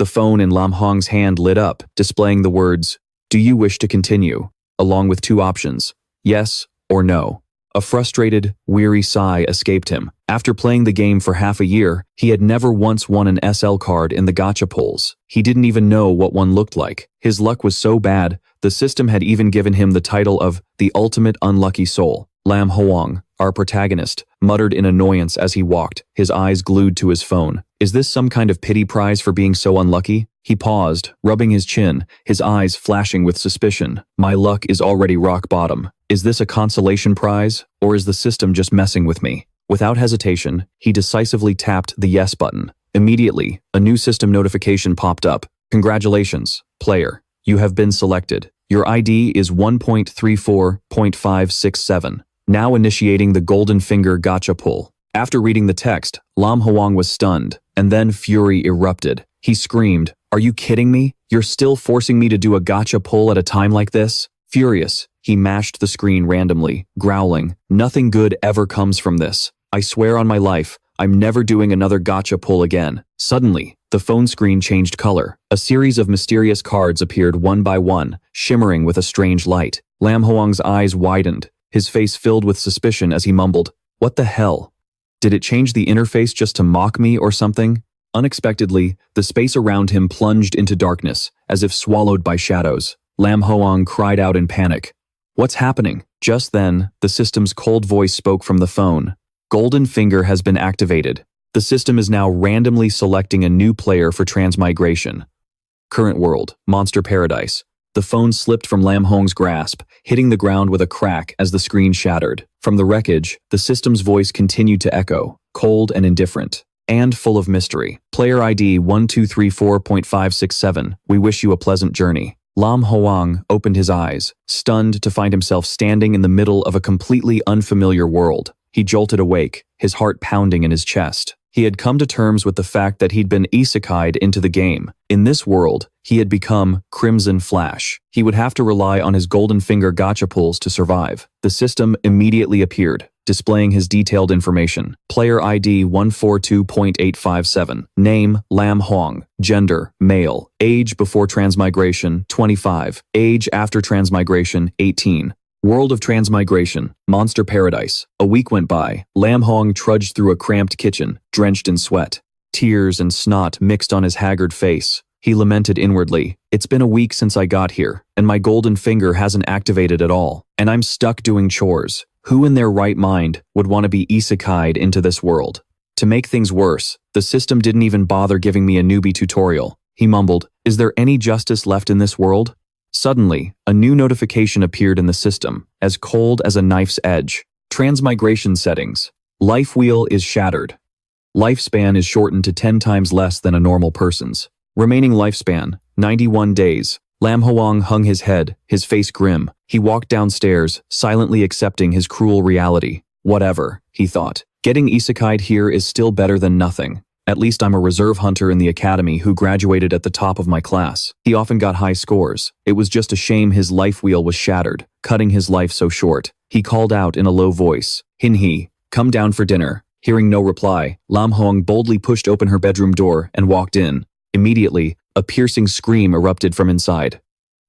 The phone in Lam Hoang's hand lit up, displaying the words, "Do you wish to continue?" along with two options, yes or no. A frustrated, weary sigh escaped him. After playing the game for half a year, he had never once won an SL card in the gacha pulls. He didn't even know what one looked like. His luck was so bad, the system had even given him the title of the ultimate unlucky soul. Lam Hoang, our protagonist, muttered in annoyance as he walked, his eyes glued to his phone. Is this some kind of pity prize for being so unlucky? He paused, rubbing his chin, his eyes flashing with suspicion. My luck is already rock bottom. Is this a consolation prize, or is the system just messing with me? Without hesitation, he decisively tapped the yes button. Immediately, a new system notification popped up. Congratulations, player. You have been selected. Your ID is 1.34.567. Now initiating the Golden Finger Gacha pull. After reading the text, Lam Hoang was stunned, and then fury erupted. He screamed, "Are you kidding me? You're still forcing me to do a gacha pull at a time like this?" Furious, he mashed the screen randomly, growling, "Nothing good ever comes from this. I swear on my life, I'm never doing another gacha pull again." Suddenly, the phone screen changed color. A series of mysterious cards appeared one by one, shimmering with a strange light. Lam Hoang's eyes widened, his face filled with suspicion as he mumbled, "What the hell? Did it change the interface just to mock me or something?" Unexpectedly, the space around him plunged into darkness, as if swallowed by shadows. Lam Hoang cried out in panic. "What's happening?" Just then, the system's cold voice spoke from the phone. "Golden Finger has been activated. The system is now randomly selecting a new player for transmigration. Current world, Monster Paradise." The phone slipped from Lam Hoang's grasp, hitting the ground with a crack as the screen shattered. From the wreckage, the system's voice continued to echo, cold and indifferent, and full of mystery. Player ID 1234.567. We wish you a pleasant journey. Lam Hoang opened his eyes, stunned to find himself standing in the middle of a completely unfamiliar world. He jolted awake, his heart pounding in his chest. He had come to terms with the fact that he'd been isekai'd into the game. In this world, he had become Crimson Flash. He would have to rely on his Golden Finger gacha pulls to survive. The system immediately appeared, displaying his detailed information. Player ID 142.857. Name, Lam Hoang. Gender, male. Age before transmigration, 25. Age after transmigration, 18. World of transmigration, Monster Paradise. A week went by. Lam Hoang trudged through a cramped kitchen, drenched in sweat. Tears and snot mixed on his haggard face. He lamented inwardly, "It's been a week since I got here, and my golden finger hasn't activated at all, and I'm stuck doing chores. Who in their right mind would want to be isekai'd into this world?" To make things worse, the system didn't even bother giving me a newbie tutorial. He mumbled, "Is there any justice left in this world?" Suddenly, a new notification appeared in the system, as cold as a knife's edge. Transmigration settings. Life wheel is shattered. Lifespan is shortened to 10 times less than a normal person's. Remaining lifespan, 91 days. Lam Hoang hung his head, his face grim. He walked downstairs, silently accepting his cruel reality. Whatever, he thought. Getting isekai'd here is still better than nothing. At least I'm a reserve hunter in the academy who graduated at the top of my class. He often got high scores. It was just a shame his life wheel was shattered, cutting his life so short. He called out in a low voice, "Hinhee, come down for dinner." Hearing no reply, Lam Hoang boldly pushed open her bedroom door and walked in. Immediately, a piercing scream erupted from inside.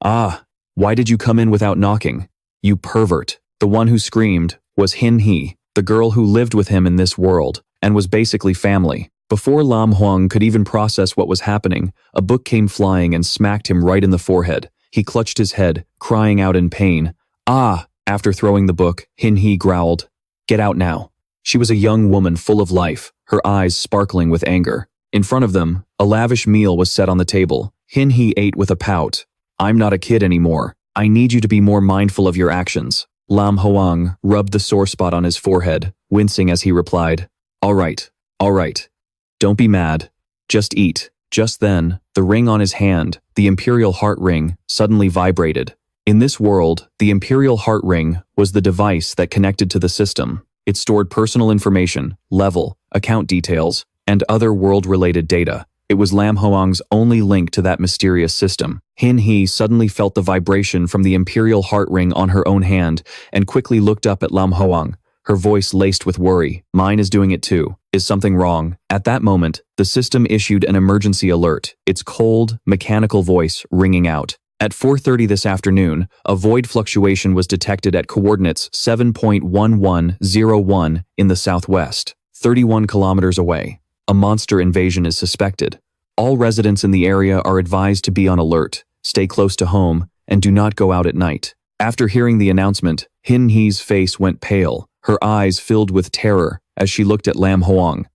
"Ah, why did you come in without knocking? You pervert." The one who screamed was Hinhee, the girl who lived with him in this world, and was basically family. Before Lam Hoang could even process what was happening, a book came flying and smacked him right in the forehead. He clutched his head, crying out in pain. "Ah!" After throwing the book, Hinhee growled, "Get out now." She was a young woman full of life, her eyes sparkling with anger. In front of them, a lavish meal was set on the table. Hinhee ate with a pout. "I'm not a kid anymore. I need you to be more mindful of your actions." Lam Hoang rubbed the sore spot on his forehead, wincing as he replied, all right. Don't be mad. Just eat." Just then, the ring on his hand, the Imperial Heart Ring, suddenly vibrated. In this world, the Imperial Heart Ring was the device that connected to the system. It stored personal information, level, account details, and other world-related data. It was Lam Hoang's only link to that mysterious system. Hinhee suddenly felt the vibration from the Imperial Heart Ring on her own hand and quickly looked up at Lam Hoang, her voice laced with worry. "Mine is doing it too." Is something wrong? At that moment, the system issued an emergency alert, its cold, mechanical voice ringing out. At 4:30 this afternoon, a void fluctuation was detected at coordinates 7.1101 in the southwest, 31 kilometers away. A monster invasion is suspected. All residents in the area are advised to be on alert, stay close to home, and do not go out at night. After hearing the announcement, Hin He's face went pale, her eyes filled with terror as she looked at Lam Hoang.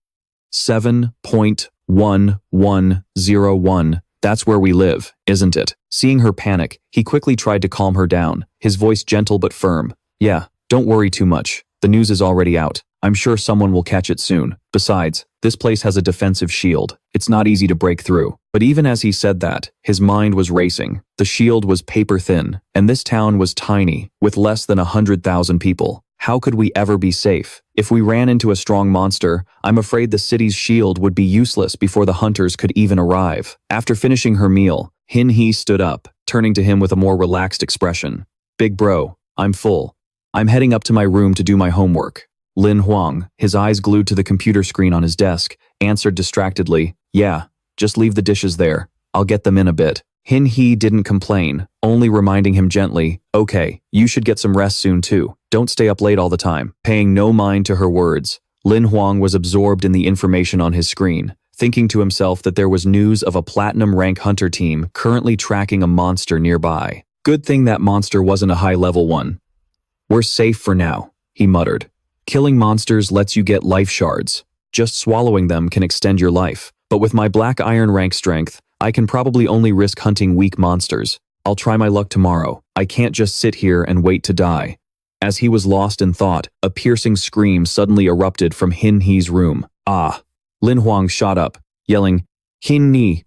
7.1101. That's where we live, isn't it? Seeing her panic, he quickly tried to calm her down, his voice gentle but firm. Yeah, don't worry too much. The news is already out. I'm sure someone will catch it soon. Besides, this place has a defensive shield. It's not easy to break through. But even as he said that, his mind was racing. The shield was paper thin, and this town was tiny, with less than 100,000 people. How could we ever be safe? If we ran into a strong monster, I'm afraid the city's shield would be useless before the hunters could even arrive. After finishing her meal, Hin He stood up, turning to him with a more relaxed expression. Big bro, I'm full. I'm heading up to my room to do my homework. Lam Hoang, his eyes glued to the computer screen on his desk, answered distractedly, yeah, just leave the dishes there. I'll get them in a bit. Hin He didn't complain, only reminding him gently, okay, you should get some rest soon too. Don't stay up late all the time. Paying no mind to her words, Lam Hoang was absorbed in the information on his screen, thinking to himself that there was news of a platinum rank hunter team currently tracking a monster nearby. Good thing that monster wasn't a high-level one. We're safe for now, he muttered. Killing monsters lets you get life shards. Just swallowing them can extend your life. But with my black iron rank strength, I can probably only risk hunting weak monsters. I'll try my luck tomorrow. I can't just sit here and wait to die. As he was lost in thought, a piercing scream suddenly erupted from Hin He's room. Ah! Lam Hoang shot up, yelling, Hin He!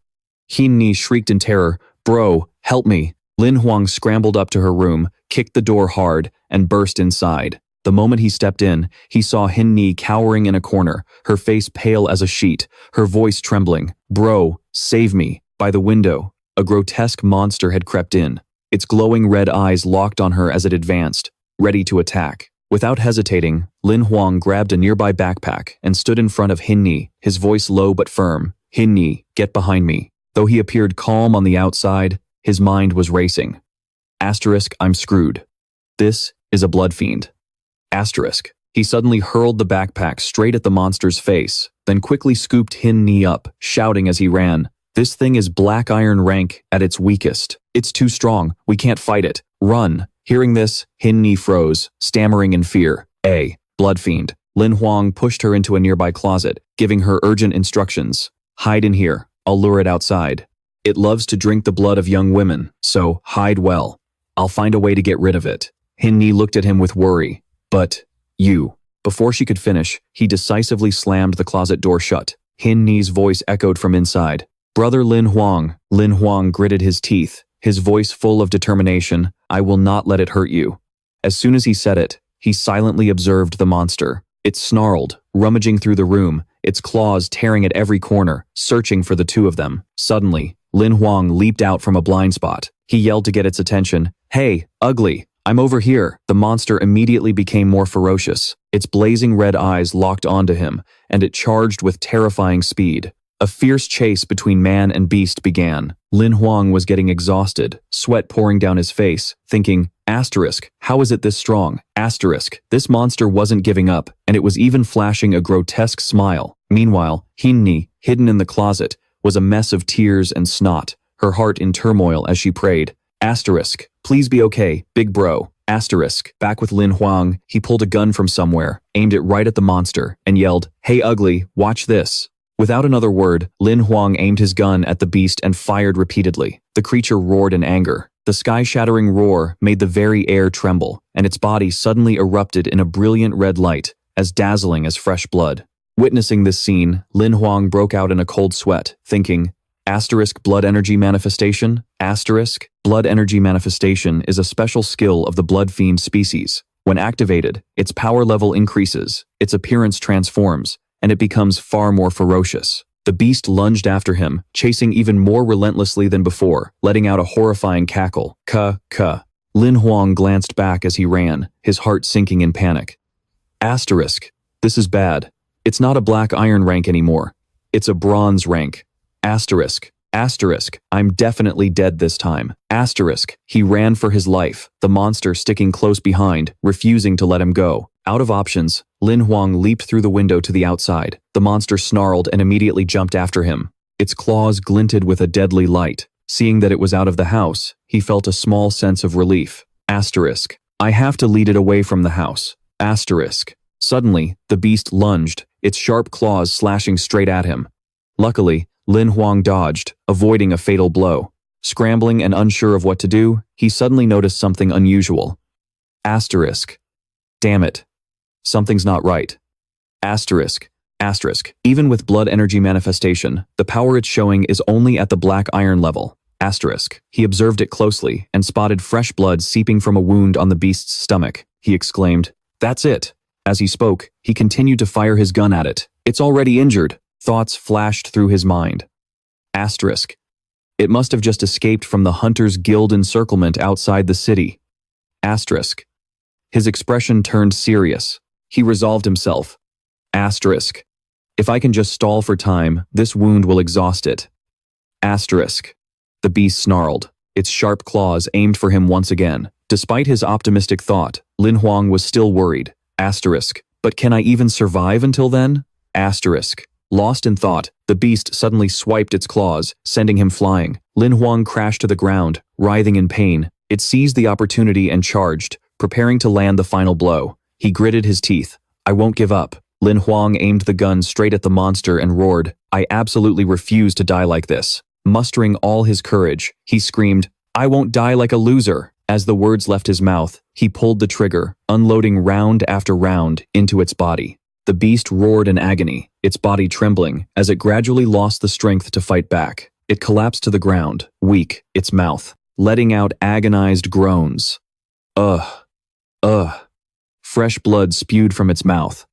Hin He shrieked in terror, bro, help me! Lam Hoang scrambled up to her room, kicked the door hard, and burst inside. The moment he stepped in, he saw Hin He cowering in a corner, her face pale as a sheet, her voice trembling. Bro, save me. By the window, a grotesque monster had crept in. Its glowing red eyes locked on her as it advanced, ready to attack. Without hesitating, Lam Hoang grabbed a nearby backpack and stood in front of Hin He, his voice low but firm. Hin He, get behind me. Though he appeared calm on the outside, his mind was racing. Asterisk, I'm screwed. This is a blood fiend. Asterisk. He suddenly hurled the backpack straight at the monster's face, then quickly scooped Hin He up, shouting as he ran, this thing is black iron rank at its weakest. It's too strong. We can't fight it. Run. Hearing this, Hin He froze, stammering in fear. Blood fiend. Lam Hoang pushed her into a nearby closet, giving her urgent instructions. Hide in here. I'll lure it outside. It loves to drink the blood of young women, so hide well. I'll find a way to get rid of it. Hin He looked at him with worry. But, you. Before she could finish, he decisively slammed the closet door shut. Hin He's voice echoed from inside. Brother Lam Hoang. Lam Hoang gritted his teeth, his voice full of determination. I will not let it hurt you. As soon as he said it, he silently observed the monster. It snarled, rummaging through the room, its claws tearing at every corner, searching for the two of them. Suddenly, Lam Hoang leaped out from a blind spot. He yelled to get its attention. Hey, ugly! I'm over here. The monster immediately became more ferocious. Its blazing red eyes locked onto him, and it charged with terrifying speed. A fierce chase between man and beast began. Lam Hoang was getting exhausted, sweat pouring down his face, thinking, asterisk, how is it this strong? Asterisk, this monster wasn't giving up, and it was even flashing a grotesque smile. Meanwhile, Hin He, hidden in the closet, was a mess of tears and snot, her heart in turmoil as she prayed. Asterisk, please be okay, big bro. Asterisk, back with Lam Hoang, he pulled a gun from somewhere, aimed it right at the monster, and yelled, hey ugly, watch this. Without another word, Lam Hoang aimed his gun at the beast and fired repeatedly. The creature roared in anger. The sky-shattering roar made the very air tremble, and its body suddenly erupted in a brilliant red light, as dazzling as fresh blood. Witnessing this scene, Lam Hoang broke out in a cold sweat, thinking, asterisk blood energy manifestation? Asterisk, blood energy manifestation is a special skill of the blood fiend species. When activated, its power level increases, its appearance transforms, and it becomes far more ferocious. The beast lunged after him, chasing even more relentlessly than before, letting out a horrifying cackle. Ka. Lam Hoang glanced back as he ran, his heart sinking in panic. Asterisk, this is bad. It's not a black iron rank anymore. It's a bronze rank. Asterisk. Asterisk. I'm definitely dead this time. Asterisk. He ran for his life, the monster sticking close behind, refusing to let him go. Out of options, Lin Hoang leaped through the window to the outside. The monster snarled and immediately jumped after him. Its claws glinted with a deadly light. Seeing that it was out of the house, he felt a small sense of relief. Asterisk. I have to lead it away from the house. Asterisk. Suddenly, the beast lunged, its sharp claws slashing straight at him. Luckily, Lin Hoang dodged, avoiding a fatal blow. Scrambling and unsure of what to do, he suddenly noticed something unusual. Asterisk. Damn it. Something's not right. Asterisk. Asterisk. Even with blood energy manifestation, the power it's showing is only at the black iron level. Asterisk. He observed it closely and spotted fresh blood seeping from a wound on the beast's stomach. He exclaimed, "That's it." As he spoke, he continued to fire his gun at it. It's already injured. Thoughts flashed through his mind. Asterisk. It must have just escaped from the Hunters Guild encirclement outside the city. Asterisk. His expression turned serious. He resolved himself. Asterisk. If I can just stall for time, this wound will exhaust it. Asterisk. The beast snarled, its sharp claws aimed for him once again. Despite his optimistic thought, Lin Hoang was still worried. Asterisk. But can I even survive until then? Asterisk. Lost in thought, the beast suddenly swiped its claws, sending him flying. Lin Hoang crashed to the ground, writhing in pain. It seized the opportunity and charged, preparing to land the final blow. He gritted his teeth. I won't give up. Lin Hoang aimed the gun straight at the monster and roared, I absolutely refuse to die like this. Mustering all his courage, he screamed, I won't die like a loser. As the words left his mouth, he pulled the trigger, unloading round after round into its body. The beast roared in agony, its body trembling, as it gradually lost the strength to fight back. It collapsed to the ground, weak, its mouth, letting out agonized groans. Fresh blood spewed from its mouth.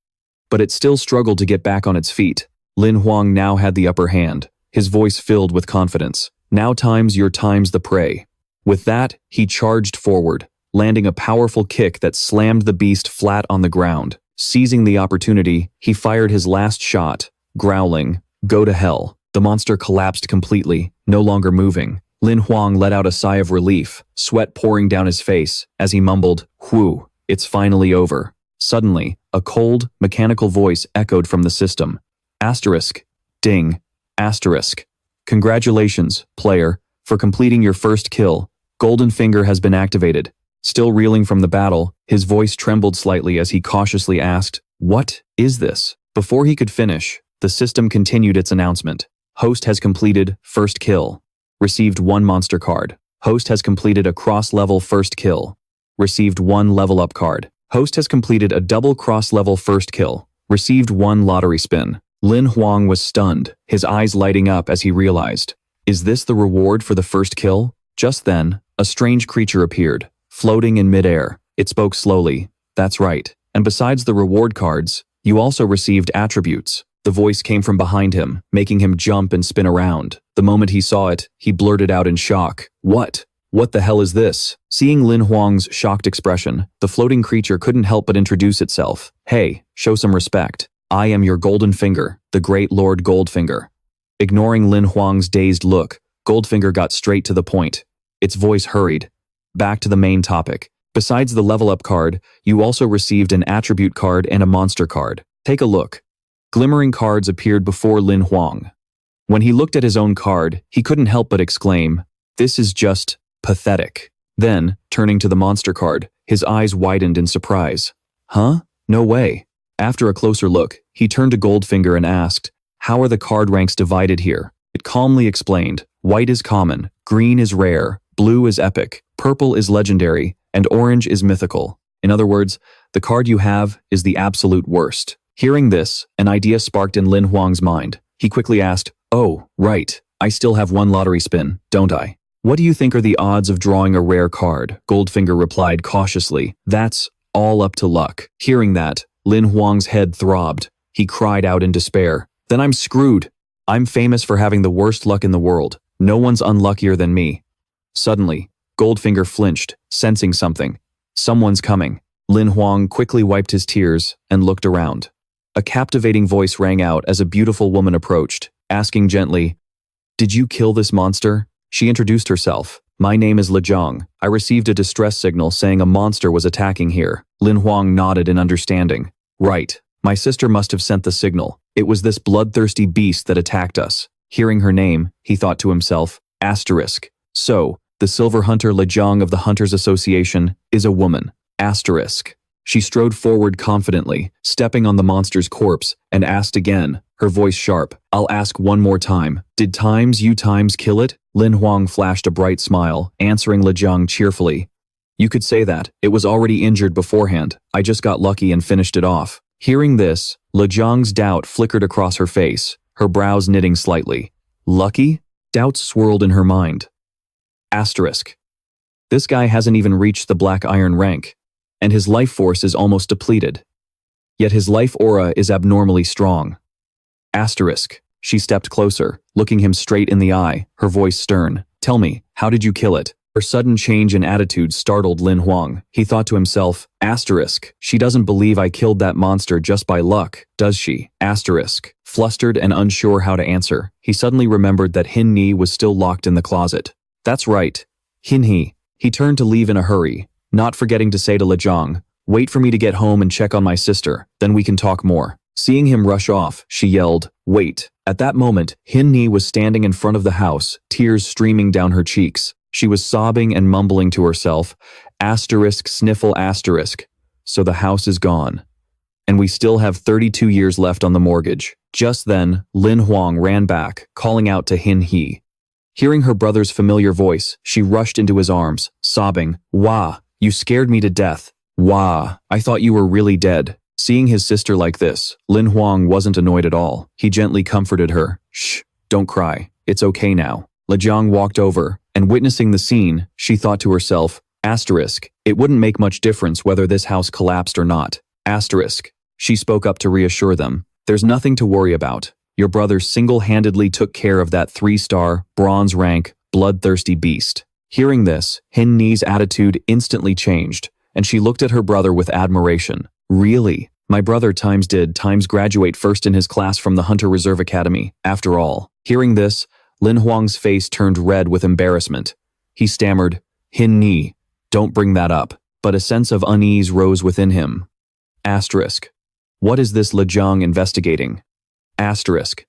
But it still struggled to get back on its feet. Lin Hoang now had the upper hand, his voice filled with confidence. Now times the prey. With that, he charged forward, landing a powerful kick that slammed the beast flat on the ground. Seizing the opportunity, he fired his last shot, growling, Go to hell. The monster collapsed completely, no longer moving. Lin Hoang let out a sigh of relief, sweat pouring down his face, as he mumbled, Whew, it's finally over. Suddenly, a cold, mechanical voice echoed from the system. Asterisk. Ding. Asterisk. Congratulations, player, for completing your first kill. Golden Finger has been activated. Still reeling from the battle, his voice trembled slightly as he cautiously asked, What is this? Before he could finish, the system continued its announcement. Host has completed first kill. Received 1 monster card. Host has completed a cross-level first kill. Received 1 level-up card. Host has completed a double cross-level first kill. Received 1 lottery spin. Lin Hoang was stunned, his eyes lighting up as he realized. Is this the reward for the first kill? Just then, a strange creature appeared, floating in midair. It spoke slowly. That's right. And besides the reward cards, you also received attributes. The voice came from behind him, making him jump and spin around. The moment he saw it, he blurted out in shock. What? What the hell is this? Seeing Lin Hoang's shocked expression, the floating creature couldn't help but introduce itself. Hey, show some respect. I am your Golden Finger, the Great Lord Goldfinger. Ignoring Lin Hoang's dazed look, Goldfinger got straight to the point. Its voice hurried. Back to the main topic. Besides the level-up card, you also received an attribute card and a monster card. Take a look. Glimmering cards appeared before Lin Hoang. When he looked at his own card, he couldn't help but exclaim, This is just pathetic. Then, turning to the monster card, his eyes widened in surprise. Huh? No way. After a closer look, he turned to Goldfinger and asked, How are the card ranks divided here? It calmly explained, White is common, green is rare, blue is epic, purple is legendary, and orange is mythical. In other words, the card you have is the absolute worst. Hearing this, an idea sparked in Lin Hoang's mind. He quickly asked, Oh, right, I still have 1 lottery spin, don't I? What do you think are the odds of drawing a rare card? Goldfinger replied cautiously, That's all up to luck. Hearing that, Lin Hoang's head throbbed. He cried out in despair, Then I'm screwed. I'm famous for having the worst luck in the world. No one's unluckier than me. Suddenly, Goldfinger flinched, sensing something. Someone's coming. Lin Hoang quickly wiped his tears and looked around. A captivating voice rang out as a beautiful woman approached, asking gently, "Did you kill this monster?" She introduced herself. "My name is Lejong. I received a distress signal saying a monster was attacking here." Lam Hoang nodded in understanding. "Right. My sister must have sent the signal. It was this bloodthirsty beast that attacked us." Hearing her name, he thought to himself, asterisk. So, the silver hunter Lejong of the Hunters Association is a woman. Asterisk. She strode forward confidently, stepping on the monster's corpse, and asked again, her voice sharp, "I'll ask one more time. Did you kill it?" Lam Hoang flashed a bright smile, answering Lejong cheerfully. "You could say that. It was already injured beforehand. I just got lucky and finished it off." Hearing this, Lejong's doubt flickered across her face, her brows knitting slightly. Lucky? Doubts swirled in her mind. Asterisk. This guy hasn't even reached the black iron rank, and his life force is almost depleted. Yet his life aura is abnormally strong. Asterisk. She stepped closer, looking him straight in the eye, her voice stern. "Tell me, how did you kill it?" Her sudden change in attitude startled Lam Hoang. He thought to himself, asterisk, she doesn't believe I killed that monster just by luck, does she? Asterisk. Flustered and unsure how to answer, he suddenly remembered that Hin Ni was still locked in the closet. That's right. Hin He. He turned to leave in a hurry, not forgetting to say to Lejong, "Wait for me to get home and check on my sister, then we can talk more." Seeing him rush off, she yelled, "Wait." At that moment, Hin Ni was standing in front of the house, tears streaming down her cheeks. She was sobbing and mumbling to herself, asterisk sniffle asterisk. So the house is gone. And we still have 32 years left on the mortgage. Just then, Lam Hoang ran back, calling out to Hin He. Hearing her brother's familiar voice, she rushed into his arms, sobbing, "Wah, you scared me to death. Wah, I thought you were really dead." Seeing his sister like this, Lam Hoang wasn't annoyed at all. He gently comforted her. "Shh, don't cry. It's okay now." Lejong walked over, and witnessing the scene, she thought to herself, asterisk, it wouldn't make much difference whether this house collapsed or not. Asterisk. She spoke up to reassure them. There's nothing to worry about. Your brother single-handedly took care of that 3-star, bronze rank, bloodthirsty beast. Hearing this, Hin Ni's attitude instantly changed, and she looked at her brother with admiration. Really? My brother did graduate first in his class from the Hunter Reserve Academy, after all. Hearing this, Lam Hoang's face turned red with embarrassment. He stammered, "Hin Ni, don't bring that up." But a sense of unease rose within him. Asterisk. What is this Lejong investigating? Asterisk.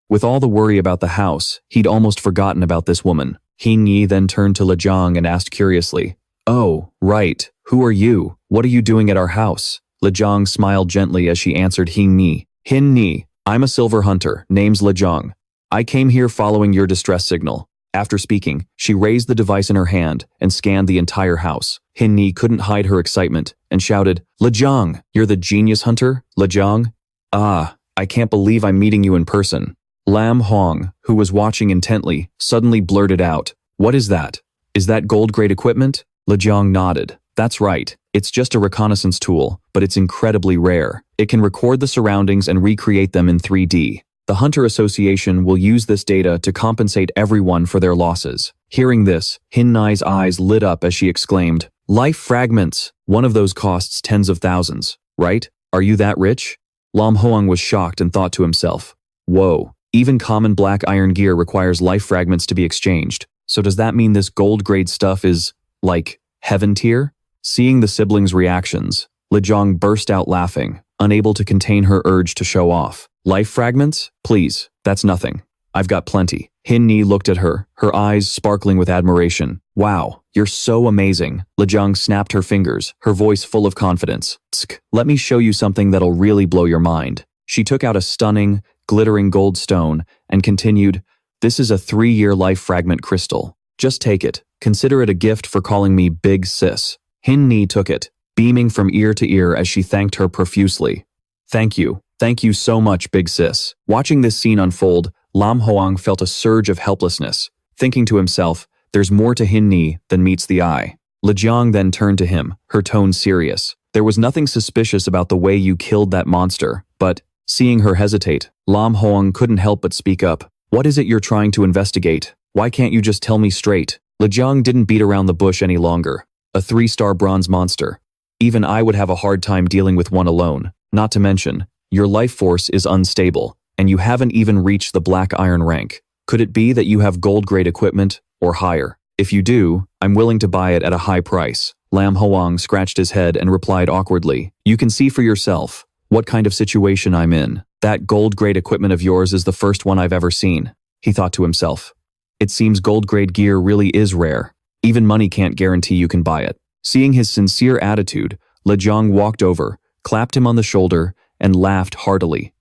With all the worry about the house, he'd almost forgotten about this woman. Hin Ni then turned to Lejong and asked curiously, "Oh, right. Who are you? What are you doing at our house?" Lejong smiled gently as she answered Hin Ni. "Hin Ni, I'm a silver hunter, name's Lejong. I came here following your distress signal." After speaking, she raised the device in her hand and scanned the entire house. Hin Ni couldn't hide her excitement and shouted, "Lejong, you're the genius hunter, Lejong? Ah, I can't believe I'm meeting you in person." Lam Hoang, who was watching intently, suddenly blurted out, "What is that? Is that gold-grade equipment?" Lejong nodded. "That's right. It's just a reconnaissance tool, but it's incredibly rare. It can record the surroundings and recreate them in 3D. The Hunter Association will use this data to compensate everyone for their losses." Hearing this, Hin Ni's eyes lit up as she exclaimed, "Life fragments! One of those costs tens of thousands, right? Are you that rich?" Lam Hoang was shocked and thought to himself, "Whoa, even common black iron gear requires life fragments to be exchanged. So does that mean this gold-grade stuff is, like, heaven tier?" Seeing the siblings' reactions, Lejong burst out laughing, unable to contain her urge to show off. "Life fragments? Please, that's nothing. I've got plenty." Hin Ni looked at her, her eyes sparkling with admiration. "Wow, you're so amazing." Lejong snapped her fingers, her voice full of confidence. "Tsk, let me show you something that'll really blow your mind." She took out a stunning, glittering gold stone and continued, "This is a 3-year life fragment crystal. Just take it. Consider it a gift for calling me Big Sis." Hin Ni took it, beaming from ear to ear as she thanked her profusely. "Thank you. Thank you so much, Big Sis." Watching this scene unfold, Lam Hoang felt a surge of helplessness, thinking to himself, there's more to Hin Ni than meets the eye. Lejong then turned to him, her tone serious. "There was nothing suspicious about the way you killed that monster, but..." Seeing her hesitate, Lam Hoang couldn't help but speak up. "What is it you're trying to investigate? Why can't you just tell me straight?" Lejong didn't beat around the bush any longer. A 3-star bronze monster. Even I would have a hard time dealing with one alone. Not to mention, Your life force is unstable, and you haven't even reached the black iron rank. Could it be that you have gold-grade equipment, or higher? If you do, I'm willing to buy it at a high price. Lam Hoang scratched his head and replied awkwardly, You can see for yourself what kind of situation I'm in. That gold-grade equipment of yours is the first one I've ever seen. He thought to himself. It seems gold-grade gear really is rare. Even money can't guarantee you can buy it. Seeing his sincere attitude, Lejong walked over, clapped him on the shoulder, and laughed heartily.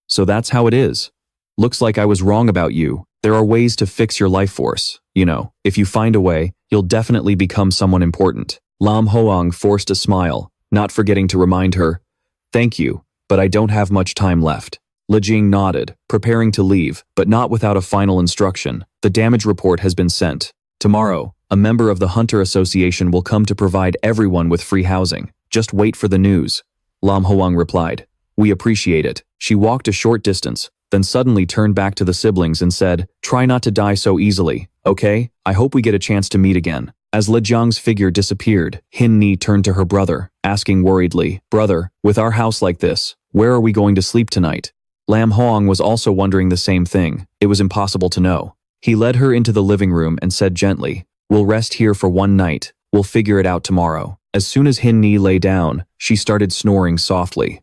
So that's how it is. Looks like I was wrong about you. There are ways to fix your life force. You know, if you find a way, you'll definitely become someone important. Lam Hoang forced a smile, not forgetting to remind her, Thank you, but I don't have much time left. Lejing nodded, preparing to leave, but not without a final instruction. The damage report has been sent. Tomorrow, a member of the Hunter Association will come to provide everyone with free housing. Just wait for the news. Lam Hoang replied. We appreciate it. She walked a short distance, then suddenly turned back to the siblings and said, Try not to die so easily, okay? I hope we get a chance to meet again. As Lejong's figure disappeared, Hin Ni turned to her brother, asking worriedly, Brother, with our house like this, where are we going to sleep tonight? Lam Hoang was also wondering the same thing. It was impossible to know. He led her into the living room and said gently, We'll rest here for one night. We'll figure it out tomorrow. As soon as Hin Ni lay down, she started snoring softly.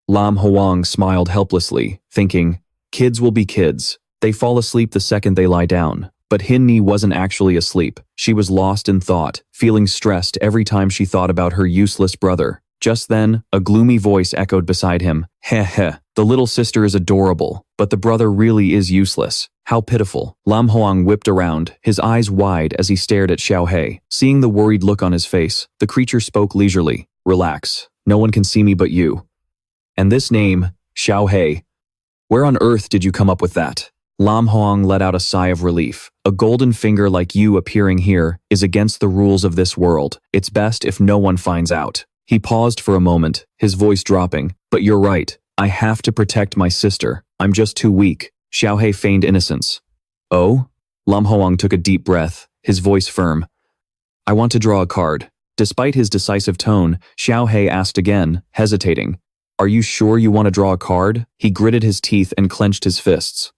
Lam Hoang smiled helplessly, thinking, Kids will be kids. They fall asleep the second they lie down. But Hin Ni wasn't actually asleep. She was lost in thought, feeling stressed every time she thought about her useless brother. Just then, a gloomy voice echoed beside him. Heh heh, the little sister is adorable, but the brother really is useless. How pitiful. Lam Hoang whipped around, his eyes wide as he stared at Xiao He. Seeing the worried look on his face, the creature spoke leisurely. Relax, no one can see me but you. And this name, Xiao He. Where on earth did you come up with that? Lam Hoang let out a sigh of relief. A golden finger like you appearing here is against the rules of this world. It's best if no one finds out. He paused for a moment, his voice dropping. But you're right. I have to protect my sister. I'm just too weak. Xiao He feigned innocence. Oh? Lam Hoang took a deep breath, his voice firm. I want to draw a card. Despite his decisive tone, Xiao He asked again, hesitating. Are you sure you want to draw a card? He gritted his teeth and clenched his fists.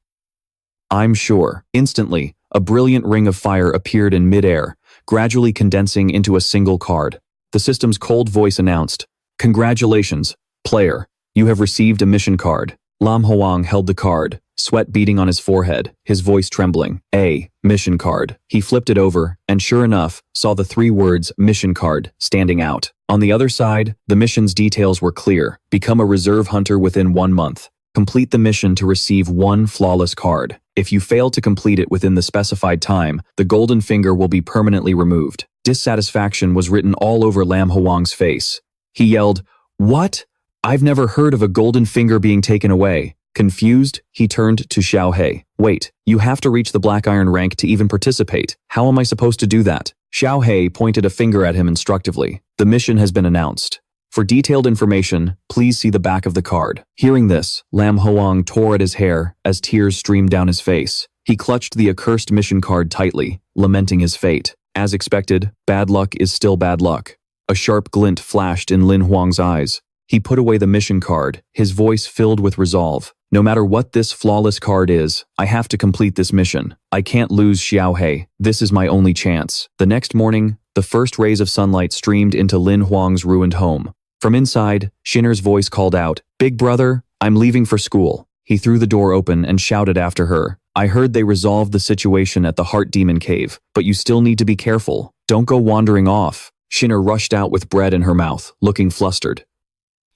I'm sure. Instantly, a brilliant ring of fire appeared in midair, gradually condensing into a single card. The system's cold voice announced, Congratulations, player. You have received a mission card. Lam Hoang held the card, sweat beading on his forehead, his voice trembling. A mission card. He flipped it over, and sure enough, saw the 3 words mission card standing out. On the other side, the mission's details were clear. Become a reserve hunter within 1 month. Complete the mission to receive 1 flawless card. If you fail to complete it within the specified time, the golden finger will be permanently removed. Dissatisfaction was written all over Lam Hoang's face. He yelled, What? I've never heard of a golden finger being taken away. Confused, he turned to Xiao He. Wait, you have to reach the black iron rank to even participate. How am I supposed to do that? Xiao He pointed a finger at him instructively. The mission has been announced. For detailed information, please see the back of the card. Hearing this, Lam Hoang tore at his hair as tears streamed down his face. He clutched the accursed mission card tightly, lamenting his fate. As expected, bad luck is still bad luck. A sharp glint flashed in Lin Huang's eyes. He put away the mission card, his voice filled with resolve. No matter what this flawless card is, I have to complete this mission. I can't lose Xiao He. This is my only chance. The next morning, the first rays of sunlight streamed into Lin Huang's ruined home. From inside, Shinner's voice called out, Big brother, I'm leaving for school. He threw the door open and shouted after her, I heard they resolved the situation at the Heart Demon Cave, but you still need to be careful. Don't go wandering off. Shinner rushed out with bread in her mouth, looking flustered.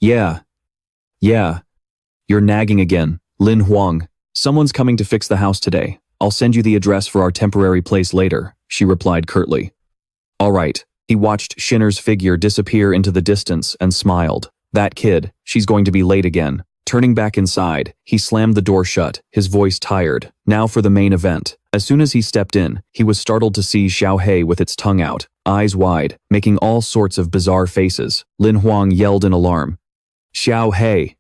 Yeah. You're nagging again. Lin Huang. Someone's coming to fix the house today. I'll send you the address for our temporary place later, she replied curtly. All right. He watched Shinner's figure disappear into the distance and smiled. That kid, she's going to be late again. Turning back inside, he slammed the door shut, his voice tired. Now for the main event. As soon as he stepped in, he was startled to see Xiao He with its tongue out, eyes wide, making all sorts of bizarre faces. Lin Huang yelled in alarm. Xiao He.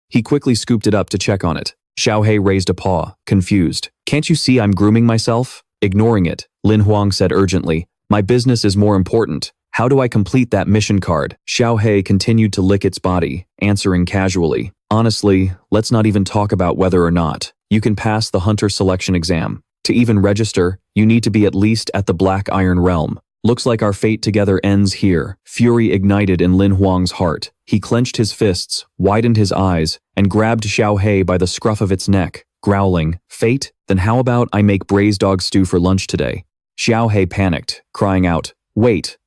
He quickly scooped it up to check on it. Xiao He raised a paw, confused. Can't you see I'm grooming myself? Ignoring it, Lin Huang said urgently, My business is more important. How do I complete that mission card? Xiao He continued to lick its body, answering casually. Honestly, let's not even talk about whether or not you can pass the hunter selection exam. To even register, you need to be at least at the Black Iron Realm. Looks like our fate together ends here. Fury ignited in Lin Huang's heart. He clenched his fists, widened his eyes, and grabbed Xiao He by the scruff of its neck, growling, "Fate? Then how about I make braised dog stew for lunch today?" Xiao He panicked, crying out, Wait,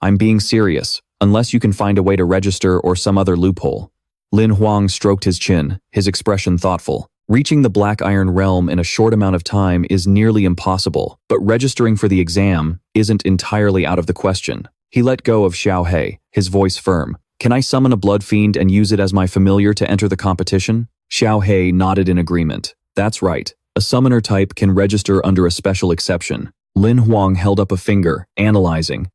I'm being serious, unless you can find a way to register or some other loophole." Lin Huang stroked his chin, his expression thoughtful. Reaching the Black Iron Realm in a short amount of time is nearly impossible, but registering for the exam isn't entirely out of the question. He let go of Xiao He, his voice firm. "Can I summon a blood fiend and use it as my familiar to enter the competition?" Xiao He nodded in agreement. "That's right. A summoner type can register under a special exception." Lin Huang held up a finger, analyzing.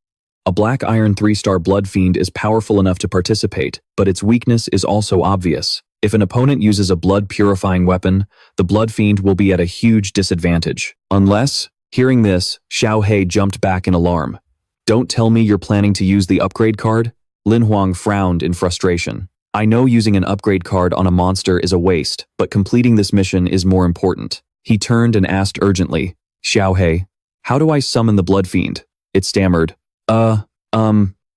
A Black Iron 3-star blood fiend is powerful enough to participate, but its weakness is also obvious. If an opponent uses a blood-purifying weapon, the blood fiend will be at a huge disadvantage. Unless, hearing this, Xiao He jumped back in alarm. "Don't tell me you're planning to use the upgrade card?" Lin Huang frowned in frustration. "I know using an upgrade card on a monster is a waste, but completing this mission is more important." He turned and asked urgently, "Xiao He, how do I summon the blood fiend?" It stammered,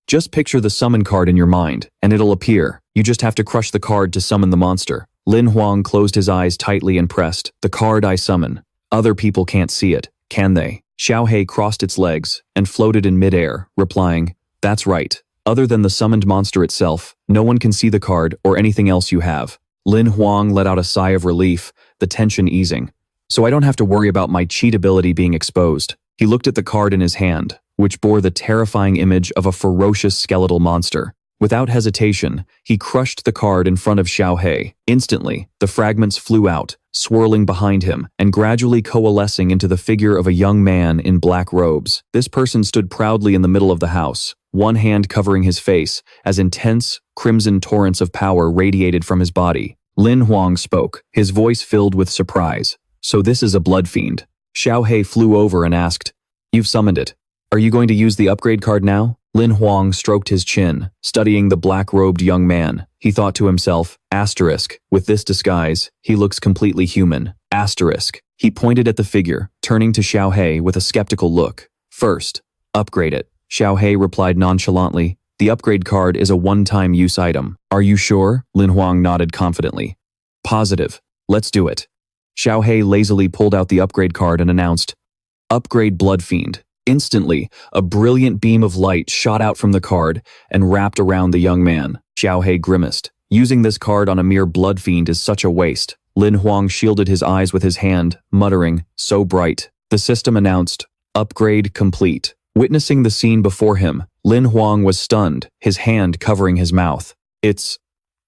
Just picture the summon card in your mind, and it'll appear. You just have to crush the card to summon the monster." Lin Huang closed his eyes tightly and pressed, "The card I summon. Other people can't see it, can they?" Xiao He crossed its legs and floated in midair, replying, "That's right. Other than the summoned monster itself, no one can see the card or anything else you have." Lin Huang let out a sigh of relief, the tension easing. "So I don't have to worry about my cheat ability being exposed." He looked at the card in his hand, which bore the terrifying image of a ferocious skeletal monster. Without hesitation, he crushed the card in front of Xiao He. Instantly, the fragments flew out, swirling behind him, and gradually coalescing into the figure of a young man in black robes. This person stood proudly in the middle of the house, one hand covering his face, as intense, crimson torrents of power radiated from his body. Lin Huang spoke, his voice filled with surprise. "So this is a blood fiend." Xiao He flew over and asked, "You've summoned it. Are you going to use the upgrade card now?" Lin Huang stroked his chin, studying the black-robed young man. He thought to himself, "With this disguise, he looks completely human." He pointed at the figure, turning to Xiao He with a skeptical look. "First, upgrade it." Xiao He replied nonchalantly, "The upgrade card is a one-time use item." "Are you sure?" Lin Huang nodded confidently. "Positive. Let's do it." Xiao He lazily pulled out the upgrade card and announced, "Upgrade Blood Fiend." Instantly, a brilliant beam of light shot out from the card and wrapped around the young man. Xiao He grimaced. Using this card on a mere blood fiend is such a waste. Lin Huang shielded his eyes with his hand, muttering, "So bright." The system announced, "Upgrade complete." Witnessing the scene before him, Lin Huang was stunned, his hand covering his mouth. "It's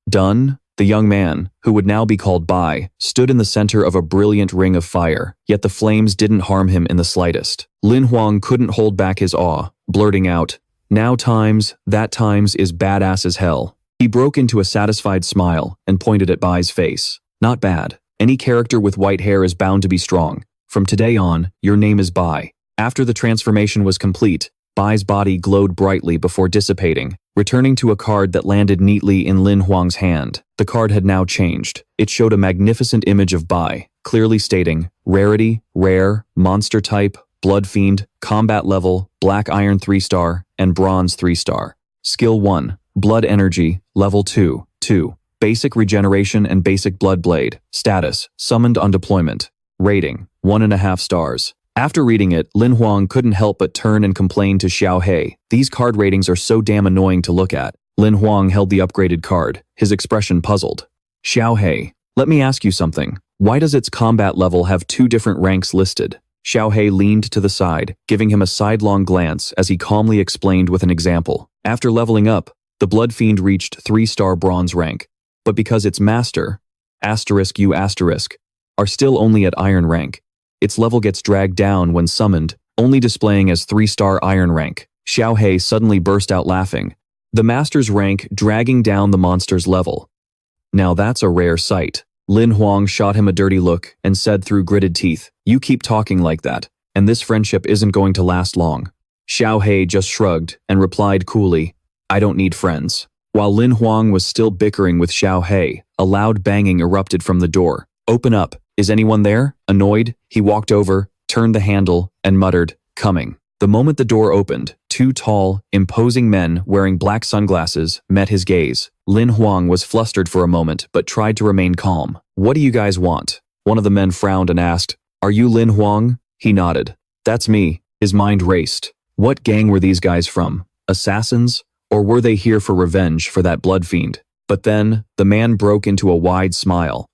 done?" The young man, who would now be called Bai, stood in the center of a brilliant ring of fire, yet the flames didn't harm him in the slightest. Lin Huang couldn't hold back his awe, blurting out, "Now times, that times is badass as hell." He broke into a satisfied smile and pointed at Bai's face. "Not bad. Any character with white hair is bound to be strong. From today on, your name is Bai." After the transformation was complete, Bai's body glowed brightly before dissipating, returning to a card that landed neatly in Lin Huang's hand. The card had now changed. It showed a magnificent image of Bai, clearly stating, Rarity, Rare, Monster Type, Blood Fiend, Combat Level, Black Iron 3-star, and Bronze 3-star. Skill 1, Blood Energy, Level 2, 2. Basic Regeneration and Basic Blood Blade. Status, Summoned on Deployment. Rating, 1.5 stars. After reading it, Lin Huang couldn't help but turn and complain to Xiao He. "These card ratings are so damn annoying to look at." Lin Huang held the upgraded card, his expression puzzled. "Xiao He, let me ask you something. Why does its combat level have 2 different ranks listed?" Xiao He leaned to the side, giving him a sidelong glance as he calmly explained with an example. After leveling up, the Blood Fiend reached 3-star bronze rank, but because its master, are still only at iron rank, its level gets dragged down when summoned, only displaying as 3-star iron rank. Xiao He suddenly burst out laughing. The master's rank dragging down the monster's level. Now that's a rare sight. Lin Huang shot him a dirty look and said through gritted teeth, "You keep talking like that, and this friendship isn't going to last long." Xiao He just shrugged and replied coolly, "I don't need friends." While Lin Huang was still bickering with Xiao He, A loud banging erupted from the door. "Open up. Is anyone there?" Annoyed, he walked over, turned the handle, and muttered, "Coming." The moment the door opened, two tall, imposing men wearing black sunglasses met his gaze. Lin Hoang was flustered for a moment but tried to remain calm. "What do you guys want?" One of the men frowned and asked, "Are you Lin Hoang?" He nodded. "That's me." His mind raced. What gang were these guys from? Assassins? Or were they here for revenge for that blood fiend? But then, the man broke into a wide smile.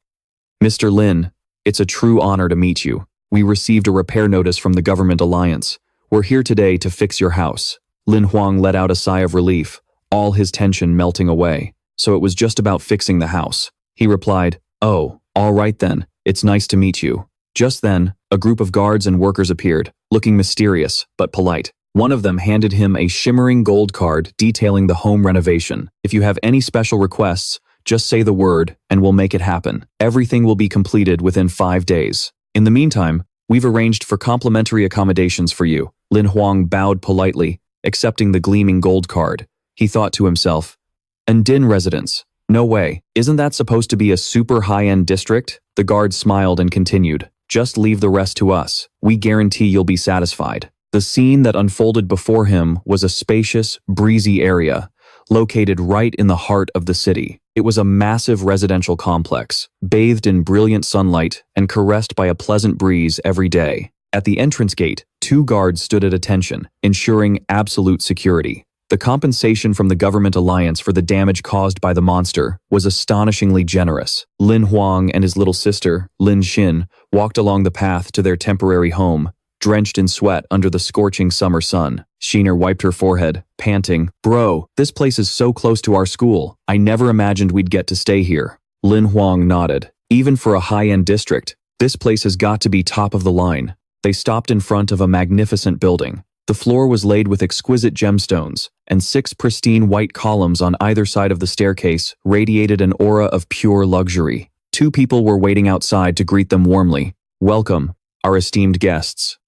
"Mr. Lin, it's a true honor to meet you. We received a repair notice from the government alliance. We're here today to fix your house." Lin Hoang let out a sigh of relief, all his tension melting away. "So it was just about fixing the house." He replied, "Oh, all right then, it's nice to meet you." Just then, a group of guards and workers appeared, looking mysterious but polite. One of them handed him a shimmering gold card detailing the home renovation. "If you have any special requests, just say the word and we'll make it happen. Everything will be completed within 5 days. In the meantime, we've arranged for complimentary accommodations for you." Lin Hoang bowed politely, accepting the gleaming gold card. He thought to himself, "An Din residence? No way. Isn't that supposed to be a super high-end district?" The guard smiled and continued, "Just leave the rest to us. We guarantee you'll be satisfied." The scene that unfolded before him was a spacious, breezy area, located right in the heart of the city. It was a massive residential complex, bathed in brilliant sunlight and caressed by a pleasant breeze every day. At the entrance gate, 2 guards stood at attention, ensuring absolute security. The compensation from the government alliance for the damage caused by the monster was astonishingly generous. Lin Hoang and his little sister, Lin Xin, walked along the path to their temporary home, drenched in sweat under the scorching summer sun. Sheener wiped her forehead, panting, "Bro, this place is so close to our school. I never imagined we'd get to stay here." Lin Hoang nodded. "Even for a high-end district, this place has got to be top of the line." They stopped in front of a magnificent building. The floor was laid with exquisite gemstones, and 6 pristine white columns on either side of the staircase radiated an aura of pure luxury. 2 people were waiting outside to greet them warmly. "Welcome, our esteemed guests.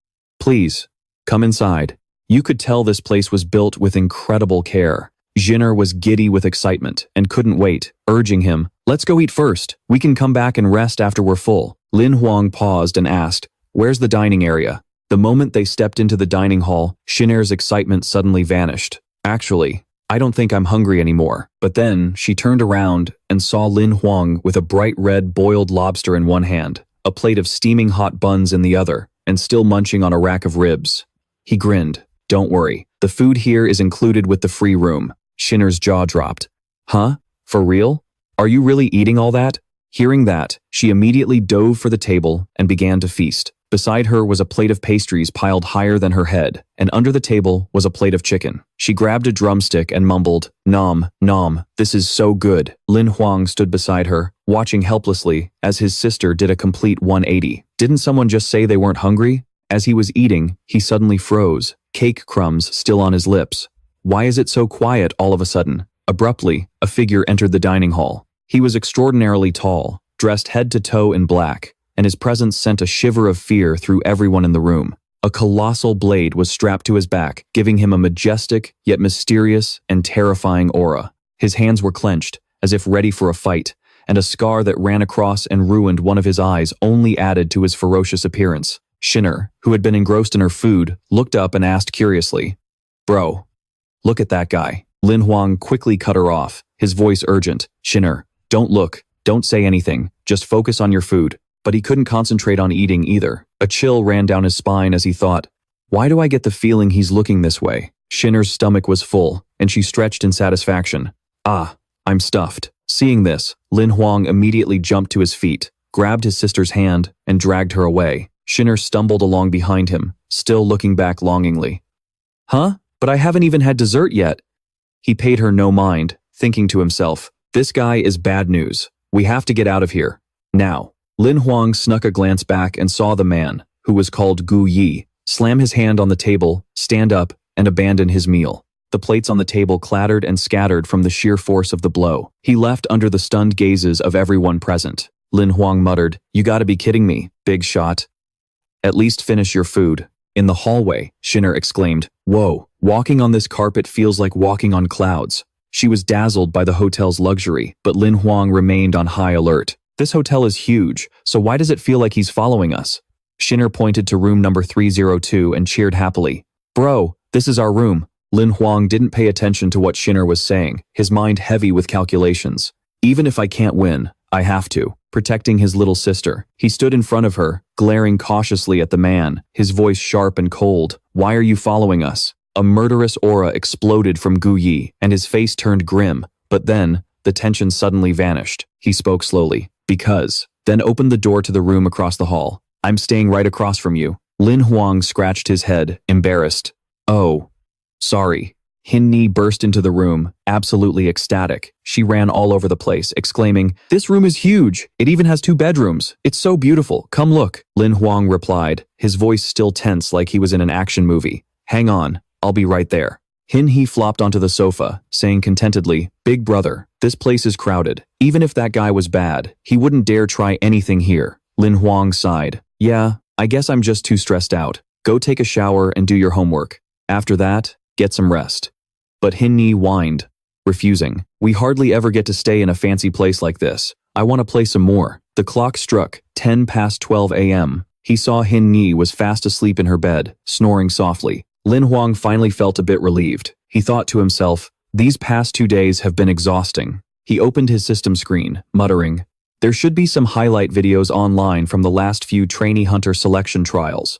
Please, come inside." You could tell this place was built with incredible care. Jinner was giddy with excitement and couldn't wait, urging him, "Let's go eat first. We can come back and rest after we're full." Lin Hoang paused and asked, "Where's the dining area?" The moment they stepped into the dining hall, Shinner's excitement suddenly vanished. "Actually, I don't think I'm hungry anymore." But then, she turned around and saw Lin Hoang with a bright red boiled lobster in one hand, a plate of steaming hot buns in the other, and still munching on a rack of ribs. He grinned. "Don't worry, the food here is included with the free room." Shinner's jaw dropped. "Huh? For real? Are you really eating all that?" Hearing that, she immediately dove for the table and began to feast. Beside her was a plate of pastries piled higher than her head, and under the table was a plate of chicken. She grabbed a drumstick and mumbled, "Nom, nom, this is so good." Lin Hoang stood beside her, watching helplessly as his sister did a complete 180. Didn't someone just say they weren't hungry? As he was eating, he suddenly froze, cake crumbs still on his lips. Why is it so quiet all of a sudden? Abruptly, a figure entered the dining hall. He was extraordinarily tall, dressed head to toe in black, and his presence sent a shiver of fear through everyone in the room. A colossal blade was strapped to his back, giving him a majestic, yet mysterious and terrifying aura. His hands were clenched, as if ready for a fight, and a scar that ran across and ruined one of his eyes only added to his ferocious appearance. Shinner, who had been engrossed in her food, looked up and asked curiously, "Bro, look at that guy." Lin Hoang quickly cut her off, his voice urgent. "Shinner, don't look, don't say anything, just focus on your food." But he couldn't concentrate on eating either. A chill ran down his spine as he thought, "Why do I get the feeling he's looking this way?" Shinner's stomach was full, and she stretched in satisfaction. "Ah, I'm stuffed." Seeing this, Lin Hoang immediately jumped to his feet, grabbed his sister's hand, and dragged her away. Shinner stumbled along behind him, still looking back longingly. "Huh? But I haven't even had dessert yet." He paid her no mind, thinking to himself, "This guy is bad news. We have to get out of here. Now." Lin Hoang snuck a glance back and saw the man, who was called Gu Yi, slam his hand on the table, stand up, and abandon his meal. The plates on the table clattered and scattered from the sheer force of the blow. He left under the stunned gazes of everyone present. Lin Hoang muttered, "You gotta be kidding me, big shot. At least finish your food." In the hallway, Shinner exclaimed, "Whoa, walking on this carpet feels like walking on clouds." She was dazzled by the hotel's luxury, but Lin Hoang remained on high alert. This hotel is huge, so why does it feel like he's following us? Shinner pointed to room number 302 and cheered happily. Bro, this is our room. Lin Hoang didn't pay attention to what Shinner was saying, his mind heavy with calculations. Even if I can't win, I have to. Protecting his little sister, he stood in front of her, glaring cautiously at the man, his voice sharp and cold. Why are you following us? A murderous aura exploded from Gu Yi, and his face turned grim, but then, the tension suddenly vanished. He spoke slowly. Because. Then opened the door to the room across the hall. I'm staying right across from you. Lin Hoang scratched his head, embarrassed. Oh. Sorry. Hin Ni burst into the room, absolutely ecstatic. She ran all over the place, exclaiming, This room is huge. It even has 2 bedrooms. It's so beautiful. Come look. Lin Hoang replied, his voice still tense like he was in an action movie. Hang on. I'll be right there. Hin He flopped onto the sofa, saying contentedly, Big brother, this place is crowded. Even if that guy was bad, he wouldn't dare try anything here. Lin Hoang sighed. Yeah, I guess I'm just too stressed out. Go take a shower and do your homework. After that, get some rest. But Hin Ni whined, refusing. We hardly ever get to stay in a fancy place like this. I want to play some more. The clock struck 10 past 12 a.m. He saw Hin Ni was fast asleep in her bed, snoring softly. Lin Hoang finally felt a bit relieved. He thought to himself, these past 2 days have been exhausting. He opened his system screen, muttering, there should be some highlight videos online from the last few trainee hunter selection trials.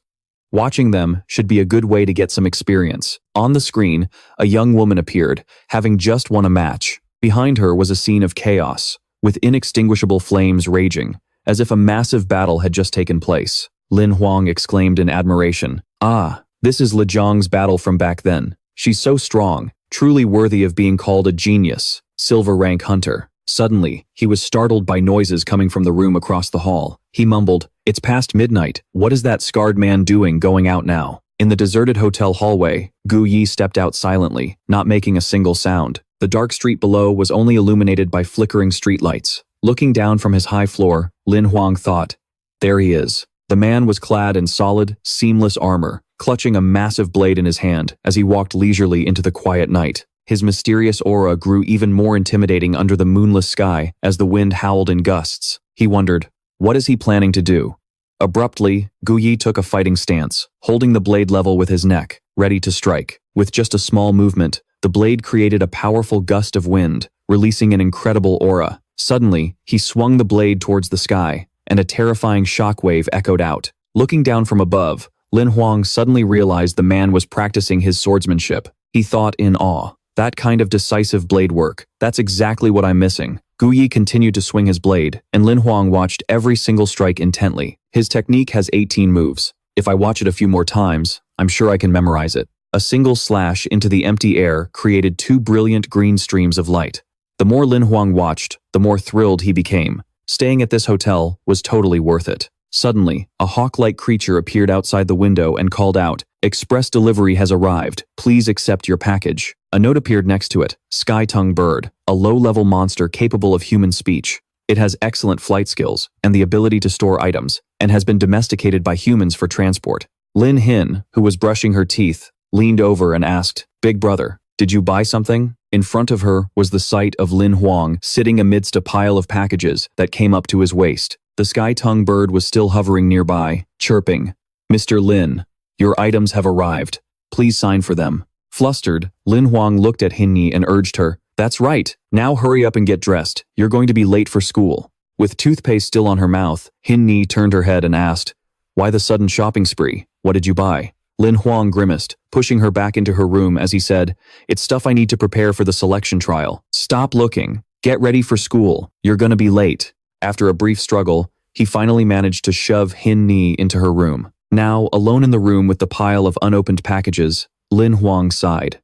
Watching them should be a good way to get some experience. On the screen, a young woman appeared, having just won a match. Behind her was a scene of chaos, with inextinguishable flames raging, as if a massive battle had just taken place. Lin Hoang exclaimed in admiration, Ah, this is Lijiang's battle from back then. She's so strong, truly worthy of being called a genius, silver rank hunter. Suddenly, he was startled by noises coming from the room across the hall. He mumbled, It's past midnight. What is that scarred man doing going out now? In the deserted hotel hallway, Gu Yi stepped out silently, not making a single sound. The dark street below was only illuminated by flickering streetlights. Looking down from his high floor, Lin Hoang thought, There he is. The man was clad in solid, seamless armor, clutching a massive blade in his hand as he walked leisurely into the quiet night. His mysterious aura grew even more intimidating under the moonless sky as the wind howled in gusts. He wondered, what is he planning to do? Abruptly, Gu Yi took a fighting stance, holding the blade level with his neck, ready to strike. With just a small movement, the blade created a powerful gust of wind, releasing an incredible aura. Suddenly, he swung the blade towards the sky, and a terrifying shockwave echoed out. Looking down from above, Lin Hoang suddenly realized the man was practicing his swordsmanship. He thought in awe. That kind of decisive blade work, that's exactly what I'm missing. Gu Yi continued to swing his blade, and Lin Hoang watched every single strike intently. His technique has 18 moves. If I watch it a few more times, I'm sure I can memorize it. A single slash into the empty air created 2 brilliant green streams of light. The more Lin Hoang watched, the more thrilled he became. Staying at this hotel was totally worth it. Suddenly, a hawk-like creature appeared outside the window and called out, Express delivery has arrived. Please accept your package. A note appeared next to it, Sky-tongue bird, a low-level monster capable of human speech. It has excellent flight skills and the ability to store items, and has been domesticated by humans for transport. Lin Hin, who was brushing her teeth, leaned over and asked, Big brother, did you buy something? In front of her was the sight of Lin Hoang sitting amidst a pile of packages that came up to his waist. The sky-tongue bird was still hovering nearby, chirping, Mr. Lin, your items have arrived. Please sign for them. Flustered, Lin Hoang looked at Hin Ni and urged her, That's right, now hurry up and get dressed. You're going to be late for school. With toothpaste still on her mouth, Hin Ni turned her head and asked, Why the sudden shopping spree? What did you buy? Lin Hoang grimaced, pushing her back into her room as he said, It's stuff I need to prepare for the selection trial. Stop looking. Get ready for school. You're gonna be late. After a brief struggle, he finally managed to shove Hin Ni into her room. Now, alone in the room with the pile of unopened packages, Lin Hoang sighed.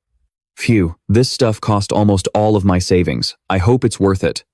Phew, this stuff cost almost all of my savings. I hope it's worth it.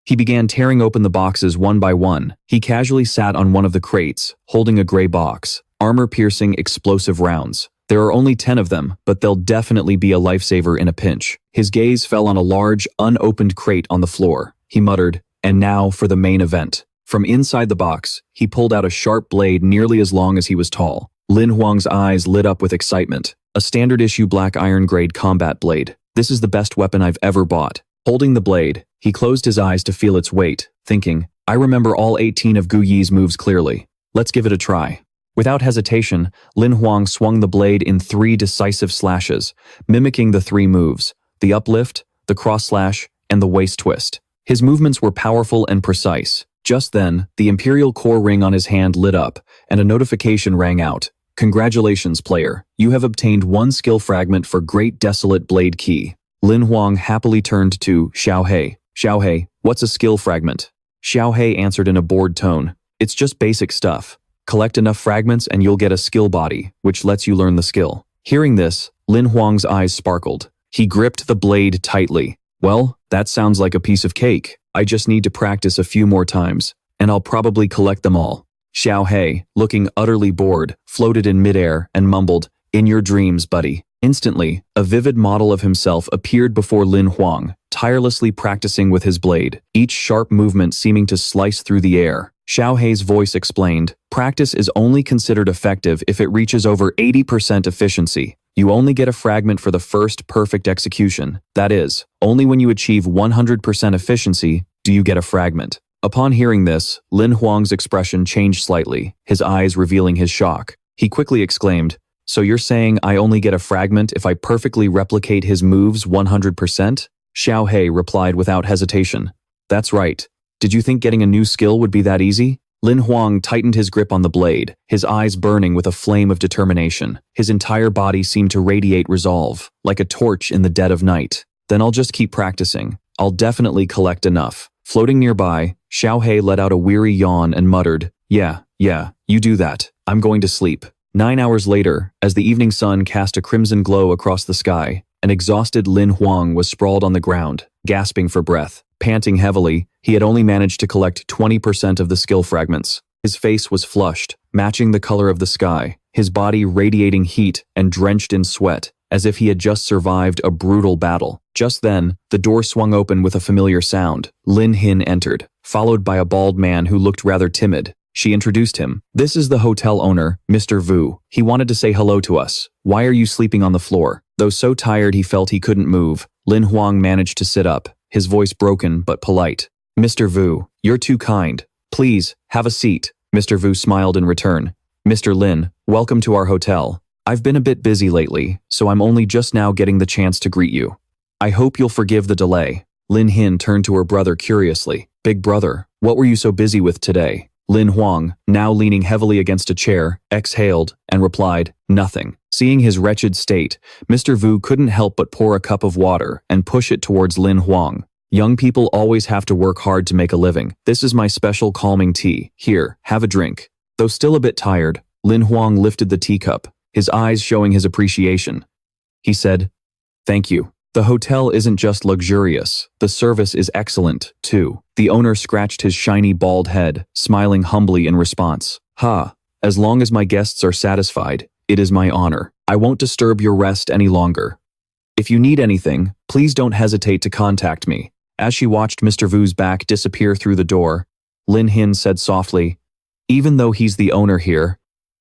He began tearing open the boxes one by one. He casually sat on one of the crates, holding a gray box. Armor-piercing explosive rounds. There are only 10 of them, but they'll definitely be a lifesaver in a pinch. His gaze fell on a large, unopened crate on the floor. He muttered, And now for the main event. From inside the box, he pulled out a sharp blade nearly as long as he was tall. Lin Hoang's eyes lit up with excitement. A standard-issue black iron-grade combat blade. This is the best weapon I've ever bought. Holding the blade, he closed his eyes to feel its weight, thinking, I remember all 18 of Gu Yi's moves clearly. Let's give it a try. Without hesitation, Lin Hoang swung the blade in 3 decisive slashes, mimicking the 3 moves: the uplift, the cross slash, and the waist twist. His movements were powerful and precise. Just then, the imperial core ring on his hand lit up, and a notification rang out. Congratulations, player. You have obtained 1 skill fragment for Great Desolate Blade Key. Lin Hoang happily turned to Xiao He. Xiao He, what's a skill fragment? Xiao He answered in a bored tone. It's just basic stuff. Collect enough fragments and you'll get a skill body, which lets you learn the skill. Hearing this, Lin Huang's eyes sparkled. He gripped the blade tightly. Well, that sounds like a piece of cake. I just need to practice a few more times, and I'll probably collect them all. Xiao He, looking utterly bored, floated in midair and mumbled, In your dreams, buddy. Instantly, a vivid model of himself appeared before Lin Hoang, tirelessly practicing with his blade, each sharp movement seeming to slice through the air. Xiao He's voice explained, practice is only considered effective if it reaches over 80% efficiency. You only get a fragment for the first perfect execution. That is, only when you achieve 100% efficiency do you get a fragment. Upon hearing this, Lin Huang's expression changed slightly, his eyes revealing his shock. He quickly exclaimed, So you're saying I only get a fragment if I perfectly replicate his moves 100%? Xiao He replied without hesitation. That's right. Did you think getting a new skill would be that easy? Lin Hoang tightened his grip on the blade, his eyes burning with a flame of determination. His entire body seemed to radiate resolve, like a torch in the dead of night. Then I'll just keep practicing. I'll definitely collect enough. Floating nearby, Xiao He let out a weary yawn and muttered, Yeah, you do that. I'm going to sleep. 9 hours later, as the evening sun cast a crimson glow across the sky, an exhausted Lin Hoang was sprawled on the ground, gasping for breath. Panting heavily, he had only managed to collect 20% of the skill fragments. His face was flushed, matching the color of the sky, his body radiating heat and drenched in sweat, as if he had just survived a brutal battle. Just then, the door swung open with a familiar sound. Lin Hin entered, followed by a bald man who looked rather timid. She introduced him. This is the hotel owner, Mr. Vu. He wanted to say hello to us. Why are you sleeping on the floor? Though so tired he felt he couldn't move, Lin Hoang managed to sit up, his voice broken but polite. Mr. Vu, you're too kind. Please, have a seat. Mr. Vu smiled in return. Mr. Lin, welcome to our hotel. I've been a bit busy lately, so I'm only just now getting the chance to greet you. I hope you'll forgive the delay. Lin Hin turned to her brother curiously. Big brother, what were you so busy with today? Lin Hoang, now leaning heavily against a chair, exhaled and replied, Nothing. Seeing his wretched state, Mr. Vu couldn't help but pour a cup of water and push it towards Lin Hoang. Young people always have to work hard to make a living. This is my special calming tea. Here, have a drink. Though still a bit tired, Lin Hoang lifted the teacup, his eyes showing his appreciation. He said, Thank you. The hotel isn't just luxurious, the service is excellent, too. The owner scratched his shiny bald head, smiling humbly in response. As long as my guests are satisfied, it is my honor. I won't disturb your rest any longer. If you need anything, please don't hesitate to contact me. As she watched Mr. Vu's back disappear through the door, Lin Hin said softly, Even though he's the owner here,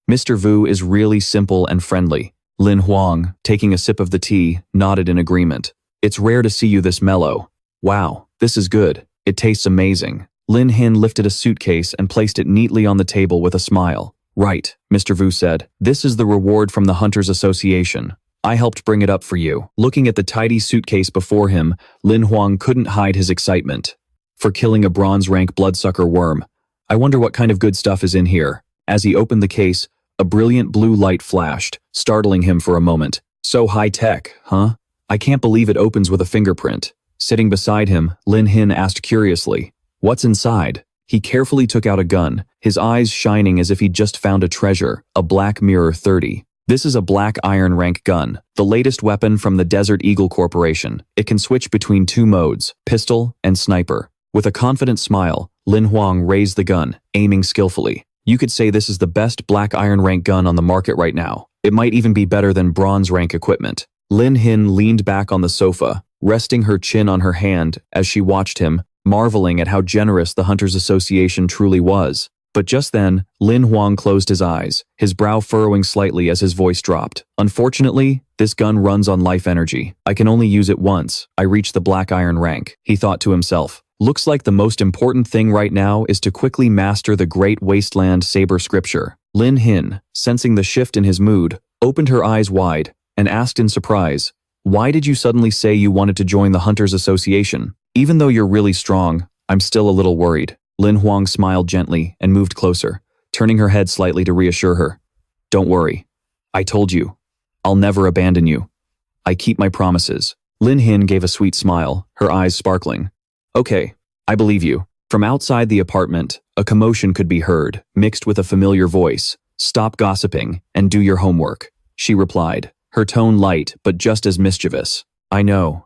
Mr. Vu is really simple and friendly. Lin Hoang, taking a sip of the tea, nodded in agreement. It's rare to see you this mellow. Wow, this is good. It tastes amazing. Lin Hin lifted a suitcase and placed it neatly on the table with a smile. Right, Mr. Vu said. This is the reward from the Hunters Association. I helped bring it up for you. Looking at the tidy suitcase before him, Lin Hoang couldn't hide his excitement. For killing a bronze-rank bloodsucker worm. I wonder what kind of good stuff is in here. As he opened the case, a brilliant blue light flashed, startling him for a moment. So high-tech, huh? I can't believe it opens with a fingerprint. Sitting beside him, Lin Hin asked curiously, What's inside? He carefully took out a gun, his eyes shining as if he'd just found a treasure, a Black Mirror 30. This is a black iron rank gun, the latest weapon from the Desert Eagle Corporation. It can switch between 2 modes, pistol and sniper. With a confident smile, Lin Hoang raised the gun, aiming skillfully. You could say this is the best black iron rank gun on the market right now. It might even be better than bronze rank equipment. Lin Hin leaned back on the sofa, resting her chin on her hand as she watched him, marveling at how generous the Hunters Association truly was. But just then, Lin Hoang closed his eyes, his brow furrowing slightly as his voice dropped. Unfortunately, This gun runs on life energy. I can only use it once. I reach the black iron rank, he thought to himself. Looks like the most important thing right now is to quickly master the Great Wasteland Saber Scripture. Lin Hin, sensing the shift in his mood, opened her eyes wide and asked in surprise, "Why did you suddenly say you wanted to join the Hunters Association? Even though you're really strong, I'm still a little worried." Lin Hoang smiled gently and moved closer, turning her head slightly to reassure her. "Don't worry. I told you. I'll never abandon you. I keep my promises." Lin Hin gave a sweet smile, her eyes sparkling. "Okay, I believe you." From outside the apartment, a commotion could be heard, mixed with a familiar voice. "Stop gossiping and do your homework," she replied, her tone light but just as mischievous. "I know.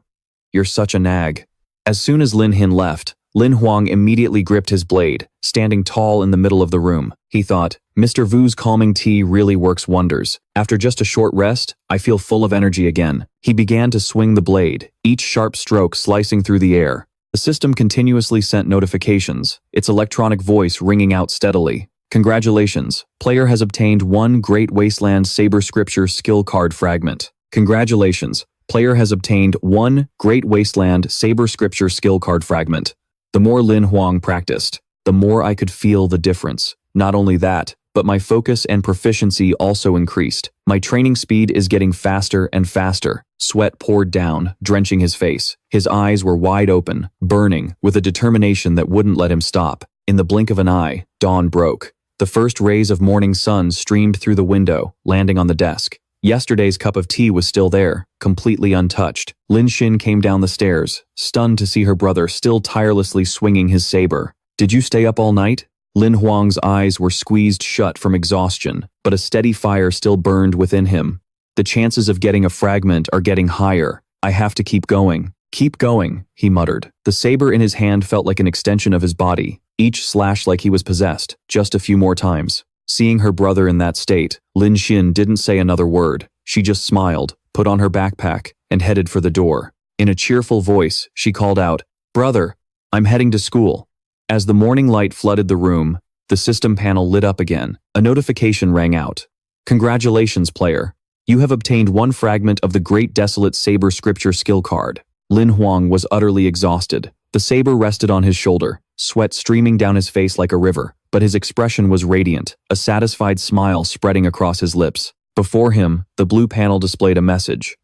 You're such a nag." As soon as Lin Hin left, Lin Hoang immediately gripped his blade, standing tall in the middle of the room. He thought, Mr. Vu's calming tea really works wonders. After just a short rest, I feel full of energy again. He began to swing the blade, each sharp stroke slicing through the air. The system continuously sent notifications, its electronic voice ringing out steadily. "Congratulations, player has obtained 1 Great Wasteland Saber Scripture skill card fragment. Congratulations, player has obtained 1 Great Wasteland Saber Scripture skill card fragment." The more Lin Hoang practiced, the more I could feel the difference. Not only that, but my focus and proficiency also increased. My training speed is getting faster and faster. Sweat poured down, drenching his face. His eyes were wide open, burning, with a determination that wouldn't let him stop. In the blink of an eye, dawn broke. The first rays of morning sun streamed through the window, landing on the desk. Yesterday's cup of tea was still there, completely untouched. Lin Xin came down the stairs, stunned to see her brother still tirelessly swinging his saber. "Did you stay up all night?" Lin Huang's eyes were squeezed shut from exhaustion, but a steady fire still burned within him. "The chances of getting a fragment are getting higher. I have to keep going." "Keep going," he muttered. The saber in his hand felt like an extension of his body, each slash like he was possessed, just a few more times. Seeing her brother in that state, Lin Xin didn't say another word. She just smiled, put on her backpack, and headed for the door. In a cheerful voice, she called out, "Brother, I'm heading to school." As the morning light flooded the room, the system panel lit up again. A notification rang out. "Congratulations, player. You have obtained 1 fragment of the Great Desolate Saber Scripture skill card." Lin Hoang was utterly exhausted. The saber rested on his shoulder, sweat streaming down his face like a river, but his expression was radiant, a satisfied smile spreading across his lips. Before him, the blue panel displayed a message.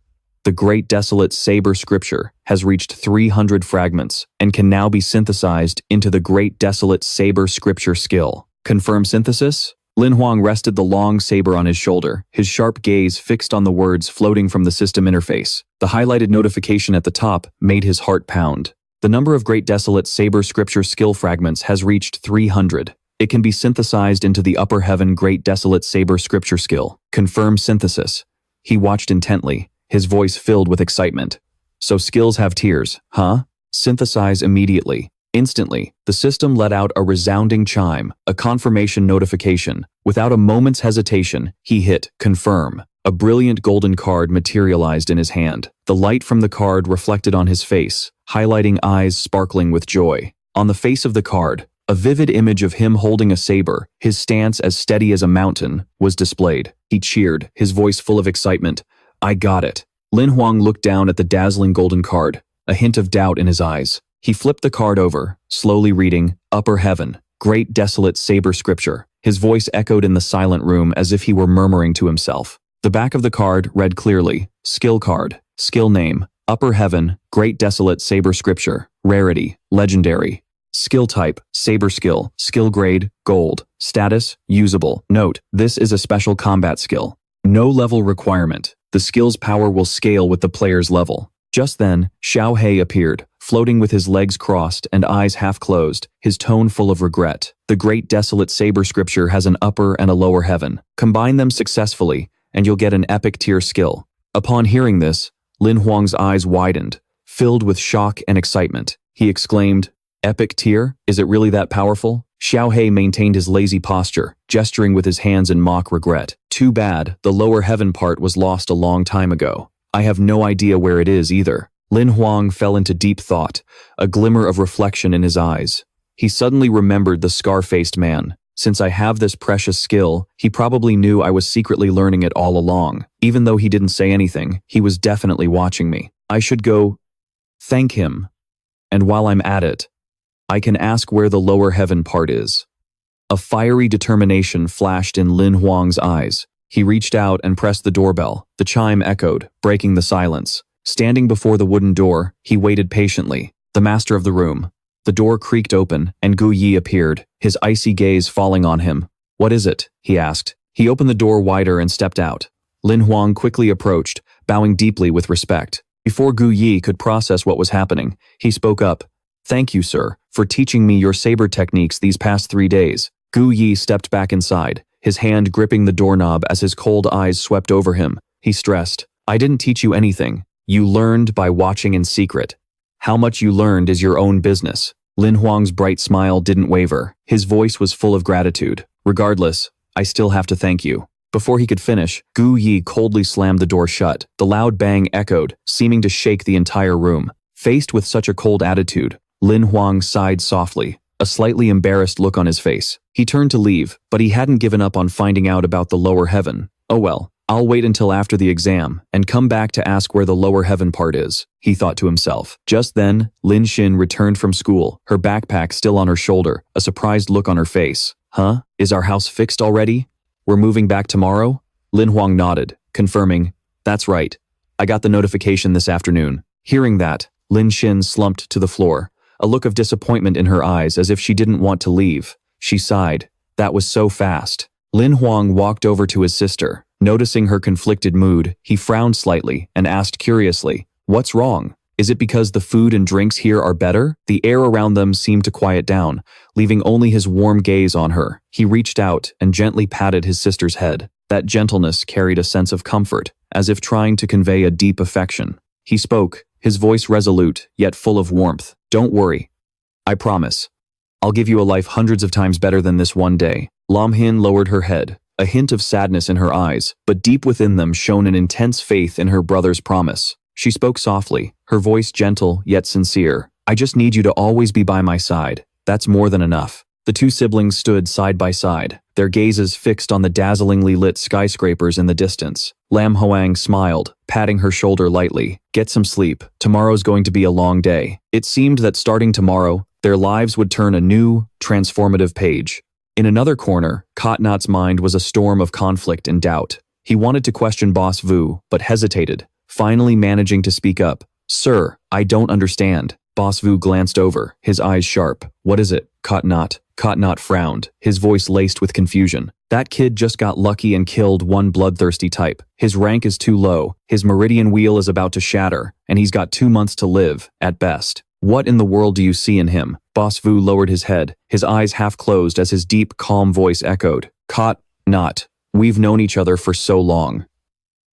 "The Great Desolate Saber Scripture has reached 300 fragments and can now be synthesized into the Great Desolate Saber Scripture skill. Confirm synthesis?" Lin Hoang rested the long saber on his shoulder, his sharp gaze fixed on the words floating from the system interface. The highlighted notification at the top made his heart pound. The number of Great Desolate Saber Scripture skill fragments has reached 300. It can be synthesized into the Upper Heaven Great Desolate Saber Scripture skill. Confirm synthesis. He watched intently, his voice filled with excitement. "So skills have tiers, huh? Synthesize immediately." Instantly, the system let out a resounding chime, a confirmation notification. Without a moment's hesitation, he hit confirm. A brilliant golden card materialized in his hand. The light from the card reflected on his face, highlighting eyes sparkling with joy. On the face of the card, a vivid image of him holding a saber, his stance as steady as a mountain, was displayed. He cheered, his voice full of excitement. "I got it." Lin Hoang looked down at the dazzling golden card, a hint of doubt in his eyes. He flipped the card over, slowly reading, "Upper Heaven, Great Desolate Saber Scripture." His voice echoed in the silent room as if he were murmuring to himself. The back of the card read clearly, "Skill card, skill name, Upper Heaven, Great Desolate Saber Scripture, rarity, legendary. Skill type, saber skill, skill grade, gold, status, usable. Note, this is a special combat skill. No level requirement. The skill's power will scale with the player's level." Just then, Xiao He appeared, floating with his legs crossed and eyes half closed, his tone full of regret. "The Great Desolate Saber Scripture has an upper and a lower heaven. Combine them successfully, and you'll get an epic tier skill." Upon hearing this, Lin Huang's eyes widened, filled with shock and excitement. He exclaimed, "Epic tier? Is it really that powerful?" Xiao He maintained his lazy posture, gesturing with his hands in mock regret. "Too bad, the lower heaven part was lost a long time ago. I have no idea where it is either." Lin Hoang fell into deep thought, a glimmer of reflection in his eyes. He suddenly remembered the scar-faced man, Since I have this precious skill, he probably knew I was secretly learning it all along. Even though he didn't say anything, he was definitely watching me. I should go thank him. And while I'm at it, I can ask where the lower heaven part is. A fiery determination flashed in Lam Hoang's eyes. He reached out and pressed the doorbell. The chime echoed, breaking the silence. Standing before the wooden door, he waited patiently. The master of the room. The door creaked open, and Gu Yi appeared, his icy gaze falling on him. "What is it?" he asked. He opened the door wider and stepped out. Lam Hoang quickly approached, bowing deeply with respect. Before Gu Yi could process what was happening, he spoke up. "Thank you, sir, for teaching me your saber techniques these past 3 days." Gu Yi stepped back inside, his hand gripping the doorknob as his cold eyes swept over him. He stressed, "I didn't teach you anything. You learned by watching in secret. How much you learned is your own business." Lam Hoang's bright smile didn't waver. His voice was full of gratitude. "Regardless, I still have to thank you." Before he could finish, Gu Yi coldly slammed the door shut. The loud bang echoed, seeming to shake the entire room. Faced with such a cold attitude, Lam Hoang sighed softly, a slightly embarrassed look on his face. He turned to leave, but he hadn't given up on finding out about the lower heaven. "Oh well, I'll wait until after the exam and come back to ask where the lower heaven part is," he thought to himself. Just then, Lin Xin returned from school, her backpack still on her shoulder, a surprised look on her face. "Huh? Is our house fixed already? We're moving back tomorrow?" Lam Hoang nodded, confirming, "That's right. I got the notification this afternoon." Hearing that, Lin Xin slumped to the floor, a look of disappointment in her eyes as if she didn't want to leave. She sighed. That was so fast. Lam Hoang walked over to his sister. Noticing her conflicted mood, he frowned slightly and asked curiously, "What's wrong? Is it because the food and drinks here are better?" The air around them seemed to quiet down, leaving only his warm gaze on her. He reached out and gently patted his sister's head. That gentleness carried a sense of comfort, as if trying to convey a deep affection. He spoke, his voice resolute, yet full of warmth. "Don't worry. I promise. I'll give you a life hundreds of times better than this one day." Lam Hin lowered her head, a hint of sadness in her eyes, but deep within them shone an intense faith in her brother's promise. She spoke softly, her voice gentle yet sincere. "I just need you to always be by my side. That's more than enough." The two siblings stood side by side, their gazes fixed on the dazzlingly lit skyscrapers in the distance. Lam Hoang smiled, patting her shoulder lightly. "Get some sleep. Tomorrow's going to be a long day." It seemed that starting tomorrow, their lives would turn a new, transformative page. In another corner, Katnat's mind was a storm of conflict and doubt. He wanted to question Boss Vu, but hesitated, finally managing to speak up. "Sir, I don't understand." Boss Vu glanced over, his eyes sharp. "What is it, Katnat?" Katnat frowned, his voice laced with confusion. "That kid just got lucky and killed one bloodthirsty type. His rank is too low, his meridian wheel is about to shatter, and he's got 2 months to live, at best. What in the world do you see in him?" Boss Vu lowered his head, his eyes half closed as his deep, calm voice echoed. "Katnat, we've known each other for so long.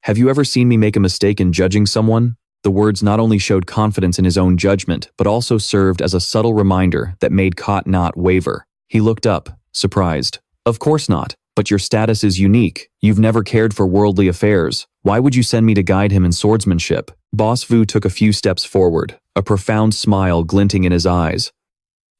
Have you ever seen me make a mistake in judging someone?" The words not only showed confidence in his own judgment, but also served as a subtle reminder that made Katnat waver. He looked up, surprised. "Of course not, but your status is unique. You've never cared for worldly affairs. Why would you send me to guide him in swordsmanship?" Boss Vu took a few steps forward, a profound smile glinting in his eyes.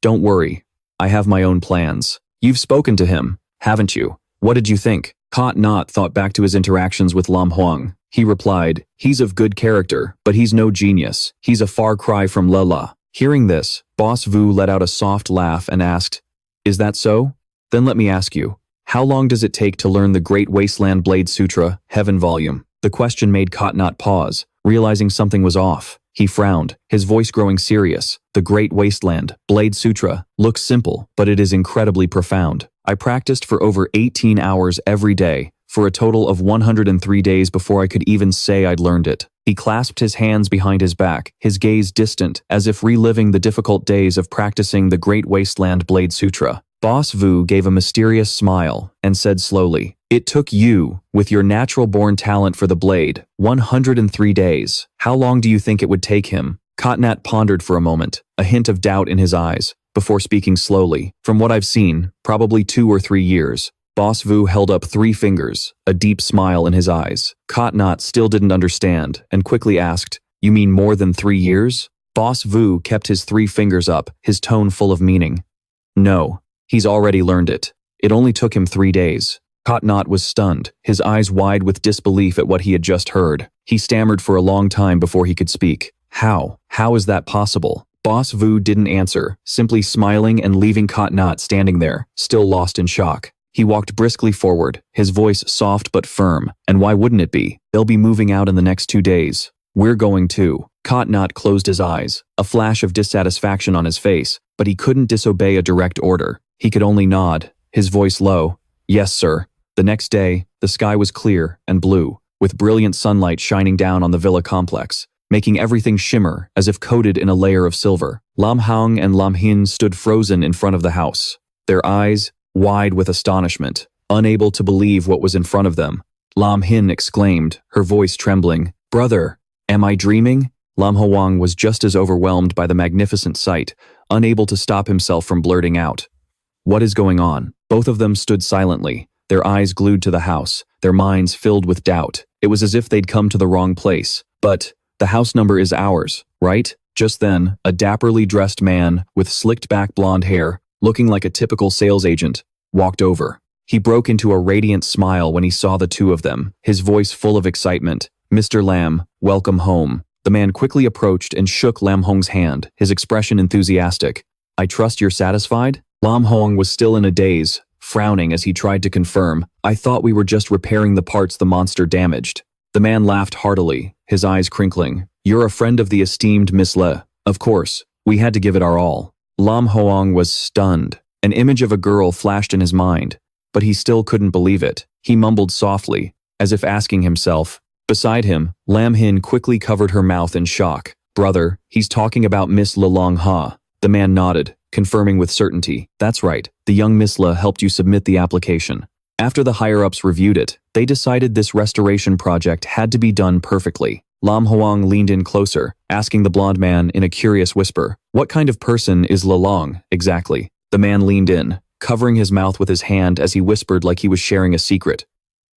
"Don't worry, I have my own plans. You've spoken to him, haven't you? What did you think?" Katnat thought back to his interactions with Lam Hoang. He replied, "He's of good character, but he's no genius. He's a far cry from Lala." Hearing this, Boss Vu let out a soft laugh and asked, "Is that so? Then let me ask you, how long does it take to learn the Great Wasteland Blade Sutra, Heaven Volume?" The question made Katnat pause, realizing something was off. He frowned, his voice growing serious. "The Great Wasteland, Blade Sutra, looks simple, but it is incredibly profound. I practiced for over 18 hours every day, for a total of 103 days before I could even say I'd learned it." He clasped his hands behind his back, his gaze distant, as if reliving the difficult days of practicing the Great Wasteland Blade Sutra. Boss Vu gave a mysterious smile and said slowly, "It took you, with your natural-born talent for the blade, 103 days. How long do you think it would take him?" Katnat pondered for a moment, a hint of doubt in his eyes, before speaking slowly. "From what I've seen, probably 2 or 3 years." Boss Vu held up 3 fingers, a deep smile in his eyes. Katnat still didn't understand, and quickly asked, "You mean more than 3 years?" Boss Vu kept his 3 fingers up, his tone full of meaning. "No. He's already learned it. It only took him 3 days. Kotnot was stunned, his eyes wide with disbelief at what he had just heard. He stammered for a long time before he could speak. How? How is that possible? Boss Vu didn't answer, simply smiling and leaving Kotnot standing there, still lost in shock. He walked briskly forward, his voice soft but firm. And why wouldn't it be? They'll be moving out in the next 2 days. We're going too. Kotnot closed his eyes, a flash of dissatisfaction on his face, but he couldn't disobey a direct order. He could only nod, his voice low. Yes, sir. The next day, the sky was clear and blue, with brilliant sunlight shining down on the villa complex, making everything shimmer as if coated in a layer of silver. Lam Hoang and Lam Hin stood frozen in front of the house, their eyes wide with astonishment, unable to believe what was in front of them. Lam Hin exclaimed, her voice trembling, "Brother, am I dreaming?" Lam Hoang was just as overwhelmed by the magnificent sight, unable to stop himself from blurting out. What is going on? Both of them stood silently, their eyes glued to the house, their minds filled with doubt. It was as if they'd come to the wrong place. But the house number is ours, right? Just then, a dapperly dressed man with slicked back blonde hair, looking like a typical sales agent, walked over. He broke into a radiant smile when he saw the two of them, his voice full of excitement. "Mr. Lam, welcome home." The man quickly approached and shook Lam Hoang's hand, his expression enthusiastic. "I trust you're satisfied?" Lam Hoang was still in a daze, frowning as he tried to confirm, "I thought we were just repairing the parts the monster damaged." The man laughed heartily, his eyes crinkling. "You're a friend of the esteemed Miss Le. Of course, we had to give it our all." Lam Hoang was stunned. An image of a girl flashed in his mind, but he still couldn't believe it. He mumbled softly, as if asking himself. Beside him, Lam Hin quickly covered her mouth in shock. "Brother, he's talking about Miss Le Long Ha." The man nodded, confirming with certainty. "That's right, the young Miss Le helped you submit the application." After the higher-ups reviewed it, they decided this restoration project had to be done perfectly. Lam Hoang leaned in closer, asking the blonde man in a curious whisper, "What kind of person is Le Long, exactly?" The man leaned in, covering his mouth with his hand as he whispered like he was sharing a secret.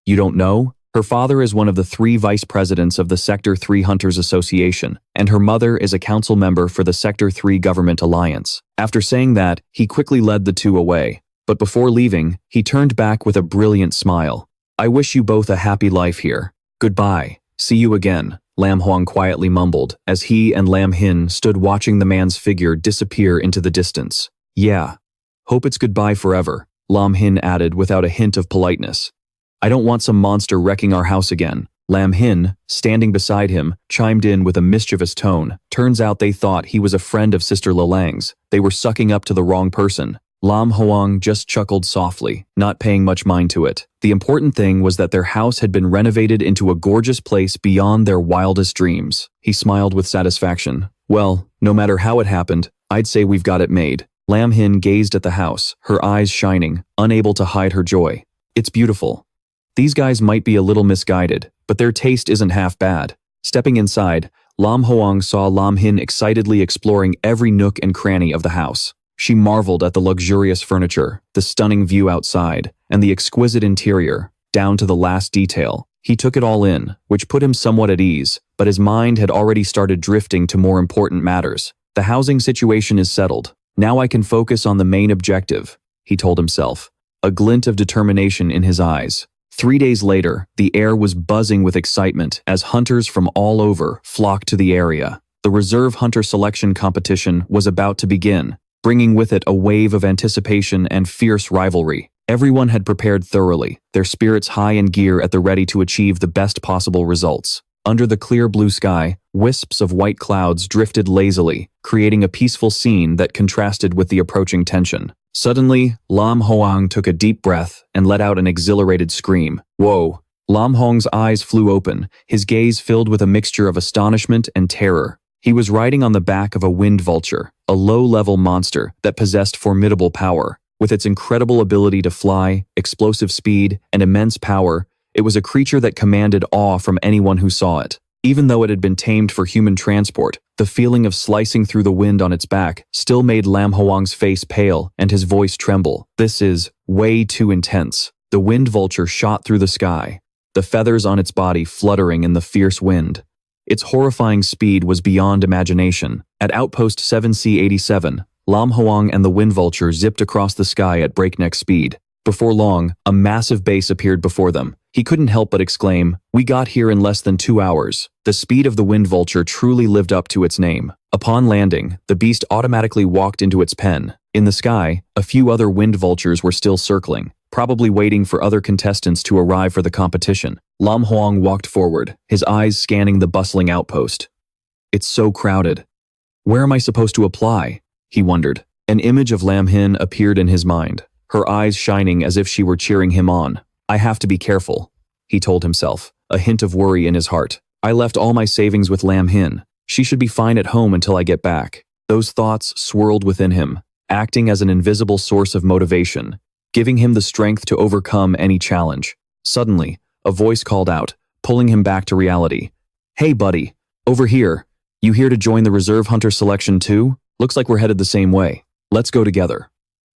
"You don't know? Her father is one of the 3 vice presidents of the Sector 3 Hunters Association, and her mother is a council member for the Sector 3 Government Alliance." After saying that, he quickly led the two away. But before leaving, he turned back with a brilliant smile. "I wish you both a happy life here. Goodbye. See you again," Lam Hoang quietly mumbled, as he and Lam Hin stood watching the man's figure disappear into the distance. "Yeah. Hope it's goodbye forever," Lam Hin added without a hint of politeness. "I don't want some monster wrecking our house again." Lam Hin, standing beside him, chimed in with a mischievous tone. Turns out they thought he was a friend of Sister Lalang's. They were sucking up to the wrong person. Lam Hoang just chuckled softly, not paying much mind to it. The important thing was that their house had been renovated into a gorgeous place beyond their wildest dreams. He smiled with satisfaction. "Well, no matter how it happened, I'd say we've got it made." Lam Hin gazed at the house, her eyes shining, unable to hide her joy. "It's beautiful. These guys might be a little misguided, but their taste isn't half bad." Stepping inside, Lam Hoang saw Lam Hin excitedly exploring every nook and cranny of the house. She marveled at the luxurious furniture, the stunning view outside, and the exquisite interior, down to the last detail. He took it all in, which put him somewhat at ease, but his mind had already started drifting to more important matters. "The housing situation is settled. Now I can focus on the main objective," he told himself, a glint of determination in his eyes. 3 days later, the air was buzzing with excitement as hunters from all over flocked to the area. The reserve hunter selection competition was about to begin, bringing with it a wave of anticipation and fierce rivalry. Everyone had prepared thoroughly, their spirits high in gear at the ready to achieve the best possible results. Under the clear blue sky, wisps of white clouds drifted lazily, creating a peaceful scene that contrasted with the approaching tension. Suddenly, Lam Hoang took a deep breath and let out an exhilarated scream. Whoa! Lam Hoang's eyes flew open, his gaze filled with a mixture of astonishment and terror. He was riding on the back of a wind vulture, a low-level monster that possessed formidable power. With its incredible ability to fly, explosive speed, and immense power, it was a creature that commanded awe from anyone who saw it. Even though it had been tamed for human transport, the feeling of slicing through the wind on its back still made Lam Hoang's face pale and his voice tremble. "This is way too intense." The wind vulture shot through the sky, the feathers on its body fluttering in the fierce wind. Its horrifying speed was beyond imagination. At outpost 7C87, Lam Hoang and the wind vulture zipped across the sky at breakneck speed. Before long, a massive base appeared before them. He couldn't help but exclaim, "We got here in less than 2 hours." The speed of the wind vulture truly lived up to its name. Upon landing, the beast automatically walked into its pen. In the sky, a few other wind vultures were still circling, probably waiting for other contestants to arrive for the competition. Lam Hoang walked forward, his eyes scanning the bustling outpost. "It's so crowded. Where am I supposed to apply?" he wondered. An image of Lam Hin appeared in his mind, her eyes shining as if she were cheering him on. "I have to be careful," he told himself, a hint of worry in his heart. "I left all my savings with Lam Hin. She should be fine at home until I get back." Those thoughts swirled within him, acting as an invisible source of motivation, giving him the strength to overcome any challenge. Suddenly, a voice called out, pulling him back to reality. "Hey buddy, over here. You here to join the reserve hunter selection too? Looks like we're headed the same way. Let's go together."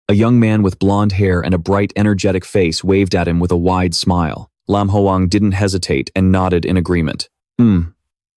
A young man with blonde hair and a bright, energetic face waved at him with a wide smile. Lam Hoang didn't hesitate and nodded in agreement.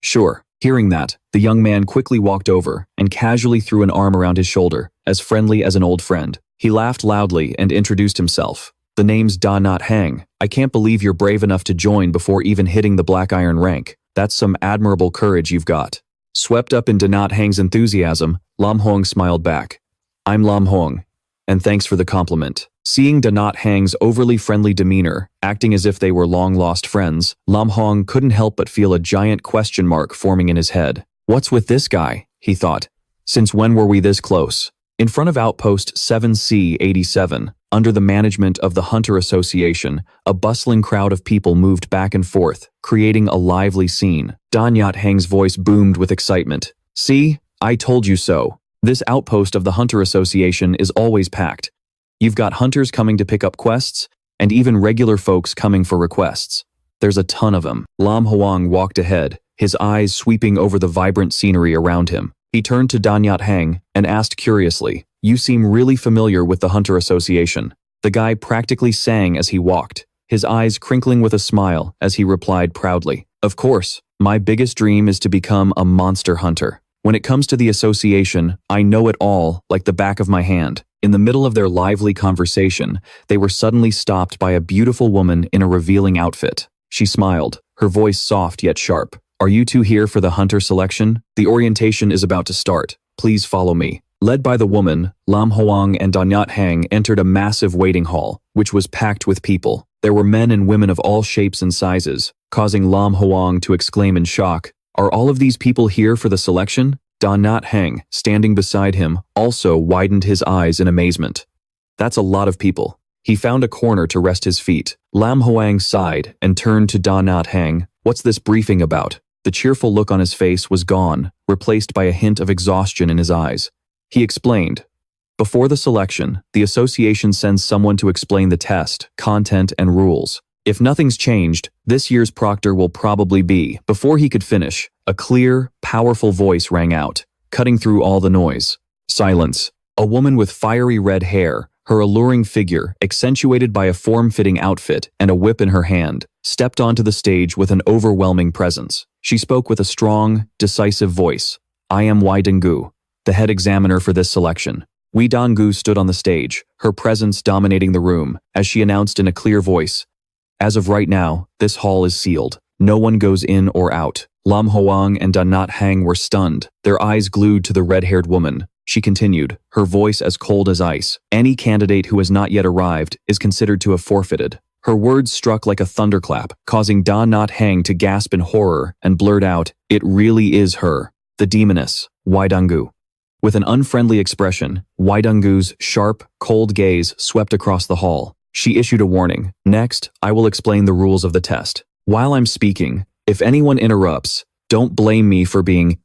Sure." Hearing that, the young man quickly walked over and casually threw an arm around his shoulder, as friendly as an old friend. He laughed loudly and introduced himself. "The name's Da Not Hang. I can't believe you're brave enough to join before even hitting the Black Iron rank. That's some admirable courage you've got." Swept up in Da Not Hang's enthusiasm, Lam Hoang smiled back. "I'm Lam Hoang, and thanks for the compliment." Seeing Da Not Hang's overly friendly demeanor, acting as if they were long-lost friends, Lam Hoang couldn't help but feel a giant question mark forming in his head. "What's with this guy?" he thought. "Since when were we this close?" In front of Outpost 7C-87, under the management of the Hunter Association, a bustling crowd of people moved back and forth, creating a lively scene. Da Not Hang's voice boomed with excitement. "See? I told you so. This outpost of the Hunter Association is always packed. You've got hunters coming to pick up quests, and even regular folks coming for requests. There's a ton of them." Lam Hoang walked ahead, his eyes sweeping over the vibrant scenery around him. He turned to Da Not Hang and asked curiously, "You seem really familiar with the Hunter Association." The guy practically sang as he walked, his eyes crinkling with a smile as he replied proudly, "Of course, my biggest dream is to become a monster hunter. When it comes to the association, I know it all like the back of my hand." In the middle of their lively conversation, they were suddenly stopped by a beautiful woman in a revealing outfit. She smiled, her voice soft yet sharp. "Are you two here for the hunter selection? The orientation is about to start. Please follow me." Led by the woman, Lam Hoang and Da Not Hang entered a massive waiting hall, which was packed with people. There were men and women of all shapes and sizes, causing Lam Hoang to exclaim in shock, "Are all of these people here for the selection?" Da Not Hang, standing beside him, also widened his eyes in amazement. "That's a lot of people." He found a corner to rest his feet. Lam Hoang sighed and turned to Da Not Hang. "What's this briefing about?" The cheerful look on his face was gone, replaced by a hint of exhaustion in his eyes. He explained, "Before the selection, the association sends someone to explain the test, content, and rules. If nothing's changed, this year's proctor will probably be." Before he could finish, a clear, powerful voice rang out, cutting through all the noise. Silence. A woman with fiery red hair, her alluring figure accentuated by a form-fitting outfit and a whip in her hand, stepped onto the stage with an overwhelming presence. She spoke with a strong, decisive voice. "I am Wei Denggu, the head examiner for this selection." Wei Denggu stood on the stage, her presence dominating the room, as she announced in a clear voice, "As of right now, this hall is sealed. No one goes in or out." Lam Hoang and Da Not Hang were stunned, their eyes glued to the red-haired woman. She continued, her voice as cold as ice. "Any candidate who has not yet arrived is considered to have forfeited." Her words struck like a thunderclap, causing Da Not Hang to gasp in horror and blurt out, "It really is her, the demoness, Wei Denggu." With an unfriendly expression, Wei Denggu's sharp, cold gaze swept across the hall. She issued a warning. "Next, I will explain the rules of the test. While I'm speaking, if anyone interrupts, don't blame me for being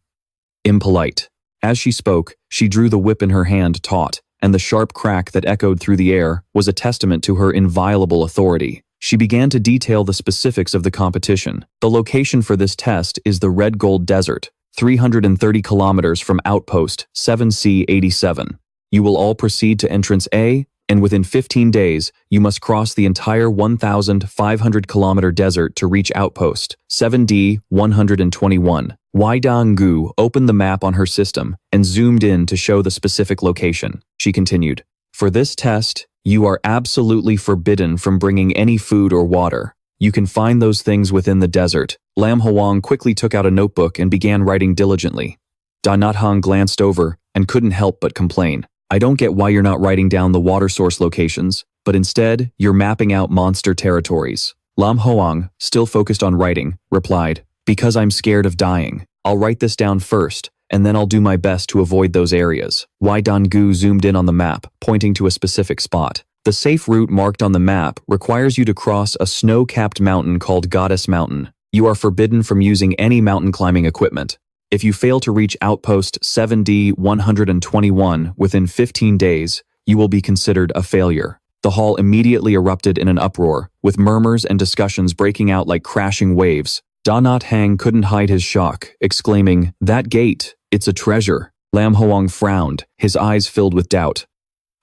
impolite." As she spoke, she drew the whip in her hand taut, and the sharp crack that echoed through the air was a testament to her inviolable authority. She began to detail the specifics of the competition. The location for this test is the Red Gold Desert, 330 kilometers from Outpost 7C-87. You will all proceed to Entrance A, and within 15 days, you must cross the entire 1,500-kilometer desert to reach Outpost 7D-121. Wei Denggu opened the map on her system and zoomed in to show the specific location. She continued, "For this test, You are absolutely forbidden from bringing any food or water. You can find those things within the desert. Lam Hoang quickly took out a notebook and began writing diligently. Da Nhat Hang glanced over and couldn't help but complain. I don't get why you're not writing down the water source locations, but instead, you're mapping out monster territories. Lam Hoang, still focused on writing, replied, because I'm scared of dying. I'll write this down first, and then I'll do my best to avoid those areas. Wai Dan-gu zoomed in on the map, pointing to a specific spot. The safe route marked on the map requires you to cross a snow-capped mountain called Goddess Mountain. You are forbidden from using any mountain climbing equipment. If you fail to reach Outpost 7D-121 within 15 days, you will be considered a failure. The hall immediately erupted in an uproar, with murmurs and discussions breaking out like crashing waves. Da Nhat Hang couldn't hide his shock, exclaiming, "That gate, it's a treasure." Lam Hoang frowned, his eyes filled with doubt.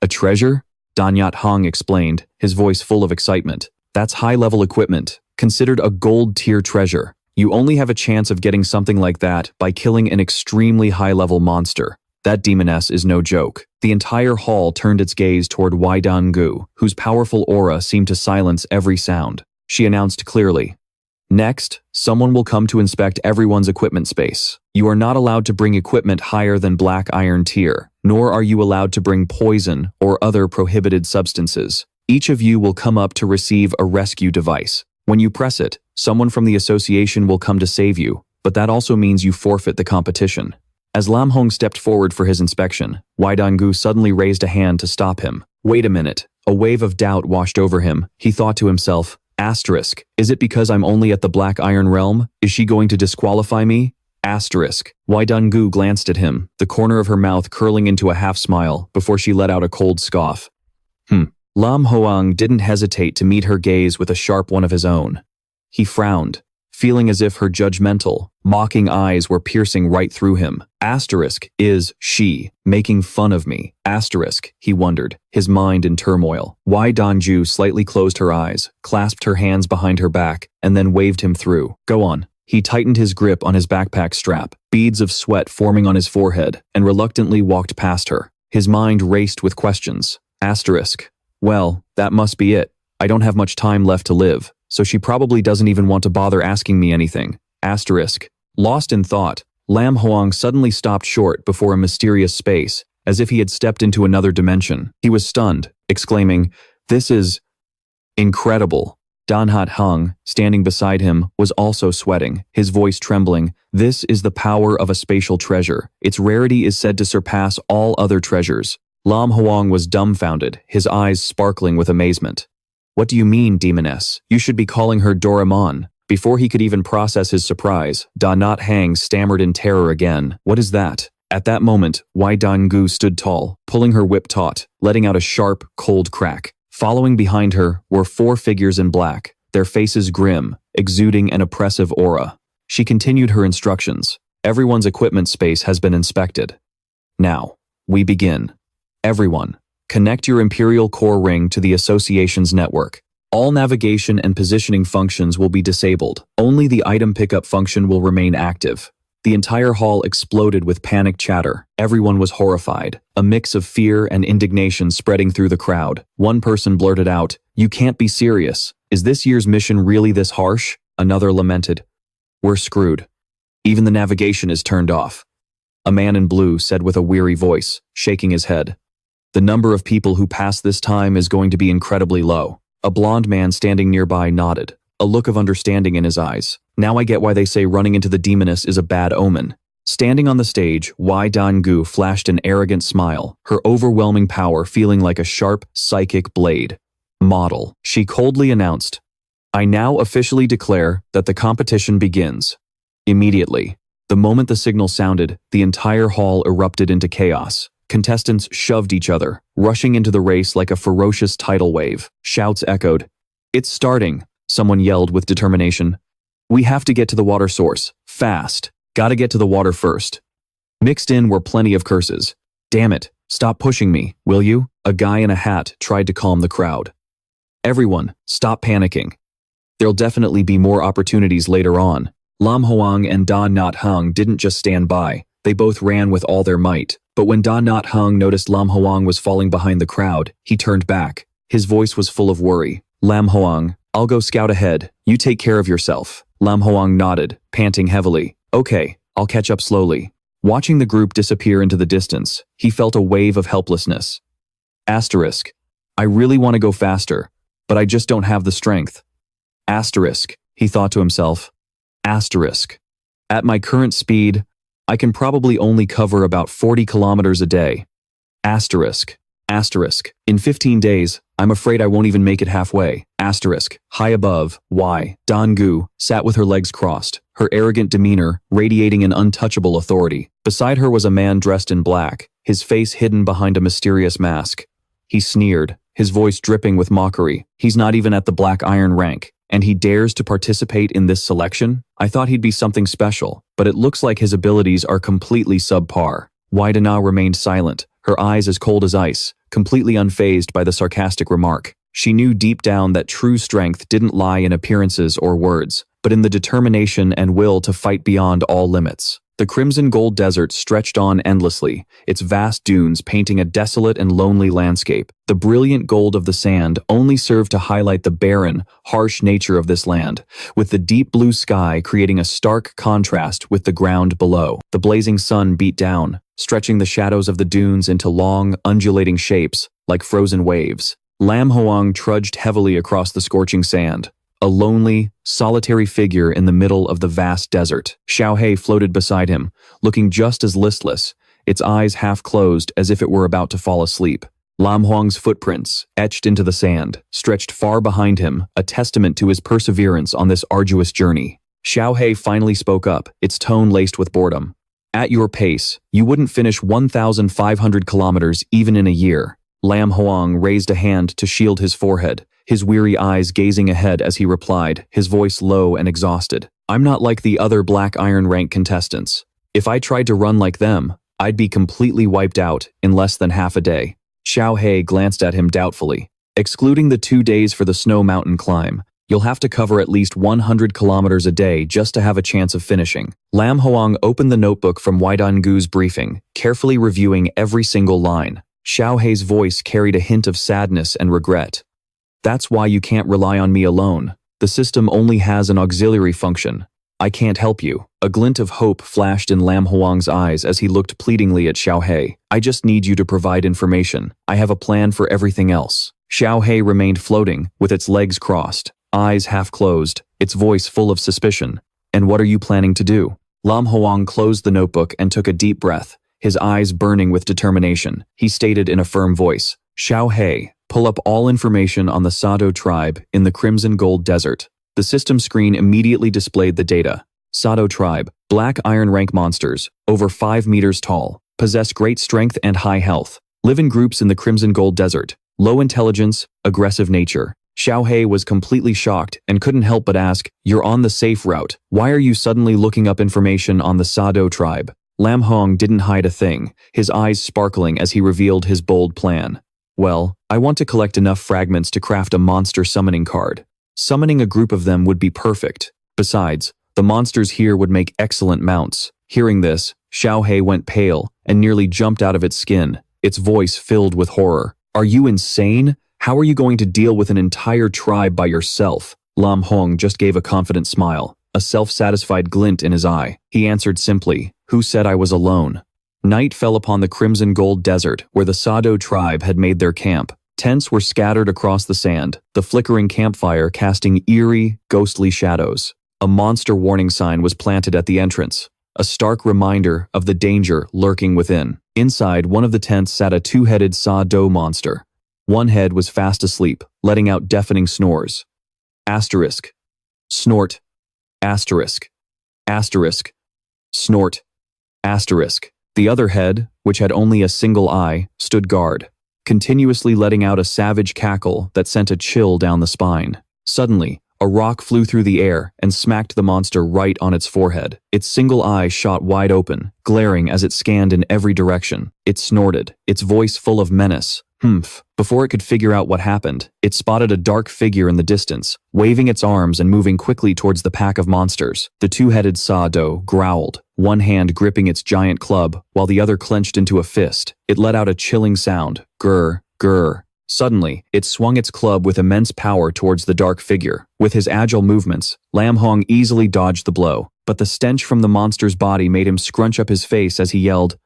"A treasure?" Da Nhat Hang explained, his voice full of excitement. "That's high-level equipment, considered a gold-tier treasure. You only have a chance of getting something like that by killing an extremely high-level monster. That demoness is no joke." The entire hall turned its gaze toward Wai Dan-gu, whose powerful aura seemed to silence every sound. She announced clearly, "Next, someone will come to inspect everyone's equipment space. You are not allowed to bring equipment higher than black iron tier, nor are you allowed to bring poison or other prohibited substances. Each of you will come up to receive a rescue device. When you press it, someone from the association will come to save you, but that also means you forfeit the competition." As Lam Hoang stepped forward for his inspection, Wai Dan-gu suddenly raised a hand to stop him. Wait a minute. A wave of doubt washed over him. He thought to himself, Asterisk, is it because I'm only at the Black Iron Realm? Is she going to disqualify me? Asterisk. Wai Dan-gu glanced at him, the corner of her mouth curling into a half-smile before she let out a cold scoff. Lam Hoang didn't hesitate to meet her gaze with a sharp one of his own. He frowned, feeling as if her judgmental, mocking eyes were piercing right through him. Asterisk, is she making fun of me? Asterisk, he wondered, his mind in turmoil. Wai Dan-ju slightly closed her eyes, clasped her hands behind her back, and then waved him through. Go on. He tightened his grip on his backpack strap, beads of sweat forming on his forehead, and reluctantly walked past her. His mind raced with questions. Asterisk. Well, that must be it. I don't have much time left to live, so she probably doesn't even want to bother asking me anything. Asterisk. Lost in thought, Lam Hoang suddenly stopped short before a mysterious space, as if he had stepped into another dimension. He was stunned, exclaiming, "This is incredible." Da Nhat Hang, standing beside him, was also sweating, his voice trembling. "This is the power of a spatial treasure. Its rarity is said to surpass all other treasures." Lam Hoang was dumbfounded, his eyes sparkling with amazement. "What do you mean, demoness? You should be calling her Doraemon." Before he could even process his surprise, Da Nhat Hang stammered in terror again. "What is that?" At that moment, Wai Dan-gu stood tall, pulling her whip taut, letting out a sharp, cold crack. Following behind her were 4 figures in black, their faces grim, exuding an oppressive aura. She continued her instructions. "Everyone's equipment space has been inspected. Now, we begin. Everyone, connect your Imperial Core Ring to the Association's network. All navigation and positioning functions will be disabled. Only the item pickup function will remain active." The entire hall exploded with panic chatter. Everyone was horrified, a mix of fear and indignation spreading through the crowd. One person blurted out, "You can't be serious. Is this year's mission really this harsh?" Another lamented, "We're screwed. Even the navigation is turned off." A man in blue said with a weary voice, shaking his head, "The number of people who pass this time is going to be incredibly low." A blond man standing nearby nodded, a look of understanding in his eyes. "Now I get why they say running into the demoness is a bad omen." Standing on the stage, Wai Dan-gu flashed an arrogant smile, her overwhelming power feeling like a sharp, psychic blade. "Model," she coldly announced. "I now officially declare that the competition begins." Immediately, the moment the signal sounded, the entire hall erupted into chaos. Contestants shoved each other, rushing into the race like a ferocious tidal wave. Shouts echoed. "It's starting," someone yelled with determination. "We have to get to the water source. Fast. Gotta get to the water first." Mixed in were plenty of curses. "Damn it, stop pushing me, will you?" A guy in a hat tried to calm the crowd. "Everyone, stop panicking. There'll definitely be more opportunities later on." Lam Hoang and Da Nhat Hang didn't just stand by. They both ran with all their might. But when Da Nhat Hang noticed Lam Hoang was falling behind the crowd, he turned back. His voice was full of worry. Lam Hoang, I'll go scout ahead. You take care of yourself. Lam Hoang nodded, panting heavily. Okay, I'll catch up slowly. Watching the group disappear into the distance, he felt a wave of helplessness. Asterisk. I really want to go faster, but I just don't have the strength. Asterisk, he thought to himself. Asterisk. At my current speed, I can probably only cover about 40 kilometers a day. Asterisk. Asterisk. In 15 days, I'm afraid I won't even make it halfway. Asterisk. High above, Dan-gu sat with her legs crossed, her arrogant demeanor radiating an untouchable authority. Beside her was a man dressed in black, his face hidden behind a mysterious mask. He sneered, his voice dripping with mockery. He's not even at the black iron rank, and he dares to participate in this selection? I thought he'd be something special, but it looks like his abilities are completely subpar. Dana remained silent, her eyes as cold as ice, completely unfazed by the sarcastic remark. She knew deep down that true strength didn't lie in appearances or words, but in the determination and will to fight beyond all limits. The crimson gold desert stretched on endlessly, its vast dunes painting a desolate and lonely landscape. The brilliant gold of the sand only served to highlight the barren, harsh nature of this land, with the deep blue sky creating a stark contrast with the ground below. The blazing sun beat down, stretching the shadows of the dunes into long, undulating shapes, like frozen waves. Lam Hoang trudged heavily across the scorching sand, a lonely, solitary figure in the middle of the vast desert. Xiao He floated beside him, looking just as listless, its eyes half closed as if it were about to fall asleep. Lam Hoang's footprints, etched into the sand, stretched far behind him, a testament to his perseverance on this arduous journey. Xiao He finally spoke up, its tone laced with boredom. At your pace, you wouldn't finish 1,500 kilometers even in a year. Lam Hoang raised a hand to shield his forehead, his weary eyes gazing ahead as he replied, his voice low and exhausted. I'm not like the other black iron rank contestants. If I tried to run like them, I'd be completely wiped out in less than half a day. Xiao He glanced at him doubtfully. Excluding the 2 days for the snow mountain climb, you'll have to cover at least 100 kilometers a day just to have a chance of finishing. Lam Hoang opened the notebook from Dan-gu's briefing, carefully reviewing every single line. Xiao He's voice carried a hint of sadness and regret. That's why you can't rely on me alone. The system only has an auxiliary function. I can't help you. A glint of hope flashed in Lam Hoang's eyes as he looked pleadingly at Xiao He. I just need you to provide information. I have a plan for everything else. Xiao He remained floating, with its legs crossed, eyes half closed, its voice full of suspicion. And what are you planning to do? Lam Hoang closed the notebook and took a deep breath, his eyes burning with determination. He stated in a firm voice, Xiao He, pull up all information on the Sado tribe in the Crimson Gold Desert. The system screen immediately displayed the data. Sado tribe, black iron rank monsters, over 5 meters tall, possess great strength and high health, live in groups in the Crimson Gold Desert, low intelligence, aggressive nature. Xiao He was completely shocked and couldn't help but ask, you're on the safe route. Why are you suddenly looking up information on the Sado tribe? Lam Hoang didn't hide a thing, his eyes sparkling as he revealed his bold plan. Well, I want to collect enough fragments to craft a monster summoning card. Summoning a group of them would be perfect. Besides, the monsters here would make excellent mounts. Hearing this, Xiao He went pale and nearly jumped out of its skin, its voice filled with horror. Are you insane? How are you going to deal with an entire tribe by yourself? Lam Hoang just gave a confident smile, a self-satisfied glint in his eye. He answered simply, who said I was alone? Night fell upon the Crimson Gold Desert where the Sado tribe had made their camp. Tents were scattered across the sand, the flickering campfire casting eerie, ghostly shadows. A monster warning sign was planted at the entrance, a stark reminder of the danger lurking within. Inside one of the tents sat a two-headed Sado monster. One head was fast asleep, letting out deafening snores. Asterisk. Snort. Asterisk. Asterisk. Snort. Asterisk. The other head, which had only a single eye, stood guard, continuously letting out a savage cackle that sent a chill down the spine. Suddenly, a rock flew through the air and smacked the monster right on its forehead. Its single eye shot wide open, glaring as it scanned in every direction. It snorted, its voice full of menace. Humph. Before it could figure out what happened, it spotted a dark figure in the distance, waving its arms and moving quickly towards the pack of monsters. The two-headed Sado growled, one hand gripping its giant club, while the other clenched into a fist. It let out a chilling sound, grr, grr. Suddenly, it swung its club with immense power towards the dark figure. With his agile movements, Lam Hoang easily dodged the blow, but the stench from the monster's body made him scrunch up his face as he yelled,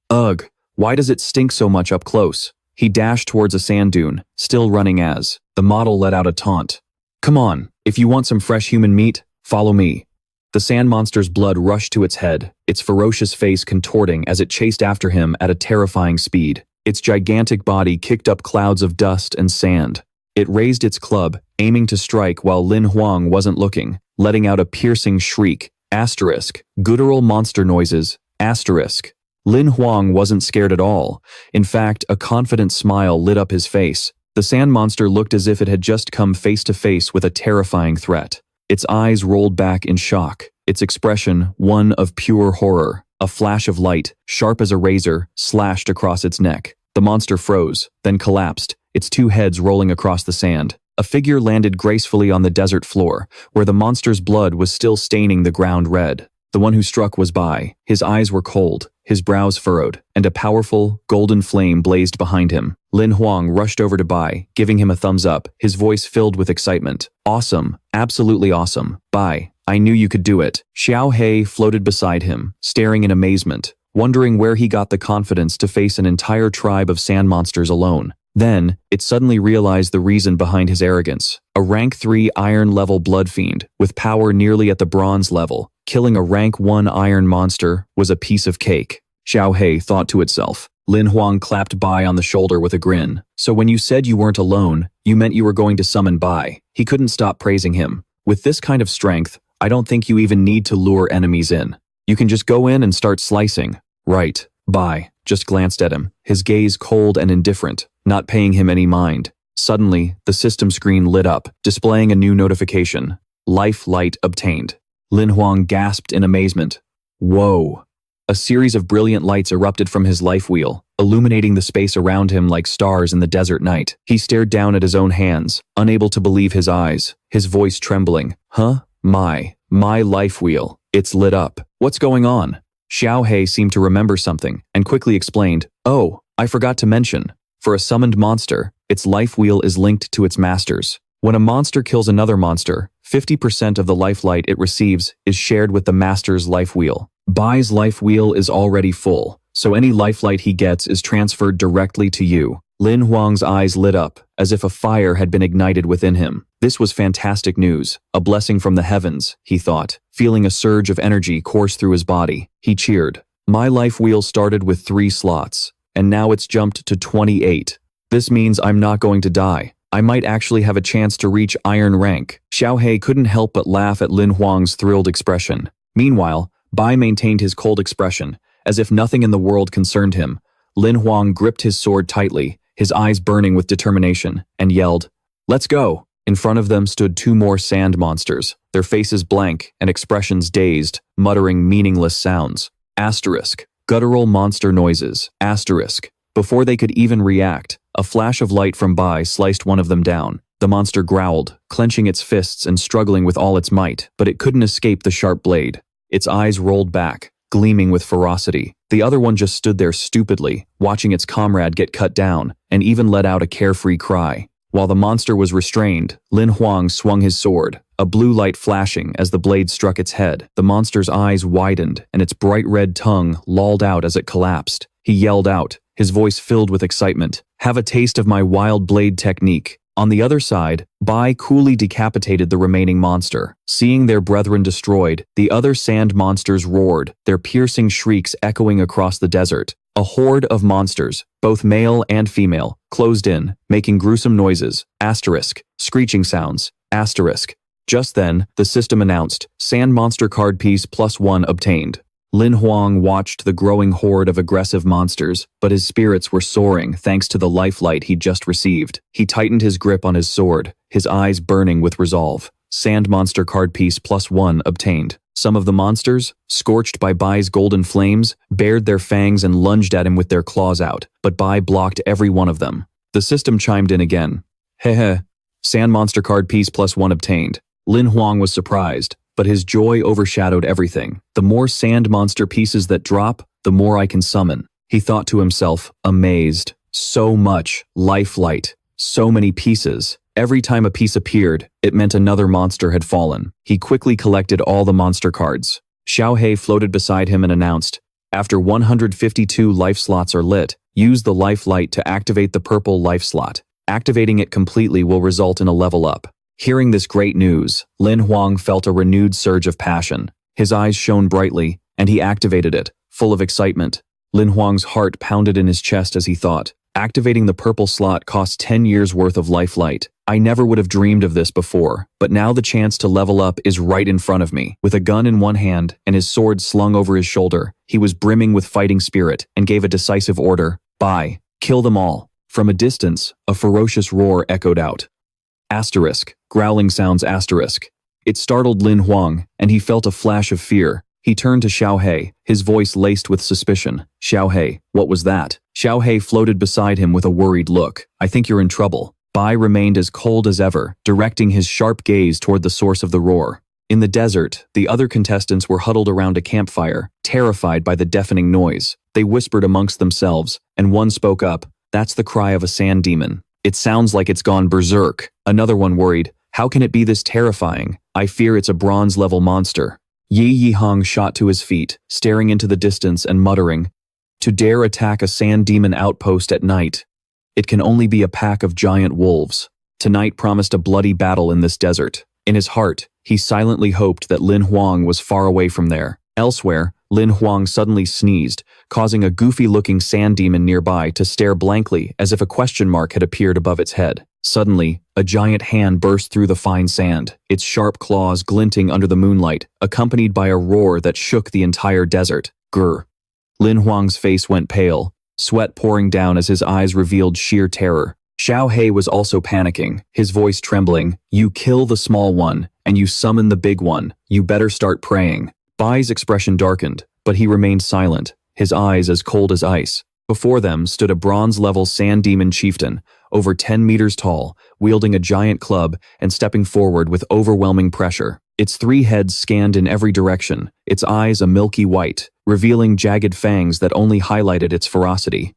"Ugh, why does it stink so much up close?" He dashed towards a sand dune, still running as the model let out a taunt. "Come on, if you want some fresh human meat, follow me." The sand monster's blood rushed to its head, its ferocious face contorting as it chased after him at a terrifying speed. Its gigantic body kicked up clouds of dust and sand. It raised its club, aiming to strike while Lam Hoang wasn't looking, letting out a piercing shriek. Guttural monster noises. Lam Hoang wasn't scared at all. In fact, a confident smile lit up his face. The sand monster looked as if it had just come face to face with a terrifying threat. Its eyes rolled back in shock, its expression one of pure horror. A flash of light, sharp as a razor, slashed across its neck. The monster froze, then collapsed, its two heads rolling across the sand. A figure landed gracefully on the desert floor, where the monster's blood was still staining the ground red. The one who struck was Bai. His eyes were cold, his brows furrowed, and a powerful, golden flame blazed behind him. Lam Hoang rushed over to Bai, giving him a thumbs up, his voice filled with excitement. "Awesome, absolutely awesome, Bai. I knew you could do it." Xiao He floated beside him, staring in amazement, wondering where he got the confidence to face an entire tribe of sand monsters alone. Then, it suddenly realized the reason behind his arrogance. A rank 3 iron-level blood fiend, with power nearly at the bronze level, killing a rank 1 iron monster was a piece of cake. Xiao He thought to itself. Lam Hoang clapped Bai on the shoulder with a grin. "So when you said you weren't alone, you meant you were going to summon Bai." He couldn't stop praising him. "With this kind of strength, I don't think you even need to lure enemies in. You can just go in and start slicing." "Right." Bai just glanced at him, his gaze cold and indifferent, not paying him any mind. Suddenly, the system screen lit up, displaying a new notification. "Life light obtained." Lam Hoang gasped in amazement. "Whoa." A series of brilliant lights erupted from his life wheel, illuminating the space around him like stars in the desert night. He stared down at his own hands, unable to believe his eyes, his voice trembling. "Huh? My life wheel. It's lit up. What's going on?" Xiao He seemed to remember something, and quickly explained, "Oh, I forgot to mention. For a summoned monster, its life wheel is linked to its master's. When a monster kills another monster, 50% of the life light it receives is shared with the master's life wheel. Bai's life wheel is already full, so any life light he gets is transferred directly to you." Lam Hoang's eyes lit up, as if a fire had been ignited within him. This was fantastic news, a blessing from the heavens, he thought, feeling a surge of energy course through his body. He cheered. "My life wheel started with 3 slots, and now it's jumped to 28. This means I'm not going to die. I might actually have a chance to reach iron rank." Xiao He couldn't help but laugh at Lam Hoang's thrilled expression. Meanwhile, Bai maintained his cold expression, as if nothing in the world concerned him. Lam Hoang gripped his sword tightly, his eyes burning with determination, and yelled, "Let's go!" In front of them stood 2 more sand monsters, their faces blank and expressions dazed, muttering meaningless sounds. Guttural monster noises. Before they could even react, a flash of light from Bai sliced one of them down. The monster growled, clenching its fists and struggling with all its might, but it couldn't escape the sharp blade. Its eyes rolled back, gleaming with ferocity. The other one just stood there stupidly, watching its comrade get cut down, and even let out a carefree cry. While the monster was restrained, Lam Hoang swung his sword, a blue light flashing as the blade struck its head. The monster's eyes widened, and its bright red tongue lolled out as it collapsed. He yelled out, his voice filled with excitement, "Have a taste of my wild blade technique." On the other side, Bai coolly decapitated the remaining monster. Seeing their brethren destroyed, the other sand monsters roared, their piercing shrieks echoing across the desert. A horde of monsters, both male and female, closed in, making gruesome noises, screeching sounds, Just then, the system announced, "Sand monster card piece +1 obtained." Lam Hoang watched the growing horde of aggressive monsters, but his spirits were soaring thanks to the life light he'd just received. He tightened his grip on his sword, his eyes burning with resolve. "Sand monster card piece +1 obtained." Some of the monsters, scorched by Bai's golden flames, bared their fangs and lunged at him with their claws out, but Bai blocked every one of them. The system chimed in again. "Heh. Sand monster card piece +1 obtained." Lam Hoang was surprised, but his joy overshadowed everything. "The more sand monster pieces that drop, the more I can summon," he thought to himself, amazed. So much life light. So many pieces. Every time a piece appeared, it meant another monster had fallen. He quickly collected all the monster cards. Xiao He floated beside him and announced, "After 152 life slots are lit, use the life light to activate the purple life slot. Activating it completely will result in a level up." Hearing this great news, Lin Hoang felt a renewed surge of passion. His eyes shone brightly, and he activated it, full of excitement. Lin Hoang's heart pounded in his chest as he thought, activating the purple slot costs 10 years worth of life light. I never would have dreamed of this before, but now the chance to level up is right in front of me. With a gun in one hand and his sword slung over his shoulder, he was brimming with fighting spirit and gave a decisive order, "Bye, kill them all." From a distance, a ferocious roar echoed out. Asterisk, growling sounds asterisk. It startled Lin Hoang, and he felt a flash of fear. He turned to Xiao He, his voice laced with suspicion. "Xiao He, what was that?" Xiao He floated beside him with a worried look. "I think you're in trouble." Bai remained as cold as ever, directing his sharp gaze toward the source of the roar. In the desert, the other contestants were huddled around a campfire, terrified by the deafening noise. They whispered amongst themselves, and one spoke up, "That's the cry of a sand demon. It sounds like it's gone berserk." Another one worried, "How can it be this terrifying? I fear it's a bronze-level monster." Yi Yihang shot to his feet, staring into the distance and muttering, "To dare attack a sand demon outpost at night. It can only be a pack of giant wolves." Tonight promised a bloody battle in this desert. In his heart, he silently hoped that Lin Hoang was far away from there. Elsewhere, Lin Hoang suddenly sneezed, causing a goofy-looking sand demon nearby to stare blankly as if a question mark had appeared above its head. Suddenly, a giant hand burst through the fine sand, its sharp claws glinting under the moonlight, accompanied by a roar that shook the entire desert. Grr. Lin Hoang's face went pale, sweat pouring down as his eyes revealed sheer terror. Xiao He was also panicking, his voice trembling. "You kill the small one, and you summon the big one. You better start praying." Bai's expression darkened, but he remained silent, his eyes as cold as ice. Before them stood a bronze-level sand demon chieftain, over 10 meters tall, wielding a giant club and stepping forward with overwhelming pressure. Its 3 heads scanned in every direction, its eyes a milky white, revealing jagged fangs that only highlighted its ferocity.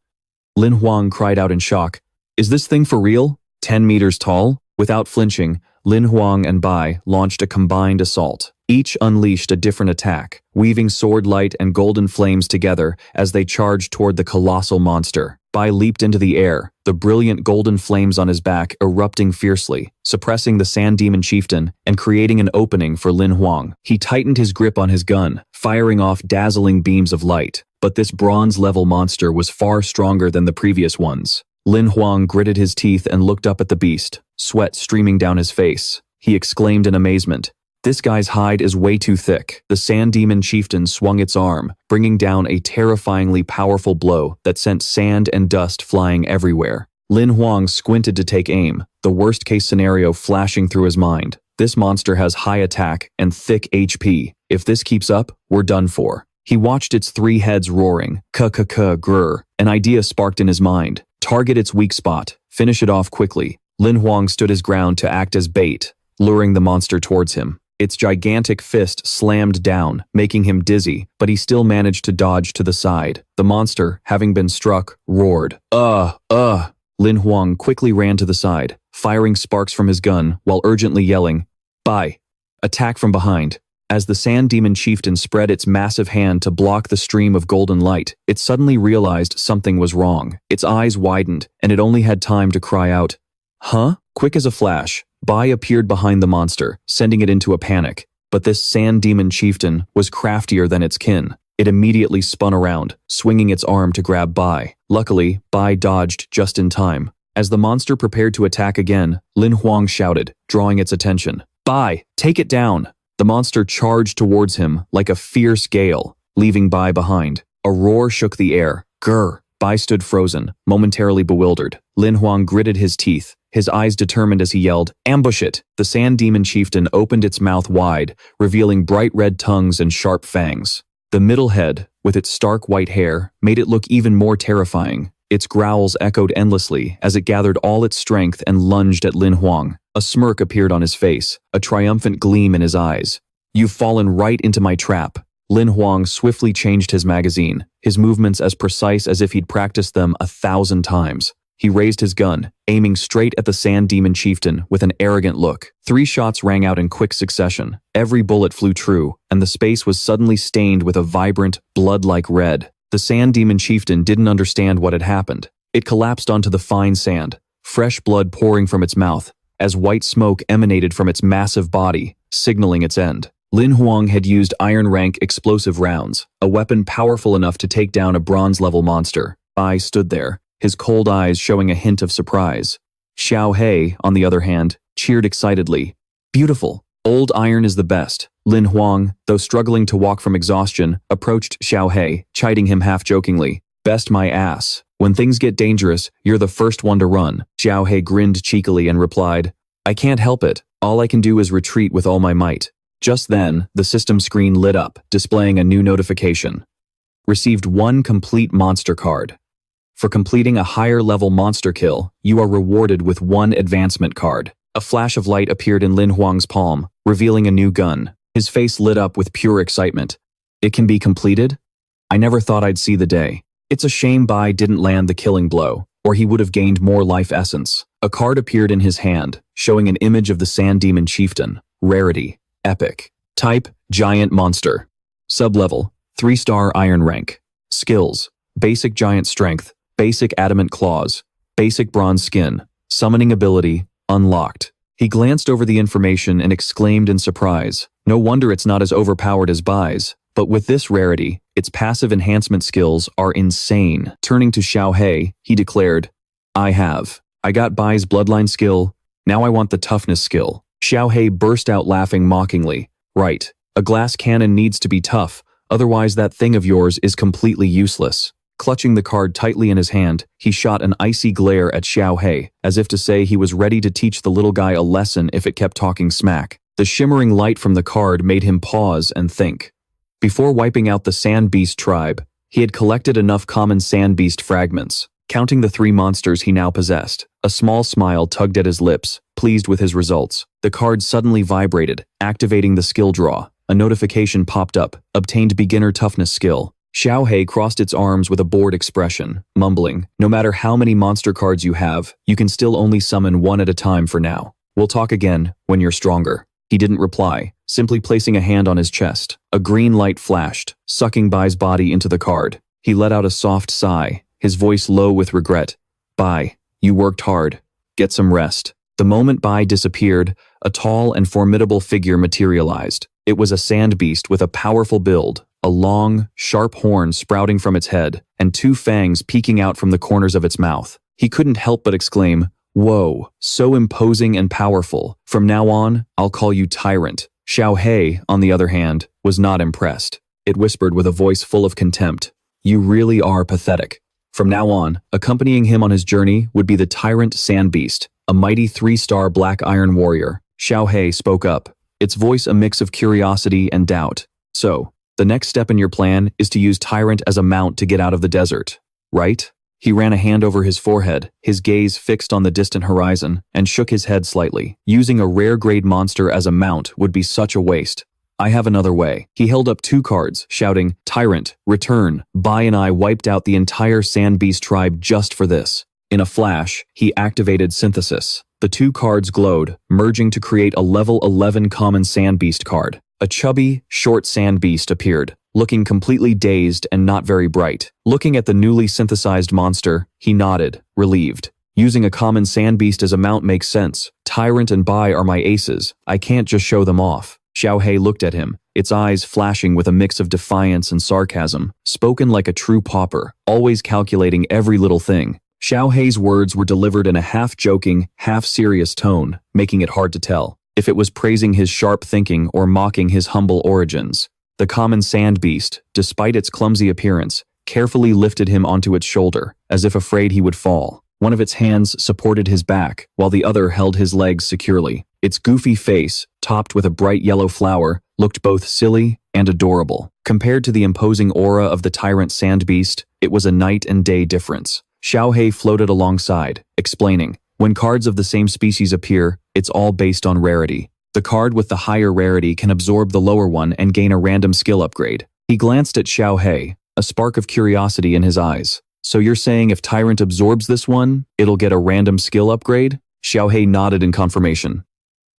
Lin Hoang cried out in shock, "Is this thing for real? 10 meters tall?" Without flinching, Lin Hoang and Bai launched a combined assault. Each unleashed a different attack, weaving sword light and golden flames together as they charged toward the colossal monster. Bai leaped into the air, the brilliant golden flames on his back erupting fiercely, suppressing the sand demon chieftain and creating an opening for Lin Hoang. He tightened his grip on his gun, firing off dazzling beams of light. But this bronze-level monster was far stronger than the previous ones. Lin Hoang gritted his teeth and looked up at the beast, sweat streaming down his face. He exclaimed in amazement, "This guy's hide is way too thick." The sand demon chieftain swung its arm, bringing down a terrifyingly powerful blow that sent sand and dust flying everywhere. Lin Hoang squinted to take aim, the worst-case scenario flashing through his mind. This monster has high attack and thick HP. If this keeps up, we're done for. He watched its 3 heads roaring, grr. An idea sparked in his mind. Target its weak spot, finish it off quickly. Lin Hoang stood his ground to act as bait, luring the monster towards him. Its gigantic fist slammed down, making him dizzy, but he still managed to dodge to the side. The monster, having been struck, roared, Lin Hoang quickly ran to the side, firing sparks from his gun while urgently yelling, "Bai! Attack from behind." As the sand demon chieftain spread its massive hand to block the stream of golden light, it suddenly realized something was wrong. Its eyes widened, and it only had time to cry out, "Huh?" Quick as a flash, Bai appeared behind the monster, sending it into a panic. But this sand demon chieftain was craftier than its kin. It immediately spun around, swinging its arm to grab Bai. Luckily, Bai dodged just in time. As the monster prepared to attack again, Lin Hoang shouted, drawing its attention, "Bai, take it down!" The monster charged towards him like a fierce gale, leaving Bai behind. A roar shook the air. Grr! Bai stood frozen, momentarily bewildered. Lin Hoang gritted his teeth, his eyes determined as he yelled, "Ambush it!" The sand demon chieftain opened its mouth wide, revealing bright red tongues and sharp fangs. The middle head, with its stark white hair, made it look even more terrifying. Its growls echoed endlessly as it gathered all its strength and lunged at Lin Hoang. A smirk appeared on his face, a triumphant gleam in his eyes. "You've fallen right into my trap." Lin Hoang swiftly changed his magazine, his movements as precise as if he'd practiced them 1,000 times. He raised his gun, aiming straight at the Sand Demon Chieftain with an arrogant look. 3 shots rang out in quick succession. Every bullet flew true, and the space was suddenly stained with a vibrant, blood-like red. The Sand Demon Chieftain didn't understand what had happened. It collapsed onto the fine sand, fresh blood pouring from its mouth, as white smoke emanated from its massive body, signaling its end. Lam Hoang had used iron-rank explosive rounds, a weapon powerful enough to take down a bronze-level monster. Bai stood there, his cold eyes showing a hint of surprise. Xiao He, on the other hand, cheered excitedly. Beautiful. Old iron is the best. Lam Hoang, though struggling to walk from exhaustion, approached Xiao He, chiding him half-jokingly. Best my ass. When things get dangerous, you're the first one to run. Xiao He grinned cheekily and replied, I can't help it. All I can do is retreat with all my might. Just then, the system screen lit up, displaying a new notification. Received 1 complete monster card. For completing a higher-level monster kill, you are rewarded with 1 advancement card. A flash of light appeared in Lam Hoang's palm, revealing a new gun. His face lit up with pure excitement. It can be completed? I never thought I'd see the day. It's a shame Bai didn't land the killing blow, or he would have gained more life essence. A card appeared in his hand, showing an image of the Sand Demon Chieftain. Rarity, Epic. Type, Giant Monster. Sublevel, 3-star Iron Rank. Skills, Basic Giant Strength, Basic Adamant Claws, Basic Bronze Skin. Summoning ability, Unlocked. He glanced over the information and exclaimed in surprise. No wonder it's not as overpowered as Bai's, but with this rarity, its passive enhancement skills are insane. Turning to Xiao He, he declared, I got Bai's bloodline skill, now I want the toughness skill. Xiao He burst out laughing mockingly. Right, a glass cannon needs to be tough, otherwise that thing of yours is completely useless. Clutching the card tightly in his hand, he shot an icy glare at Xiao He, as if to say he was ready to teach the little guy a lesson if it kept talking smack. The shimmering light from the card made him pause and think. Before wiping out the Sand Beast tribe, he had collected enough common Sand Beast fragments. Counting the 3 monsters he now possessed, a small smile tugged at his lips, pleased with his results. The card suddenly vibrated, activating the skill draw. A notification popped up, obtained beginner toughness skill. Xiao He crossed its arms with a bored expression, mumbling, no matter how many monster cards you have, you can still only summon 1 at a time for now. We'll talk again when you're stronger. He didn't reply, simply placing a hand on his chest. A green light flashed, sucking Bai's body into the card. He let out a soft sigh, his voice low with regret. Bai, you worked hard. Get some rest. The moment Bai disappeared, a tall and formidable figure materialized. It was a sand beast with a powerful build, a long, sharp horn sprouting from its head, and 2 fangs peeking out from the corners of its mouth. He couldn't help but exclaim, Whoa, so imposing and powerful. From now on, I'll call you Tyrant. Xiao He, on the other hand, was not impressed. It whispered with a voice full of contempt, You really are pathetic. From now on, accompanying him on his journey would be the Tyrant Sand Beast, a mighty 3-star black iron warrior. Xiao He spoke up, its voice a mix of curiosity and doubt. So, the next step in your plan is to use Tyrant as a mount to get out of the desert, right? He ran a hand over his forehead, his gaze fixed on the distant horizon, and shook his head slightly. Using a rare-grade monster as a mount would be such a waste. I have another way. He held up 2 cards, shouting, Tyrant, return. Bai and I wiped out the entire Sand Beast tribe just for this. In a flash, he activated Synthesis. The 2 cards glowed, merging to create a level 11 common Sand Beast card. A chubby, short Sand Beast appeared, looking completely dazed and not very bright. Looking at the newly synthesized monster, he nodded, relieved. Using a common Sand Beast as a mount makes sense. Tyrant and Bai are my aces. I can't just show them off. Xiao He looked at him, its eyes flashing with a mix of defiance and sarcasm, spoken like a true pauper, always calculating every little thing. Xiao He's words were delivered in a half-joking, half-serious tone, making it hard to tell if it was praising his sharp thinking or mocking his humble origins. The common sand beast, despite its clumsy appearance, carefully lifted him onto its shoulder, as if afraid he would fall. One of its hands supported his back, while the other held his legs securely. Its goofy face, topped with a bright yellow flower, looked both silly and adorable. Compared to the imposing aura of the tyrant sand beast, it was a night and day difference. Xiao He floated alongside, explaining, when cards of the same species appear, it's all based on rarity. The card with the higher rarity can absorb the lower one and gain a random skill upgrade. He glanced at Xiao He, a spark of curiosity in his eyes. So you're saying if Tyrant absorbs this one, it'll get a random skill upgrade? Xiaohei nodded in confirmation.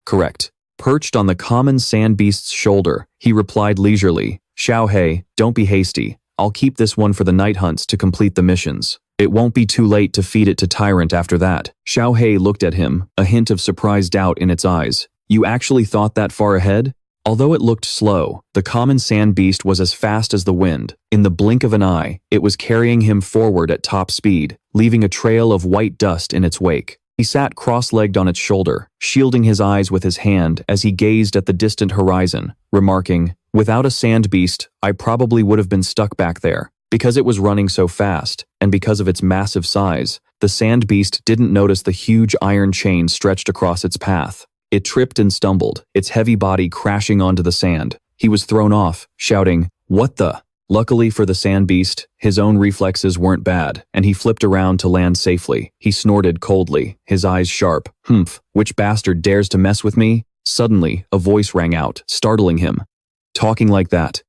Correct. Perched on the common sand beast's shoulder, he replied leisurely, Xiaohei, don't be hasty. I'll keep this one for the night hunts to complete the missions. It won't be too late to feed it to Tyrant after that. Xiaohei looked at him, a hint of surprised doubt in its eyes. You actually thought that far ahead? Although it looked slow, the common sand beast was as fast as the wind. In the blink of an eye, it was carrying him forward at top speed, leaving a trail of white dust in its wake. He sat cross-legged on its shoulder, shielding his eyes with his hand as he gazed at the distant horizon, remarking, without a sand beast, I probably would have been stuck back there. Because it was running so fast, and because of its massive size, the sand beast didn't notice the huge iron chain stretched across its path. It tripped and stumbled, its heavy body crashing onto the sand. He was thrown off, shouting, "What the?" Luckily for the sand beast, his own reflexes weren't bad, and he flipped around to land safely. He snorted coldly, his eyes sharp. Humph, which bastard dares to mess with me? Suddenly, a voice rang out, startling him. Talking like that.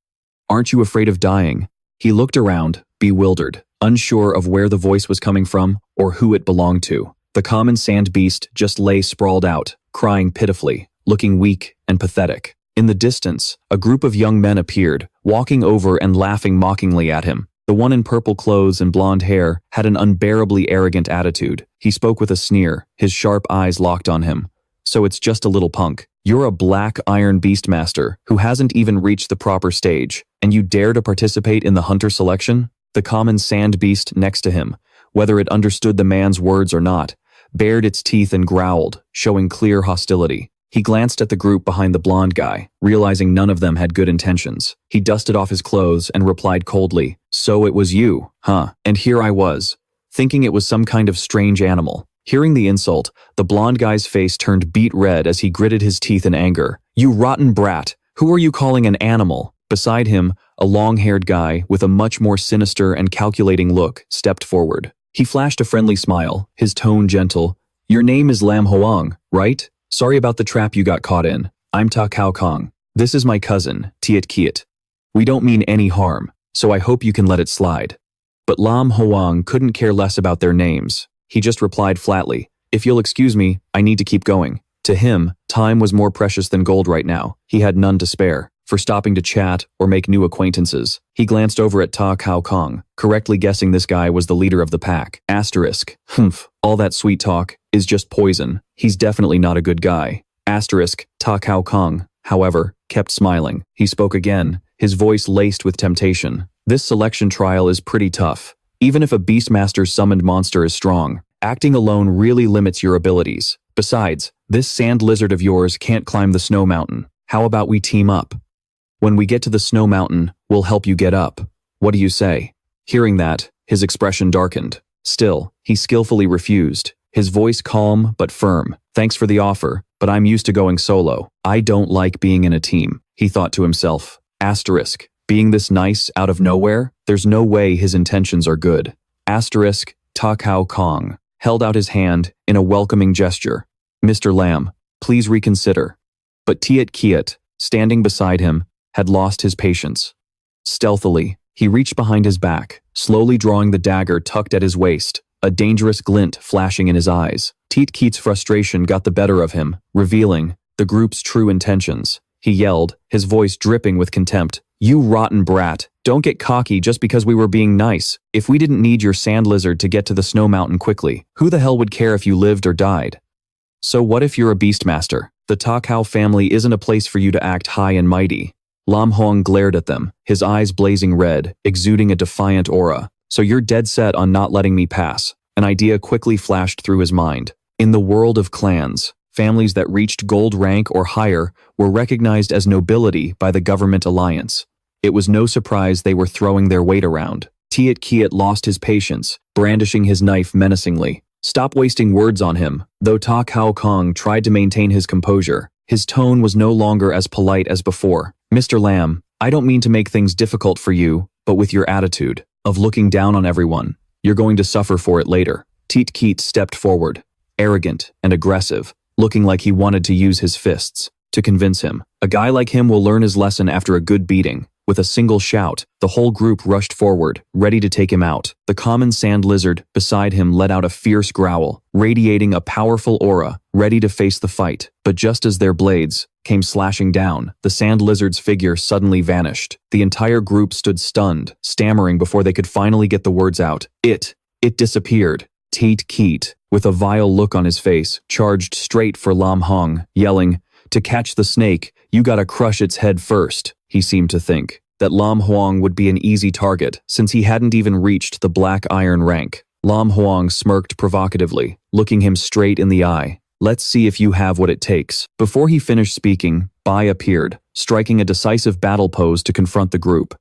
Aren't you afraid of dying? He looked around, bewildered, unsure of where the voice was coming from or who it belonged to. The common sand beast just lay sprawled out, crying pitifully, looking weak and pathetic. In the distance, a group of young men appeared, walking over and laughing mockingly at him. The one in purple clothes and blonde hair had an unbearably arrogant attitude. He spoke with a sneer, his sharp eyes locked on him. So it's just a little punk. You're a black iron beastmaster who hasn't even reached the proper stage, and you dare to participate in the hunter selection? The common sand beast next to him, whether it understood the man's words or not, bared its teeth and growled, showing clear hostility. He glanced at the group behind the blonde guy, realizing none of them had good intentions. He dusted off his clothes and replied coldly, "So it was you, huh? And here I was, thinking it was some kind of strange animal." Hearing the insult, the blonde guy's face turned beet red as he gritted his teeth in anger. "You rotten brat! Who are you calling an animal?" Beside him, a long-haired guy with a much more sinister and calculating look stepped forward. He flashed a friendly smile, his tone gentle. "Your name is Lam Hoang, right? Sorry about the trap you got caught in. I'm Ta Kao Kong. This is my cousin, ISEKAI'D. We don't mean any harm, so I hope you can let it slide." But Lam Hoang couldn't care less about their names. He just replied flatly, "If you'll excuse me, I need to keep going." To him, time was more precious than gold right now. He had none to spare for stopping to chat or make new acquaintances. He glanced over at Ta Kao Kong, correctly guessing this guy was the leader of the pack. Asterisk. Humph, all that sweet talk is just poison. He's definitely not a good guy. Asterisk. Ta Kao Kong, however, kept smiling. He spoke again, his voice laced with temptation. "This selection trial is pretty tough. Even if a Beastmaster's summoned monster is strong, acting alone really limits your abilities. Besides, this sand lizard of yours can't climb the snow mountain. How about we team up? When we get to the snow mountain, we'll help you get up. What do you say?" Hearing that, his expression darkened. Still, he skillfully refused, his voice calm but firm. "Thanks for the offer, but I'm used to going solo. I don't like being in a team," he thought to himself. Asterisk. Being this nice out of nowhere, there's no way his intentions are good. Asterisk. Ta Kao Kong held out his hand in a welcoming gesture. "Mr. Lam, please reconsider." But ISEKAI'D, standing beside him, had lost his patience. Stealthily, he reached behind his back, slowly drawing the dagger tucked at his waist, a dangerous glint flashing in his eyes. ISEKAI'D's frustration got the better of him, revealing the group's true intentions. He yelled, his voice dripping with contempt, "You rotten brat, don't get cocky just because we were being nice. If we didn't need your sand lizard to get to the snow mountain quickly, who the hell would care if you lived or died? So what if you're a beastmaster? The Ta Kao family isn't a place for you to act high and mighty." Lam Hoang glared at them, his eyes blazing red, exuding a defiant aura. "So you're dead set on not letting me pass." An idea quickly flashed through his mind. In the world of clans, families that reached gold rank or higher were recognized as nobility by the government alliance. It was no surprise they were throwing their weight around. ISEKAI'D lost his patience, brandishing his knife menacingly. "Stop wasting words on him." Though Ta Kao Kong tried to maintain his composure, his tone was no longer as polite as before. "Mr. Lam, I don't mean to make things difficult for you, but with your attitude of looking down on everyone, you're going to suffer for it later." ISEKAI'D stepped forward, arrogant and aggressive, looking like he wanted to use his fists to convince him. "A guy like him will learn his lesson after a good beating." With a single shout, the whole group rushed forward, ready to take him out. The common sand lizard beside him let out a fierce growl, radiating a powerful aura, ready to face the fight. But just as their blades came slashing down, the sand lizard's figure suddenly vanished. The entire group stood stunned, stammering before they could finally get the words out. It disappeared. ISEKAI'D, with a vile look on his face, charged straight for Lam Hoang, yelling, "To catch the snake, you gotta crush its head first." He seemed to think that Lam Hoang would be an easy target, since he hadn't even reached the black iron rank. Lam Hoang smirked provocatively, looking him straight in the eye. "Let's see if you have what it takes." Before he finished speaking, Bai appeared, striking a decisive battle pose to confront the group.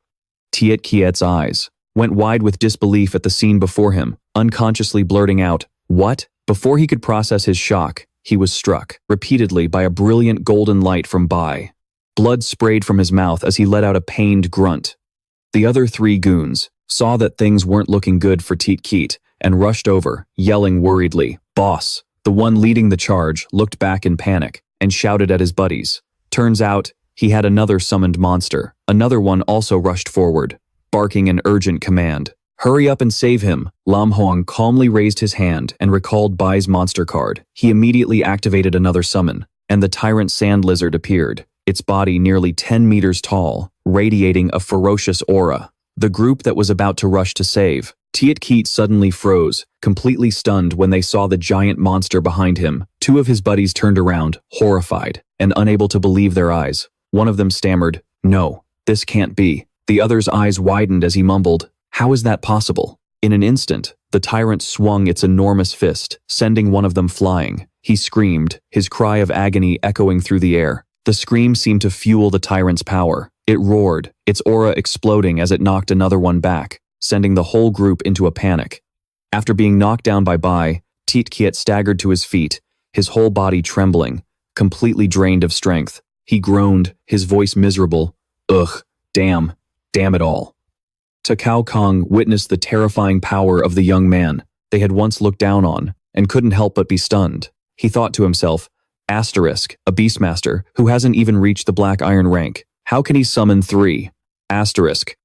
ISEKAI'D's eyes went wide with disbelief at the scene before him, unconsciously blurting out, "What?" Before he could process his shock, he was struck repeatedly by a brilliant golden light from Bai. Blood sprayed from his mouth as he let out a pained grunt. The other three goons saw that things weren't looking good for ISEKAI'D and rushed over, yelling worriedly, "Boss!" The one leading the charge looked back in panic and shouted at his buddies. Turns out, he had another summoned monster. Another one also rushed forward, barking an urgent command. "Hurry up and save him!" Lam Hoang calmly raised his hand and recalled Bai's monster card. He immediately activated another summon, and the tyrant sand lizard appeared, its body nearly 10 meters tall, radiating a ferocious aura. The group that was about to rush to save ISEKAI'D suddenly froze, completely stunned when they saw the giant monster behind him. Two of his buddies turned around, horrified, and unable to believe their eyes. One of them stammered, "No, this can't be." The other's eyes widened as he mumbled, "How is that possible?" In an instant, the tyrant swung its enormous fist, sending one of them flying. He screamed, his cry of agony echoing through the air. The scream seemed to fuel the tyrant's power. It roared, its aura exploding as it knocked another one back, sending the whole group into a panic. After being knocked down by Bai, ISEKAI'D staggered to his feet, his whole body trembling, completely drained of strength. He groaned, his voice miserable, "Ugh, damn it all." Cao Kong witnessed the terrifying power of the young man they had once looked down on and couldn't help but be stunned. He thought to himself, Asterisk, a beastmaster who hasn't even reached the black iron rank. How can he summon 3? Asterisk,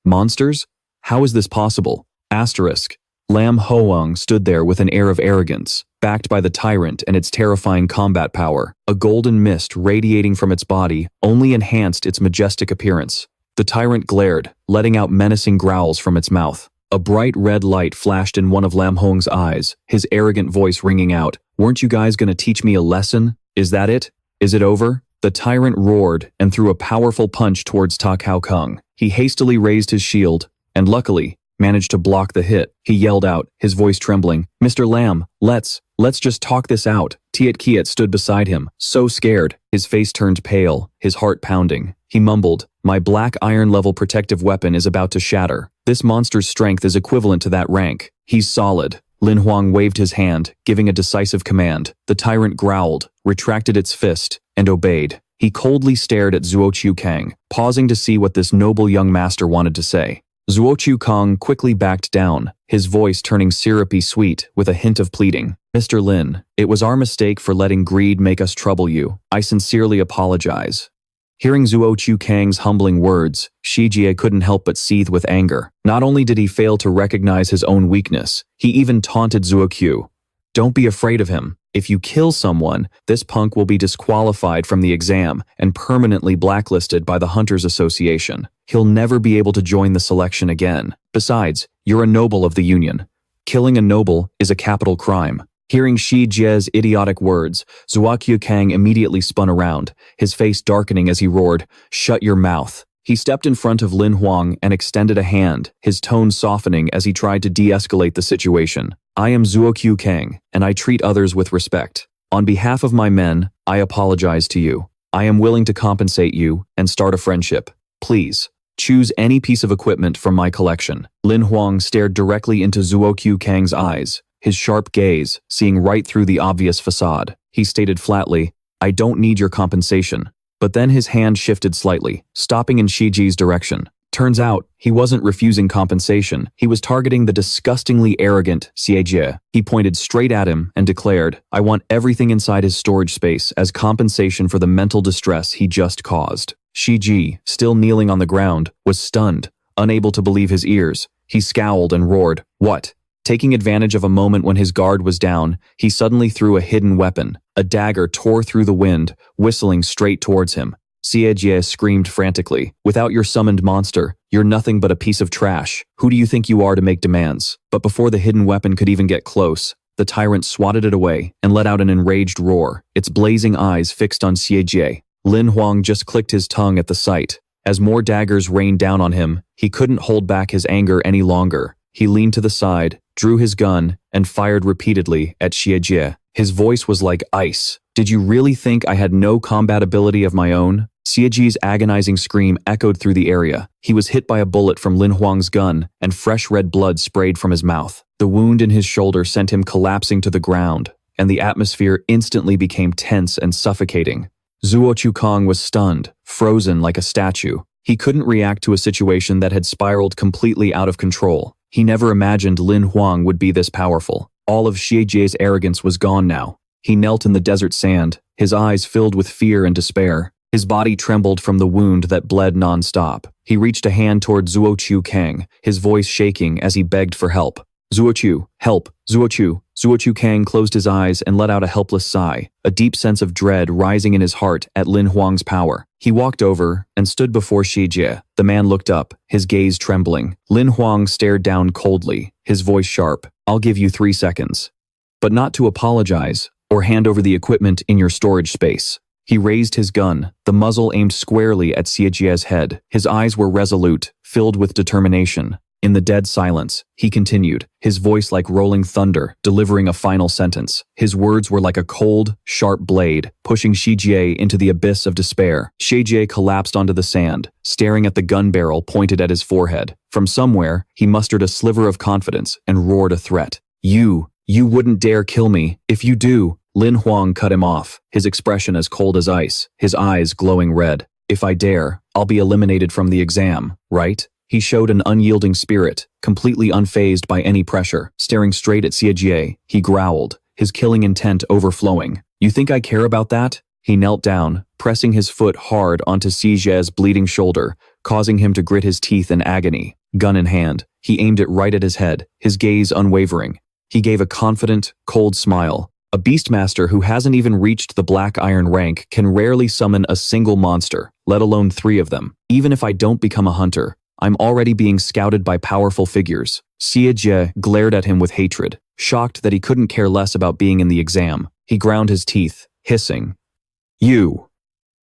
monsters? How is this possible? Asterisk. Lam Hoang stood there with an air of arrogance, backed by the tyrant and its terrifying combat power. A golden mist radiating from its body only enhanced its majestic appearance. The tyrant glared, letting out menacing growls from its mouth. A bright red light flashed in one of Lam Hoang's eyes, his arrogant voice ringing out, "Weren't you guys gonna teach me a lesson? Is that it? Is it over?" The tyrant roared and threw a powerful punch towards Cao Kong. He hastily raised his shield, and luckily, managed to block the hit. He yelled out, his voice trembling, "Mr. Lam, let's just talk this out." ISEKAI'D stood beside him, so scared. His face turned pale, his heart pounding. He mumbled, "My black iron-level protective weapon is about to shatter. This monster's strength is equivalent to that rank. He's solid." Lin Huang waved his hand, giving a decisive command. The tyrant growled, retracted its fist, and obeyed. He coldly stared at Zhuoqiu Kang, pausing to see what this noble young master wanted to say. Zhuoqiu Kang quickly backed down, his voice turning syrupy sweet with a hint of pleading. "Mr. Lin, it was our mistake for letting greed make us trouble you. I sincerely apologize." Hearing Zhuoqiu Kang's humbling words, Shi Jie couldn't help but seethe with anger. Not only did he fail to recognize his own weakness, he even taunted Zhuoqiu. "Don't be afraid of him. If you kill someone, this punk will be disqualified from the exam and permanently blacklisted by the Hunters Association. He'll never be able to join the selection again. Besides, you're a noble of the Union. Killing a noble is a capital crime." Hearing Shi Jie's idiotic words, Zhuoqiu Kang immediately spun around, his face darkening as he roared, "Shut your mouth." He stepped in front of Lin Huang and extended a hand, his tone softening as he tried to de-escalate the situation. "I am Zhuoqiu Kang, and I treat others with respect. On behalf of my men, I apologize to you. I am willing to compensate you and start a friendship. Please, choose any piece of equipment from my collection." Lin Huang stared directly into Zhuoqiu Kang's eyes, his sharp gaze seeing right through the obvious facade. He stated flatly, "I don't need your compensation." But then his hand shifted slightly, stopping in Shi Ji's direction. Turns out, he wasn't refusing compensation. He was targeting the disgustingly arrogant Xie. He pointed straight at him and declared, "I want everything inside his storage space as compensation for the mental distress he just caused." Shiji, still kneeling on the ground, was stunned, unable to believe his ears. He scowled and roared, "What?" Taking advantage of a moment when his guard was down, he suddenly threw a hidden weapon. A dagger tore through the wind, whistling straight towards him. Xie screamed frantically, "Without your summoned monster, you're nothing but a piece of trash. Who do you think you are to make demands?" But before the hidden weapon could even get close, the tyrant swatted it away and let out an enraged roar, its blazing eyes fixed on Xie. Lam Hoang just clicked his tongue at the sight. As more daggers rained down on him, he couldn't hold back his anger any longer. He leaned to the side, drew his gun, and fired repeatedly at Xie. His voice was like ice. "Did you really think I had no combat ability of my own?" Xie's agonizing scream echoed through the area. He was hit by a bullet from Lam Hoang's gun, and fresh red blood sprayed from his mouth. The wound in his shoulder sent him collapsing to the ground, and the atmosphere instantly became tense and suffocating. Zuo Chukong was stunned, frozen like a statue. He couldn't react to a situation that had spiraled completely out of control. He never imagined Lam Hoang would be this powerful. All of Xie's arrogance was gone now. He knelt in the desert sand, his eyes filled with fear and despair. His body trembled from the wound that bled non-stop. He reached a hand toward Zuo Chukang, his voice shaking as he begged for help. "Zuo Chu, help! Zuo Chu!" Zuo Chukang closed his eyes and let out a helpless sigh, a deep sense of dread rising in his heart at Lam Hoang's power. He walked over and stood before Xie. The man looked up, his gaze trembling. Lam Hoang stared down coldly, his voice sharp. "I'll give you 3 seconds. But not to apologize or hand over the equipment in your storage space." He raised his gun, the muzzle aimed squarely at Xie's head. His eyes were resolute, filled with determination. In the dead silence, he continued, his voice like rolling thunder, delivering a final sentence. His words were like a cold, sharp blade, pushing Xie into the abyss of despair. Xie collapsed onto the sand, staring at the gun barrel pointed at his forehead. From somewhere, he mustered a sliver of confidence and roared a threat. You wouldn't dare kill me. If you do." Lam Hoang cut him off, his expression as cold as ice, his eyes glowing red. "If I dare, I'll be eliminated from the exam, right?" He showed an unyielding spirit, completely unfazed by any pressure. Staring straight at Xie, he growled, his killing intent overflowing. "You think I care about that?" He knelt down, pressing his foot hard onto Xie's bleeding shoulder, causing him to grit his teeth in agony. Gun in hand, he aimed it right at his head, his gaze unwavering. He gave a confident, cold smile. "A beastmaster who hasn't even reached the black iron rank can rarely summon a single monster, let alone 3 of them. Even if I don't become a hunter, I'm already being scouted by powerful figures." Xie glared at him with hatred, shocked that he couldn't care less about being in the exam. He ground his teeth, hissing. "You."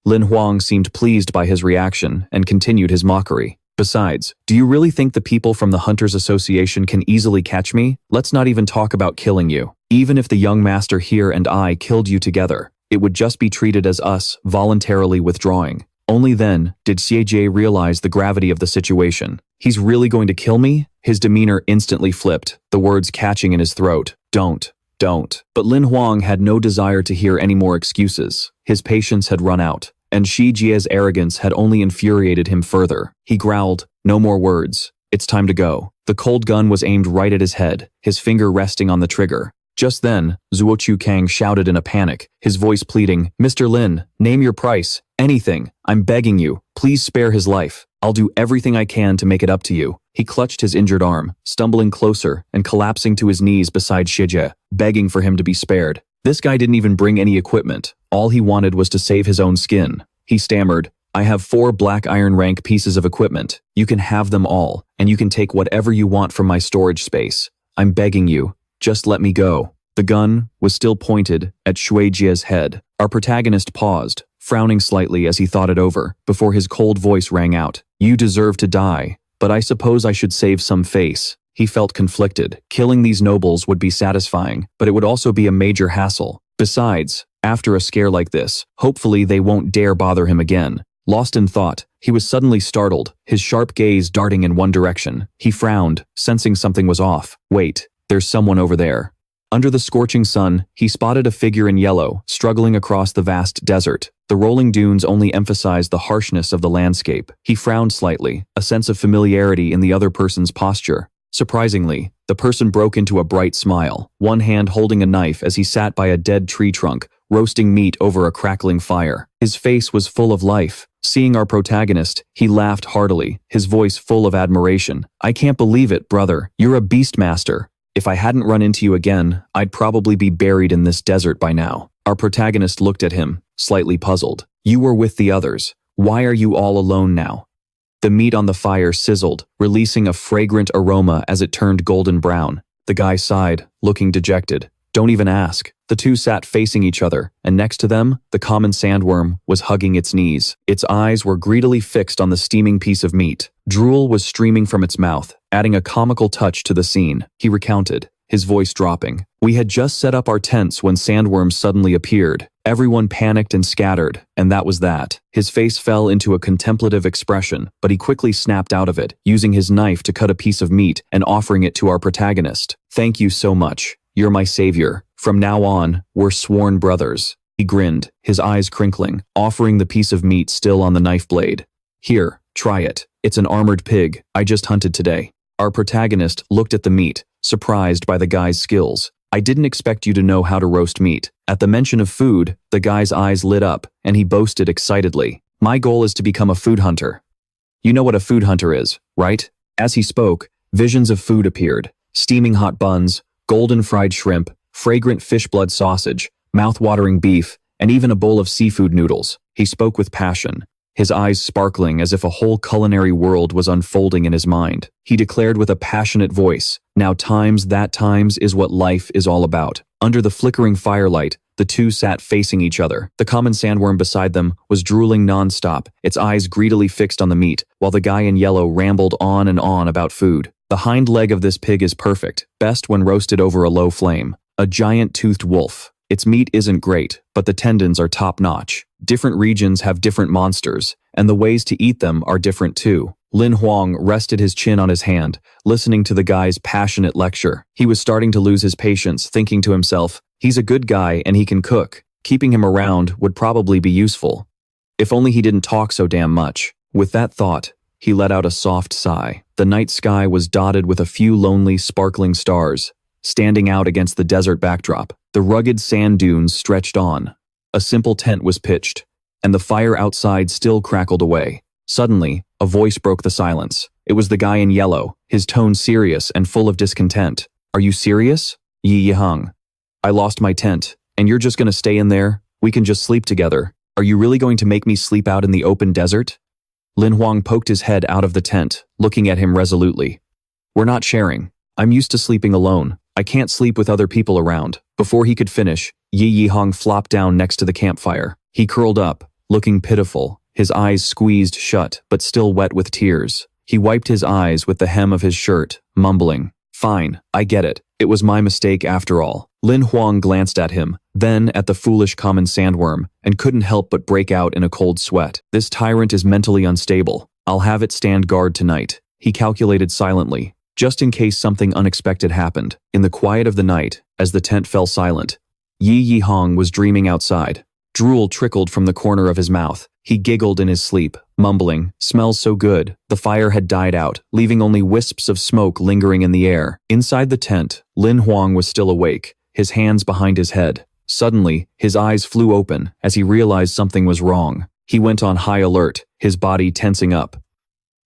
Lam Hoang seemed pleased by his reaction and continued his mockery. "Besides, do you really think the people from the Hunters Association can easily catch me? Let's not even talk about killing you. Even if the young master here and I killed you together, it would just be treated as us voluntarily withdrawing." Only then did Xie realize the gravity of the situation. "He's really going to kill me?" His demeanor instantly flipped, the words catching in his throat. Don't. But Lam Hoang had no desire to hear any more excuses. His patience had run out, and Xie's arrogance had only infuriated him further. He growled, "No more words. It's time to go." The cold gun was aimed right at his head, his finger resting on the trigger. Just then, Zuo Chukang shouted in a panic, his voice pleading, "Mr. Lin, name your price. Anything. I'm begging you. Please spare his life. I'll do everything I can to make it up to you." He clutched his injured arm, stumbling closer and collapsing to his knees beside Xie, begging for him to be spared. This guy didn't even bring any equipment. All he wanted was to save his own skin. He stammered, "I have 4 black iron rank pieces of equipment. You can have them all, and you can take whatever you want from my storage space. I'm begging you. Just let me go." The gun was still pointed at Xie's head. Our protagonist paused, frowning slightly as he thought it over, before his cold voice rang out. "You deserve to die, but I suppose I should save some face." He felt conflicted. Killing these nobles would be satisfying, but it would also be a major hassle. Besides, after a scare like this, hopefully they won't dare bother him again. Lost in thought, he was suddenly startled, his sharp gaze darting in one direction. He frowned, sensing something was off. "Wait. There's someone over there." Under the scorching sun, he spotted a figure in yellow, struggling across the vast desert. The rolling dunes only emphasized the harshness of the landscape. He frowned slightly, a sense of familiarity in the other person's posture. Surprisingly, the person broke into a bright smile, one hand holding a knife as he sat by a dead tree trunk, roasting meat over a crackling fire. His face was full of life. Seeing our protagonist, he laughed heartily, his voice full of admiration. "I can't believe it, brother. You're a beastmaster. If I hadn't run into you again, I'd probably be buried in this desert by now." Our protagonist looked at him, slightly puzzled. "You were with the others. Why are you all alone now?" The meat on the fire sizzled, releasing a fragrant aroma as it turned golden brown. The guy sighed, looking dejected. "Don't even ask." The two sat facing each other, and next to them, the common sandworm was hugging its knees. Its eyes were greedily fixed on the steaming piece of meat. Drool was streaming from its mouth, adding a comical touch to the scene. He recounted, his voice dropping. "We had just set up our tents when sandworms suddenly appeared. Everyone panicked and scattered, and that was that." His face fell into a contemplative expression, but he quickly snapped out of it, using his knife to cut a piece of meat and offering it to our protagonist. "Thank you so much. You're my savior. From now on, we're sworn brothers." He grinned, his eyes crinkling, offering the piece of meat still on the knife blade. "Here, try it. It's an armored pig I just hunted today." Our protagonist looked at the meat, surprised by the guy's skills. "I didn't expect you to know how to roast meat." At the mention of food, the guy's eyes lit up, and he boasted excitedly. "My goal is to become a food hunter." "You know what a food hunter is, right?" As he spoke, visions of food appeared. Steaming hot buns, golden fried shrimp, fragrant fish blood sausage, mouth-watering beef, and even a bowl of seafood noodles. He spoke with passion, his eyes sparkling as if a whole culinary world was unfolding in his mind. He declared with a passionate voice, "Now times that times is what life is all about." Under the flickering firelight, the two sat facing each other. The common sandworm beside them was drooling non-stop, its eyes greedily fixed on the meat, while the guy in yellow rambled on and on about food. "The hind leg of this pig is perfect, best when roasted over a low flame. A giant-toothed wolf. Its meat isn't great, but the tendons are top-notch. Different regions have different monsters, and the ways to eat them are different too." Lam Hoang rested his chin on his hand, listening to the guy's passionate lecture. He was starting to lose his patience, thinking to himself, he's a good guy and he can cook. Keeping him around would probably be useful. If only he didn't talk so damn much. With that thought, he let out a soft sigh. The night sky was dotted with a few lonely, sparkling stars, standing out against the desert backdrop. The rugged sand dunes stretched on. A simple tent was pitched, and the fire outside still crackled away. Suddenly, a voice broke the silence. It was the guy in yellow, his tone serious and full of discontent. "Are you serious? Yi Hung. I lost my tent, and you're just gonna stay in there? We can just sleep together. Are you really going to make me sleep out in the open desert?" Lam Hoang poked his head out of the tent, looking at him resolutely. "We're not sharing. I'm used to sleeping alone. I can't sleep with other people around." Before he could finish, Yi Hong flopped down next to the campfire. He curled up, looking pitiful, his eyes squeezed shut but still wet with tears. He wiped his eyes with the hem of his shirt, mumbling, "Fine, I get it. It was my mistake after all." Lam Hoang glanced at him, then at the foolish common sandworm, and couldn't help but break out in a cold sweat. "This tyrant is mentally unstable. I'll have it stand guard tonight." He calculated silently, just in case something unexpected happened. In the quiet of the night, as the tent fell silent, Yi Hong was dreaming outside. Drool trickled from the corner of his mouth. He giggled in his sleep, mumbling, "Smells so good." The fire had died out, leaving only wisps of smoke lingering in the air. Inside the tent, Lam Hoang was still awake, his hands behind his head. Suddenly, his eyes flew open as he realized something was wrong. He went on high alert, his body tensing up.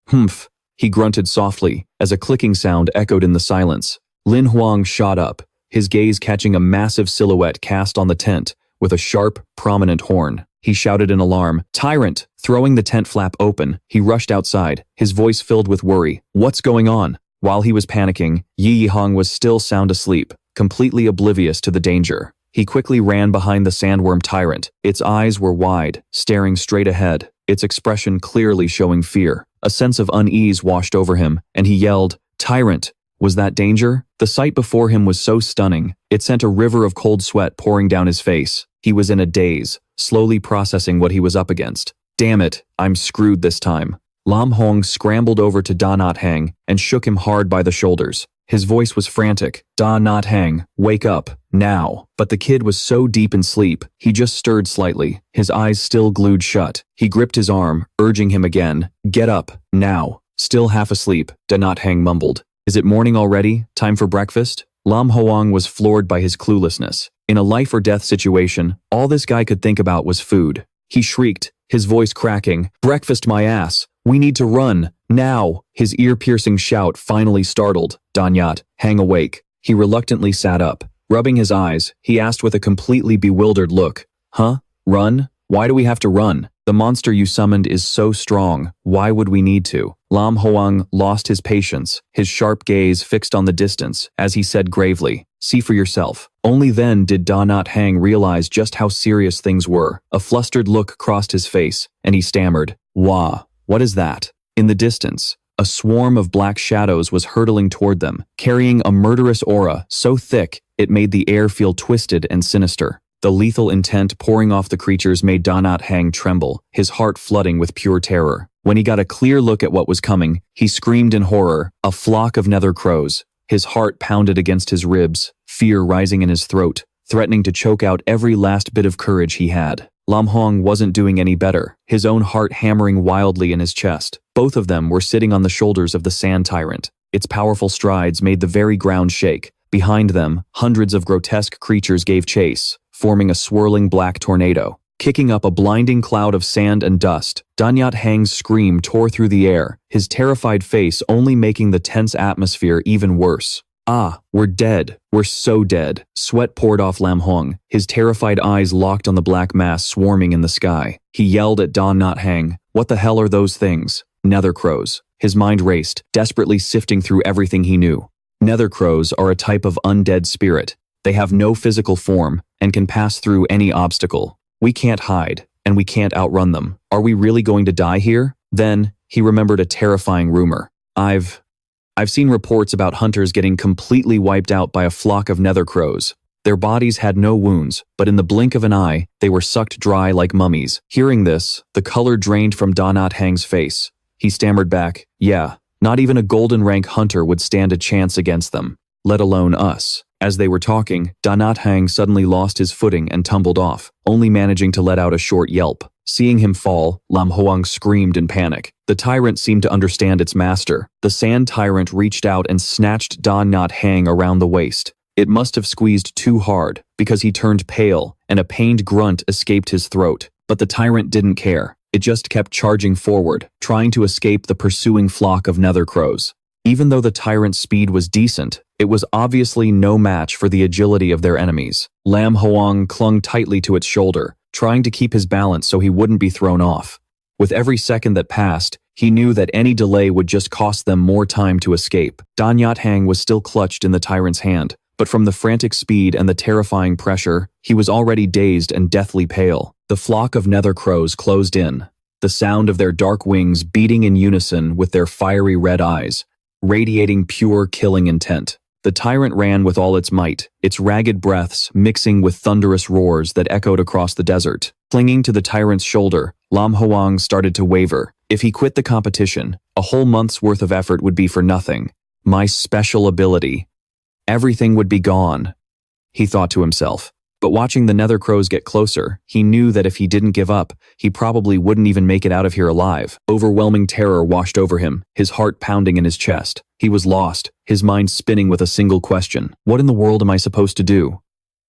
"Humph," he grunted softly as a clicking sound echoed in the silence. Lam Hoang shot up, his gaze catching a massive silhouette cast on the tent with a sharp, prominent horn. He shouted in alarm, "Tyrant!" Throwing the tent flap open, he rushed outside, his voice filled with worry. "What's going on?" While he was panicking, Yi Hong was still sound asleep, completely oblivious to the danger. He quickly ran behind the sandworm tyrant. Its eyes were wide, staring straight ahead, its expression clearly showing fear. A sense of unease washed over him, and he yelled, "Tyrant! Was that danger?" The sight before him was so stunning, it sent a river of cold sweat pouring down his face. He was in a daze, slowly processing what he was up against. "Damn it, I'm screwed this time." Lam Hoang scrambled over to Da Not Hang and shook him hard by the shoulders. His voice was frantic. Da Not Hang, wake up, now. But the kid was so deep in sleep, he just stirred slightly, his eyes still glued shut. He gripped his arm, urging him again. Get up, now. Still half asleep, Da Not Hang mumbled. Is it morning already? Time for breakfast? Lam Hoang was floored by his cluelessness. In a life-or-death situation, all this guy could think about was food. He shrieked, his voice cracking, breakfast my ass! We need to run, now! His ear-piercing shout finally startled Da Not Hang awake. He reluctantly sat up. Rubbing his eyes, he asked with a completely bewildered look, Huh? Run? Why do we have to run? The monster you summoned is so strong, why would we need to? Lam Hoang lost his patience, his sharp gaze fixed on the distance, as he said gravely, see for yourself. Only then did Da Not Hang realize just how serious things were. A flustered look crossed his face, and he stammered, Wah, what is that? In the distance, a swarm of black shadows was hurtling toward them, carrying a murderous aura so thick it made the air feel twisted and sinister. The lethal intent pouring off the creatures made Da Not Hang tremble, his heart flooding with pure terror. When he got a clear look at what was coming, he screamed in horror, a flock of nether crows. His heart pounded against his ribs, fear rising in his throat, threatening to choke out every last bit of courage he had. Lam Hoang wasn't doing any better, his own heart hammering wildly in his chest. Both of them were sitting on the shoulders of the sand tyrant. Its powerful strides made the very ground shake. Behind them, hundreds of grotesque creatures gave chase, forming a swirling black tornado. Kicking up a blinding cloud of sand and dust, Da Not Hang's scream tore through the air, his terrified face only making the tense atmosphere even worse. Ah, we're dead. We're so dead. Sweat poured off Lam Hoang, his terrified eyes locked on the black mass swarming in the sky. He yelled at Da Not Hang, what the hell are those things? Nether crows. His mind raced, desperately sifting through everything he knew. Nether crows are a type of undead spirit. They have no physical form and can pass through any obstacle. We can't hide, and we can't outrun them. Are we really going to die here? Then, he remembered a terrifying rumor. I've seen reports about hunters getting completely wiped out by a flock of nether crows. Their bodies had no wounds, but in the blink of an eye, they were sucked dry like mummies. Hearing this, the color drained from Da Not Hang's face. He stammered back, yeah, not even a golden rank hunter would stand a chance against them, let alone us. As they were talking, Da Not Hang suddenly lost his footing and tumbled off, only managing to let out a short yelp. Seeing him fall, Lam Hoang screamed in panic. The tyrant seemed to understand its master. The sand tyrant reached out and snatched Da Not Hang around the waist. It must have squeezed too hard, because he turned pale, and a pained grunt escaped his throat. But the tyrant didn't care. It just kept charging forward, trying to escape the pursuing flock of nether crows. Even though the tyrant's speed was decent, it was obviously no match for the agility of their enemies. Lam Hoang clung tightly to its shoulder, trying to keep his balance so he wouldn't be thrown off. With every second that passed, he knew that any delay would just cost them more time to escape. Da Not Hang was still clutched in the tyrant's hand, but from the frantic speed and the terrifying pressure, he was already dazed and deathly pale. The flock of nether crows closed in, the sound of their dark wings beating in unison with their fiery red eyes, radiating pure killing intent. The tyrant ran with all its might, its ragged breaths mixing with thunderous roars that echoed across the desert. Clinging to the tyrant's shoulder, Lam Hoang started to waver. If he quit the competition, a whole month's worth of effort would be for nothing. My special ability. Everything would be gone, he thought to himself. But watching the nether crows get closer, he knew that if he didn't give up, he probably wouldn't even make it out of here alive. Overwhelming terror washed over him, his heart pounding in his chest. He was lost, his mind spinning with a single question. What in the world am I supposed to do?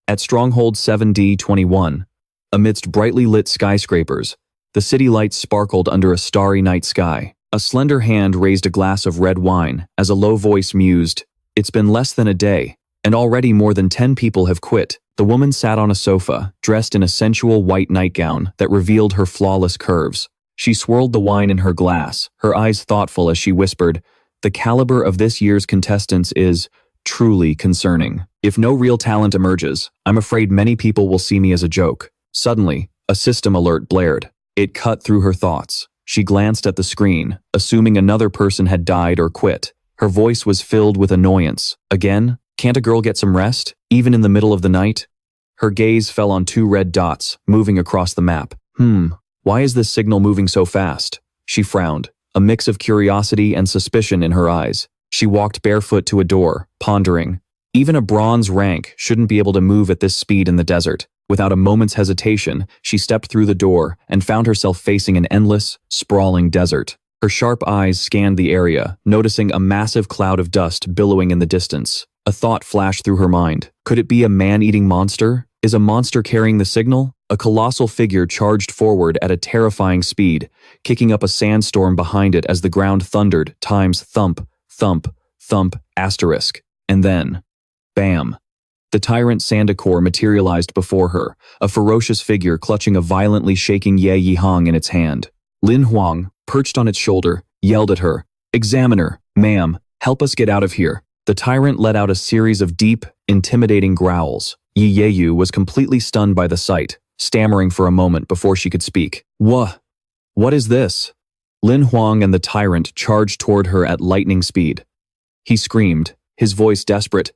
At Stronghold 7D21, amidst brightly lit skyscrapers, the city lights sparkled under a starry night sky. A slender hand raised a glass of red wine as a low voice mused, "It's been less than a day, and already more than 10 people have quit." The woman sat on a sofa, dressed in a sensual white nightgown that revealed her flawless curves. She swirled the wine in her glass, her eyes thoughtful as she whispered, "The caliber of this year's contestants is truly concerning. If no real talent emerges, I'm afraid many people will see me as a joke." Suddenly, a system alert blared. It cut through her thoughts. She glanced at the screen, assuming another person had died or quit. Her voice was filled with annoyance. Again? Can't a girl get some rest, even in the middle of the night? Her gaze fell on 2 red dots, moving across the map. Why is this signal moving so fast? She frowned, a mix of curiosity and suspicion in her eyes. She walked barefoot to a door, pondering. Even a bronze rank shouldn't be able to move at this speed in the desert. Without a moment's hesitation, she stepped through the door and found herself facing an endless, sprawling desert. Her sharp eyes scanned the area, noticing a massive cloud of dust billowing in the distance. A thought flashed through her mind. Could it be a man-eating monster? Is a monster carrying the signal? A colossal figure charged forward at a terrifying speed, kicking up a sandstorm behind it as the ground thundered times thump, thump, thump, asterisk. And then, bam. The tyrant Sandakor materialized before her, a ferocious figure clutching a violently shaking Ye Hong in its hand. Lam Hoang, perched on its shoulder, yelled at her, "Examiner, ma'am, help us get out of here." The tyrant let out a series of deep, intimidating growls. Yi Yeyu was completely stunned by the sight, stammering for a moment before she could speak. What is this?" Lam Hoang and the tyrant charged toward her at lightning speed. He screamed, his voice desperate.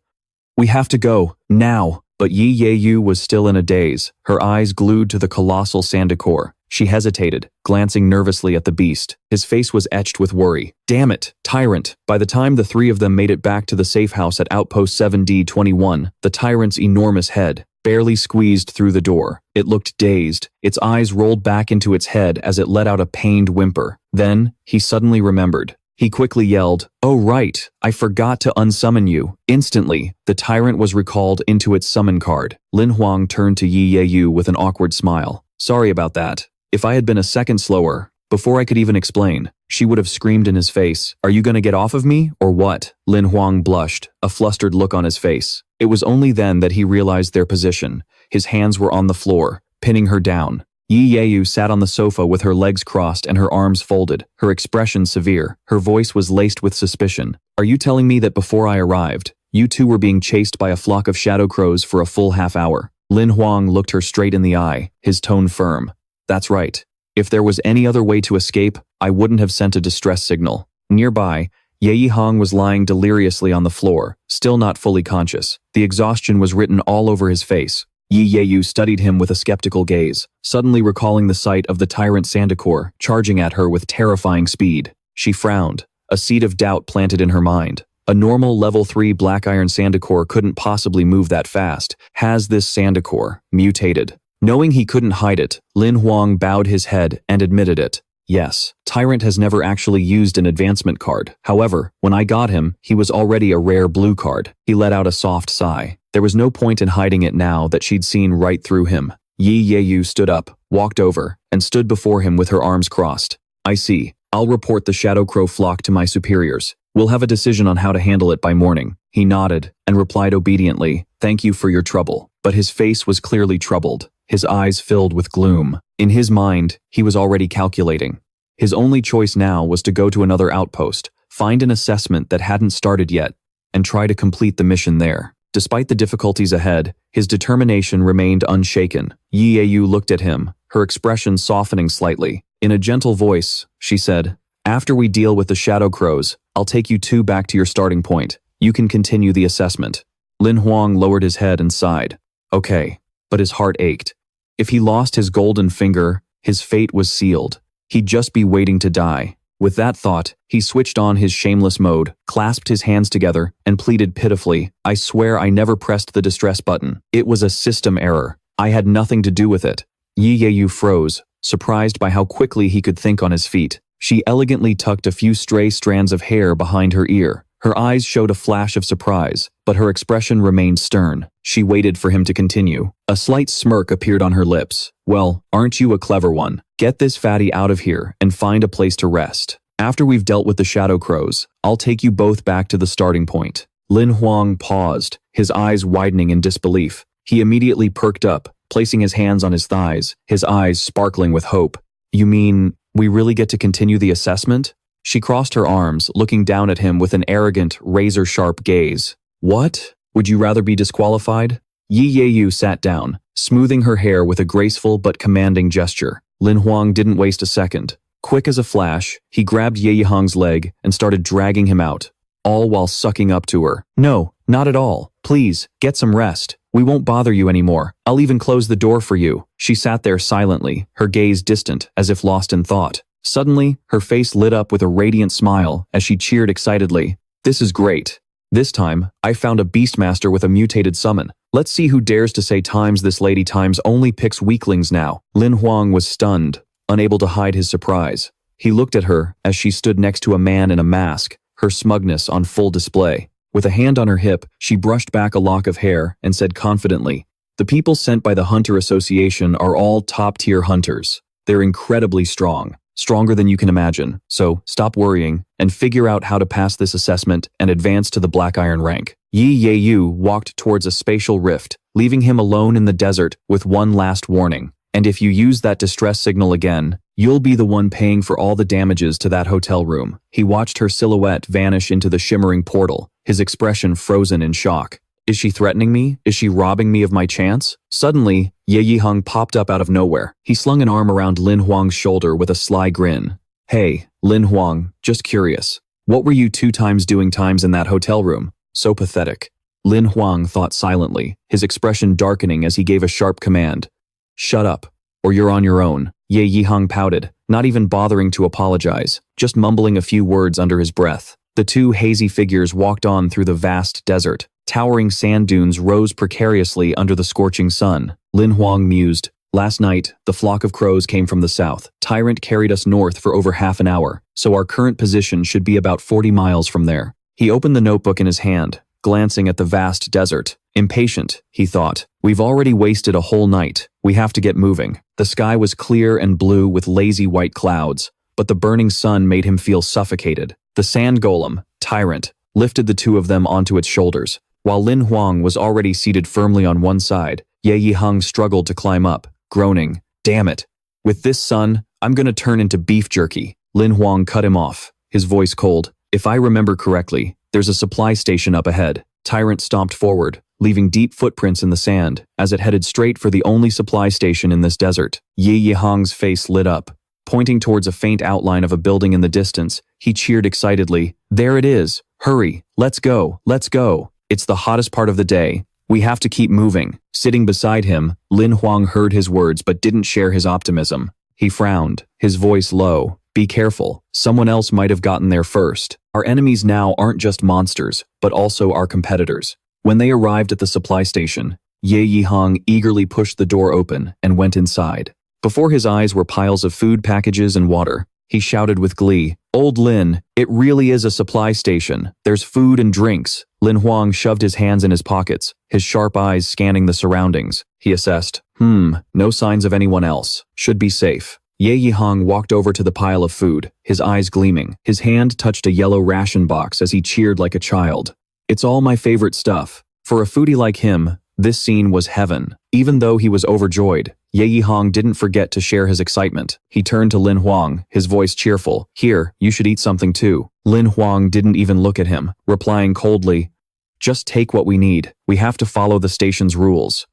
"We have to go, now." But Yi Yeyu was still in a daze, her eyes glued to the colossal Sandakor. She hesitated, glancing nervously at the beast. His face was etched with worry. "Damn it, tyrant." By the time the three of them made it back to the safe house at Outpost 7D21, the tyrant's enormous head barely squeezed through the door. It looked dazed. Its eyes rolled back into its head as it let out a pained whimper. Then, he suddenly remembered. He quickly yelled, "Oh right, I forgot to unsummon you." Instantly, the tyrant was recalled into its summon card. Lam Hoang turned to Yi Yeyu with an awkward smile. "Sorry about that. If I had been a second slower, before I could even explain, she would have screamed in his face, 'Are you gonna get off of me, or what?'" Lam Hoang blushed, a flustered look on his face. It was only then that he realized their position. His hands were on the floor, pinning her down. Yi Yeyu sat on the sofa with her legs crossed and her arms folded, her expression severe. Her voice was laced with suspicion. "Are you telling me that before I arrived, you two were being chased by a flock of shadow crows for a full half hour?" Lam Hoang looked her straight in the eye, his tone firm. "That's right. If there was any other way to escape, I wouldn't have sent a distress signal." Nearby, Ye Hong was lying deliriously on the floor, still not fully conscious. The exhaustion was written all over his face. Yi Yeyu studied him with a skeptical gaze, suddenly recalling the sight of the tyrant Sandakor charging at her with terrifying speed. She frowned, a seed of doubt planted in her mind. A normal level 3 black iron Sandakor couldn't possibly move that fast. Has this Sandakor mutated? Knowing he couldn't hide it, Lam Hoang bowed his head and admitted it. "Yes, Tyrant has never actually used an advancement card. However, when I got him, he was already a rare blue card." He let out a soft sigh. There was no point in hiding it now that she'd seen right through him. Yi Yeyu stood up, walked over, and stood before him with her arms crossed. "I see. I'll report the Shadow Crow flock to my superiors. We'll have a decision on how to handle it by morning." He nodded and replied obediently, "Thank you for your trouble." But his face was clearly troubled, his eyes filled with gloom. In his mind, he was already calculating. His only choice now was to go to another outpost, find an assessment that hadn't started yet, and try to complete the mission there. Despite the difficulties ahead, his determination remained unshaken. Yi Yeyu looked at him, her expression softening slightly. In a gentle voice, she said, "After we deal with the Shadow Crows, I'll take you two back to your starting point. You can continue the assessment." Lam Hoang lowered his head and sighed. Okay, but his heart ached. If he lost his golden finger, his fate was sealed. He'd just be waiting to die. With that thought, he switched on his shameless mode, clasped his hands together, and pleaded pitifully, "I swear I never pressed the distress button. It was a system error. I had nothing to do with it." Yi Yeyu froze, surprised by how quickly he could think on his feet. She elegantly tucked a few stray strands of hair behind her ear. Her eyes showed a flash of surprise, but her expression remained stern. She waited for him to continue. A slight smirk appeared on her lips. "Well, aren't you a clever one? Get this fatty out of here and find a place to rest. After we've dealt with the Shadow Crows, I'll take you both back to the starting point." Lam Hoang paused, his eyes widening in disbelief. He immediately perked up, placing his hands on his thighs, his eyes sparkling with hope. "You mean, we really get to continue the assessment?" She crossed her arms, looking down at him with an arrogant, razor-sharp gaze. "What? Would you rather be disqualified?" Yi Yeyu sat down, smoothing her hair with a graceful but commanding gesture. Lam Hoang didn't waste a second. Quick as a flash, he grabbed Ye Hong's leg and started dragging him out, all while sucking up to her. "No, not at all. Please, get some rest. We won't bother you anymore. I'll even close the door for you." She sat there silently, her gaze distant, as if lost in thought. Suddenly, her face lit up with a radiant smile as she cheered excitedly. This is great. This time, I found a beastmaster with a mutated summon. Let's see who dares to say times this lady times only picks weaklings now. Lin Hoang was stunned, unable to hide his surprise. He looked at her as she stood next to a man in a mask, her smugness on full display. With a hand on her hip, she brushed back a lock of hair and said confidently, "The people sent by the Hunter Association are all top-tier hunters. They're incredibly strong, stronger than you can imagine. So stop worrying and figure out how to pass this assessment and advance to the Black Iron rank." Yi Yeyu walked towards a spatial rift, leaving him alone in the desert with one last warning. "And if you use that distress signal again, you'll be the one paying for all the damages to that hotel room." He watched her silhouette vanish into the shimmering portal, his expression frozen in shock. Is she threatening me? Is she robbing me of my chance? Suddenly, Ye Yihang popped up out of nowhere. He slung an arm around Lin Huang's shoulder with a sly grin. "Hey, Lin Huang, just curious. What were you 2 times doing times in that hotel room? So pathetic." Lin Huang thought silently, his expression darkening as he gave a sharp command. "Shut up, or you're on your own." Ye Yihang pouted, not even bothering to apologize, just mumbling a few words under his breath. The 2 hazy figures walked on through the vast desert. Towering sand dunes rose precariously under the scorching sun. Lin Huang mused, "Last night, the flock of crows came from the south. Tyrant carried us north for over half an hour, so our current position should be about 40 miles from there." He opened the notebook in his hand, glancing at the vast desert. Impatient, he thought. "We've already wasted a whole night. We have to get moving." The sky was clear and blue with lazy white clouds, but the burning sun made him feel suffocated. The sand golem, Tyrant, lifted the 2 of them onto its shoulders. While Lin Huang was already seated firmly on one side, Ye Yihang struggled to climb up, groaning, "Damn it. With this sun, I'm gonna turn into beef jerky." Lin Huang cut him off, his voice cold. "If I remember correctly, there's a supply station up ahead." Tyrant stomped forward, leaving deep footprints in the sand, as it headed straight for the only supply station in this desert. Ye Yihang's face lit up. Pointing towards a faint outline of a building in the distance, he cheered excitedly, "There it is! Hurry! Let's go! Let's go! It's the hottest part of the day. We have to keep moving." Sitting beside him, Lin Huang heard his words but didn't share his optimism. He frowned, his voice low. "Be careful. Someone else might have gotten there first. Our enemies now aren't just monsters, but also our competitors." When they arrived at the supply station, Ye Yihang eagerly pushed the door open and went inside. Before his eyes were piles of food packages and water. He shouted with glee, "Old Lin, it really is a supply station. There's food and drinks." Lin Huang shoved his hands in his pockets, his sharp eyes scanning the surroundings. He assessed, no signs of anyone else. Should be safe." Ye Yihang walked over to the pile of food, his eyes gleaming. His hand touched a yellow ration box as he cheered like a child. "It's all my favorite stuff." For a foodie like him, this scene was heaven. Even though he was overjoyed, Ye Yihang didn't forget to share his excitement. He turned to Lin Huang, his voice cheerful. "Here, you should eat something too." Lin Huang didn't even look at him, replying coldly, "Just take what we need. We have to follow the station's rules."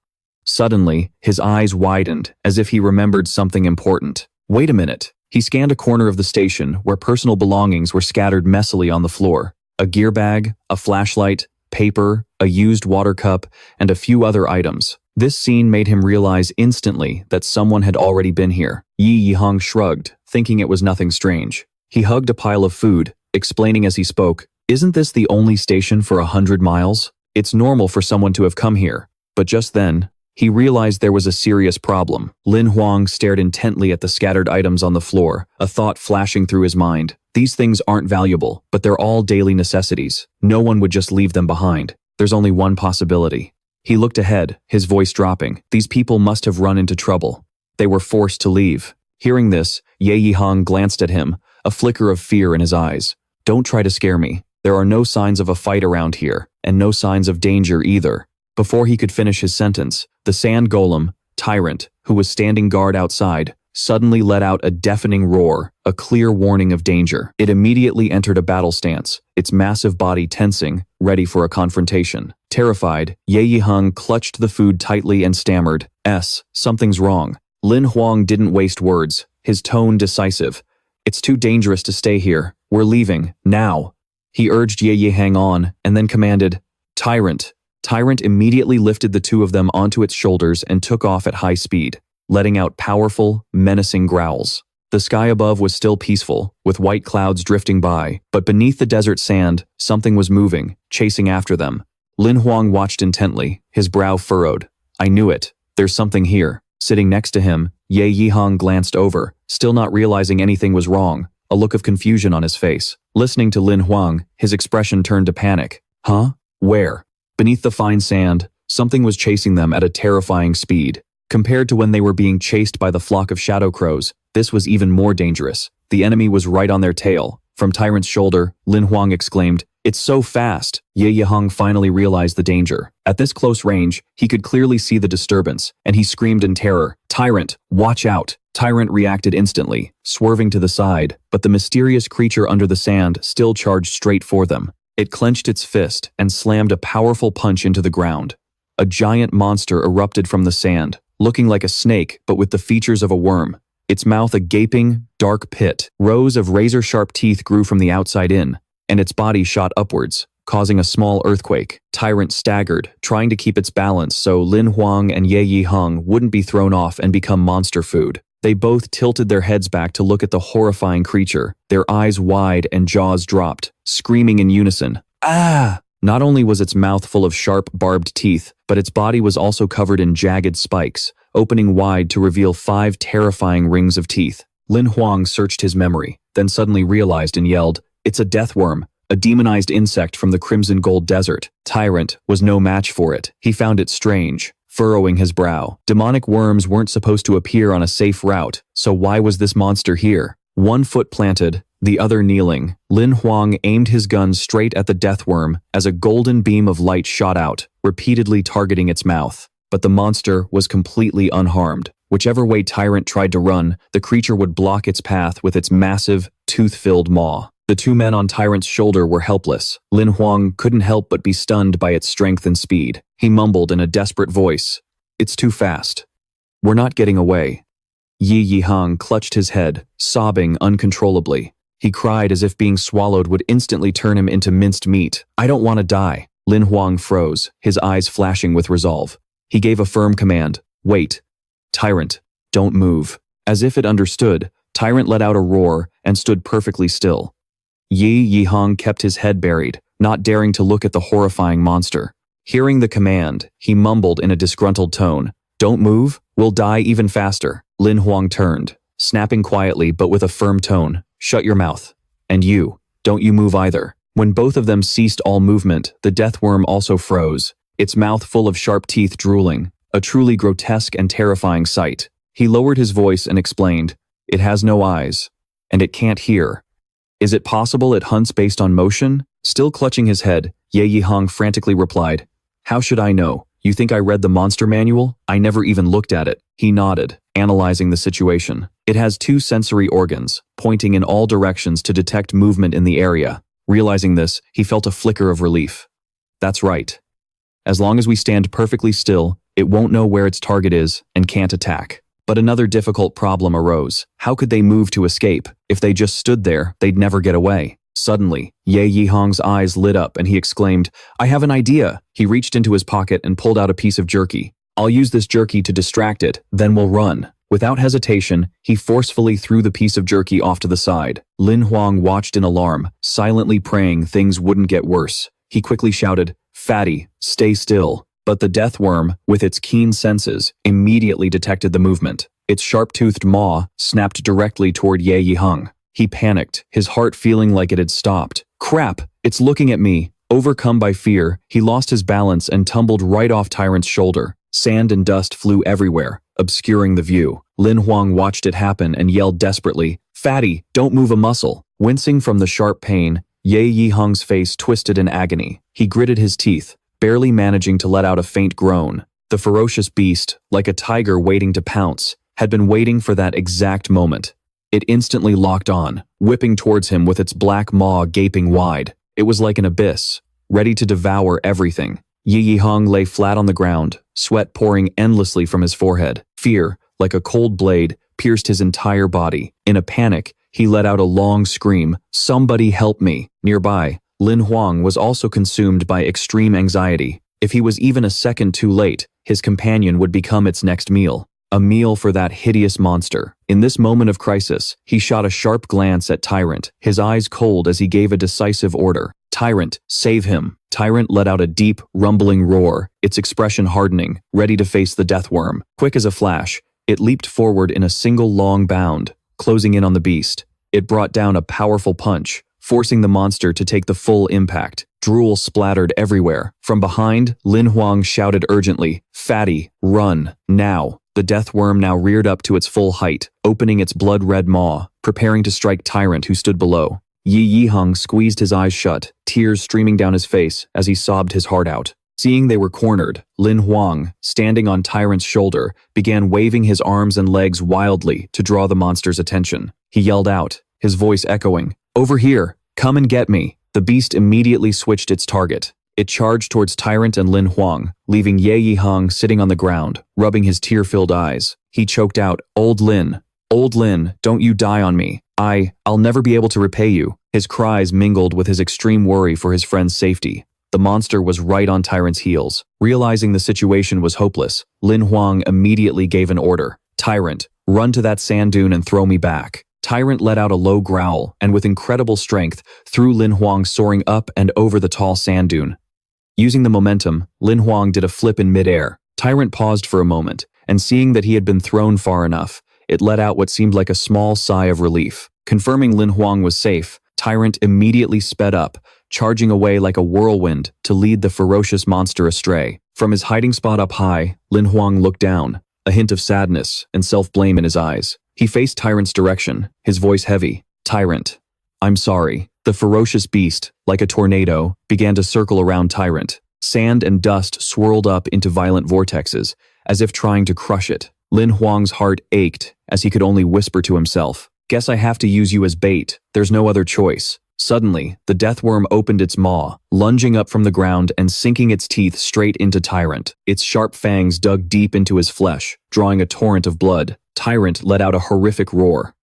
Suddenly, his eyes widened, as if he remembered something important. "Wait a minute." He scanned a corner of the station where personal belongings were scattered messily on the floor. A gear bag, a flashlight, paper, a used water cup, and a few other items. This scene made him realize instantly that someone had already been here. Ye Yihang shrugged, thinking it was nothing strange. He hugged a pile of food, explaining as he spoke, "Isn't this the only station for 100 miles? It's normal for someone to have come here." But just then, he realized there was a serious problem. Lin Huang stared intently at the scattered items on the floor, a thought flashing through his mind. These things aren't valuable, but they're all daily necessities. No one would just leave them behind. There's only one possibility. He looked ahead, his voice dropping. These people must have run into trouble. They were forced to leave. Hearing this, Ye Yihang glanced at him, a flicker of fear in his eyes. "Don't try to scare me. There are no signs of a fight around here, and no signs of danger either." Before he could finish his sentence, the sand golem, Tyrant, who was standing guard outside, suddenly let out a deafening roar, a clear warning of danger. It immediately entered a battle stance, its massive body tensing, ready for a confrontation. Terrified, Ye Yihang clutched the food tightly and stammered, "Something's wrong." Lin Huang didn't waste words, his tone decisive. "It's too dangerous to stay here. We're leaving, now." He urged Ye Yihang on, and then commanded, "Tyrant." Tyrant immediately lifted the 2 of them onto its shoulders and took off at high speed, letting out powerful, menacing growls. The sky above was still peaceful, with white clouds drifting by, but beneath the desert sand, something was moving, chasing after them. Lin Hoang watched intently, his brow furrowed. I knew it. There's something here. Sitting next to him, Ye Yihang glanced over, still not realizing anything was wrong, a look of confusion on his face. Listening to Lin Hoang, his expression turned to panic. Huh? Where? Beneath the fine sand, something was chasing them at a terrifying speed. Compared to when they were being chased by the flock of shadow crows, this was even more dangerous. The enemy was right on their tail. From Tyrant's shoulder, Lin Hoang exclaimed, "It's so fast!" Ye Yihang finally realized the danger. At this close range, he could clearly see the disturbance, and he screamed in terror, "Tyrant, watch out!" Tyrant reacted instantly, swerving to the side, but the mysterious creature under the sand still charged straight for them. It clenched its fist and slammed a powerful punch into the ground. A giant monster erupted from the sand, looking like a snake but with the features of a worm. Its mouth a gaping, dark pit. Rows of razor-sharp teeth grew from the outside in, and its body shot upwards, causing a small earthquake. Tyrant staggered, trying to keep its balance so Lin Hoang and Ye Yihang wouldn't be thrown off and become monster food. They both tilted their heads back to look at the horrifying creature, their eyes wide and jaws dropped, screaming in unison, "Ah!" Not only was its mouth full of sharp, barbed teeth, but its body was also covered in jagged spikes, opening wide to reveal 5 terrifying rings of teeth. Lin Hoang searched his memory, then suddenly realized and yelled, "It's a deathworm, a demonized insect from the Crimson Gold Desert." Tyrant was no match for it. He found it strange, furrowing his brow. Demonic worms weren't supposed to appear on a safe route, so why was this monster here? One foot planted, the other kneeling, Lin Hoang aimed his gun straight at the deathworm as a golden beam of light shot out, repeatedly targeting its mouth. But the monster was completely unharmed. Whichever way Tyrant tried to run, the creature would block its path with its massive, tooth-filled maw. The 2 men on Tyrant's shoulder were helpless. Lin Hoang couldn't help but be stunned by its strength and speed. He mumbled in a desperate voice, "It's too fast. We're not getting away." Ye Yihang clutched his head, sobbing uncontrollably. He cried as if being swallowed would instantly turn him into minced meat. "I don't want to die." Lin Hoang froze, his eyes flashing with resolve. He gave a firm command, "Wait. Tyrant, don't move." As if it understood, Tyrant let out a roar and stood perfectly still. Ye Yihang kept his head buried, not daring to look at the horrifying monster. Hearing the command, he mumbled in a disgruntled tone, "Don't move, we'll die even faster." Lin Hoang turned, snapping quietly but with a firm tone, "Shut your mouth. And you, don't you move either." When both of them ceased all movement, the deathworm also froze, its mouth full of sharp teeth drooling, a truly grotesque and terrifying sight. He lowered his voice and explained, "It has no eyes, and it can't hear. Is it possible it hunts based on motion?" Still clutching his head, Ye Yihang frantically replied, "How should I know? You think I read the monster manual? I never even looked at it." He nodded, analyzing the situation. "It has 2 sensory organs, pointing in all directions to detect movement in the area." Realizing this, he felt a flicker of relief. "That's right. As long as we stand perfectly still, it won't know where its target is and can't attack." But another difficult problem arose. How could they move to escape? If they just stood there, they'd never get away. Suddenly, Ye Yihang's eyes lit up and he exclaimed, "I have an idea." He reached into his pocket and pulled out a piece of jerky. "I'll use this jerky to distract it, then we'll run." Without hesitation, he forcefully threw the piece of jerky off to the side. Lin Hoang watched in alarm, silently praying things wouldn't get worse. He quickly shouted, "Fatty, stay still." But the deathworm, with its keen senses, immediately detected the movement. Its sharp-toothed maw snapped directly toward Ye Yihang. He panicked, his heart feeling like it had stopped. "Crap, it's looking at me." Overcome by fear, he lost his balance and tumbled right off Tyrant's shoulder. Sand and dust flew everywhere, obscuring the view. Lin Hoang watched it happen and yelled desperately, "Fatty, don't move a muscle." Wincing from the sharp pain, Ye Yihang's face twisted in agony. He gritted his teeth, barely managing to let out a faint groan. The ferocious beast, like a tiger waiting to pounce, had been waiting for that exact moment. It instantly locked on, whipping towards him with its black maw gaping wide. It was like an abyss, ready to devour everything. Ye Yihang lay flat on the ground, sweat pouring endlessly from his forehead. Fear, like a cold blade, pierced his entire body. In a panic, he let out a long scream, "Somebody help me!" Nearby, Lin Hoang was also consumed by extreme anxiety. If he was even a second too late, his companion would become its next meal. a meal for that hideous monster. In this moment of crisis, he shot a sharp glance at Tyrant, his eyes cold as he gave a decisive order. Tyrant, save him. Tyrant let out a deep, rumbling roar, its expression hardening, ready to face the death worm. Quick as a flash, it leaped forward in a single long bound, closing in on the beast. It brought down a powerful punch, forcing the monster to take the full impact. Drool splattered everywhere. From behind, Lam Hoang shouted urgently, "Fatty, run, now." The death worm now reared up to its full height, opening its blood-red maw, preparing to strike Tyrant who stood below. Yi Hung squeezed his eyes shut, tears streaming down his face as he sobbed his heart out. Seeing they were cornered, Lam Hoang, standing on Tyrant's shoulder, began waving his arms and legs wildly to draw the monster's attention. He yelled out, his voice echoing, "Over here, come and get me." The beast immediately switched its target. It charged towards Tyrant and Lam Hoang, leaving Yi Hung sitting on the ground, rubbing his tear-filled eyes. He choked out, Old Lin, don't you die on me. I'll never be able to repay you." His cries mingled with his extreme worry for his friend's safety. The monster was right on Tyrant's heels. Realizing the situation was hopeless, Lam Hoang immediately gave an order. "Tyrant, run to that sand dune and throw me back." Tyrant let out a low growl and with incredible strength threw Lam Hoang soaring up and over the tall sand dune. Using the momentum, Lam Hoang did a flip in midair. Tyrant paused for a moment, and seeing that he had been thrown far enough, it let out what seemed like a small sigh of relief. Confirming Lam Hoang was safe, Tyrant immediately sped up, charging away like a whirlwind to lead the ferocious monster astray. From his hiding spot up high, Lam Hoang looked down, a hint of sadness and self-blame in his eyes. He faced Tyrant's direction, his voice heavy. "Tyrant, I'm sorry." The ferocious beast, like a tornado, began to circle around Tyrant. Sand and dust swirled up into violent vortexes, as if trying to crush it. Lam Hoang's heart ached as he could only whisper to himself, "Guess I have to use you as bait. There's no other choice." Suddenly, the death worm opened its maw, lunging up from the ground and sinking its teeth straight into Tyrant. Its sharp fangs dug deep into his flesh, drawing a torrent of blood. Tyrant let out a horrific roar.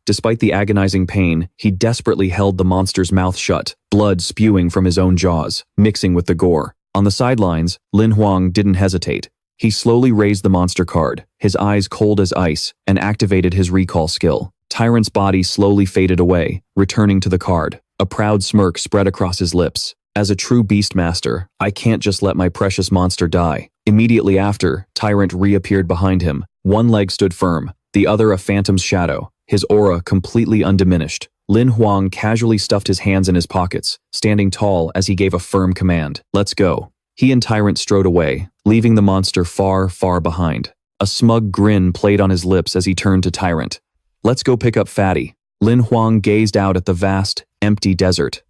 Despite the agonizing pain, he desperately held the monster's mouth shut, blood spewing from his own jaws, mixing with the gore. On the sidelines, Lam Hoang didn't hesitate. He slowly raised the monster card, his eyes cold as ice, and activated his recall skill. Tyrant's body slowly faded away, returning to the card. A proud smirk spread across his lips. "As a true beastmaster, I can't just let my precious monster die." Immediately after, Tyrant reappeared behind him. One leg stood firm, the other a phantom's shadow, his aura completely undiminished. Lam Hoang casually stuffed his hands in his pockets, standing tall as he gave a firm command. "Let's go." He and Tyrant strode away, leaving the monster far, far behind. A smug grin played on his lips as he turned to Tyrant. "Let's go pick up Fatty." Lam Hoang gazed out at the vast, empty desert.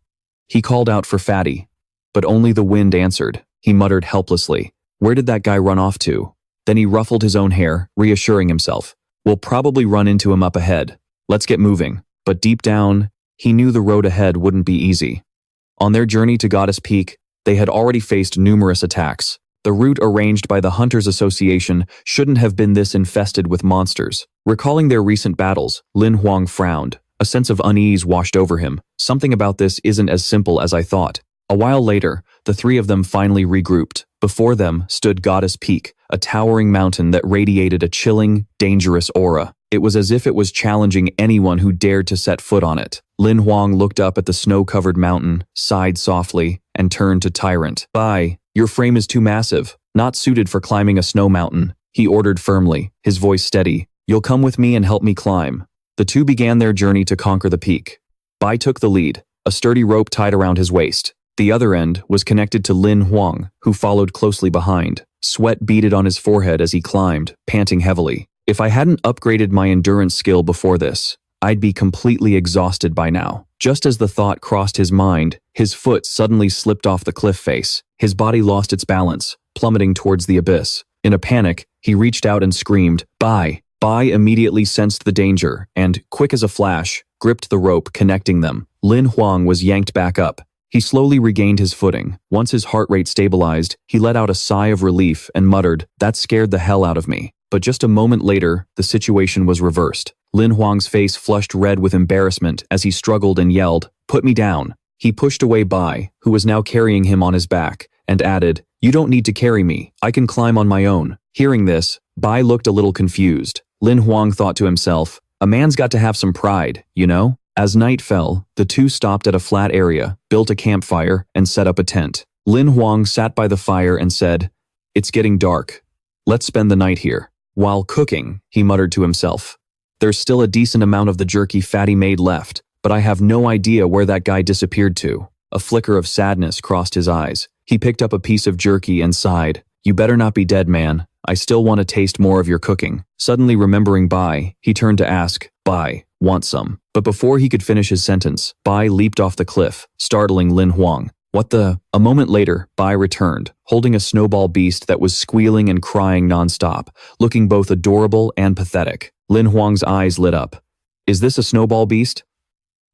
He called out for Fatty, but only the wind answered. He muttered helplessly, "Where did that guy run off to?" Then he ruffled his own hair, reassuring himself. "We'll probably run into him up ahead. Let's get moving." But deep down, he knew the road ahead wouldn't be easy. On their journey to Goddess Peak, they had already faced numerous attacks. The route arranged by the Hunters Association shouldn't have been this infested with monsters. Recalling their recent battles, Lam Hoang frowned. A sense of unease washed over him. Something about this isn't as simple as I thought. A while later, the three of them finally regrouped. Before them stood Goddess Peak, a towering mountain that radiated a chilling, dangerous aura. It was as if it was challenging anyone who dared to set foot on it. Lam Hoang looked up at the snow-covered mountain, sighed softly, and turned to Tyrant. "Bye. Your frame is too massive, not suited for climbing a snow mountain," he ordered firmly, his voice steady. "You'll come with me and help me climb." The two began their journey to conquer the peak. Bai took the lead, a sturdy rope tied around his waist. The other end was connected to Lam Hoang, who followed closely behind. Sweat beaded on his forehead as he climbed, panting heavily. If I hadn't upgraded my endurance skill before this, I'd be completely exhausted by now. Just as the thought crossed his mind, his foot suddenly slipped off the cliff face. His body lost its balance, plummeting towards the abyss. In a panic, he reached out and screamed, "Bai!" Bai immediately sensed the danger and, quick as a flash, gripped the rope connecting them. Lam Hoang was yanked back up. He slowly regained his footing. Once his heart rate stabilized, he let out a sigh of relief and muttered, "That scared the hell out of me." But just a moment later, the situation was reversed. Lam Hoang's face flushed red with embarrassment as he struggled and yelled, "Put me down." He pushed away Bai, who was now carrying him on his back, and added, "You don't need to carry me. I can climb on my own." Hearing this, Bai looked a little confused. Lin Huang thought to himself, a man's got to have some pride, you know? As night fell, the two stopped at a flat area, built a campfire, and set up a tent. Lin Huang sat by the fire and said, "It's getting dark. Let's spend the night here." While cooking, he muttered to himself, "There's still a decent amount of the jerky Fatty made left, but I have no idea where that guy disappeared to." A flicker of sadness crossed his eyes. He picked up a piece of jerky and sighed. "You better not be dead, man. I still want to taste more of your cooking." Suddenly remembering Bai, he turned to ask, "Bai, want some?" But before he could finish his sentence, Bai leaped off the cliff, startling Lin Huang. "What the?" A moment later, Bai returned, holding a snowball beast that was squealing and crying nonstop, looking both adorable and pathetic. Lin Huang's eyes lit up. "Is this a snowball beast?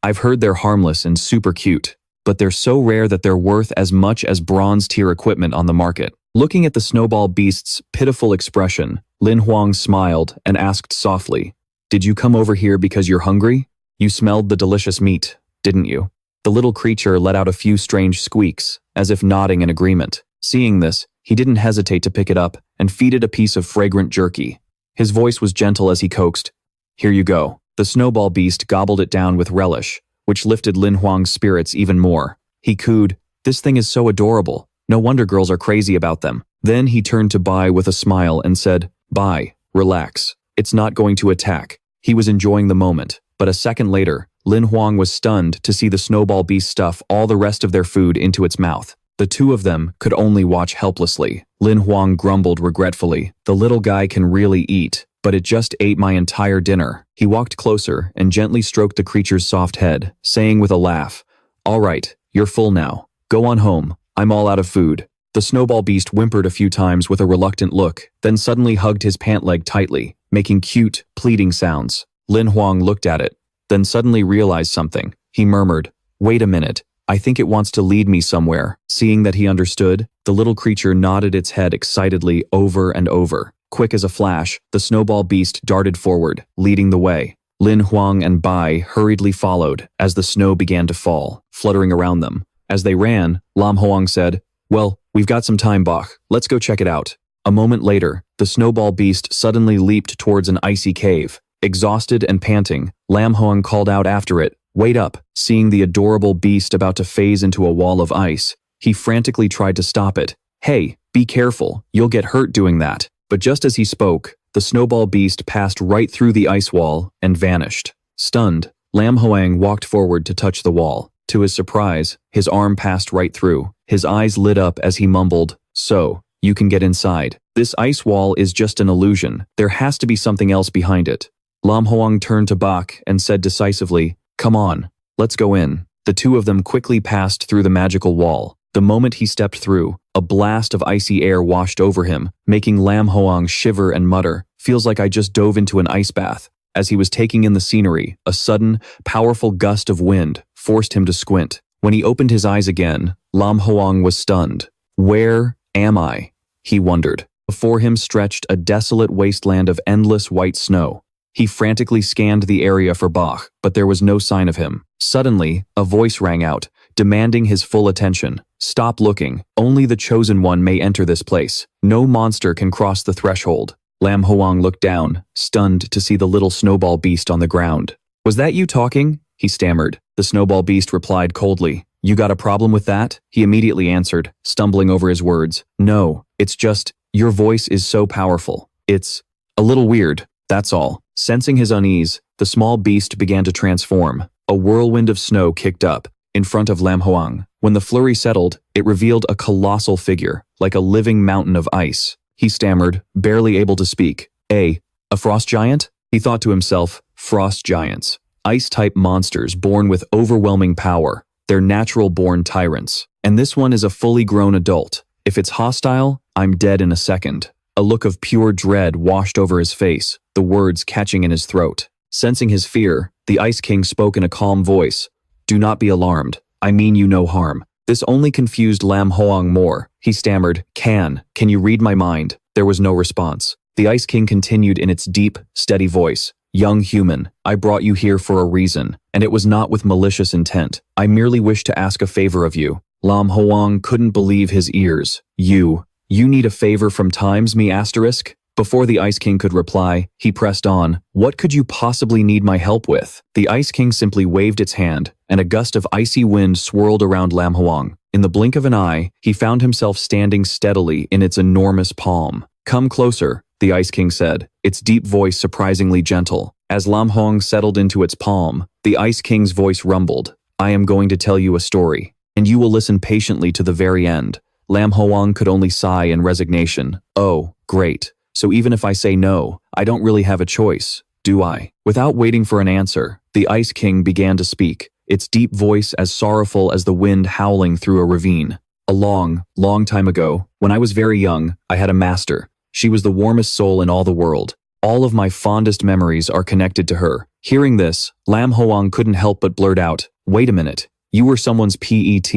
I've heard they're harmless and super cute, but they're so rare that they're worth as much as bronze-tier equipment on the market." Looking at the snowball beast's pitiful expression, Lin Huang smiled and asked softly, "Did you come over here because you're hungry? You smelled the delicious meat, didn't you?" The little creature let out a few strange squeaks, as if nodding in agreement. Seeing this, he didn't hesitate to pick it up and feed it a piece of fragrant jerky. His voice was gentle as he coaxed, "Here you go." The snowball beast gobbled it down with relish, which lifted Lin Huang's spirits even more. He cooed, "This thing is so adorable. No wonder girls are crazy about them." Then he turned to Bai with a smile and said, "Bai, relax. It's not going to attack." He was enjoying the moment, but a second later, Lin Huang was stunned to see the snowball beast stuff all the rest of their food into its mouth. The two of them could only watch helplessly. Lin Huang grumbled regretfully, "The little guy can really eat, but it just ate my entire dinner." He walked closer and gently stroked the creature's soft head, saying with a laugh, "All right, you're full now. Go on home. I'm all out of food." The snowball beast whimpered a few times with a reluctant look, then suddenly hugged his pant leg tightly, making cute, pleading sounds. Lin Huang looked at it, then suddenly realized something. He murmured, "Wait a minute. I think it wants to lead me somewhere." Seeing that he understood, the little creature nodded its head excitedly over and over. Quick as a flash, the snowball beast darted forward, leading the way. Lin Huang and Bai hurriedly followed as the snow began to fall, fluttering around them. As they ran, Lam Hoang said, "Well, we've got some time, Bach. Let's go check it out." A moment later, the snowball beast suddenly leaped towards an icy cave. Exhausted and panting, Lam Hoang called out after it, "Wait up." Seeing the adorable beast about to phase into a wall of ice, he frantically tried to stop it. "Hey, be careful. You'll get hurt doing that." But just as he spoke, the snowball beast passed right through the ice wall and vanished. Stunned, Lam Hoang walked forward to touch the wall. To his surprise, his arm passed right through. His eyes lit up as he mumbled, "So, you can get inside. This ice wall is just an illusion. There has to be something else behind it." Lam Hoang turned to Bach and said decisively, "Come on, let's go in." The two of them quickly passed through the magical wall. The moment he stepped through, a blast of icy air washed over him, making Lam Hoang shiver and mutter, "Feels like I just dove into an ice bath." As he was taking in the scenery, a sudden, powerful gust of wind forced him to squint. When he opened his eyes again, Lam Hoang was stunned. "Where am I?" he wondered. Before him stretched a desolate wasteland of endless white snow. He frantically scanned the area for Bach, but there was no sign of him. Suddenly, a voice rang out, demanding his full attention. "Stop looking. Only the chosen one may enter this place. No monster can cross the threshold." Lam Hoang looked down, stunned to see the little snowball beast on the ground. "Was that you talking?" he stammered. The snowball beast replied coldly, "You got a problem with that?" He immediately answered, stumbling over his words, "No, it's just, your voice is so powerful. It's a little weird, that's all." Sensing his unease, the small beast began to transform. A whirlwind of snow kicked up in front of Lam Hoang. When the flurry settled, it revealed a colossal figure, like a living mountain of ice. He stammered, barely able to speak. A frost giant? He thought to himself, frost giants. Ice-type monsters born with overwhelming power. They're natural-born tyrants. And this one is a fully grown adult. If it's hostile, I'm dead in a second. A look of pure dread washed over his face, the words catching in his throat. Sensing his fear, the Ice King spoke in a calm voice. "Do not be alarmed. I mean you no harm." This only confused Lam Hoang more. He stammered, Can you read my mind?" There was no response. The Ice King continued in its deep, steady voice. "Young human, I brought you here for a reason, and it was not with malicious intent. I merely wish to ask a favor of you." Lam Hoang couldn't believe his ears. You need a favor from Times Me asterisk? Before the Ice King could reply, he pressed on. What could you possibly need my help with? The Ice King simply waved its hand, and a gust of icy wind swirled around Lam Hoang. In the blink of an eye, he found himself standing steadily in its enormous palm. Come closer, the Ice King said, its deep voice surprisingly gentle. As Lam Hoang settled into its palm, the Ice King's voice rumbled. I am going to tell you a story, and you will listen patiently to the very end. Lam Hoang could only sigh in resignation. Oh, great. So even if I say no, I don't really have a choice, do I? Without waiting for an answer, the Ice King began to speak, its deep voice as sorrowful as the wind howling through a ravine. A long, long time ago, when I was very young, I had a master. She was the warmest soul in all the world. All of my fondest memories are connected to her. Hearing this, Lam Hoang couldn't help but blurt out, wait a minute, you were someone's pet?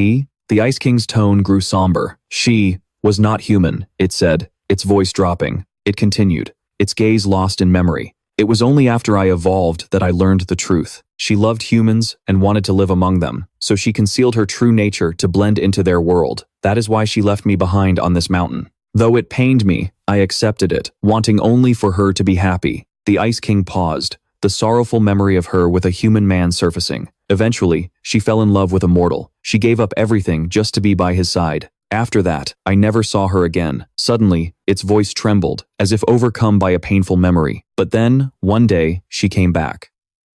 The Ice King's tone grew somber. She was not human, it said, its voice dropping. It continued, its gaze lost in memory. It was only after I evolved that I learned the truth. She loved humans and wanted to live among them, so she concealed her true nature to blend into their world. That is why she left me behind on this mountain. Though it pained me, I accepted it, wanting only for her to be happy. The Ice King paused, the sorrowful memory of her with a human man surfacing. Eventually, she fell in love with a mortal. She gave up everything just to be by his side. After that, I never saw her again. Suddenly, its voice trembled, as if overcome by a painful memory. But then, one day, she came back.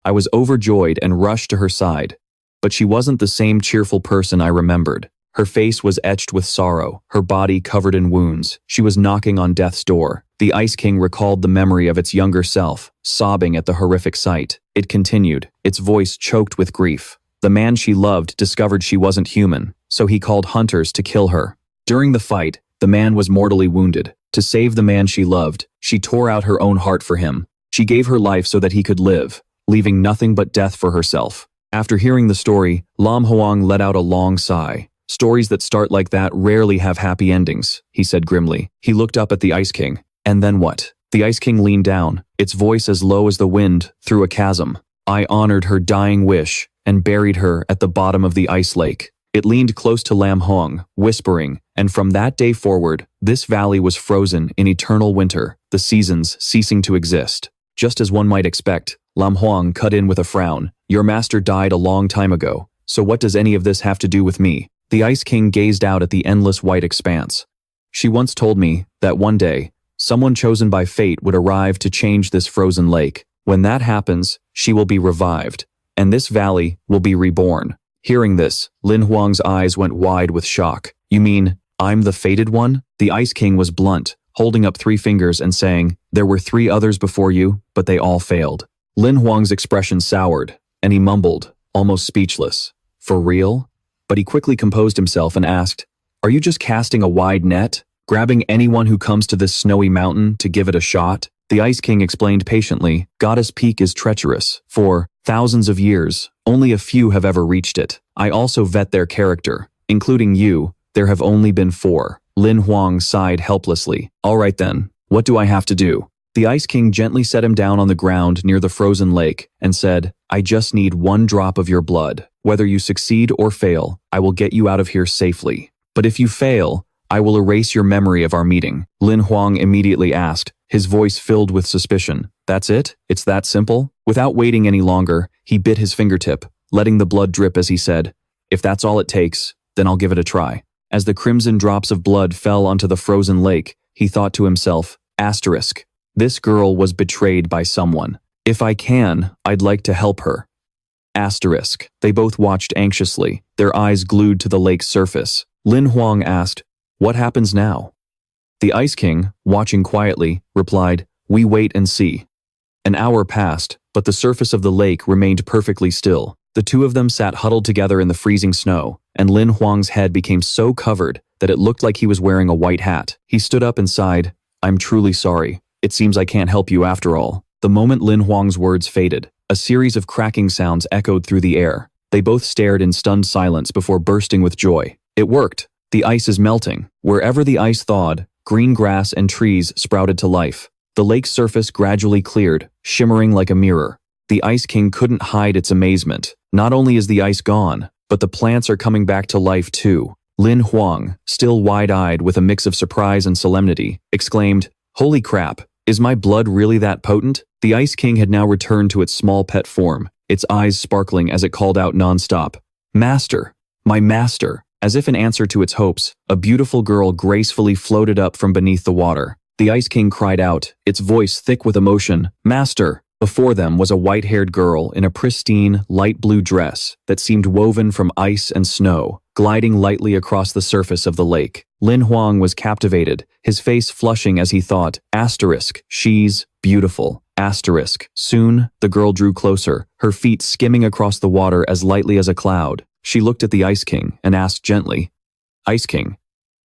I was overjoyed and rushed to her side. But she wasn't the same cheerful person I remembered. Her face was etched with sorrow, her body covered in wounds. She was knocking on death's door. The Ice King recalled the memory of its younger self, sobbing at the horrific sight. It continued, its voice choked with grief. The man she loved discovered she wasn't human, so he called hunters to kill her. During the fight, the man was mortally wounded. To save the man she loved, she tore out her own heart for him. She gave her life so that he could live, leaving nothing but death for herself. After hearing the story, Lam Hoang let out a long sigh. Stories that start like that rarely have happy endings, he said grimly. He looked up at the Ice King. And then what? The Ice King leaned down, its voice as low as the wind, through a chasm. I honored her dying wish and buried her at the bottom of the ice lake. It leaned close to Lam Hoang, whispering, and from that day forward, this valley was frozen in eternal winter, the seasons ceasing to exist. Just as one might expect, Lam Hoang cut in with a frown. Your master died a long time ago, so what does any of this have to do with me? The Ice King gazed out at the endless white expanse. She once told me that one day, someone chosen by fate would arrive to change this frozen lake. When that happens, she will be revived, and this valley will be reborn. Hearing this, Lin Huang's eyes went wide with shock. You mean, I'm the fated one? The Ice King was blunt, holding up 3 fingers and saying, there were 3 others before you, but they all failed. Lin Huang's expression soured, and he mumbled, almost speechless. For real? But he quickly composed himself and asked, are you just casting a wide net? Grabbing anyone who comes to this snowy mountain to give it a shot? The Ice King explained patiently, Goddess Peak is treacherous. For thousands of years, only a few have ever reached it. I also vet their character. Including you, there have only been 4. Lin Huang sighed helplessly. All right then, what do I have to do? The Ice King gently set him down on the ground near the frozen lake and said, I just need 1 drop of your blood. Whether you succeed or fail, I will get you out of here safely. But if you fail, I will erase your memory of our meeting. Lin Huang immediately asked, his voice filled with suspicion. That's it? It's that simple? Without waiting any longer, he bit his fingertip, letting the blood drip as he said, if that's all it takes, then I'll give it a try. As the crimson drops of blood fell onto the frozen lake, he thought to himself, asterisk, this girl was betrayed by someone. If I can, I'd like to help her. Asterisk. They both watched anxiously, their eyes glued to the lake's surface. Lin Huang asked, what happens now? The Ice King, watching quietly, replied, we wait and see. An hour passed, but the surface of the lake remained perfectly still. The 2 of them sat huddled together in the freezing snow, and Lin Huang's head became so covered that it looked like he was wearing a white hat. He stood up and sighed, I'm truly sorry. It seems I can't help you after all. The moment Lin Huang's words faded, a series of cracking sounds echoed through the air. They both stared in stunned silence before bursting with joy. It worked. The ice is melting. Wherever the ice thawed, green grass and trees sprouted to life. The lake's surface gradually cleared, shimmering like a mirror. The Ice King couldn't hide its amazement. Not only is the ice gone, but the plants are coming back to life too. Lin Huang, still wide-eyed with a mix of surprise and solemnity, exclaimed, holy crap, Is my blood really that potent? The Ice King had now returned to its small pet form, its eyes sparkling as it called out nonstop. Master! My master! As if in answer to its hopes, a beautiful girl gracefully floated up from beneath the water. The Ice King cried out, its voice thick with emotion, Master! Before them was a white-haired girl in a pristine, light blue dress that seemed woven from ice and snow, gliding lightly across the surface of the lake. Lam Hoang was captivated, his face flushing as he thought, she's beautiful. Soon, the girl drew closer, her feet skimming across the water as lightly as a cloud. She looked at the Ice King and asked gently, Ice King,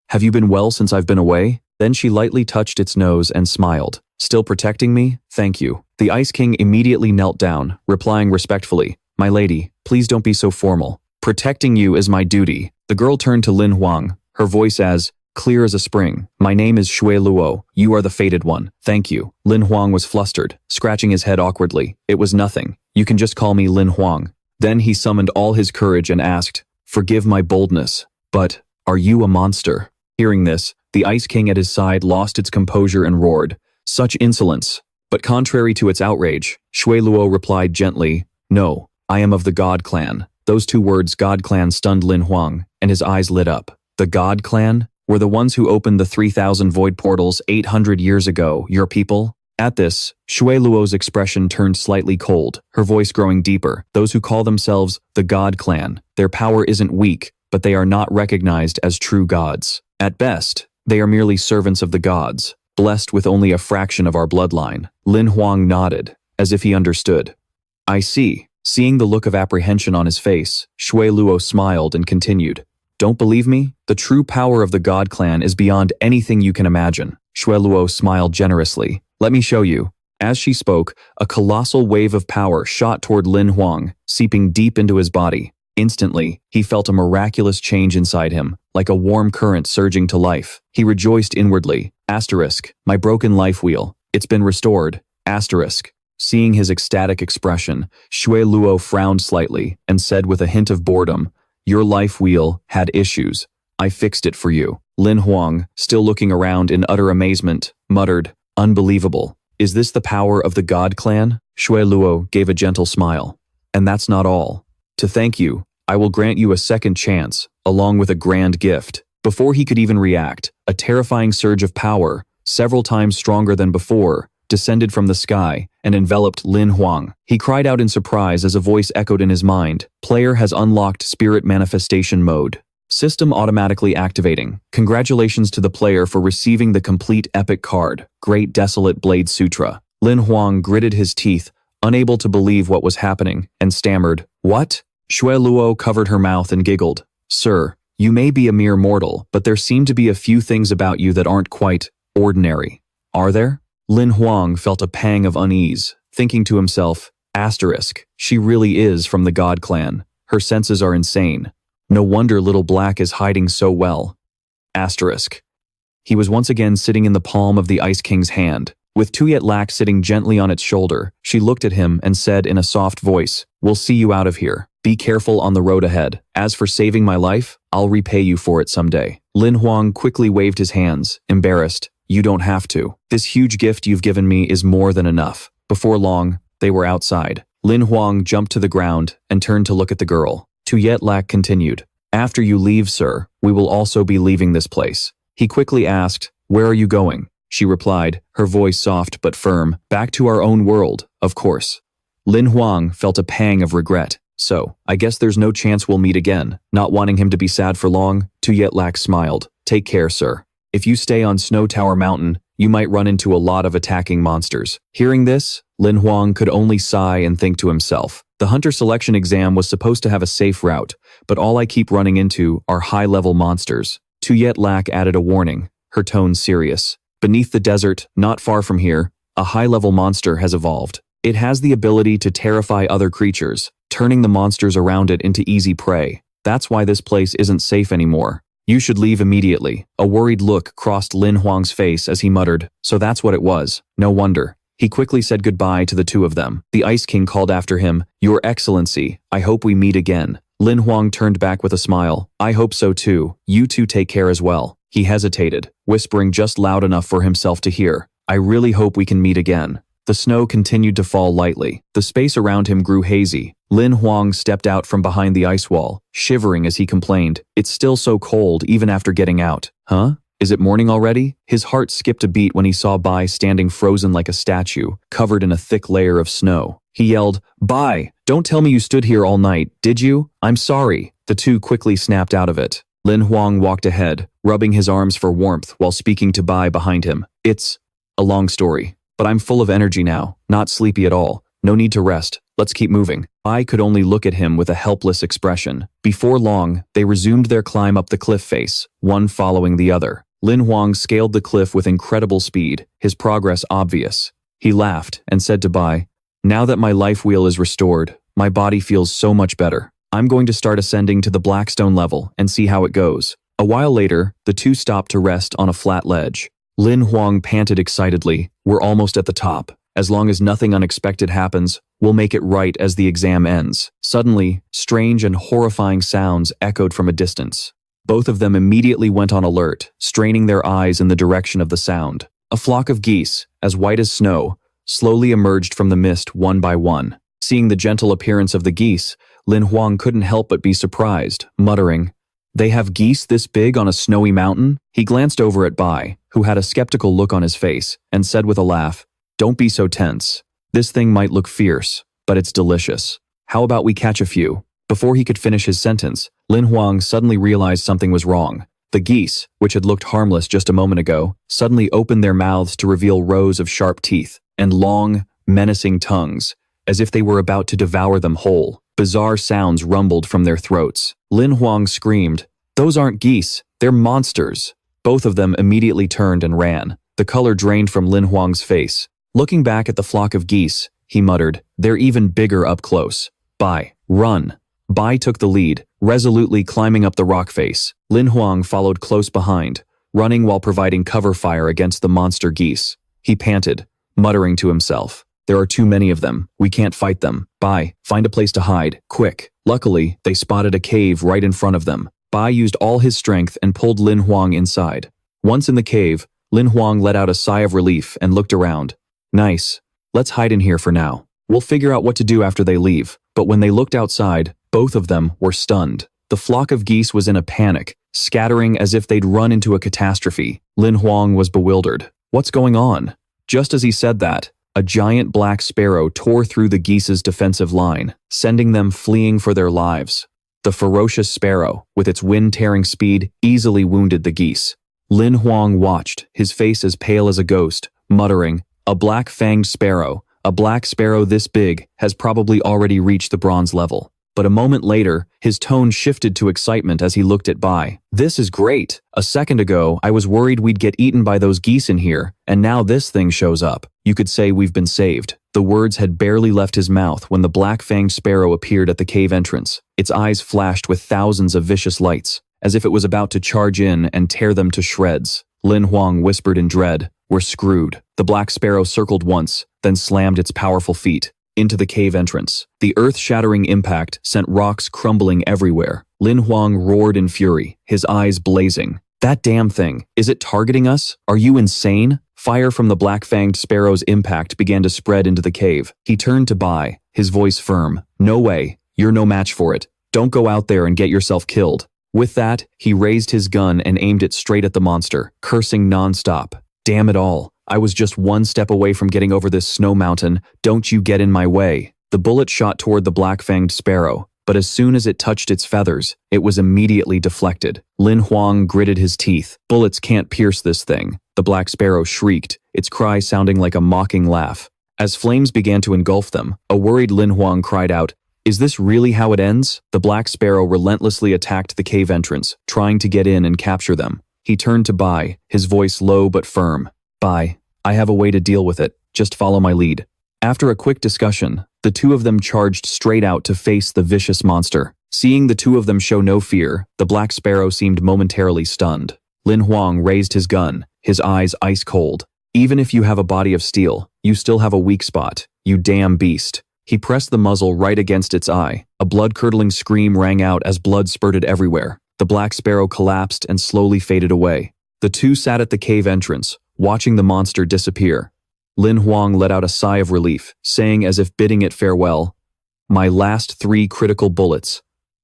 have you been well since I've been away? Then she lightly touched its nose and smiled. Still protecting me? Thank you. The Ice King immediately knelt down, replying respectfully, My lady, please don't be so formal. Protecting you is my duty. The girl turned to Lam Hoang, her voice as clear as a spring. My name is Shui Luo. You are the fated one. Thank you. Lam Hoang was flustered, scratching his head awkwardly. It was nothing. You can just call me Lam Hoang. Then he summoned all his courage and asked, Forgive my boldness, but are you a monster? Hearing this, the Ice King at his side lost its composure and roared, Such insolence! But contrary to its outrage, Shui Luo replied gently, No, I am of the God Clan. Those two words God Clan stunned Lam Hoang, and his eyes lit up. The God Clan? Were the ones who opened the 3,000 void portals 800 years ago your people? At this, Shui Luo's expression turned slightly cold, her voice growing deeper. Those who call themselves the God Clan, their power isn't weak, but they are not recognized as true gods. At best, they are merely servants of the gods, blessed with only a fraction of our bloodline. Lam Hoang nodded, as if he understood. I see. Seeing the look of apprehension on his face, Shui Luo smiled and continued. Don't believe me? The true power of the God Clan is beyond anything you can imagine. Shui Luo smiled generously. Let me show you. As she spoke, a colossal wave of power shot toward Lam Hoang, seeping deep into his body. Instantly, he felt a miraculous change inside him, like a warm current surging to life. He rejoiced inwardly. My broken life wheel. It's been restored. Seeing his ecstatic expression, Shui Luo frowned slightly and said with a hint of boredom, Your life wheel had issues. I fixed it for you. Lam Hoang, still looking around in utter amazement, muttered, Unbelievable. Is this the power of the God Clan? Shui Luo gave a gentle smile. And that's not all. To thank you, I will grant you a second chance, along with a grand gift. Before he could even react, a terrifying surge of power, several times stronger than before, descended from the sky and enveloped Lam Hoang. He cried out in surprise as a voice echoed in his mind. Player has unlocked Spirit Manifestation Mode. System automatically activating. Congratulations to the player for receiving the complete epic card, Great Desolate Blade Sutra. Lam Hoang gritted his teeth, unable to believe what was happening, and stammered, What? Shui Luo covered her mouth and giggled. Sir, you may be a mere mortal, but there seem to be a few things about you that aren't quite ordinary. Are there? Lam Hoang felt a pang of unease, thinking to himself, she really is from the God Clan. Her senses are insane. No wonder Little Black is hiding so well. He was once again sitting in the palm of the Ice King's hand. With Tuyet Lak sitting gently on its shoulder, she looked at him and said in a soft voice, We'll see you out of here. Be careful on the road ahead. As for saving my life, I'll repay you for it someday. Lam Hoang quickly waved his hands, embarrassed. You don't have to. This huge gift you've given me is more than enough. Before long, they were outside. Lam Hoang jumped to the ground and turned to look at the girl. Tuyet Lak continued. After you leave, sir, we will also be leaving this place. He quickly asked, Where are you going? She replied, her voice soft but firm, Back to our own world, of course. Lam Hoang felt a pang of regret. So, I guess there's no chance we'll meet again. Not wanting him to be sad for long, Tuyet Lak smiled. Take care, sir. If you stay on Snow Tower Mountain, you might run into a lot of attacking monsters. Hearing this, Lam Hoang could only sigh and think to himself. The hunter selection exam was supposed to have a safe route, but all I keep running into are high-level monsters. Tuyet Lak added a warning, her tone serious. Beneath the desert, not far from here, a high-level monster has evolved. It has the ability to terrify other creatures, turning the monsters around it into easy prey. That's why this place isn't safe anymore. You should leave immediately. A worried look crossed Lam Hoang's face as he muttered, So that's what it was. No wonder. He quickly said goodbye to the two of them. The Ice King called after him, Your Excellency, I hope we meet again. Lam Hoang turned back with a smile. I hope so too. You two take care as well. He hesitated, whispering just loud enough for himself to hear. I really hope we can meet again." The snow continued to fall lightly. The space around him grew hazy. Lin Hoang stepped out from behind the ice wall, shivering as he complained, "It's still so cold even after getting out." "Huh? Is it morning already?" His heart skipped a beat when he saw Bai standing frozen like a statue, covered in a thick layer of snow. He yelled, "Bai, don't tell me you stood here all night, did you? I'm sorry." The two quickly snapped out of it. Lin Hoang walked ahead, rubbing his arms for warmth while speaking to Bai behind him. "It's a long story, but I'm full of energy now, not sleepy at all. No need to rest. Let's keep moving." Bai could only look at him with a helpless expression. Before long, they resumed their climb up the cliff face, one following the other. Lin Hoang scaled the cliff with incredible speed, his progress obvious. He laughed and said to Bai, "Now that my life wheel is restored, my body feels so much better. I'm going to start ascending to the Blackstone level and see how it goes." A while later, the two stopped to rest on a flat ledge. Lin Hoang panted excitedly, "We're almost at the top. As long as nothing unexpected happens, we'll make it right as the exam ends." Suddenly, strange and horrifying sounds echoed from a distance. Both of them immediately went on alert, straining their eyes in the direction of the sound. A flock of geese, as white as snow, slowly emerged from the mist one by one. Seeing the gentle appearance of the geese, Lin Hoang couldn't help but be surprised, muttering, "They have geese this big on a snowy mountain?" He glanced over at Bai, who had a skeptical look on his face, and said with a laugh, "Don't be so tense. This thing might look fierce, but it's delicious. How about we catch a few?" Before he could finish his sentence, Lin Hoang suddenly realized something was wrong. The geese, which had looked harmless just a moment ago, suddenly opened their mouths to reveal rows of sharp teeth and long, menacing tongues, as if they were about to devour them whole. Bizarre sounds rumbled from their throats. Lin Hoang screamed, "Those aren't geese, they're monsters." Both of them immediately turned and ran. The color drained from Lin Hoang's face. Looking back at the flock of geese, he muttered, "They're even bigger up close. Bai, run." Bai took the lead, resolutely climbing up the rock face. Lin Hoang followed close behind, running while providing cover fire against the monster geese. He panted, muttering to himself, "There are too many of them. We can't fight them. Bai, find a place to hide, quick." Luckily, they spotted a cave right in front of them. Bai used all his strength and pulled Lin Hoang inside. Once in the cave, Lin Hoang let out a sigh of relief and looked around. "Nice. Let's hide in here for now. We'll figure out what to do after they leave." But when they looked outside, both of them were stunned. The flock of geese was in a panic, scattering as if they'd run into a catastrophe. Lin Hoang was bewildered. "What's going on?" Just as he said that, a giant black sparrow tore through the geese's defensive line, sending them fleeing for their lives. The ferocious sparrow, with its wind-tearing speed, easily wounded the geese. Lin Hoang watched, his face as pale as a ghost, muttering, "A black-fanged sparrow. A black sparrow this big has probably already reached the bronze level." But a moment later, his tone shifted to excitement as he looked at Bai. "This is great. A second ago, I was worried we'd get eaten by those geese in here, and now this thing shows up. You could say we've been saved." The words had barely left his mouth when the black-fanged sparrow appeared at the cave entrance. Its eyes flashed with thousands of vicious lights, as if it was about to charge in and tear them to shreds. Lin Hoang whispered in dread, "We're screwed." The black sparrow circled once, then slammed its powerful feet into the cave entrance. The earth-shattering impact sent rocks crumbling everywhere. Lin Hoang roared in fury, his eyes blazing. "That damn thing, is it targeting us? Are you insane?" Fire from the black-fanged sparrow's impact began to spread into the cave. He turned to Bai, his voice firm. "No way, you're no match for it. Don't go out there and get yourself killed." With that, he raised his gun and aimed it straight at the monster, cursing non-stop. "Damn it all. I was just one step away from getting over this snow mountain. Don't you get in my way." The bullet shot toward the black-fanged sparrow, but as soon as it touched its feathers, it was immediately deflected. Lin Hoang gritted his teeth. "Bullets can't pierce this thing." The black sparrow shrieked, its cry sounding like a mocking laugh. As flames began to engulf them, a worried Lin Hoang cried out, "Is this really how it ends?" The black sparrow relentlessly attacked the cave entrance, trying to get in and capture them. He turned to Bai, his voice low but firm. "Bai, I have a way to deal with it. Just follow my lead." After a quick discussion, the two of them charged straight out to face the vicious monster. Seeing the two of them show no fear, the black sparrow seemed momentarily stunned. Lin Hoang raised his gun, his eyes ice cold. "Even if you have a body of steel, you still have a weak spot, you damn beast." He pressed the muzzle right against its eye. A blood-curdling scream rang out as blood spurted everywhere. The black sparrow collapsed and slowly faded away. The two sat at the cave entrance, watching the monster disappear. Lin Hoang let out a sigh of relief, saying as if bidding it farewell, "My last 3 critical bullets.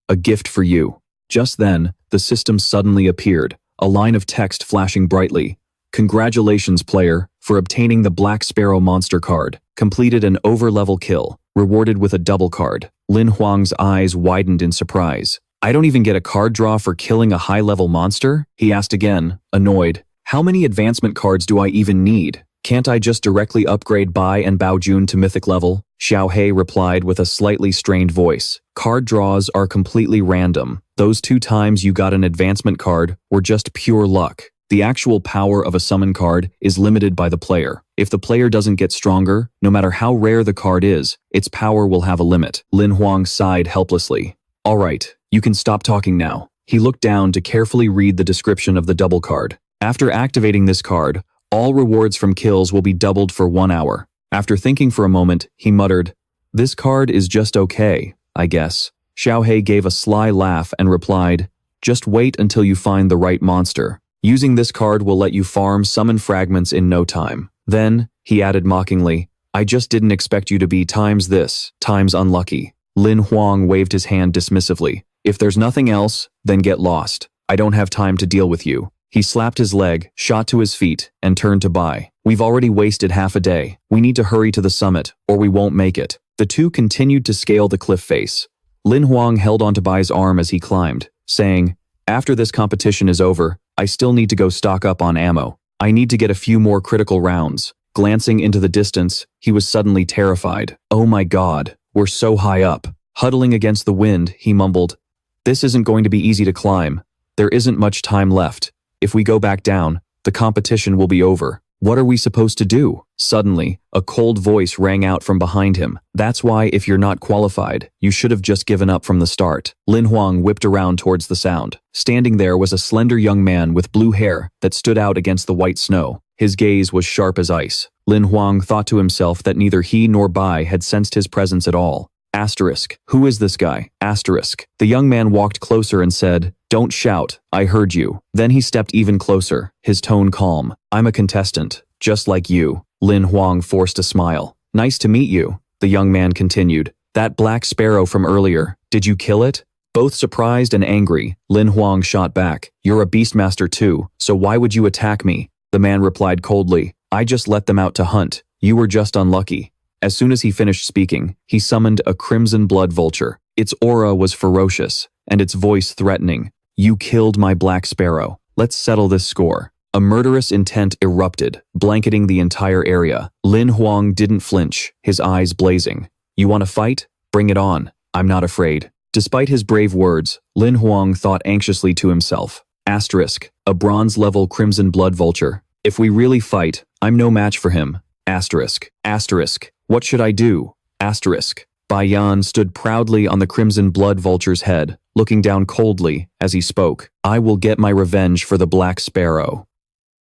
A gift for you." Just then, the system suddenly appeared, a line of text flashing brightly. "Congratulations, player, for obtaining the Black Sparrow monster card. Completed an over-level kill. Rewarded with a double card." Lin Hoang's eyes widened in surprise. "I don't even get a card draw for killing a high-level monster?" he asked again, annoyed. "How many advancement cards do I even need? Can't I just directly upgrade Bai and Baojun to mythic level?" Xiao He replied with a slightly strained voice. "Card draws are completely random. Those 2 times you got an advancement card were just pure luck. The actual power of a summon card is limited by the player. If the player doesn't get stronger, no matter how rare the card is, its power will have a limit." Lin Hoang sighed helplessly. "All right, you can stop talking now." He looked down to carefully read the description of the double card. "After activating this card, all rewards from kills will be doubled for 1 hour." After thinking for a moment, he muttered, "This card is just okay, I guess." Xiao He gave a sly laugh and replied, "Just wait until you find the right monster. Using this card will let you farm summon fragments in no time. Then," he added mockingly, "I just didn't expect you to be times this, times unlucky." Lin Hoang waved his hand dismissively. "If there's nothing else, then get lost. I don't have time to deal with you." He slapped his leg, shot to his feet, and turned to Bai. "We've already wasted half a day. We need to hurry to the summit, or we won't make it." The 2 continued to scale the cliff face. Lin Hoang held onto Bai's arm as he climbed, saying, "After this competition is over, I still need to go stock up on ammo. I need to get a few more critical rounds." Glancing into the distance, he was suddenly terrified. "Oh my God, we're so high up." Huddling against the wind, he mumbled, "This isn't going to be easy to climb. There isn't much time left. If we go back down, the competition will be over. What are we supposed to do?" Suddenly, a cold voice rang out from behind him. "That's why if you're not qualified, you should have just given up from the start." Lin Hoang whipped around towards the sound. Standing there was a slender young man with blue hair that stood out against the white snow. His gaze was sharp as ice. Lin Hoang thought to himself that neither he nor Bai had sensed his presence at all. Asterisk. Who is this guy? Asterisk. The young man walked closer and said, "Don't shout, I heard you." Then he stepped even closer, his tone calm. "I'm a contestant, just like you." Lin Hoang forced a smile. "Nice to meet you," the young man continued. "That black sparrow from earlier, did you kill it?" Both surprised and angry, Lin Hoang shot back. "You're a beastmaster too, so why would you attack me?" The man replied coldly, "I just let them out to hunt. You were just unlucky." As soon as he finished speaking, he summoned a crimson blood vulture. Its aura was ferocious, and its voice threatening. "You killed my black sparrow. Let's settle this score." A murderous intent erupted, blanketing the entire area. Lin Hoang didn't flinch, his eyes blazing. "You want to fight? Bring it on. I'm not afraid." Despite his brave words, Lin Hoang thought anxiously to himself. Asterisk. A bronze-level crimson blood vulture. If we really fight, I'm no match for him. Asterisk. Asterisk. What should I do? Asterisk. Bai Yan stood proudly on the crimson blood vulture's head, looking down coldly as he spoke. "I will get my revenge for the Black Sparrow.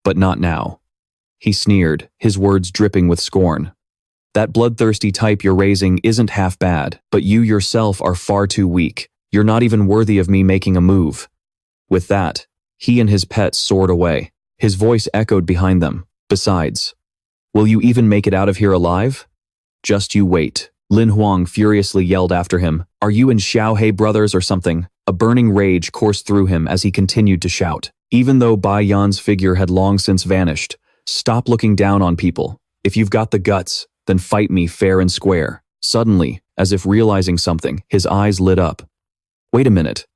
But not now." He sneered, his words dripping with scorn. "That bloodthirsty type you're raising isn't half bad, but you yourself are far too weak. You're not even worthy of me making a move." With that, he and his pet soared away. His voice echoed behind them. "Besides, will you even make it out of here alive? Just you wait." Lin Hoang furiously yelled after him. "Are you and Xiao He brothers or something?" A burning rage coursed through him as he continued to shout. Even though Bai Yan's figure had long since vanished, "Stop looking down on people. If you've got the guts, then fight me fair and square." Suddenly, as if realizing something, his eyes lit up. "Wait a minute.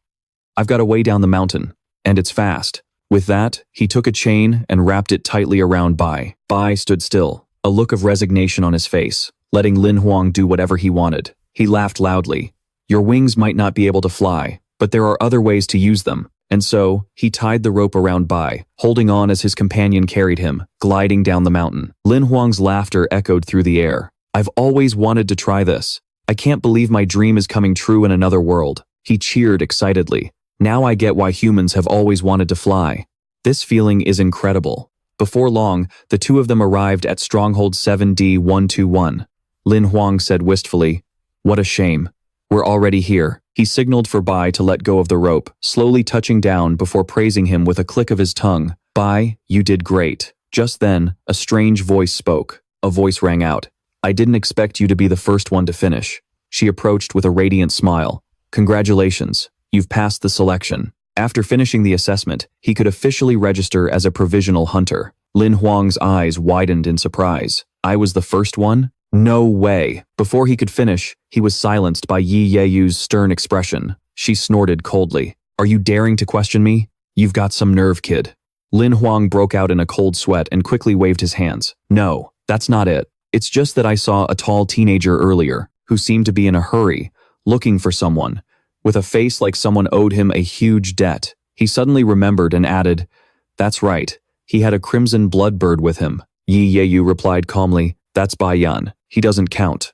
I've got a way down the mountain, and it's fast." With that, he took a chain and wrapped it tightly around Bai. Bai stood still, a look of resignation on his face, letting Lin Hoang do whatever he wanted. He laughed loudly. "Your wings might not be able to fly, but there are other ways to use them." And so, he tied the rope around Bai, holding on as his companion carried him, gliding down the mountain. Lin Hoang's laughter echoed through the air. "I've always wanted to try this. I can't believe my dream is coming true in another world." He cheered excitedly. "Now I get why humans have always wanted to fly. This feeling is incredible." Before long, the two of them arrived at Stronghold 7D121. Lin Hoang said wistfully, "What a shame. We're already here." He signaled for Bai to let go of the rope, slowly touching down before praising him with a click of his tongue. "Bai, you did great. Just then, a strange voice spoke. A voice rang out. I didn't expect you to be the first one to finish. She approached with a radiant smile. Congratulations, you've passed the selection. After finishing the assessment, he could officially register as a provisional hunter. Lin Huang's eyes widened in surprise. I was the first one? No way. Before he could finish, he was silenced by Yi Yeyu's stern expression. She snorted coldly. Are you daring to question me? You've got some nerve, kid. Lin Huang broke out in a cold sweat and quickly waved his hands. No, that's not it. It's just that I saw a tall teenager earlier who seemed to be in a hurry, looking for someone, with a face like someone owed him a huge debt. He suddenly remembered and added, That's right, he had a crimson bloodbird with him. Yi Yeyu replied calmly, That's Bai Yan, he doesn't count.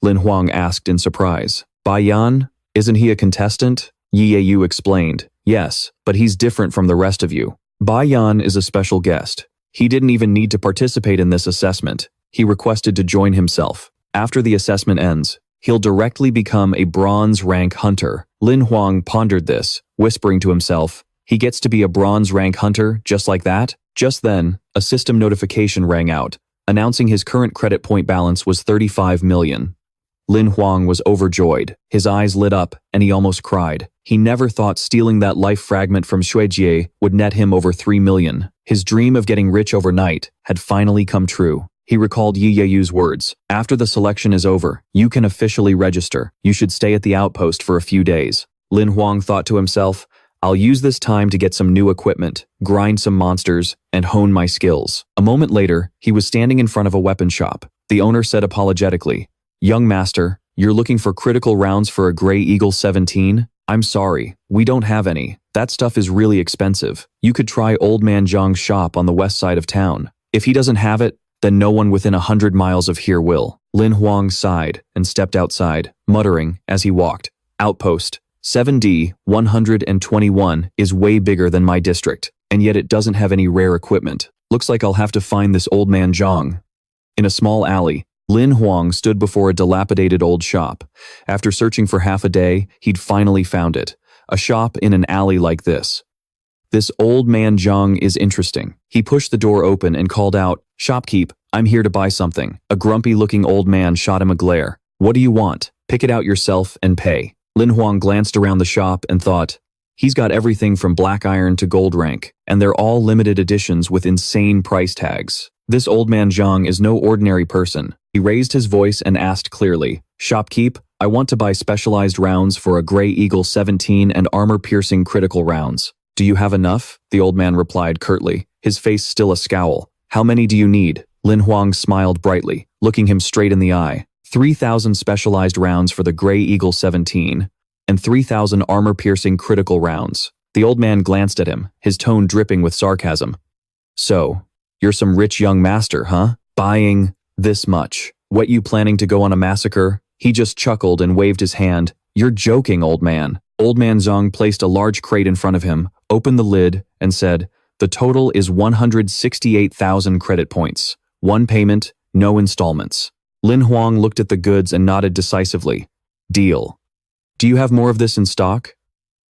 Lin Huang asked in surprise, Bai Yan? Isn't he a contestant? Yi Yeyu explained, Yes, but he's different from the rest of you. Bai Yan is a special guest. He didn't even need to participate in this assessment. He requested to join himself. After the assessment ends, he'll directly become a bronze rank hunter. Lin Huang pondered this, whispering to himself, he gets to be a bronze rank hunter just like that? Just then, a system notification rang out, announcing his current credit point balance was 35 million. Lin Huang was overjoyed. His eyes lit up, and he almost cried. He never thought stealing that life fragment from Xuejie would net him over 3 million. His dream of getting rich overnight had finally come true. He recalled Yi Yeyu's words. After the selection is over, you can officially register. You should stay at the outpost for a few days. Lin Huang thought to himself, I'll use this time to get some new equipment, grind some monsters, and hone my skills. A moment later, he was standing in front of a weapon shop. The owner said apologetically, Young master, you're looking for critical rounds for a Grey Eagle 17? I'm sorry, we don't have any. That stuff is really expensive. You could try Old Man Zhang's shop on the west side of town. If he doesn't have it, then no one within 100 miles of here will. Lin Huang sighed and stepped outside, muttering as he walked. Outpost 7D 121 is way bigger than my district, and yet it doesn't have any rare equipment. Looks like I'll have to find this Old Man Zhang. In a small alley, Lin Huang stood before a dilapidated old shop. After searching for half a day, he'd finally found it. A shop in an alley like this. This Old Man Zhang is interesting. He pushed the door open and called out, Shopkeep, I'm here to buy something. A grumpy-looking old man shot him a glare. What do you want? Pick it out yourself and pay. Lin Huang glanced around the shop and thought, he's got everything from black iron to gold rank, and they're all limited editions with insane price tags. This Old Man Zhang is no ordinary person. He raised his voice and asked clearly, Shopkeep, I want to buy specialized rounds for a Grey Eagle 17 and armor-piercing critical rounds. Do you have enough? The old man replied curtly, his face still a scowl. How many do you need? Lin Huang smiled brightly, looking him straight in the eye. 3,000 specialized rounds for the Grey Eagle 17, and 3,000 armor-piercing critical rounds. The old man glanced at him, his tone dripping with sarcasm. So, you're some rich young master, huh? Buying this much. What, you planning to go on a massacre? He just chuckled and waved his hand. You're joking, old man. Old Man Zhang placed a large crate in front of him, opened the lid, and said, the total is 168,000 credit points. One payment, no installments. Lin Huang looked at the goods and nodded decisively. Deal. Do you have more of this in stock?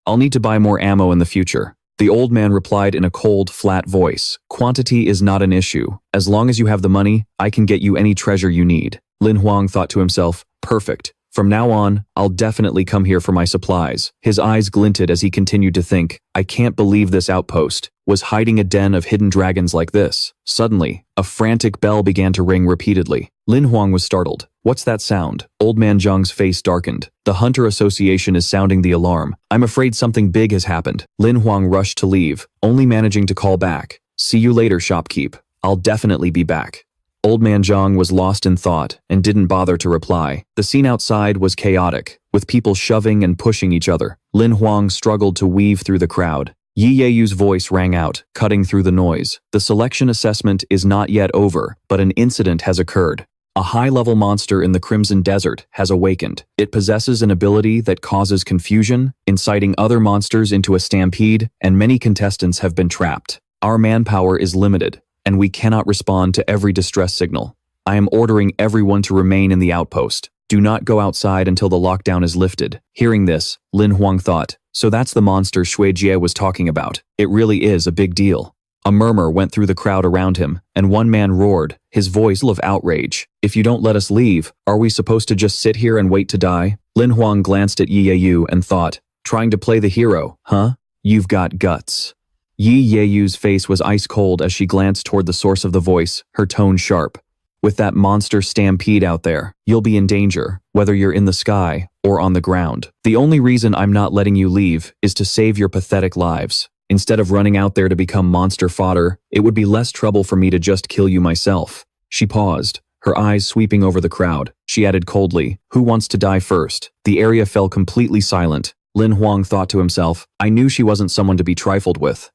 I'll need to buy more ammo in the future. The old man replied in a cold, flat voice. Quantity is not an issue. As long as you have the money, I can get you any treasure you need. Lin Huang thought to himself, perfect. From now on, I'll definitely come here for my supplies. His eyes glinted as he continued to think, I can't believe this outpost was hiding a den of hidden dragons like this. Suddenly, a frantic bell began to ring repeatedly. Lin Huang was startled. What's that sound? Old Man Zhang's face darkened. The Hunter Association is sounding the alarm. I'm afraid something big has happened. Lin Huang rushed to leave, only managing to call back. See you later, Shopkeep. I'll definitely be back. Old Man Zhang was lost in thought and didn't bother to reply. The scene outside was chaotic, with people shoving and pushing each other. Lin Huang struggled to weave through the crowd. Yi Yeyu's voice rang out, cutting through the noise. The selection assessment is not yet over, but an incident has occurred. A high-level monster in the Crimson Desert has awakened. It possesses an ability that causes confusion, inciting other monsters into a stampede, and many contestants have been trapped. Our manpower is limited, and we cannot respond to every distress signal. I am ordering everyone to remain in the outpost. Do not go outside until the lockdown is lifted. Hearing this, Lin Huang thought, so that's the monster Xuejie was talking about. It really is a big deal. A murmur went through the crowd around him, and one man roared, his voice full of outrage. "If you don't let us leave, are we supposed to just sit here and wait to die?" Lin Hoang glanced at Yi Yeyu and thought, "Trying to play the hero, huh? You've got guts." Yi Yeyu's face was ice cold as she glanced toward the source of the voice, her tone sharp. "With that monster stampede out there, you'll be in danger, whether you're in the sky or on the ground. The only reason I'm not letting you leave is to save your pathetic lives. Instead of running out there to become monster fodder, it would be less trouble for me to just kill you myself." She paused, her eyes sweeping over the crowd. She added coldly, "Who wants to die first?" The area fell completely silent. Lin Hoang thought to himself, "I knew she wasn't someone to be trifled with."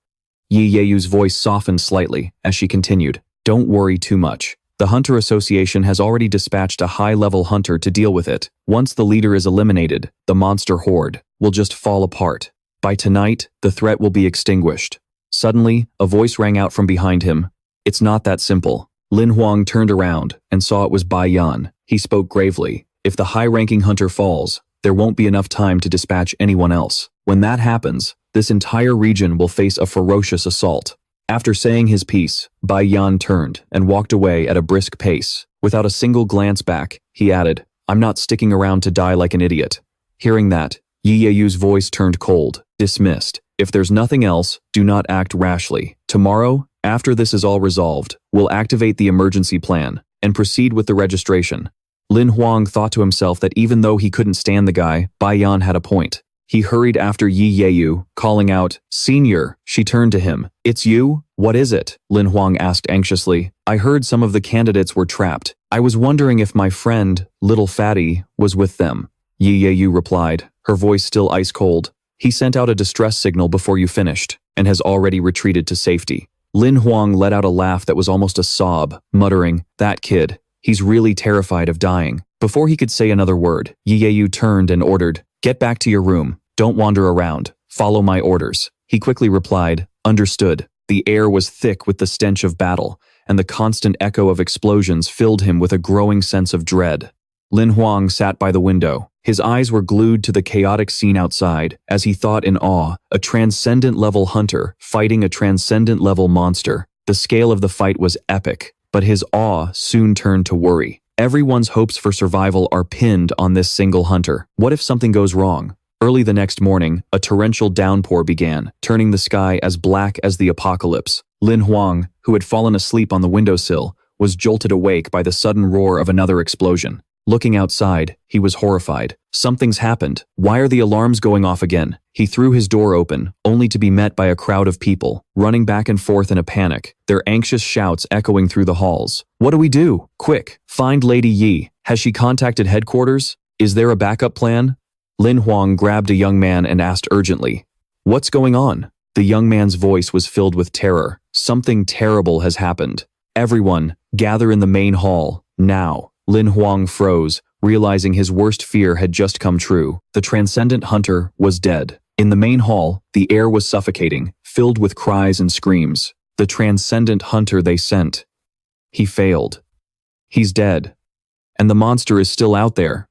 Yi Yeyu's voice softened slightly as she continued, "Don't worry too much. The Hunter Association has already dispatched a high-level hunter to deal with it. Once the leader is eliminated, the monster horde will just fall apart. By tonight, the threat will be extinguished." Suddenly, a voice rang out from behind him. "It's not that simple." Lin Hoang turned around and saw it was Bai Yan. He spoke gravely. "If the high-ranking hunter falls, there won't be enough time to dispatch anyone else. When that happens, this entire region will face a ferocious assault." After saying his piece, Bai Yan turned and walked away at a brisk pace. Without a single glance back, he added, "I'm not sticking around to die like an idiot." Hearing that, Yi Yeyu's voice turned cold. "Dismissed. If there's nothing else, do not act rashly. Tomorrow, after this is all resolved, we'll activate the emergency plan and proceed with the registration." Lin Hoang thought to himself that even though he couldn't stand the guy, Bai Yan had a point. He hurried after Yi Yeyu, calling out, "Senior." She turned to him. "It's you? What is it?" Lin Hoang asked anxiously. "I heard some of the candidates were trapped. I was wondering if my friend, Little Fatty, was with them." Yi Yeyu replied, her voice still ice cold. "He sent out a distress signal before you finished, and has already retreated to safety." Lin Hoang let out a laugh that was almost a sob, muttering, "That kid, he's really terrified of dying." Before he could say another word, Yi Yeyu turned and ordered, "Get back to your room. Don't wander around. Follow my orders." He quickly replied, "Understood." The air was thick with the stench of battle, and the constant echo of explosions filled him with a growing sense of dread. Lin Hoang sat by the window. His eyes were glued to the chaotic scene outside, as he thought in awe, a transcendent-level hunter fighting a transcendent-level monster. The scale of the fight was epic, but his awe soon turned to worry. Everyone's hopes for survival are pinned on this single hunter. What if something goes wrong? Early the next morning, a torrential downpour began, turning the sky as black as the apocalypse. Lin Hoang, who had fallen asleep on the windowsill, was jolted awake by the sudden roar of another explosion. Looking outside, he was horrified. Something's happened. Why are the alarms going off again? He threw his door open, only to be met by a crowd of people, running back and forth in a panic, their anxious shouts echoing through the halls. "What do we do? Quick, find Lady Yi. Has she contacted headquarters? Is there a backup plan?" Lin Hoang grabbed a young man and asked urgently, "What's going on?" The young man's voice was filled with terror. "Something terrible has happened. Everyone, gather in the main hall, now." Lin Hoang froze, realizing his worst fear had just come true. The transcendent hunter was dead. In the main hall, the air was suffocating, filled with cries and screams. The transcendent hunter they sent. He failed. He's dead. And the monster is still out there.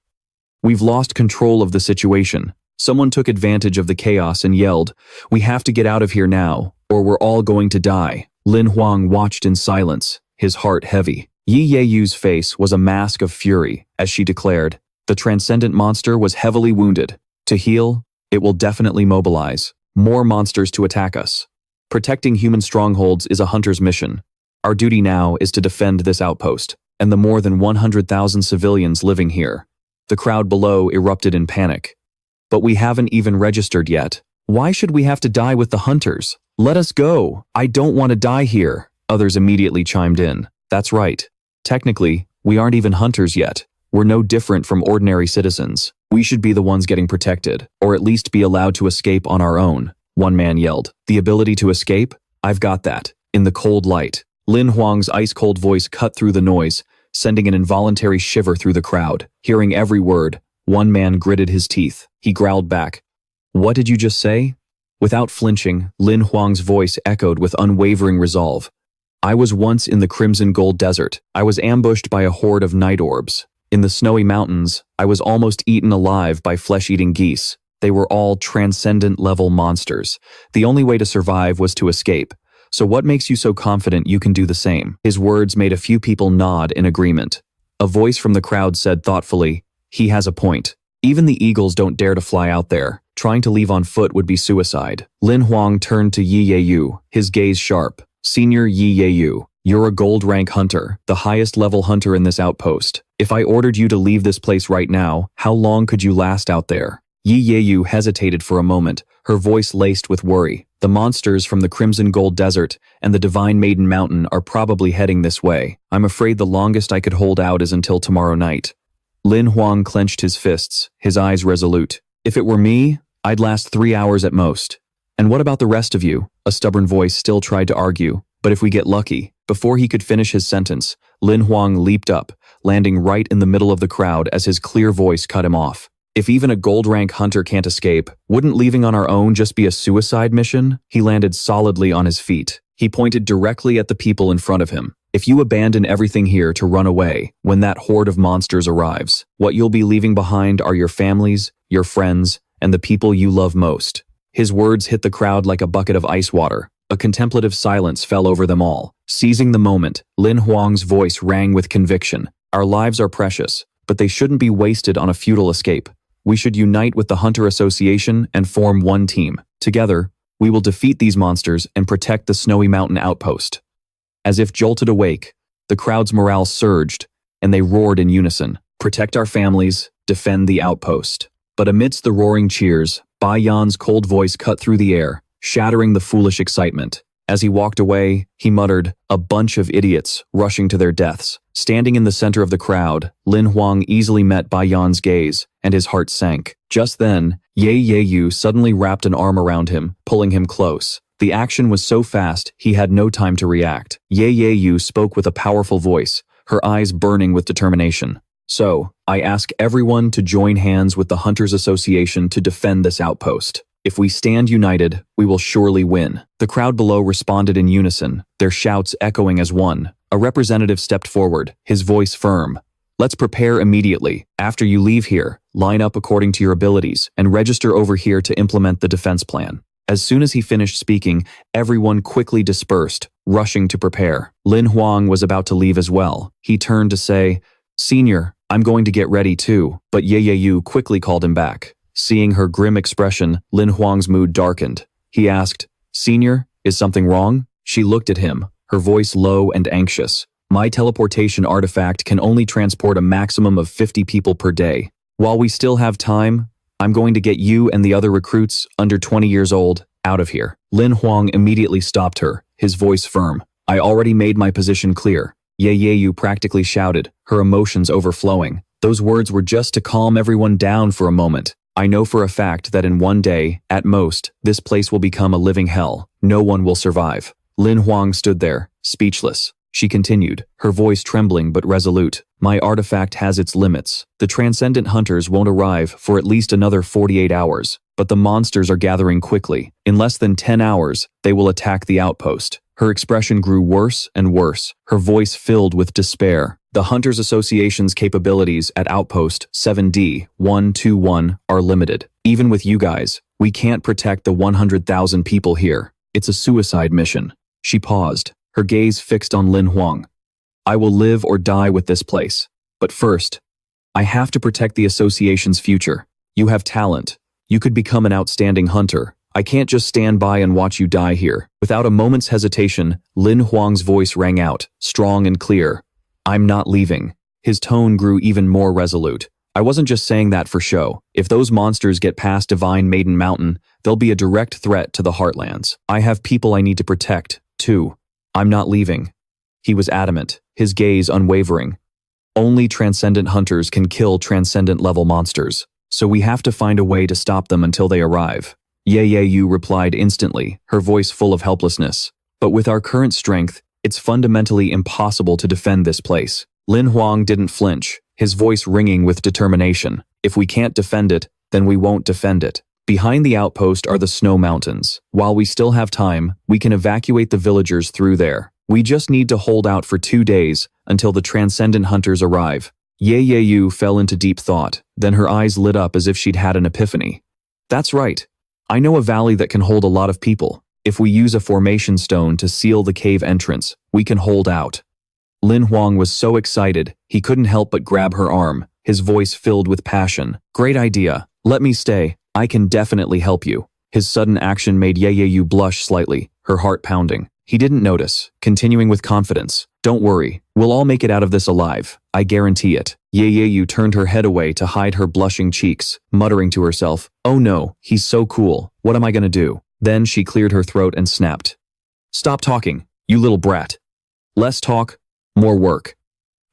We've lost control of the situation. Someone took advantage of the chaos and yelled, "We have to get out of here now, or we're all going to die." Lin Hoang watched in silence, his heart heavy. Yi Yeyu's face was a mask of fury as she declared, "The transcendent monster was heavily wounded. To heal, it will definitely mobilize more monsters to attack us. Protecting human strongholds is a hunter's mission. Our duty now is to defend this outpost and the more than 100,000 civilians living here." The crowd below erupted in panic. "But we haven't even registered yet. Why should we have to die with the hunters? Let us go. I don't want to die here." Others immediately chimed in. "That's right. Technically, we aren't even hunters yet. We're no different from ordinary citizens. We should be the ones getting protected, or at least be allowed to escape on our own." One man yelled, "The ability to escape? I've got that." In the cold light, Lin Hoang's ice-cold voice cut through the noise, sending an involuntary shiver through the crowd. Hearing every word, one man gritted his teeth. He growled back, "What did you just say?" Without flinching, Lin Hoang's voice echoed with unwavering resolve. "I was once in the Crimson Gold Desert. I was ambushed by a horde of night orbs. In the snowy mountains, I was almost eaten alive by flesh-eating geese. They were all transcendent-level monsters. The only way to survive was to escape. So what makes you so confident you can do the same? His words made a few people nod in agreement. A voice from the crowd said thoughtfully, he has a point. Even the eagles don't dare to fly out there. Trying to leave on foot would be suicide. Lin Hoang turned to Yi Yeyu, his gaze sharp. Senior Yi Yeyu, you're a gold rank hunter, the highest level hunter in this outpost. If I ordered you to leave this place right now, how long could you last out there? Yi Yeyu hesitated for a moment, her voice laced with worry. The monsters from the Crimson Gold Desert and the Divine Maiden Mountain are probably heading this way. I'm afraid the longest I could hold out is until tomorrow night. Lin Hoang clenched his fists, his eyes resolute. If it were me, I'd last 3 hours at most. And what about the rest of you? A stubborn voice still tried to argue. But if we get lucky. Before he could finish his sentence, Lin Hoang leaped up, landing right in the middle of the crowd as his clear voice cut him off. If even a gold rank hunter can't escape, wouldn't leaving on our own just be a suicide mission? He landed solidly on his feet. He pointed directly at the people in front of him. If you abandon everything here to run away, when that horde of monsters arrives, what you'll be leaving behind are your families, your friends, and the people you love most. His words hit the crowd like a bucket of ice water. A contemplative silence fell over them all. Seizing the moment, Lin Hoang's voice rang with conviction. Our lives are precious, but they shouldn't be wasted on a futile escape. We should unite with the Hunter Association and form one team. Together, we will defeat these monsters and protect the Snowy Mountain outpost. As if jolted awake, the crowd's morale surged, and they roared in unison. Protect our families, defend the outpost. But amidst the roaring cheers, Bai Yan's cold voice cut through the air, shattering the foolish excitement. As he walked away, he muttered, a bunch of idiots rushing to their deaths. Standing in the center of the crowd, Lin Hoang easily met Bai Yan's gaze, and his heart sank. Just then, Yi Yeyu suddenly wrapped an arm around him, pulling him close. The action was so fast, he had no time to react. Yi Yeyu spoke with a powerful voice, her eyes burning with determination. So, I ask everyone to join hands with the Hunters Association to defend this outpost. If we stand united, we will surely win. The crowd below responded in unison, their shouts echoing as one. A representative stepped forward, his voice firm. Let's prepare immediately. After you leave here, line up according to your abilities and register over here to implement the defense plan. As soon as he finished speaking, everyone quickly dispersed, rushing to prepare. Lin Hoang was about to leave as well. He turned to say, Senior, I'm going to get ready too, but Yi Yeyu quickly called him back. Seeing her grim expression, Lin Hoang's mood darkened. He asked, Senior, is something wrong? She looked at him, her voice low and anxious. My teleportation artifact can only transport a maximum of 50 people per day. While we still have time, I'm going to get you and the other recruits, under 20 years old, out of here. Lin Hoang immediately stopped her, his voice firm. I already made my position clear. Yi Yeyu practically shouted, her emotions overflowing. Those words were just to calm everyone down for a moment. I know for a fact that in one day, at most, this place will become a living hell. No one will survive. Lin Hoang stood there, speechless. She continued, her voice trembling but resolute. My artifact has its limits. The transcendent hunters won't arrive for at least another 48 hours, but the monsters are gathering quickly. In less than 10 hours, they will attack the outpost. Her expression grew worse and worse, her voice filled with despair. The Hunters Association's capabilities at Outpost 7D-121 are limited. Even with you guys, we can't protect the 100,000 people here. It's a suicide mission. She paused, her gaze fixed on Lin Hoang. I will live or die with this place. But first, I have to protect the association's future. You have talent. You could become an outstanding hunter. I can't just stand by and watch you die here. Without a moment's hesitation, Lin Hoang's voice rang out, strong and clear. I'm not leaving. His tone grew even more resolute. I wasn't just saying that for show. If those monsters get past Divine Maiden Mountain, they'll be a direct threat to the Heartlands. I have people I need to protect, too. I'm not leaving. He was adamant, his gaze unwavering. Only transcendent hunters can kill transcendent-level monsters, so we have to find a way to stop them until they arrive. Yi Yeyu replied instantly, her voice full of helplessness. But with our current strength, it's fundamentally impossible to defend this place. Lin Hoang didn't flinch, his voice ringing with determination. If we can't defend it, then we won't defend it. Behind the outpost are the Snow Mountains. While we still have time, we can evacuate the villagers through there. We just need to hold out for 2 days until the transcendent hunters arrive. Yi Yeyu fell into deep thought, then her eyes lit up as if she'd had an epiphany. That's right. I know a valley that can hold a lot of people. If we use a formation stone to seal the cave entrance, we can hold out. Lam Hoang was so excited, he couldn't help but grab her arm, his voice filled with passion. Great idea. Let me stay. I can definitely help you. His sudden action made Yeyeyu blush slightly, her heart pounding. He didn't notice, continuing with confidence. Don't worry, we'll all make it out of this alive. I guarantee it. Yeyeyu turned her head away to hide her blushing cheeks, muttering to herself, oh no, he's so cool. What am I gonna do? Then she cleared her throat and snapped. Stop talking, you little brat. Less talk, more work.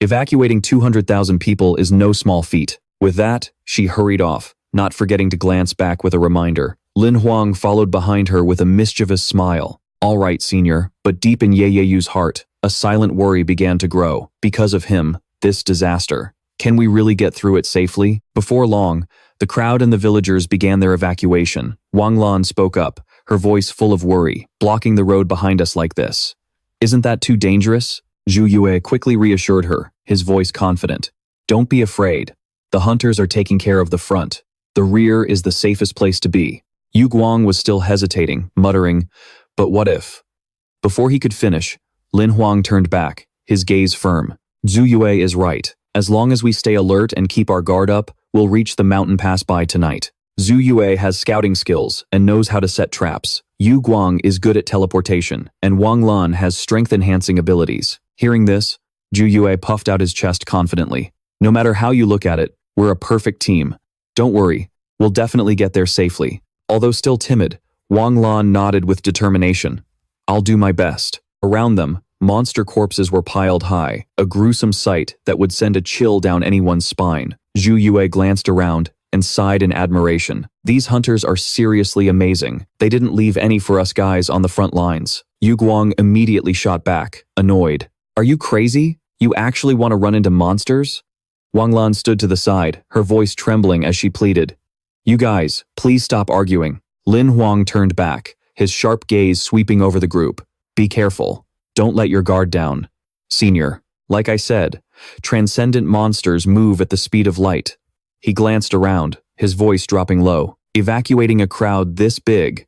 Evacuating 200,000 people is no small feat. With that, she hurried off, not forgetting to glance back with a reminder. Lam Hoang followed behind her with a mischievous smile. All right, senior, but deep in Yeyeyu's heart, a silent worry began to grow. Because of him, this disaster. Can we really get through it safely? Before long, the crowd and the villagers began their evacuation. Wang Lan spoke up, her voice full of worry, blocking the road behind us like this. Isn't that too dangerous? Zhu Yue quickly reassured her, his voice confident. Don't be afraid. The hunters are taking care of the front. The rear is the safest place to be. Yu Guang was still hesitating, muttering, but what if? Before he could finish, Lam Hoang turned back, his gaze firm. Zhu Yue is right. As long as we stay alert and keep our guard up, we'll reach the mountain pass by tonight. Zhu Yue has scouting skills and knows how to set traps. Yu Guang is good at teleportation, and Wang Lan has strength-enhancing abilities. Hearing this, Zhu Yue puffed out his chest confidently. No matter how you look at it, we're a perfect team. Don't worry, we'll definitely get there safely. Although still timid, Wang Lan nodded with determination. I'll do my best. Around them, monster corpses were piled high, a gruesome sight that would send a chill down anyone's spine. Zhu Yue glanced around and sighed in admiration. These hunters are seriously amazing. They didn't leave any for us guys on the front lines. Yu Guang immediately shot back, annoyed. Are you crazy? You actually want to run into monsters? Wang Lan stood to the side, her voice trembling as she pleaded. You guys, please stop arguing. Lam Hoang turned back, his sharp gaze sweeping over the group. Be careful. Don't let your guard down. Senior, like I said, transcendent monsters move at the speed of light. He glanced around, his voice dropping low. Evacuating a crowd this big,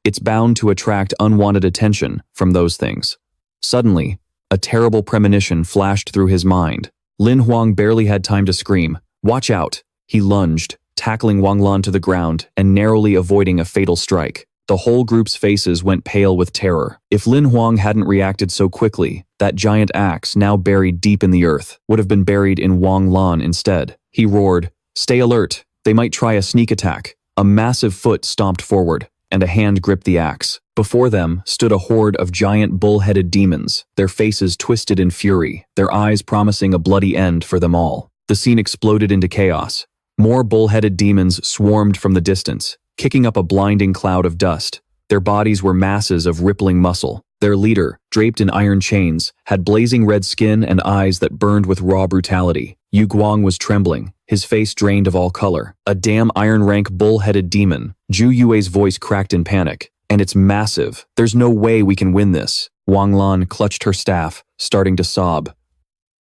it's bound to attract unwanted attention from those things. Suddenly, a terrible premonition flashed through his mind. Lam Hoang barely had time to scream. Watch out! He lunged, tackling Wang Lan to the ground and narrowly avoiding a fatal strike. The whole group's faces went pale with terror. If Lam Hoang hadn't reacted so quickly, that giant axe, now buried deep in the earth, would have been buried in Wang Lan instead. He roared, "Stay alert! They might try a sneak attack." A massive foot stomped forward, and a hand gripped the axe. Before them stood a horde of giant bull-headed demons, their faces twisted in fury, their eyes promising a bloody end for them all. The scene exploded into chaos. More bull-headed demons swarmed from the distance, kicking up a blinding cloud of dust. Their bodies were masses of rippling muscle. Their leader, draped in iron chains, had blazing red skin and eyes that burned with raw brutality. Yu Guang was trembling, his face drained of all color. A damn iron-rank bull-headed demon. Zhu Yue's voice cracked in panic. And it's massive. There's no way we can win this. Wang Lan clutched her staff, starting to sob.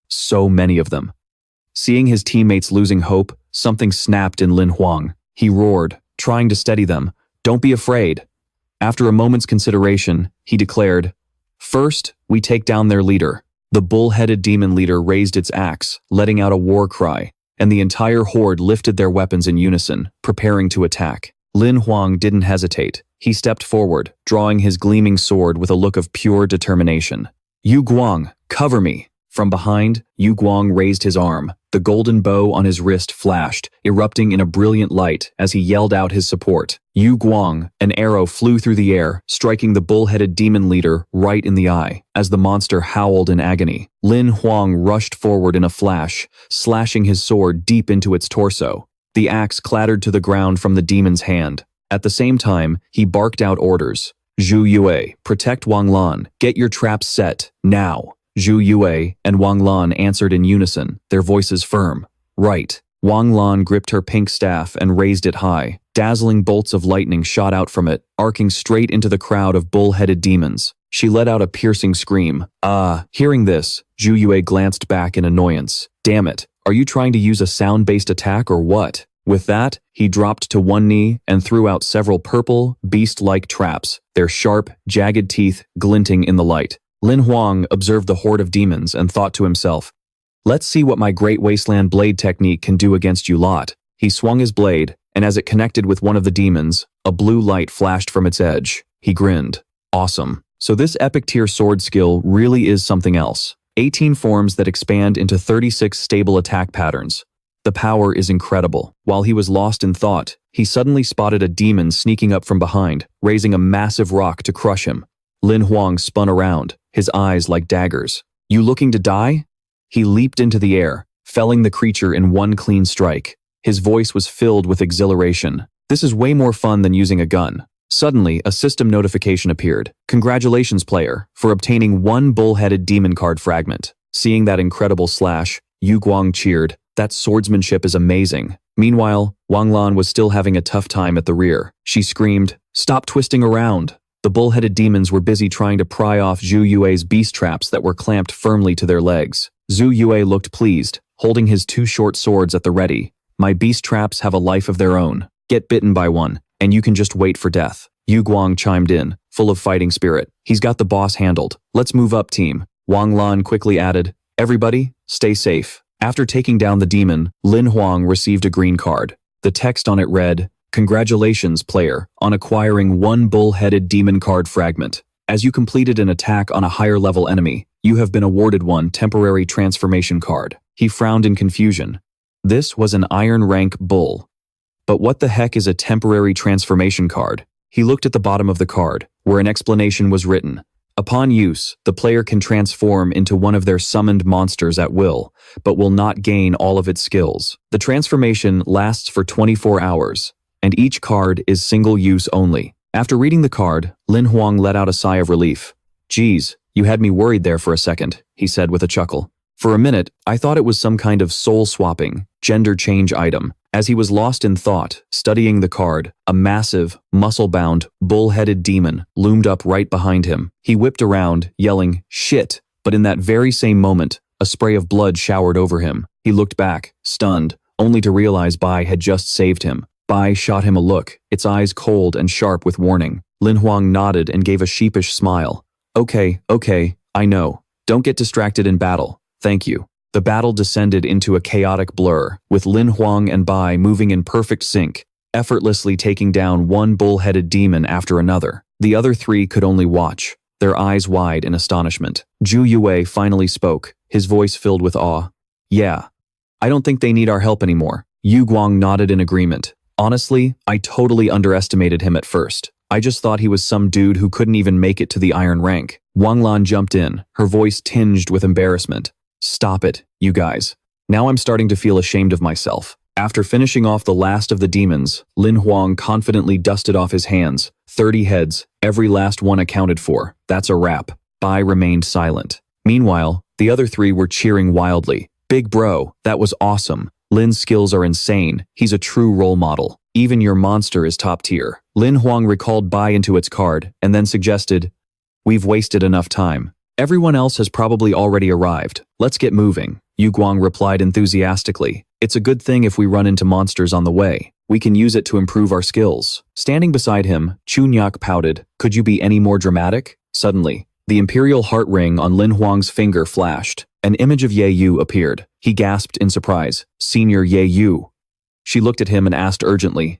So many of them. Seeing his teammates losing hope, something snapped in Lam Hoang. He roared, trying to steady them. Don't be afraid. After a moment's consideration, he declared, First, we take down their leader. The bull-headed demon leader raised its axe, letting out a war cry, and the entire horde lifted their weapons in unison, preparing to attack. Lam Hoang didn't hesitate. He stepped forward, drawing his gleaming sword with a look of pure determination. Yu Guang, cover me! From behind, Yu Guang raised his arm. The golden bow on his wrist flashed, erupting in a brilliant light as he yelled out his support. Yu Guang, an arrow flew through the air, striking the bull-headed demon leader right in the eye. As the monster howled in agony, Lam Hoang rushed forward in a flash, slashing his sword deep into its torso. The axe clattered to the ground from the demon's hand. At the same time, he barked out orders. Zhu Yue, protect Wang Lan. Get your traps set, now. Zhu Yue and Wang Lan answered in unison, their voices firm. Right. Wang Lan gripped her pink staff and raised it high. Dazzling bolts of lightning shot out from it, arcing straight into the crowd of bull-headed demons. She let out a piercing scream. Hearing this, Zhu Yue glanced back in annoyance. Damn it, are you trying to use a sound-based attack or what? With that, he dropped to one knee and threw out several purple, beast-like traps, their sharp, jagged teeth glinting in the light. Lam Hoang observed the horde of demons and thought to himself, "Let's see what my Great Wasteland blade technique can do against you lot." He swung his blade, and as it connected with one of the demons, a blue light flashed from its edge. He grinned. Awesome. So this epic tier sword skill really is something else. 18 forms that expand into 36 stable attack patterns. The power is incredible. While he was lost in thought, he suddenly spotted a demon sneaking up from behind, raising a massive rock to crush him. Lam Hoang spun around, his eyes like daggers. "You looking to die?" He leaped into the air, felling the creature in one clean strike. His voice was filled with exhilaration. "This is way more fun than using a gun." Suddenly, a system notification appeared. "Congratulations, player, for obtaining one bull-headed demon card fragment." Seeing that incredible slash, Yu Guang cheered. "That swordsmanship is amazing." Meanwhile, Wang Lan was still having a tough time at the rear. She screamed, "Stop twisting around." The bull-headed demons were busy trying to pry off Zhu Yue's beast traps that were clamped firmly to their legs. Zhu Yue looked pleased, holding his two short swords at the ready. "My beast traps have a life of their own. Get bitten by one, and you can just wait for death." Yu Guang chimed in, full of fighting spirit. "He's got the boss handled. Let's move up, team." Wang Lan quickly added, "Everybody, stay safe." After taking down the demon, Lam Hoang received a green card. The text on it read, "Congratulations, player, on acquiring one bull-headed demon card fragment. As you completed an attack on a higher-level enemy, you have been awarded one temporary transformation card." He frowned in confusion. This was an iron rank bull. But what the heck is a temporary transformation card? He looked at the bottom of the card, where an explanation was written. Upon use, the player can transform into one of their summoned monsters at will, but will not gain all of its skills. The transformation lasts for 24 hours, and each card is single-use only. After reading the card, Lam Hoang let out a sigh of relief. "Geez, you had me worried there for a second," he said with a chuckle. "For a minute, I thought it was some kind of soul-swapping, gender change item." As he was lost in thought, studying the card, a massive, muscle-bound, bull-headed demon loomed up right behind him. He whipped around, yelling, "Shit!" But in that very same moment, a spray of blood showered over him. He looked back, stunned, only to realize Bai had just saved him. Bai shot him a look, its eyes cold and sharp with warning. Lam Hoang nodded and gave a sheepish smile. Okay, I know. Don't get distracted in battle. Thank you." The battle descended into a chaotic blur, with Lam Hoang and Bai moving in perfect sync, effortlessly taking down one bull-headed demon after another. The other three could only watch, their eyes wide in astonishment. Zhu Yue finally spoke, his voice filled with awe. "Yeah, I don't think they need our help anymore." Yu Guang nodded in agreement. "Honestly, I totally underestimated him at first. I just thought he was some dude who couldn't even make it to the iron rank." Wang Lan jumped in, her voice tinged with embarrassment. "Stop it, you guys. Now I'm starting to feel ashamed of myself." After finishing off the last of the demons, Lam Hoang confidently dusted off his hands. 30 heads, every last one accounted for. That's a wrap. Bai remained silent. Meanwhile, the other three were cheering wildly. "Big bro, that was awesome. Lin's skills are insane. He's a true role model. Even your monster is top tier." Lam Hoang recalled Bai into its card, and then suggested, "We've wasted enough time. Everyone else has probably already arrived. Let's get moving." Yu Guang replied enthusiastically. "It's a good thing if we run into monsters on the way. We can use it to improve our skills." Standing beside him, Chunyak pouted, "Could you be any more dramatic?" Suddenly, the imperial heart ring on Lam Hoang's finger flashed. An image of Ye Yu appeared. He gasped in surprise. "Senior Ye Yu." She looked at him and asked urgently,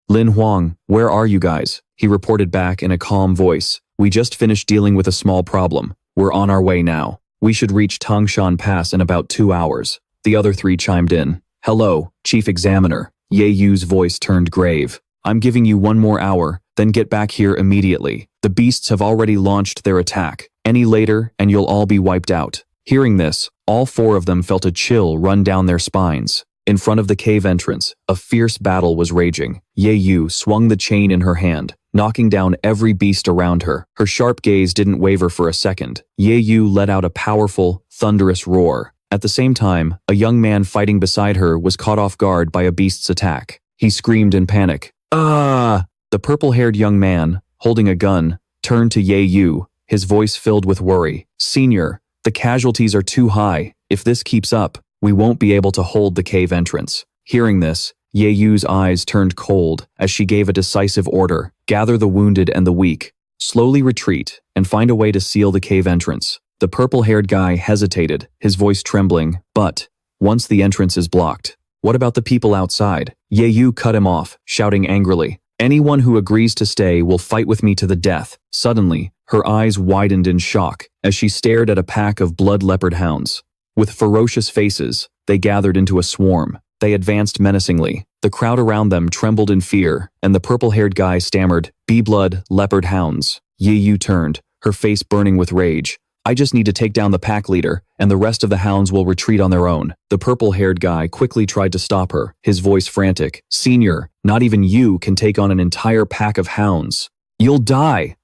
"Lam Hoang, where are you guys?" He reported back in a calm voice. "We just finished dealing with a small problem. We're on our way now. We should reach Tangshan Pass in about 2 hours." The other three chimed in. "Hello, Chief Examiner." Ye Yu's voice turned grave. "I'm giving you 1 more hour, then get back here immediately. The beasts have already launched their attack. Any later, and you'll all be wiped out." Hearing this, all 4 of them felt a chill run down their spines. In front of the cave entrance, a fierce battle was raging. Ye Yu swung the chain in her hand, knocking down every beast around her. Her sharp gaze didn't waver for a second. Ye Yu let out a powerful, thunderous roar. At the same time, a young man fighting beside her was caught off guard by a beast's attack. He screamed in panic. "Ah!" The purple-haired young man, holding a gun, turned to Ye Yu, his voice filled with worry. "Senior, the casualties are too high. If this keeps up, we won't be able to hold the cave entrance." Hearing this, Ye Yu's eyes turned cold as she gave a decisive order. Gather the wounded and the weak. Slowly retreat and find a way to seal the cave entrance. The purple-haired guy hesitated, his voice trembling. But once the entrance is blocked, what about the people outside? Ye Yu cut him off, shouting angrily, anyone who agrees to stay will fight with me to the death. Suddenly, her eyes widened in shock as she stared at a pack of blood leopard hounds. With ferocious faces, they gathered into a swarm. They advanced menacingly. The crowd around them trembled in fear, and the purple-haired guy stammered, "Be blood, leopard hounds." Ye Yu turned, her face burning with rage. I just need to take down the pack leader, and the rest of the hounds will retreat on their own. The purple-haired guy quickly tried to stop her, his voice frantic. Senior, not even you can take on an entire pack of hounds. You'll die.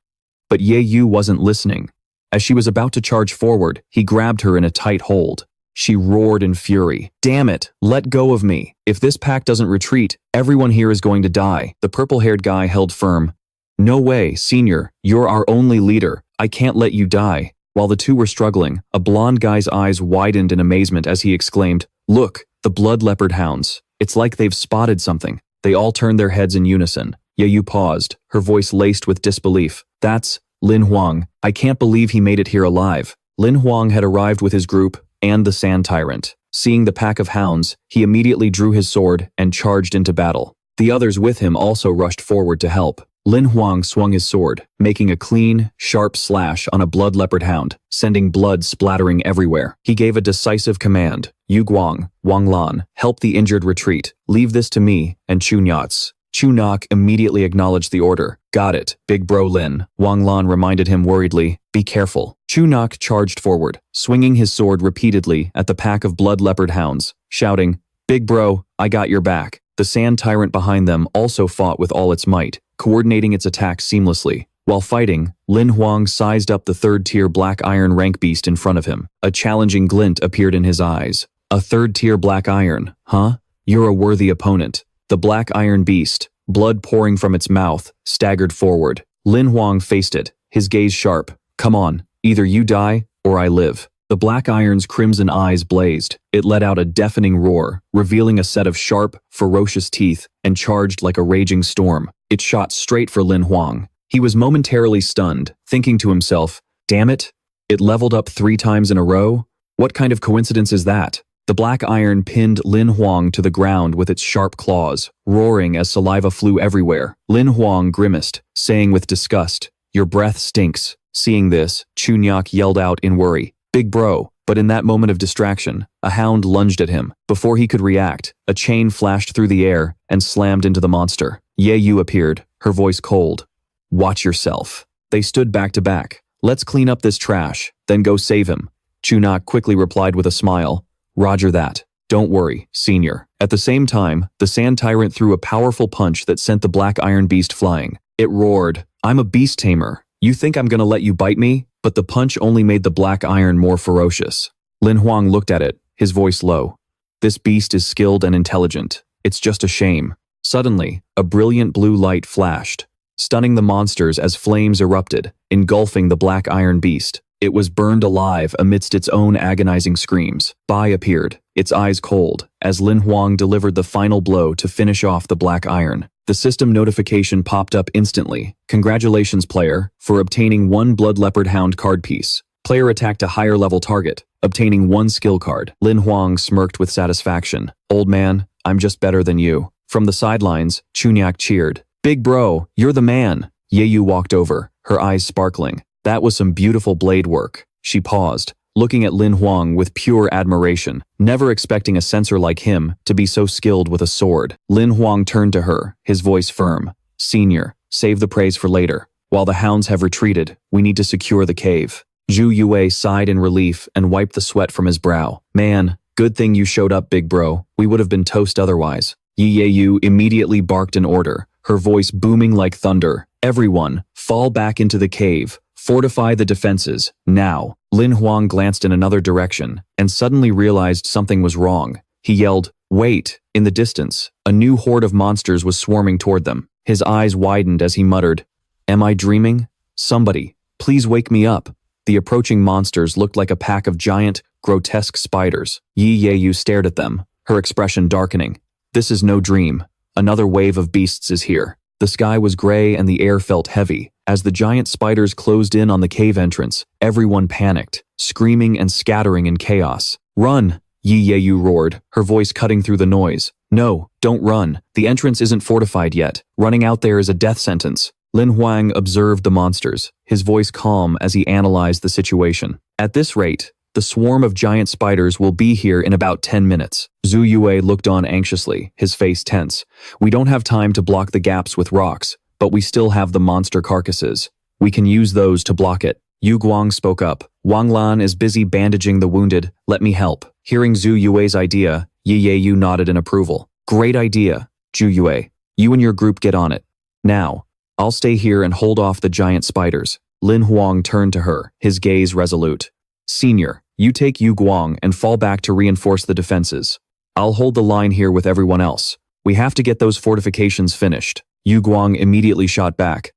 But Ye Yu wasn't listening. As she was about to charge forward, he grabbed her in a tight hold. She roared in fury. Damn it, let go of me. If this pack doesn't retreat, everyone here is going to die. The purple-haired guy held firm. No way, Senior, you're our only leader. I can't let you die. While the two were struggling, a blonde guy's eyes widened in amazement as he exclaimed, Look, the blood leopard hounds. It's like they've spotted something. They all turned their heads in unison. Ye Yu paused, her voice laced with disbelief. That's Lam Hoang. I can't believe he made it here alive. Lam Hoang had arrived with his group and the Sand Tyrant. Seeing the pack of hounds, he immediately drew his sword and charged into battle. The others with him also rushed forward to help. Lam Hoang swung his sword, making a clean, sharp slash on a blood leopard hound, sending blood splattering everywhere. He gave a decisive command. Yu Guang, Wang Lan, help the injured retreat. Leave this to me and Chu Nyats. Chu Nok immediately acknowledged the order. Got it, big bro Lin. Wang Lan reminded him worriedly. Be careful. Chu Nok charged forward, swinging his sword repeatedly at the pack of blood leopard hounds, shouting, Big bro, I got your back. The Sand Tyrant behind them also fought with all its might, coordinating its attacks seamlessly. While fighting, Lam Hoang sized up the third-tier black iron rank beast in front of him. A challenging glint appeared in his eyes. A third-tier black iron, huh? You're a worthy opponent. The black iron beast, blood pouring from its mouth, staggered forward. Lam Hoang faced it, his gaze sharp. Come on, either you die, or I live. The black iron's crimson eyes blazed. It let out a deafening roar, revealing a set of sharp, ferocious teeth, and charged like a raging storm. It shot straight for Lam Hoang. He was momentarily stunned, thinking to himself, damn it, it leveled up 3 times in a row? What kind of coincidence is that? The black iron pinned Lam Hoang to the ground with its sharp claws, roaring as saliva flew everywhere. Lam Hoang grimaced, saying with disgust, Your breath stinks. Seeing this, Chu Nyak yelled out in worry, Big bro. But in that moment of distraction, a hound lunged at him. Before he could react, a chain flashed through the air and slammed into the monster. Ye Yu appeared, her voice cold. Watch yourself. They stood back to back. Let's clean up this trash, then go save him. Chu Nak quickly replied with a smile. Roger that. Don't worry, Senior. At the same time, the Sand Tyrant threw a powerful punch that sent the black iron beast flying. It roared, I'm a beast tamer. You think I'm gonna let you bite me? But the punch only made the black iron more ferocious. Lam Hoang looked at it, his voice low. This beast is skilled and intelligent. It's just a shame. Suddenly, a brilliant blue light flashed, stunning the monsters as flames erupted, engulfing the black iron beast. It was burned alive amidst its own agonizing screams. Bai appeared, its eyes cold, as Lam Hoang delivered the final blow to finish off the black iron. The system notification popped up instantly. Congratulations, player, for obtaining 1 Blood Leopard Hound card piece. Player attacked a higher level target, obtaining 1 skill card. Lam Hoang smirked with satisfaction. Old man, I'm just better than you. From the sidelines, Chunyak cheered. Big bro, you're the man. Ye Yu walked over, her eyes sparkling. That was some beautiful blade work. She paused, looking at Lam Hoang with pure admiration, never expecting a censor like him to be so skilled with a sword. Lam Hoang turned to her, his voice firm. Senior, save the praise for later. While the hounds have retreated, we need to secure the cave. Zhu Yue sighed in relief and wiped the sweat from his brow. Man, good thing you showed up, big bro. We would have been toast otherwise. Ye Yu immediately barked an order, her voice booming like thunder. Everyone, fall back into the cave. Fortify the defenses, now. Lam Hoang glanced in another direction and suddenly realized something was wrong. He yelled, wait! In the distance, a new horde of monsters was swarming toward them. His eyes widened as he muttered, Am I dreaming? Somebody, please wake me up. The approaching monsters looked like a pack of giant, grotesque spiders. Ye Yu stared at them, her expression darkening. This is no dream. Another wave of beasts is here. The sky was gray and the air felt heavy. As the giant spiders closed in on the cave entrance, everyone panicked, screaming and scattering in chaos. Run! Yi Yeyu roared, her voice cutting through the noise. No, don't run. The entrance isn't fortified yet. Running out there is a death sentence. Lam Hoang observed the monsters, his voice calm as he analyzed the situation. At this rate, the swarm of giant spiders will be here in about 10 minutes. Zhu Yue looked on anxiously, his face tense. We don't have time to block the gaps with rocks, but we still have the monster carcasses. We can use those to block it. Yu Guang spoke up. Wang Lan is busy bandaging the wounded. Let me help. Hearing Zhu Yue's idea, Yi Yeyu nodded in approval. Great idea, Zhu Yue. You and your group get on it. Now, I'll stay here and hold off the giant spiders. Lam Hoang turned to her, his gaze resolute. Senior, you take Yu Guang and fall back to reinforce the defenses. I'll hold the line here with everyone else. We have to get those fortifications finished. Yu Guang immediately shot back.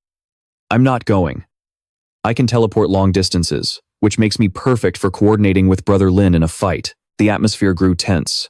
I'm not going. I can teleport long distances, which makes me perfect for coordinating with Brother Lin in a fight. The atmosphere grew tense.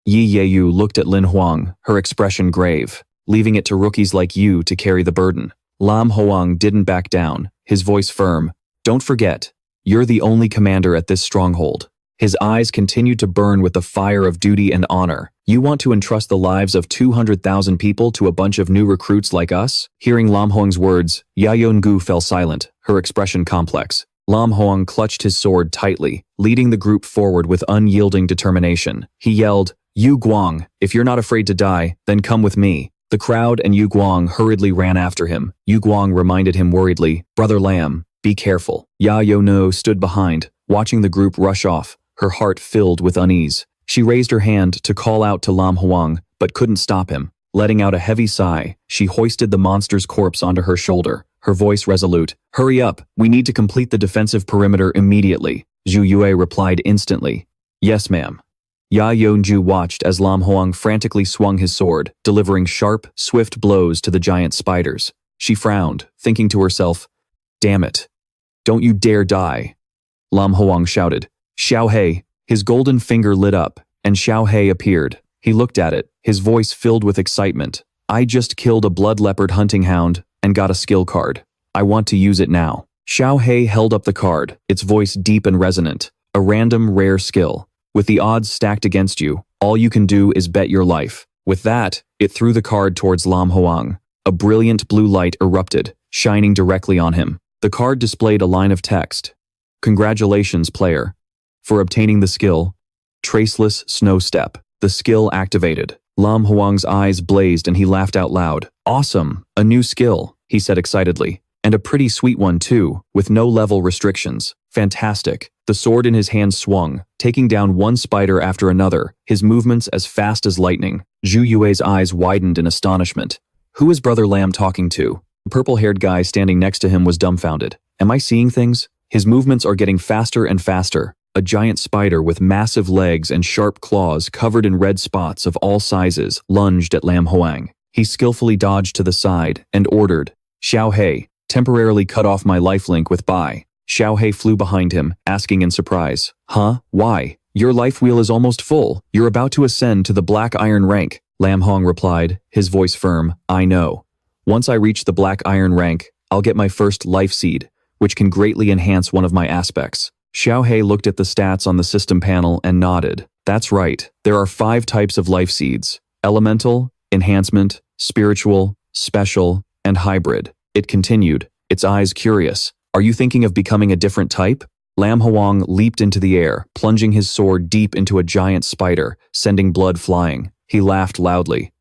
Yi Yeyu looked at Lam Hoang, her expression grave, leaving it to rookies like you to carry the burden. Lam Hoang didn't back down, his voice firm. Don't forget, you're the only commander at this stronghold. His eyes continued to burn with the fire of duty and honor. You want to entrust the lives of 200,000 people to a bunch of new recruits like us? Hearing Lam Hoang's words, Yayongu fell silent, her expression complex. Lam Hoang clutched his sword tightly, leading the group forward with unyielding determination. He yelled, Yu Guang, if you're not afraid to die, then come with me. The crowd and Yu Guang hurriedly ran after him. Yu Guang reminded him worriedly, Brother Lam, be careful. Yayono stood behind, watching the group rush off, her heart filled with unease. She raised her hand to call out to Lam Hoang, but couldn't stop him. Letting out a heavy sigh, she hoisted the monster's corpse onto her shoulder, her voice resolute. Hurry up, we need to complete the defensive perimeter immediately. Zhu Yue replied instantly. Yes, ma'am. Ya Yonju watched as Lam Hoang frantically swung his sword, delivering sharp, swift blows to the giant spiders. She frowned, thinking to herself, damn it. Don't you dare die. Lam Hoang shouted. Xiao He. His golden finger lit up, and Xiao He appeared. He looked at it, his voice filled with excitement. I just killed a blood leopard hunting hound and got a skill card. I want to use it now. Xiao He held up the card, its voice deep and resonant. A random, rare skill. With the odds stacked against you, all you can do is bet your life. With that, it threw the card towards Lam Hoang. A brilliant blue light erupted, shining directly on him. The card displayed a line of text. Congratulations, player. For obtaining the skill, Traceless Snow Step. The skill activated. Lam Hoang's eyes blazed and he laughed out loud. Awesome, a new skill, he said excitedly. And a pretty sweet one too, with no level restrictions. Fantastic. The sword in his hand swung, taking down one spider after another, his movements as fast as lightning. Zhu Yue's eyes widened in astonishment. Who is Brother Lam talking to? The purple-haired guy standing next to him was dumbfounded. Am I seeing things? His movements are getting faster and faster. A giant spider with massive legs and sharp claws covered in red spots of all sizes lunged at Lam Hoang. He skillfully dodged to the side and ordered, Xiao He, temporarily cut off my lifelink with Bai. Xiao He flew behind him, asking in surprise, Huh? Why? Your life wheel is almost full. You're about to ascend to the black iron rank. Lam Hoang replied, his voice firm, I know. Once I reach the black iron rank, I'll get my first life seed, which can greatly enhance one of my aspects. Xiao He looked at the stats on the system panel and nodded. That's right. There are 5 types of life seeds. Elemental, enhancement, spiritual, special, and hybrid. It continued, its eyes curious. Are you thinking of becoming a different type? Lam Hoang leaped into the air, plunging his sword deep into a giant spider, sending blood flying. He laughed loudly.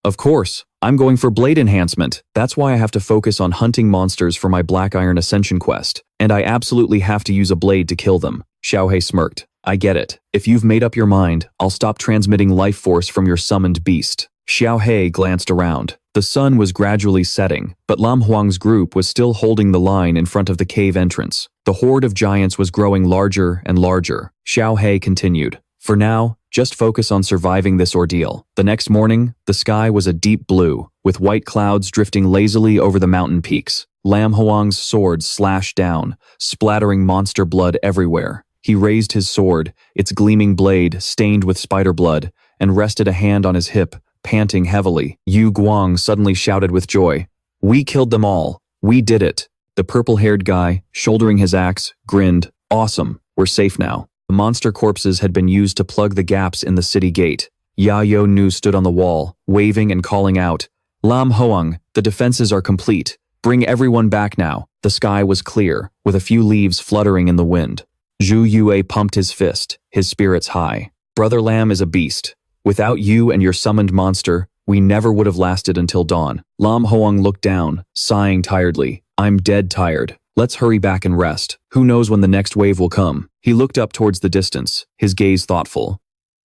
Of course, I'm going for blade enhancement. That's why I have to focus on hunting monsters for my Black Iron Ascension quest, and I absolutely have to use a blade to kill them. Xiao He smirked. I get it. If you've made up your mind, I'll stop transmitting life force from your summoned beast. Xiao He glanced around. The sun was gradually setting, but Lam Hoang's group was still holding the line in front of the cave entrance. The horde of giants was growing larger and larger. Xiao He continued. For now, just focus on surviving this ordeal. The next morning, the sky was a deep blue, with white clouds drifting lazily over the mountain peaks. Lam Hoang's sword slashed down, splattering monster blood everywhere. He raised his sword, its gleaming blade stained with spider blood, and rested a hand on his hip, panting heavily. Yu Guang suddenly shouted with joy. We killed them all. We did it. The purple-haired guy, shouldering his axe, grinned. Awesome. We're safe now. The monster corpses had been used to plug the gaps in the city gate. Ya Nu stood on the wall, waving and calling out. Lam Hoang, the defenses are complete. Bring everyone back now. The sky was clear, with a few leaves fluttering in the wind. Zhu Yue pumped his fist, his spirits high. Brother Lam is a beast. Without you and your summoned monster, we never would have lasted until dawn. Lam Hoang looked down, sighing tiredly. I'm dead tired. Let's hurry back and rest. Who knows when the next wave will come? He looked up towards the distance, his gaze thoughtful.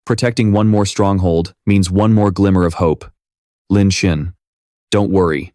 Protecting one more stronghold means one more glimmer of hope. Lin Xin. Don't worry.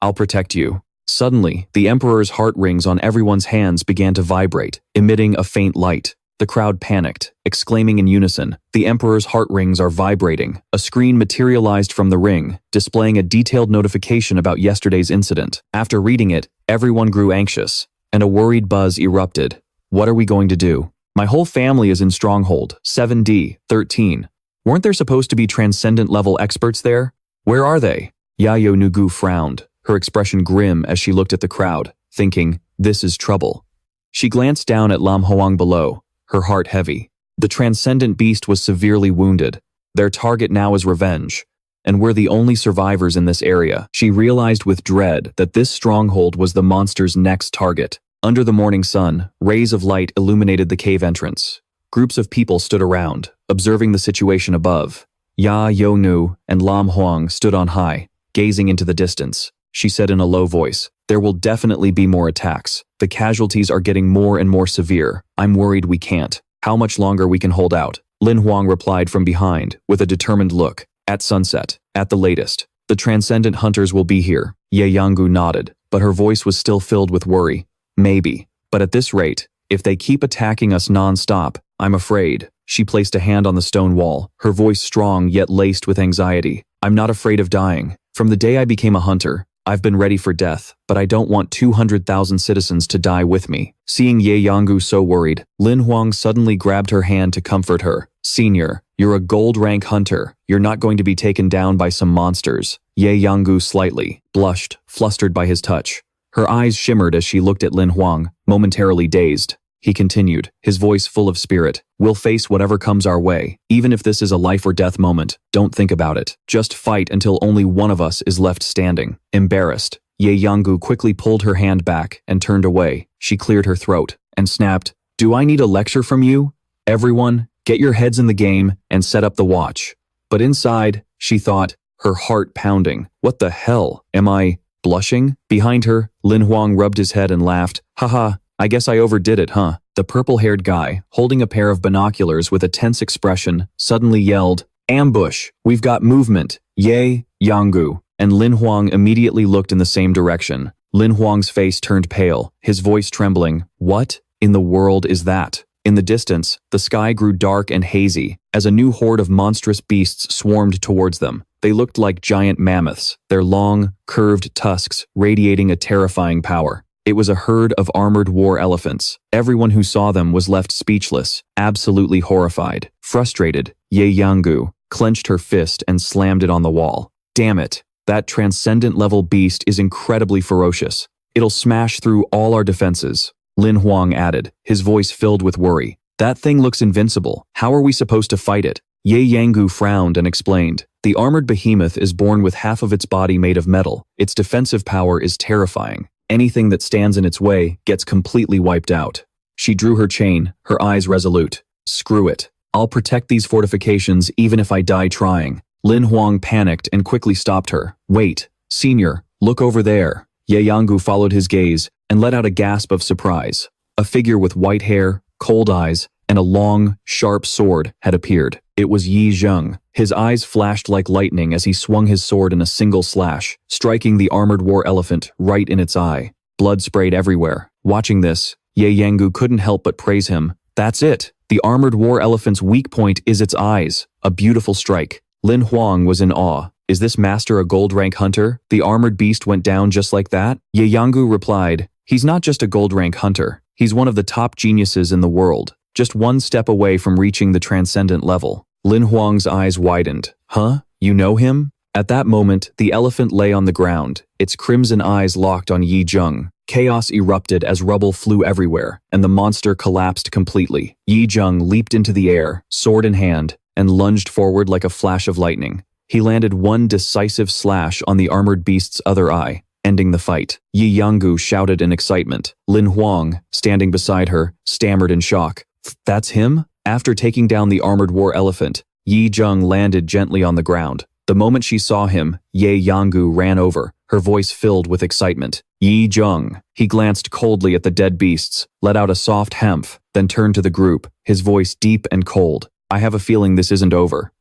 I'll protect you. Suddenly, the Emperor's heart rings on everyone's hands began to vibrate, emitting a faint light. The crowd panicked, exclaiming in unison, the Emperor's heart rings are vibrating. A screen materialized from the ring, displaying a detailed notification about yesterday's incident. After reading it, everyone grew anxious, and a worried buzz erupted. What are we going to do? My whole family is in Stronghold, 7D, 13. Weren't there supposed to be transcendent-level experts there? Where are they? Yayo Nugu frowned, her expression grim as she looked at the crowd, thinking, this is trouble. She glanced down at Lam Hoang below, her heart heavy. The transcendent beast was severely wounded. Their target now is revenge, and we're the only survivors in this area. She realized with dread that this stronghold was the monster's next target. Under the morning sun, rays of light illuminated the cave entrance. Groups of people stood around, observing the situation above. Ya Yonu and Lam Hoang stood on high, gazing into the distance. She said in a low voice, there will definitely be more attacks. The casualties are getting more and more severe. I'm worried we can't. How much longer we can hold out? Lin Huang replied from behind, with a determined look. At sunset, at the latest. The transcendent hunters will be here. Ye Yangu nodded, but her voice was still filled with worry. Maybe. But at this rate, if they keep attacking us non-stop, I'm afraid. She placed a hand on the stone wall, her voice strong yet laced with anxiety. I'm not afraid of dying. From the day I became a hunter, I've been ready for death, but I don't want 200,000 citizens to die with me. Seeing Ye Yangu so worried, Lin Huang suddenly grabbed her hand to comfort her. Senior, you're a gold rank hunter. You're not going to be taken down by some monsters. Ye Yangu slightly blushed, flustered by his touch. Her eyes shimmered as she looked at Lin Huang, momentarily dazed. He continued, his voice full of spirit. We'll face whatever comes our way. Even if this is a life or death moment, don't think about it. Just fight until only one of us is left standing. Embarrassed, Ye Yangu quickly pulled her hand back and turned away. She cleared her throat and snapped, do I need a lecture from you? Everyone, get your heads in the game and set up the watch. But inside, she thought, her heart pounding. What the hell? Am I blushing? Behind her, Lin Huang rubbed his head and laughed. Haha. I guess I overdid it, huh? The purple-haired guy, holding a pair of binoculars with a tense expression, suddenly yelled, ambush! We've got movement! Ye Yangu! And Lin Huang immediately looked in the same direction. Lin Huang's face turned pale, his voice trembling. What in the world is that? In the distance, the sky grew dark and hazy, as a new horde of monstrous beasts swarmed towards them. They looked like giant mammoths, their long, curved tusks radiating a terrifying power. It was a herd of armored war elephants. Everyone who saw them was left speechless, absolutely horrified. Frustrated, Ye Yangu clenched her fist and slammed it on the wall. Damn it, that transcendent-level beast is incredibly ferocious. It'll smash through all our defenses. Lin Huang added, his voice filled with worry. That thing looks invincible. How are we supposed to fight it? Ye Yangu frowned and explained. The armored behemoth is born with half of its body made of metal. Its defensive power is terrifying. Anything that stands in its way gets completely wiped out. She drew her chain, her eyes resolute. Screw it. I'll protect these fortifications even if I die trying. Lin Huang panicked and quickly stopped her. Wait, senior, look over there. Ye Yangu followed his gaze and let out a gasp of surprise. A figure with white hair, cold eyes, and a long, sharp sword had appeared. It was Yi Zheng. His eyes flashed like lightning as he swung his sword in a single slash, striking the armored war elephant right in its eye. Blood sprayed everywhere. Watching this, Ye Yangu couldn't help but praise him. That's it. The armored war elephant's weak point is its eyes. A beautiful strike. Lin Huang was in awe. Is this master a gold rank hunter? The armored beast went down just like that? Ye Yangu replied, he's not just a gold rank hunter. He's one of the top geniuses in the world. Just one step away from reaching the transcendent level. Lin Huang's eyes widened. Huh? You know him? At that moment, the elephant lay on the ground, its crimson eyes locked on Yi Zheng. Chaos erupted as rubble flew everywhere, and the monster collapsed completely. Yi Zheng leaped into the air, sword in hand, and lunged forward like a flash of lightning. He landed one decisive slash on the armored beast's other eye, ending the fight. Yi Yanggu shouted in excitement. Lin Hoang, standing beside her, stammered in shock. That's him? After taking down the armored war elephant, Yi Zheng landed gently on the ground. The moment she saw him, Ye Yanggu ran over, her voice filled with excitement. Yi Zheng. He glanced coldly at the dead beasts, let out a soft hemph, then turned to the group, his voice deep and cold. I have a feeling this isn't over.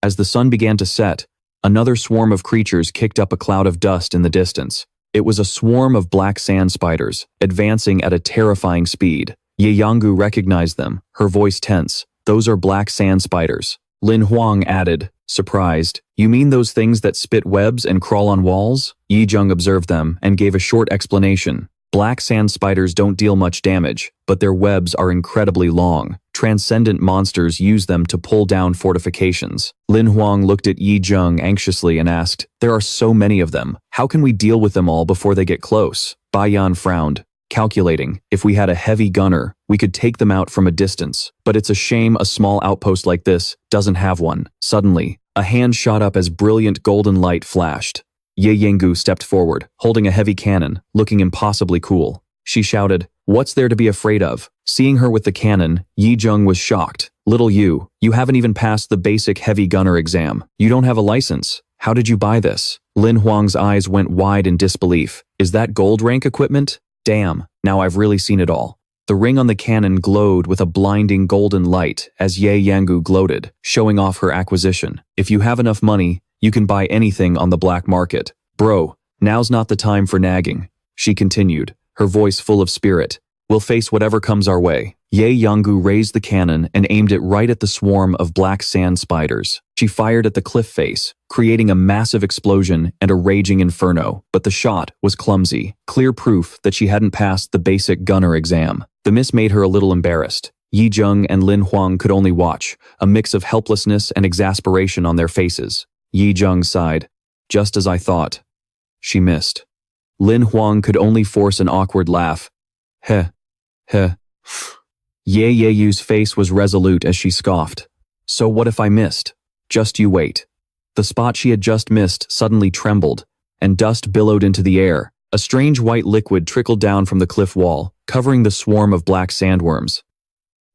As the sun began to set, another swarm of creatures kicked up a cloud of dust in the distance. It was a swarm of black sand spiders, advancing at a terrifying speed. Ye Yanggu recognized them, her voice tense. Those are black sand spiders. Lin Hoang added, surprised. You mean those things that spit webs and crawl on walls? Yi Zheng observed them and gave a short explanation. Black sand spiders don't deal much damage, but their webs are incredibly long. Transcendent monsters use them to pull down fortifications. Lin Hoang looked at Yi Zheng anxiously and asked, there are so many of them. How can we deal with them all before they get close? Bai Yan frowned, calculating, if we had a heavy gunner, we could take them out from a distance. But it's a shame a small outpost like this doesn't have one. Suddenly, a hand shot up as brilliant golden light flashed. Ye Yanggu stepped forward, holding a heavy cannon, looking impossibly cool. She shouted, what's there to be afraid of? Seeing her with the cannon, Yi Zheng was shocked. Little you haven't even passed the basic heavy gunner exam. You don't have a license. How did you buy this? Lin Huang's eyes went wide in disbelief. Is that gold rank equipment? Damn, now I've really seen it all. The ring on the cannon glowed with a blinding golden light as Ye Yanggu gloated, showing off her acquisition. If you have enough money, you can buy anything on the black market. Bro, now's not the time for nagging, she continued, her voice full of spirit. We'll face whatever comes our way. Ye Yanggu raised the cannon and aimed it right at the swarm of black sand spiders. She fired at the cliff face, creating a massive explosion and a raging inferno, but the shot was clumsy, clear proof that she hadn't passed the basic gunner exam. The miss made her a little embarrassed. Yi Zheng and Lin Hoang could only watch, a mix of helplessness and exasperation on their faces. Yi Zheng sighed. Just as I thought. She missed. Lin Hoang could only force an awkward laugh. Heh. Heh. Ye Yu's face was resolute as she scoffed. So what if I missed? Just you wait. The spot she had just missed suddenly trembled, and dust billowed into the air. A strange white liquid trickled down from the cliff wall, covering the swarm of black sandworms.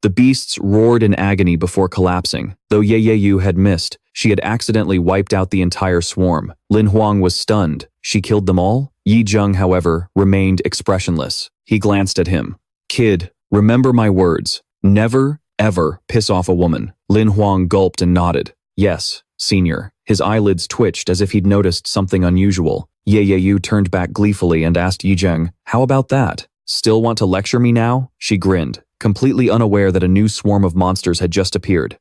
The beasts roared in agony before collapsing. Though Ye Yu had missed, she had accidentally wiped out the entire swarm. Lin Hoang was stunned. She killed them all? Yi Zheng, however, remained expressionless. He glanced at him. Kid, remember my words. Never, ever piss off a woman. Lin Hoang gulped and nodded. Yes, senior. His eyelids twitched as if he'd noticed something unusual. Ye Yu turned back gleefully and asked Yi Zheng, how about that? Still want to lecture me now? She grinned, completely unaware that a new swarm of monsters had just appeared.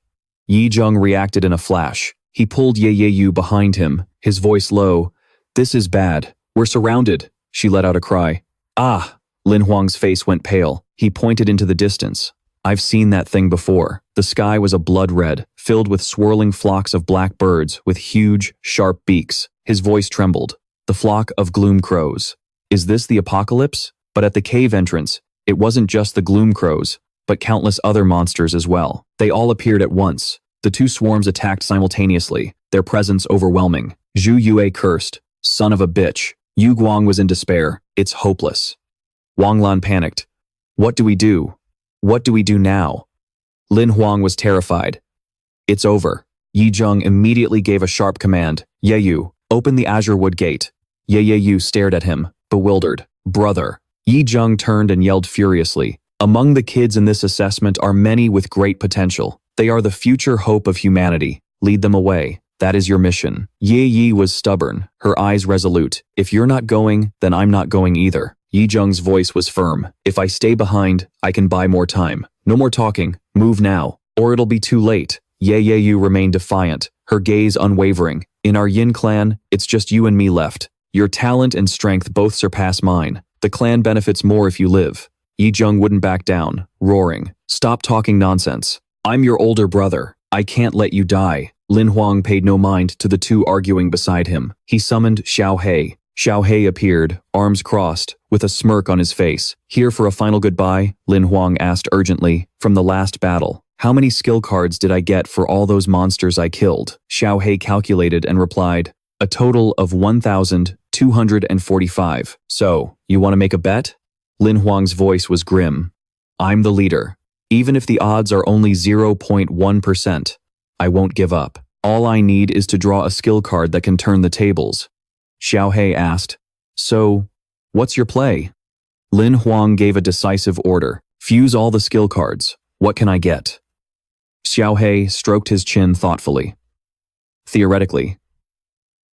Yi Zheng reacted in a flash. He pulled Ye Yu behind him, his voice low. This is bad. We're surrounded. She let out a cry. Ah! Lin Huang's face went pale. He pointed into the distance. I've seen that thing before. The sky was a blood red, filled with swirling flocks of black birds with huge, sharp beaks. His voice trembled. The flock of gloom crows. Is this the apocalypse? But at the cave entrance, it wasn't just the gloom crows, but countless other monsters as well. They all appeared at once. The two swarms attacked simultaneously, their presence overwhelming. Zhu Yue cursed. Son of a bitch. Yu Guang was in despair. It's hopeless. Wang Lan panicked. What do we do? What do we do now? Lin Hoang was terrified. It's over. Yi Zheng immediately gave a sharp command. Ye Yu, open the azure wood gate. Ye Yu stared at him, bewildered. Brother. Yi Zheng turned and yelled furiously. Among the kids in this assessment are many with great potential. They are the future hope of humanity. Lead them away. That is your mission. Ye Yi was stubborn, her eyes resolute. If you're not going, then I'm not going either. Yi Zheng's voice was firm. If I stay behind, I can buy more time. No more talking. Move now, or it'll be too late. Ye Yu remained defiant, her gaze unwavering. In our Yin clan, it's just you and me left. Your talent and strength both surpass mine. The clan benefits more if you live. Yi Zheng wouldn't back down, roaring. Stop talking nonsense. I'm your older brother. I can't let you die. Lin Hoang paid no mind to the two arguing beside him. He summoned Xiao He. Xiao He appeared, arms crossed, with a smirk on his face. "Here for a final goodbye?" Lin Hoang asked urgently. "From the last battle. How many skill cards did I get for all those monsters I killed?" Xiao He calculated and replied, "A total of 1,245. So, you want to make a bet?" Lin Hoang's voice was grim. "I'm the leader. Even if the odds are only 0.1%, I won't give up. All I need is to draw a skill card that can turn the tables." Xiao He asked, "So, what's your play?" Lin Hoang gave a decisive order. "Fuse all the skill cards. What can I get?" Xiao He stroked his chin thoughtfully. "Theoretically,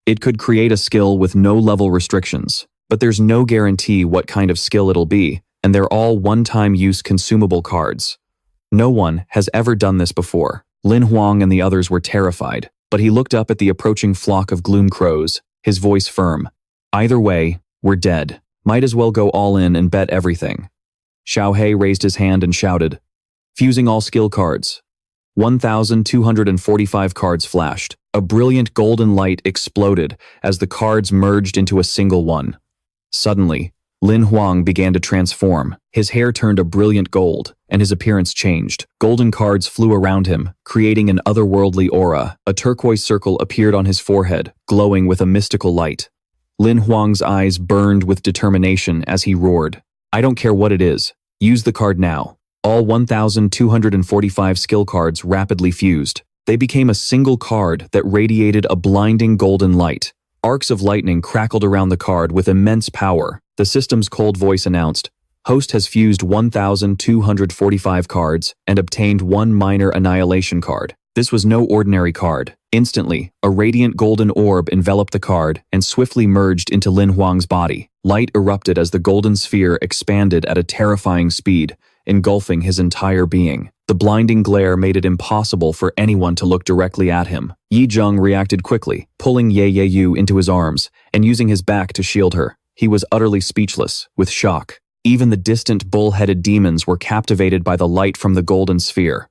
it could create a skill with no level restrictions, but there's no guarantee what kind of skill it'll be, and they're all one-time use consumable cards. No one has ever done this before." Lin Hoang and the others were terrified, but he looked up at the approaching flock of gloom crows, his voice firm. "Either way, we're dead. Might as well go all in and bet everything." Xiao He raised his hand and shouted, "Fusing all skill cards." 1,245 cards flashed. A brilliant golden light exploded as the cards merged into a single one. Suddenly, Lin Hoang began to transform. His hair turned a brilliant gold, and his appearance changed. Golden cards flew around him, creating an otherworldly aura. A turquoise circle appeared on his forehead, glowing with a mystical light. Lin Hoang's eyes burned with determination as he roared, "I don't care what it is. Use the card now." All 1,245 skill cards rapidly fused. They became a single card that radiated a blinding golden light. Arcs of lightning crackled around the card with immense power. The system's cold voice announced, "Host has fused 1,245 cards and obtained one minor annihilation card." This was no ordinary card. Instantly, a radiant golden orb enveloped the card and swiftly merged into Lin Hoang's body. Light erupted as the golden sphere expanded at a terrifying speed, engulfing his entire being. The blinding glare made it impossible for anyone to look directly at him. Yi Zheng reacted quickly, pulling Ye Yu into his arms and using his back to shield her. He was utterly speechless, with shock. Even the distant bull-headed demons were captivated by the light from the golden sphere.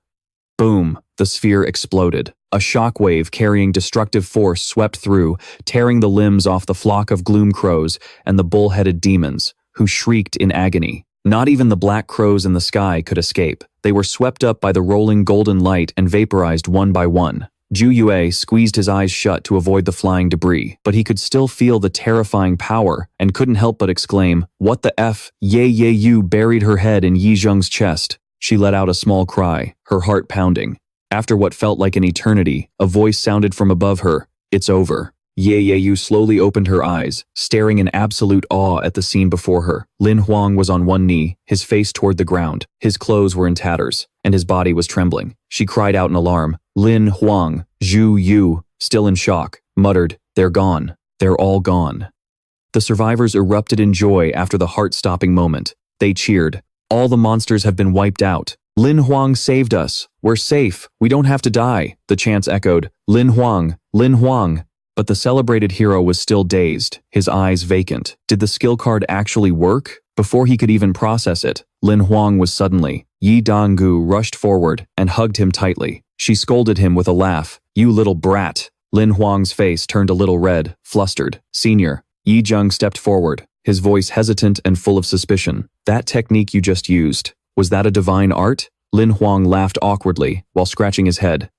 Boom! The sphere exploded. A shockwave carrying destructive force swept through, tearing the limbs off the flock of gloom crows and the bull-headed demons, who shrieked in agony. Not even the black crows in the sky could escape. They were swept up by the rolling golden light and vaporized one by one. Zhu Yue squeezed his eyes shut to avoid the flying debris, but he could still feel the terrifying power and couldn't help but exclaim, "What the F?" Ye Yu buried her head in Yi Zheng's chest. She let out a small cry, her heart pounding. After what felt like an eternity, a voice sounded from above her, "It's over." Ye Yu slowly opened her eyes, staring in absolute awe at the scene before her. Lin Hoang was on one knee, his face toward the ground. His clothes were in tatters, and his body was trembling. She cried out in alarm. Lin Hoang, Zhu Yu, still in shock, muttered, "They're gone. They're all gone." The survivors erupted in joy after the heart-stopping moment. They cheered. "All the monsters have been wiped out. Lin Hoang saved us. We're safe. We don't have to die." The chants echoed, "Lin Hoang, Lin Hoang." But the celebrated hero was still dazed, his eyes vacant. Did the skill card actually work? Before he could even process it, Lin Hoang was suddenly. Yi Dangu rushed forward and hugged him tightly. She scolded him with a laugh. "You little brat." Lin Hoang's face turned a little red, flustered. "Senior." Yi Zheng stepped forward, his voice hesitant and full of suspicion. "That technique you just used, was that a divine art?" Lin Hoang laughed awkwardly while scratching his head.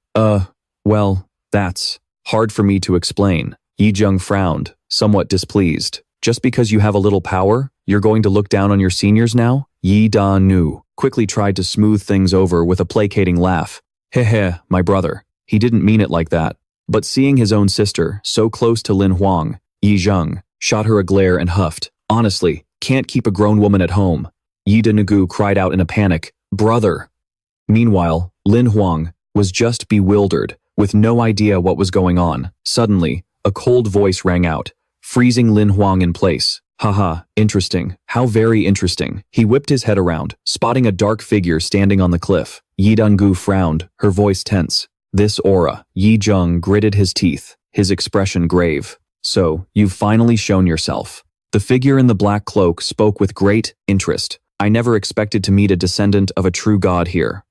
Well, that's hard for me to explain." Yi Zheng frowned, somewhat displeased. "Just because you have a little power, you're going to look down on your seniors now?" Yi Da-nu quickly tried to smooth things over with a placating laugh. "Heh, my brother. He didn't mean it like that." But seeing his own sister so close to Lin Hoang, Yi Zheng shot her a glare and huffed. "Honestly, can't keep a grown woman at home." Yi Da-nu cried out in a panic, "Brother!" Meanwhile, Lin Hoang was just bewildered, with no idea what was going on. Suddenly, a cold voice rang out, freezing Lin Hoang in place. "Haha, interesting. How very interesting." He whipped his head around, spotting a dark figure standing on the cliff. Yi Dangu frowned, her voice tense. "This aura." Yi Zheng gritted his teeth, his expression grave. "So, you've finally shown yourself." The figure in the black cloak spoke with great interest. "I never expected to meet a descendant of a true god here."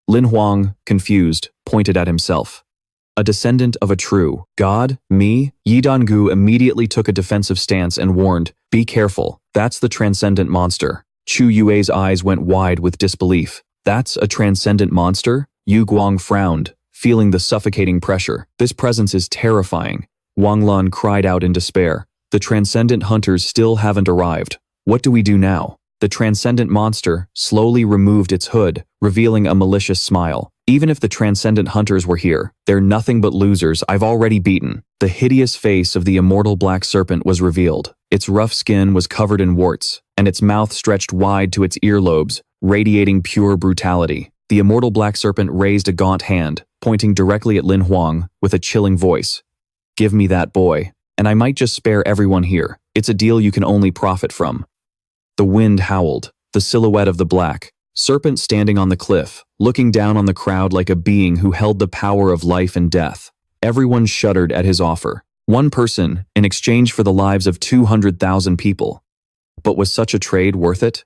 Lin Hoang, confused, pointed at himself. a descendant of a true god? Me? Yi Donggu immediately took a defensive stance and warned, "Be careful, that's the transcendent monster." Chu Yue's eyes went wide with disbelief. "That's a transcendent monster?" Yu Guang frowned, feeling the suffocating pressure. "This presence is terrifying." Wang Lan cried out in despair. "The transcendent hunters still haven't arrived. What do we do now?" The transcendent monster slowly removed its hood, revealing a malicious smile. "Even if the transcendent hunters were here, they're nothing but losers I've already beaten." The hideous face of the immortal black serpent was revealed. Its rough skin was covered in warts, and its mouth stretched wide to its earlobes, radiating pure brutality. The immortal black serpent raised a gaunt hand, pointing directly at Lin Huang with a chilling voice. "Give me that boy, and I might just spare everyone here. It's a deal you can only profit from." The wind howled, the silhouette of the black serpent standing on the cliff, looking down on the crowd like a being who held the power of life and death. Everyone shuddered at his offer. One person, in exchange for the lives of 200,000 people. But was such a trade worth it?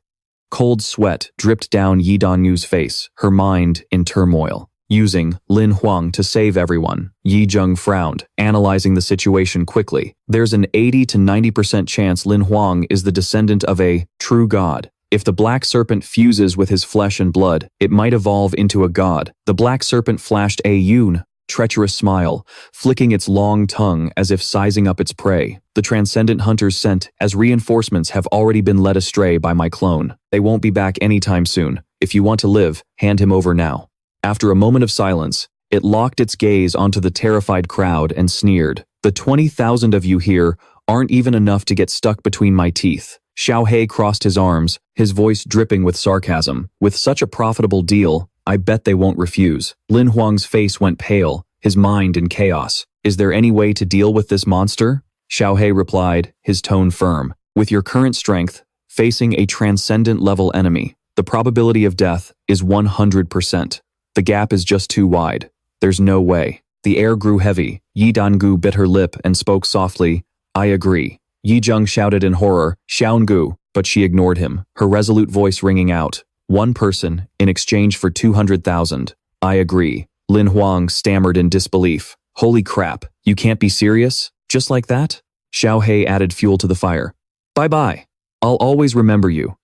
Cold sweat dripped down Yi Donggu's face, her mind in turmoil. Using Lin Huang to save everyone, Yi Zheng frowned, analyzing the situation quickly. There's an 80 to 90% chance Lin Huang is the descendant of a true god. If the black serpent fuses with his flesh and blood, it might evolve into a god. The black serpent flashed a treacherous smile, flicking its long tongue as if sizing up its prey. "The transcendent hunters sent as reinforcements have already been led astray by my clone. They won't be back anytime soon. If you want to live, hand him over now." After a moment of silence, it locked its gaze onto the terrified crowd and sneered. "The 20,000 of you here aren't even enough to get stuck between my teeth." Xiao He crossed his arms, his voice dripping with sarcasm. "With such a profitable deal, I bet they won't refuse." Lin Huang's face went pale, his mind in chaos. "Is there any way to deal with this monster?" Xiao He replied, his tone firm. "With your current strength, facing a transcendent-level enemy, the probability of death is 100%. The gap is just too wide. There's no way." The air grew heavy. Yi Donggu bit her lip and spoke softly, "I agree." Yi Zheng shouted in horror, "Xiaongu," but she ignored him, her resolute voice ringing out. "One person, in exchange for 200,000. I agree." Lin Huang stammered in disbelief. "Holy crap, you can't be serious? Just like that?" Xiao He added fuel to the fire. "Bye-bye. I'll always remember you."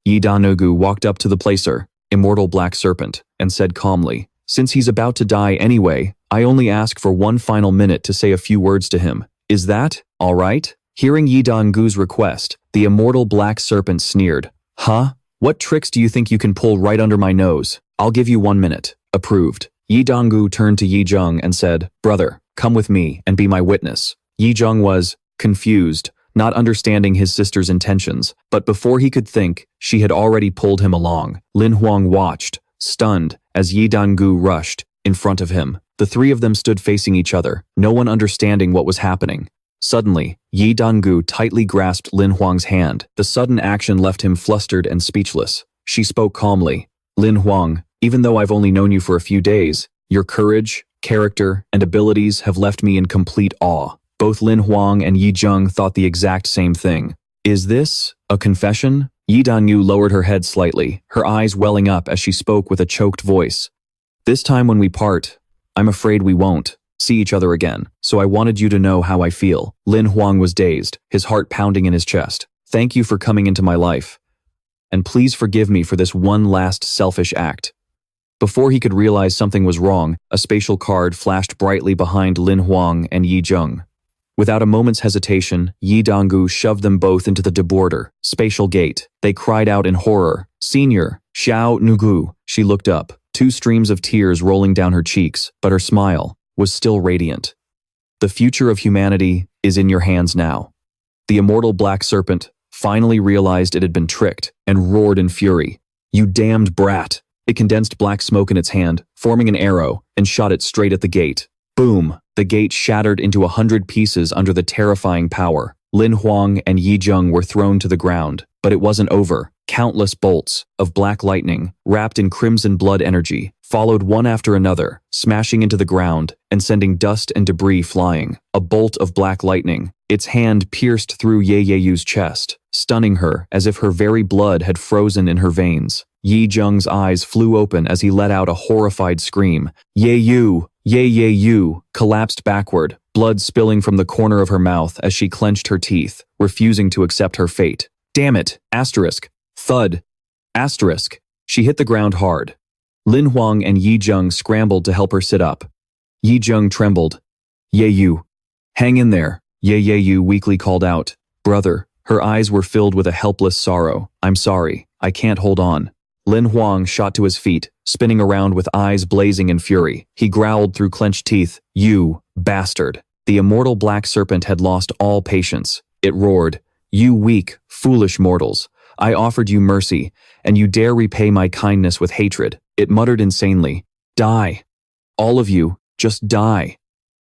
Yi Donggu walked up to the placer, immortal black serpent, and said calmly, "Since he's about to die anyway, I only ask for one final minute to say a few words to him. Is that all right?" Hearing Yi Donggu's request, the immortal black serpent sneered. "Huh? What tricks do you think you can pull right under my nose? I'll give you 1 minute." Approved. Yi Donggu turned to Yi Zheng and said, "Brother, come with me and be my witness." Yi Zheng was confused, not understanding his sister's intentions, but before he could think, she had already pulled him along. Lin Huang watched, stunned, as Yi Donggu rushed in front of him. The three of them stood facing each other, no one understanding what was happening. Suddenly, Yi Donggu tightly grasped Lin Huang's hand. The sudden action left him flustered and speechless. She spoke calmly. "Lin Huang, even though I've only known you for a few days, your courage, character, and abilities have left me in complete awe." Both Lin Huang and Yi Zheng thought the exact same thing. "Is this a confession?" Yi Donggu lowered her head slightly, her eyes welling up as she spoke with a choked voice. "This time when we part, I'm afraid we won't see each other again, so I wanted you to know how I feel." Lin Huang was dazed, his heart pounding in his chest. "Thank you for coming into my life. And please forgive me for this one last selfish act." Before he could realize something was wrong, a spatial card flashed brightly behind Lin Huang and Yi Zheng. Without a moment's hesitation, Yi Donggu shoved them both into the deborder, spatial gate. They cried out in horror. "Senior, Xiao Nugu." She looked up, 2 streams of tears rolling down her cheeks, but her smile was still radiant. "The future of humanity is in your hands now." The immortal black serpent finally realized it had been tricked and roared in fury. "You damned brat!" It condensed black smoke in its hand, forming an arrow, and shot it straight at the gate. Boom! The gate shattered into 100 pieces under the terrifying power. Lin Huang and Yi Zheng were thrown to the ground, but it wasn't over. Countless bolts of black lightning, wrapped in crimson blood energy, followed one after another, smashing into the ground and sending dust and debris flying. A bolt of black lightning, its hand pierced through Ye-Yu's chest, stunning her as if her very blood had frozen in her veins. Yi Zheng's eyes flew open as he let out a horrified scream. "Ye-Yu!" Ye Yu collapsed backward, blood spilling from the corner of her mouth as she clenched her teeth, refusing to accept her fate. Damn it! Asterisk. Thud. Asterisk. She hit the ground hard. Lin Hoang and Yi Zheng scrambled to help her sit up. Yi Zheng trembled. Ye Yu. Hang in there, Ye Yu weakly called out. Brother. Her eyes were filled with a helpless sorrow. I'm sorry. I can't hold on. Lin Hoang shot to his feet, spinning around with eyes blazing in fury. He growled through clenched teeth, You bastard. The immortal black serpent had lost all patience. It roared, You weak, foolish mortals. I offered you mercy, and you dare repay my kindness with hatred. It muttered insanely, Die. All of you, just die.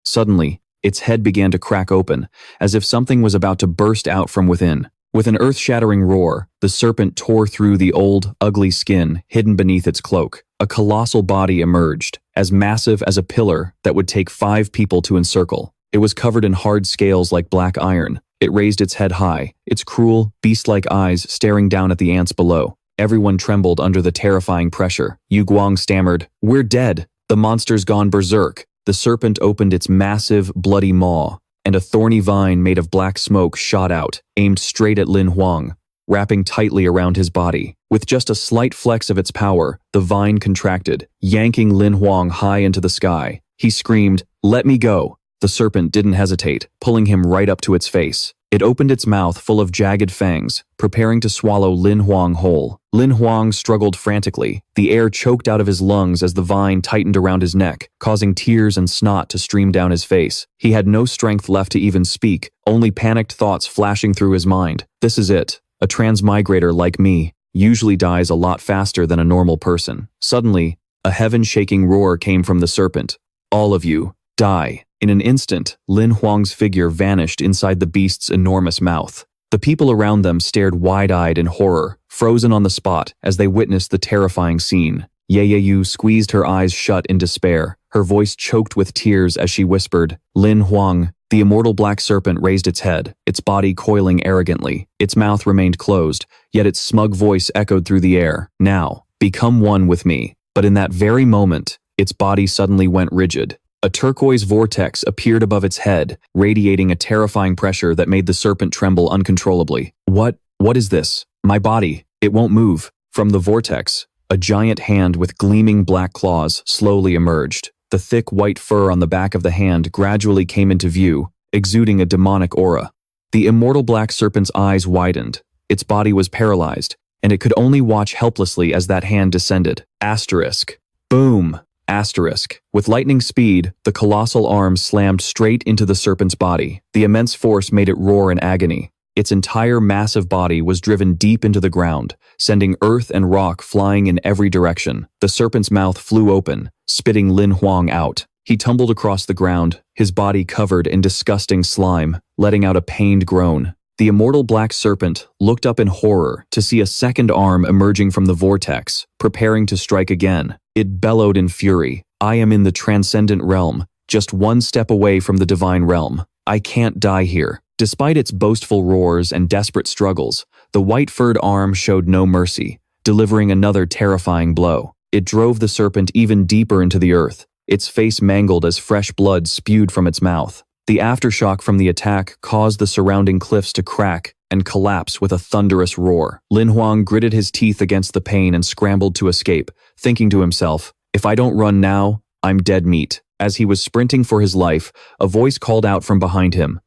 Suddenly, its head began to crack open, as if something was about to burst out from within. With an earth-shattering roar, the serpent tore through the old, ugly skin hidden beneath its cloak. A colossal body emerged, as massive as a pillar that would take 5 people to encircle. It was covered in hard scales like black iron. It raised its head high, its cruel, beast-like eyes staring down at the ants below. Everyone trembled under the terrifying pressure. Yu Guang stammered, We're dead. The monster's gone berserk. The serpent opened its massive, bloody maw, and a thorny vine made of black smoke shot out, aimed straight at Lin Hoang, wrapping tightly around his body. With just a slight flex of its power, the vine contracted, yanking Lin Hoang high into the sky. He screamed, Let me go. The serpent didn't hesitate, pulling him right up to its face. It opened its mouth full of jagged fangs, preparing to swallow Lin Hoang whole. Lin Hoang struggled frantically. The air choked out of his lungs as the vine tightened around his neck, causing tears and snot to stream down his face. He had no strength left to even speak, only panicked thoughts flashing through his mind. This is it. A transmigrator like me usually dies a lot faster than a normal person. Suddenly, a heaven-shaking roar came from the serpent. All of you, die. In an instant, Lin Hoang's figure vanished inside the beast's enormous mouth. The people around them stared wide-eyed in horror, frozen on the spot as they witnessed the terrifying scene. Ye Yu squeezed her eyes shut in despair, her voice choked with tears as she whispered, Lin Hoang. The immortal black serpent raised its head, its body coiling arrogantly. Its mouth remained closed, yet its smug voice echoed through the air. Now, become one with me. But in that very moment, its body suddenly went rigid. A turquoise vortex appeared above its head, radiating a terrifying pressure that made the serpent tremble uncontrollably. What is this? My body. It won't move. From the vortex, a giant hand with gleaming black claws slowly emerged. The thick white fur on the back of the hand gradually came into view, exuding a demonic aura. The immortal black serpent's eyes widened. Its body was paralyzed, and it could only watch helplessly as that hand descended. Asterisk. Boom. Asterisk. With lightning speed, the colossal arm slammed straight into the serpent's body. The immense force made it roar in agony. Its entire massive body was driven deep into the ground, sending earth and rock flying in every direction. The serpent's mouth flew open, spitting Lin Hoang out. He tumbled across the ground, his body covered in disgusting slime, letting out a pained groan. The immortal black serpent looked up in horror to see a second arm emerging from the vortex, preparing to strike again. It bellowed in fury. I am in the transcendent realm, just one step away from the divine realm. I can't die here. Despite its boastful roars and desperate struggles, the white-furred arm showed no mercy, delivering another terrifying blow. It drove the serpent even deeper into the earth, its face mangled as fresh blood spewed from its mouth. The aftershock from the attack caused the surrounding cliffs to crack and collapse with a thunderous roar. Lin Hoang gritted his teeth against the pain and scrambled to escape, thinking to himself, if I don't run now, I'm dead meat. As he was sprinting for his life, a voice called out from behind him.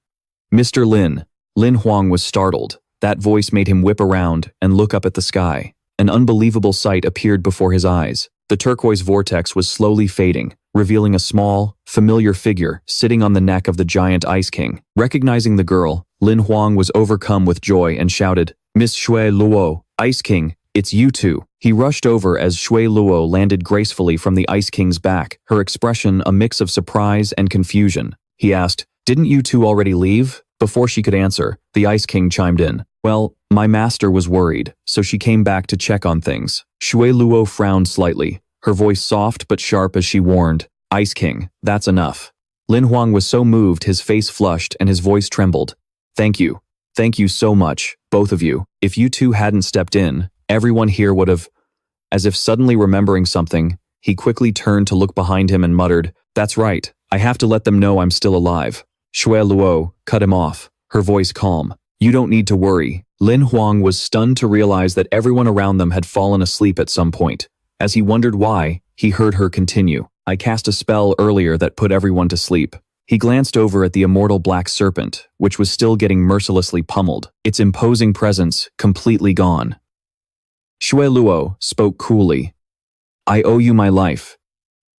Mr. Lin. Lin Hoang was startled. That voice made him whip around and look up at the sky. An unbelievable sight appeared before his eyes. The turquoise vortex was slowly fading, revealing a small, familiar figure sitting on the neck of the giant Ice King. Recognizing the girl, Lin Hoang was overcome with joy and shouted, Miss Shui Luo, Ice King, it's you two. He rushed over as Shui Luo landed gracefully from the Ice King's back, her expression a mix of surprise and confusion. He asked, didn't you two already leave? Before she could answer, the Ice King chimed in. Well, my master was worried, so she came back to check on things. Shui Luo frowned slightly, her voice soft but sharp as she warned, Ice King, that's enough. Lin Hoang was so moved his face flushed and his voice trembled. Thank you. Thank you so much, both of you. If you two hadn't stepped in, everyone here would have… As if suddenly remembering something, he quickly turned to look behind him and muttered, That's right. I have to let them know I'm still alive. Shui Luo cut him off, her voice calm. You don't need to worry. Lin Huang was stunned to realize that everyone around them had fallen asleep at some point. As he wondered why, he heard her continue. I cast a spell earlier that put everyone to sleep. He glanced over at the immortal black serpent, which was still getting mercilessly pummeled, its imposing presence completely gone. Shui Luo spoke coolly. I owe you my life.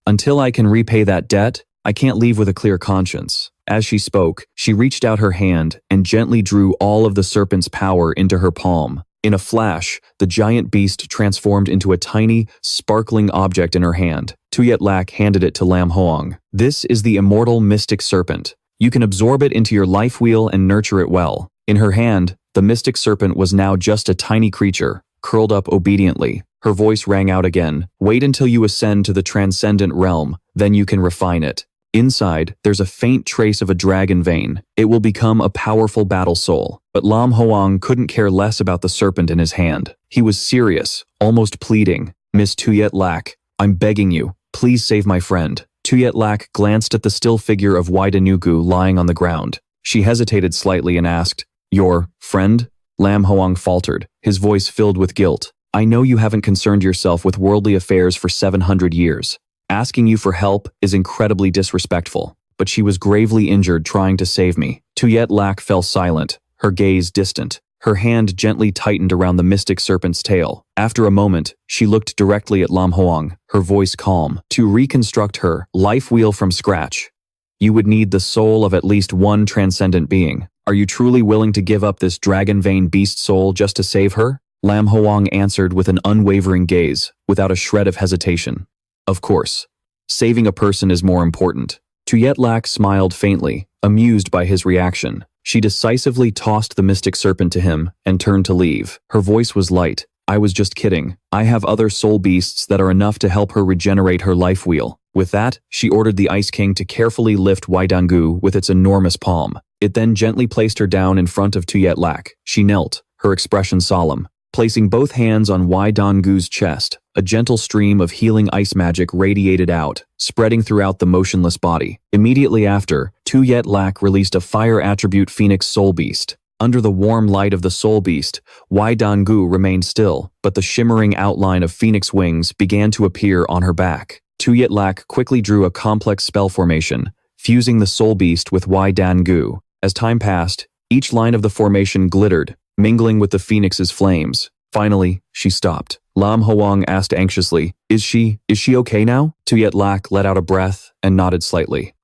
Until I can repay that debt, I can't leave with a clear conscience. As she spoke, she reached out her hand and gently drew all of the serpent's power into her palm. In a flash, the giant beast transformed into a tiny, sparkling object in her hand. Tuyet Lak handed it to Lam Hoang. This is the immortal mystic serpent. You can absorb it into your life wheel and nurture it well. In her hand, the mystic serpent was now just a tiny creature, curled up obediently. Her voice rang out again. Wait until you ascend to the transcendent realm, then you can refine it. Inside, there's a faint trace of a dragon vein. It will become a powerful battle soul. But Lam Hoang couldn't care less about the serpent in his hand. He was serious, almost pleading. Miss Tuyet Lak, I'm begging you, please save my friend. Tuyet Lak glanced at the still figure of Waidanuku lying on the ground. She hesitated slightly and asked, Your friend? Lam Hoang faltered, his voice filled with guilt. I know you haven't concerned yourself with worldly affairs for 700 years. Asking you for help is incredibly disrespectful, but she was gravely injured trying to save me. Tuyet Lak fell silent, her gaze distant. Her hand gently tightened around the mystic serpent's tail. After a moment, she looked directly at Lam Hoang, her voice calm. To reconstruct her life wheel from scratch, you would need the soul of at least one transcendent being. Are you truly willing to give up this dragon vein beast soul just to save her? Lam Hoang answered with an unwavering gaze, without a shred of hesitation. Of course. Saving a person is more important. Tuyet Lak smiled faintly, amused by his reaction. She decisively tossed the mystic serpent to him and turned to leave. Her voice was light. I was just kidding. I have other soul beasts that are enough to help her regenerate her life wheel. With that, she ordered the Ice King to carefully lift Waidangu with its enormous palm. It then gently placed her down in front of Tuyet Lak. She knelt, her expression solemn. Placing both hands on Waidangu's chest, a gentle stream of healing ice magic radiated out, spreading throughout the motionless body. Immediately after, Tuyet Lak released a fire attribute Phoenix Soul Beast. Under the warm light of the Soul Beast, Waidangu remained still, but the shimmering outline of Phoenix wings began to appear on her back. Tuyet Lak quickly drew a complex spell formation, fusing the Soul Beast with Waidangu. As time passed, each line of the formation glittered, mingling with the Phoenix's flames. Finally, she stopped. Lam Hoang asked anxiously, Is she okay now? Tuyet Lak let out a breath and nodded slightly.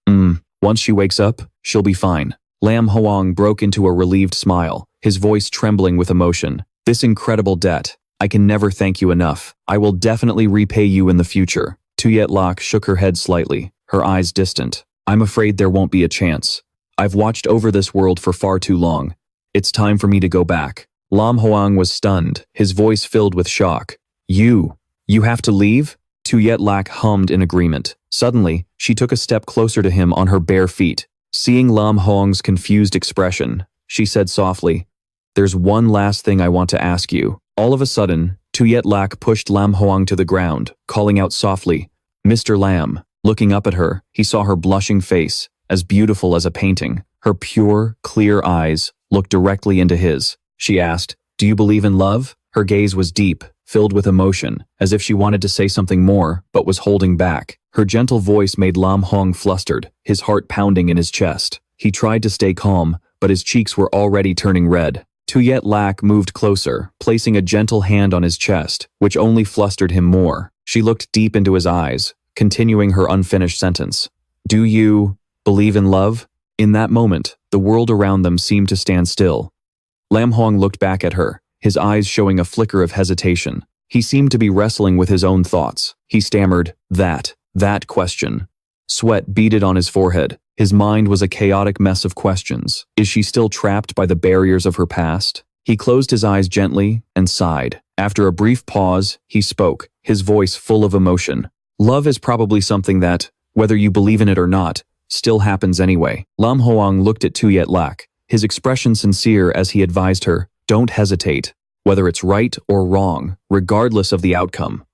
Once she wakes up, she'll be fine. Lam Hoang broke into a relieved smile, his voice trembling with emotion. This incredible debt. I can never thank you enough. I will definitely repay you in the future. Tuyet Lak shook her head slightly, her eyes distant. I'm afraid there won't be a chance. I've watched over this world for far too long. It's time for me to go back. Lam Hoang was stunned, his voice filled with shock. You have to leave? Tuyet Lak hummed in agreement. Suddenly, she took a step closer to him on her bare feet. Seeing Lam Hoang's confused expression, she said softly, There's one last thing I want to ask you. All of a sudden, Tuyet Lak pushed Lam Hoang to the ground, calling out softly, Mr. Lam. Looking up at her, he saw her blushing face, as beautiful as a painting. Her pure, clear eyes looked directly into his. She asked, Do you believe in love? Her gaze was deep, filled with emotion, as if she wanted to say something more, but was holding back. Her gentle voice made Lam Hoang flustered, his heart pounding in his chest. He tried to stay calm, but his cheeks were already turning red. Tuyet Lak moved closer, placing a gentle hand on his chest, which only flustered him more. She looked deep into his eyes, continuing her unfinished sentence. Do you believe in love? In that moment, the world around them seemed to stand still. Lam Hoang looked back at her, his eyes showing a flicker of hesitation. He seemed to be wrestling with his own thoughts. He stammered, that question. Sweat beaded on his forehead. His mind was a chaotic mess of questions. Is she still trapped by the barriers of her past? He closed his eyes gently and sighed. After a brief pause, he spoke, his voice full of emotion. Love is probably something that, whether you believe in it or not, still happens anyway. Lam Hoang looked at Tuyet Lak, his expression sincere as he advised her, Don't hesitate, whether it's right or wrong, regardless of the outcome.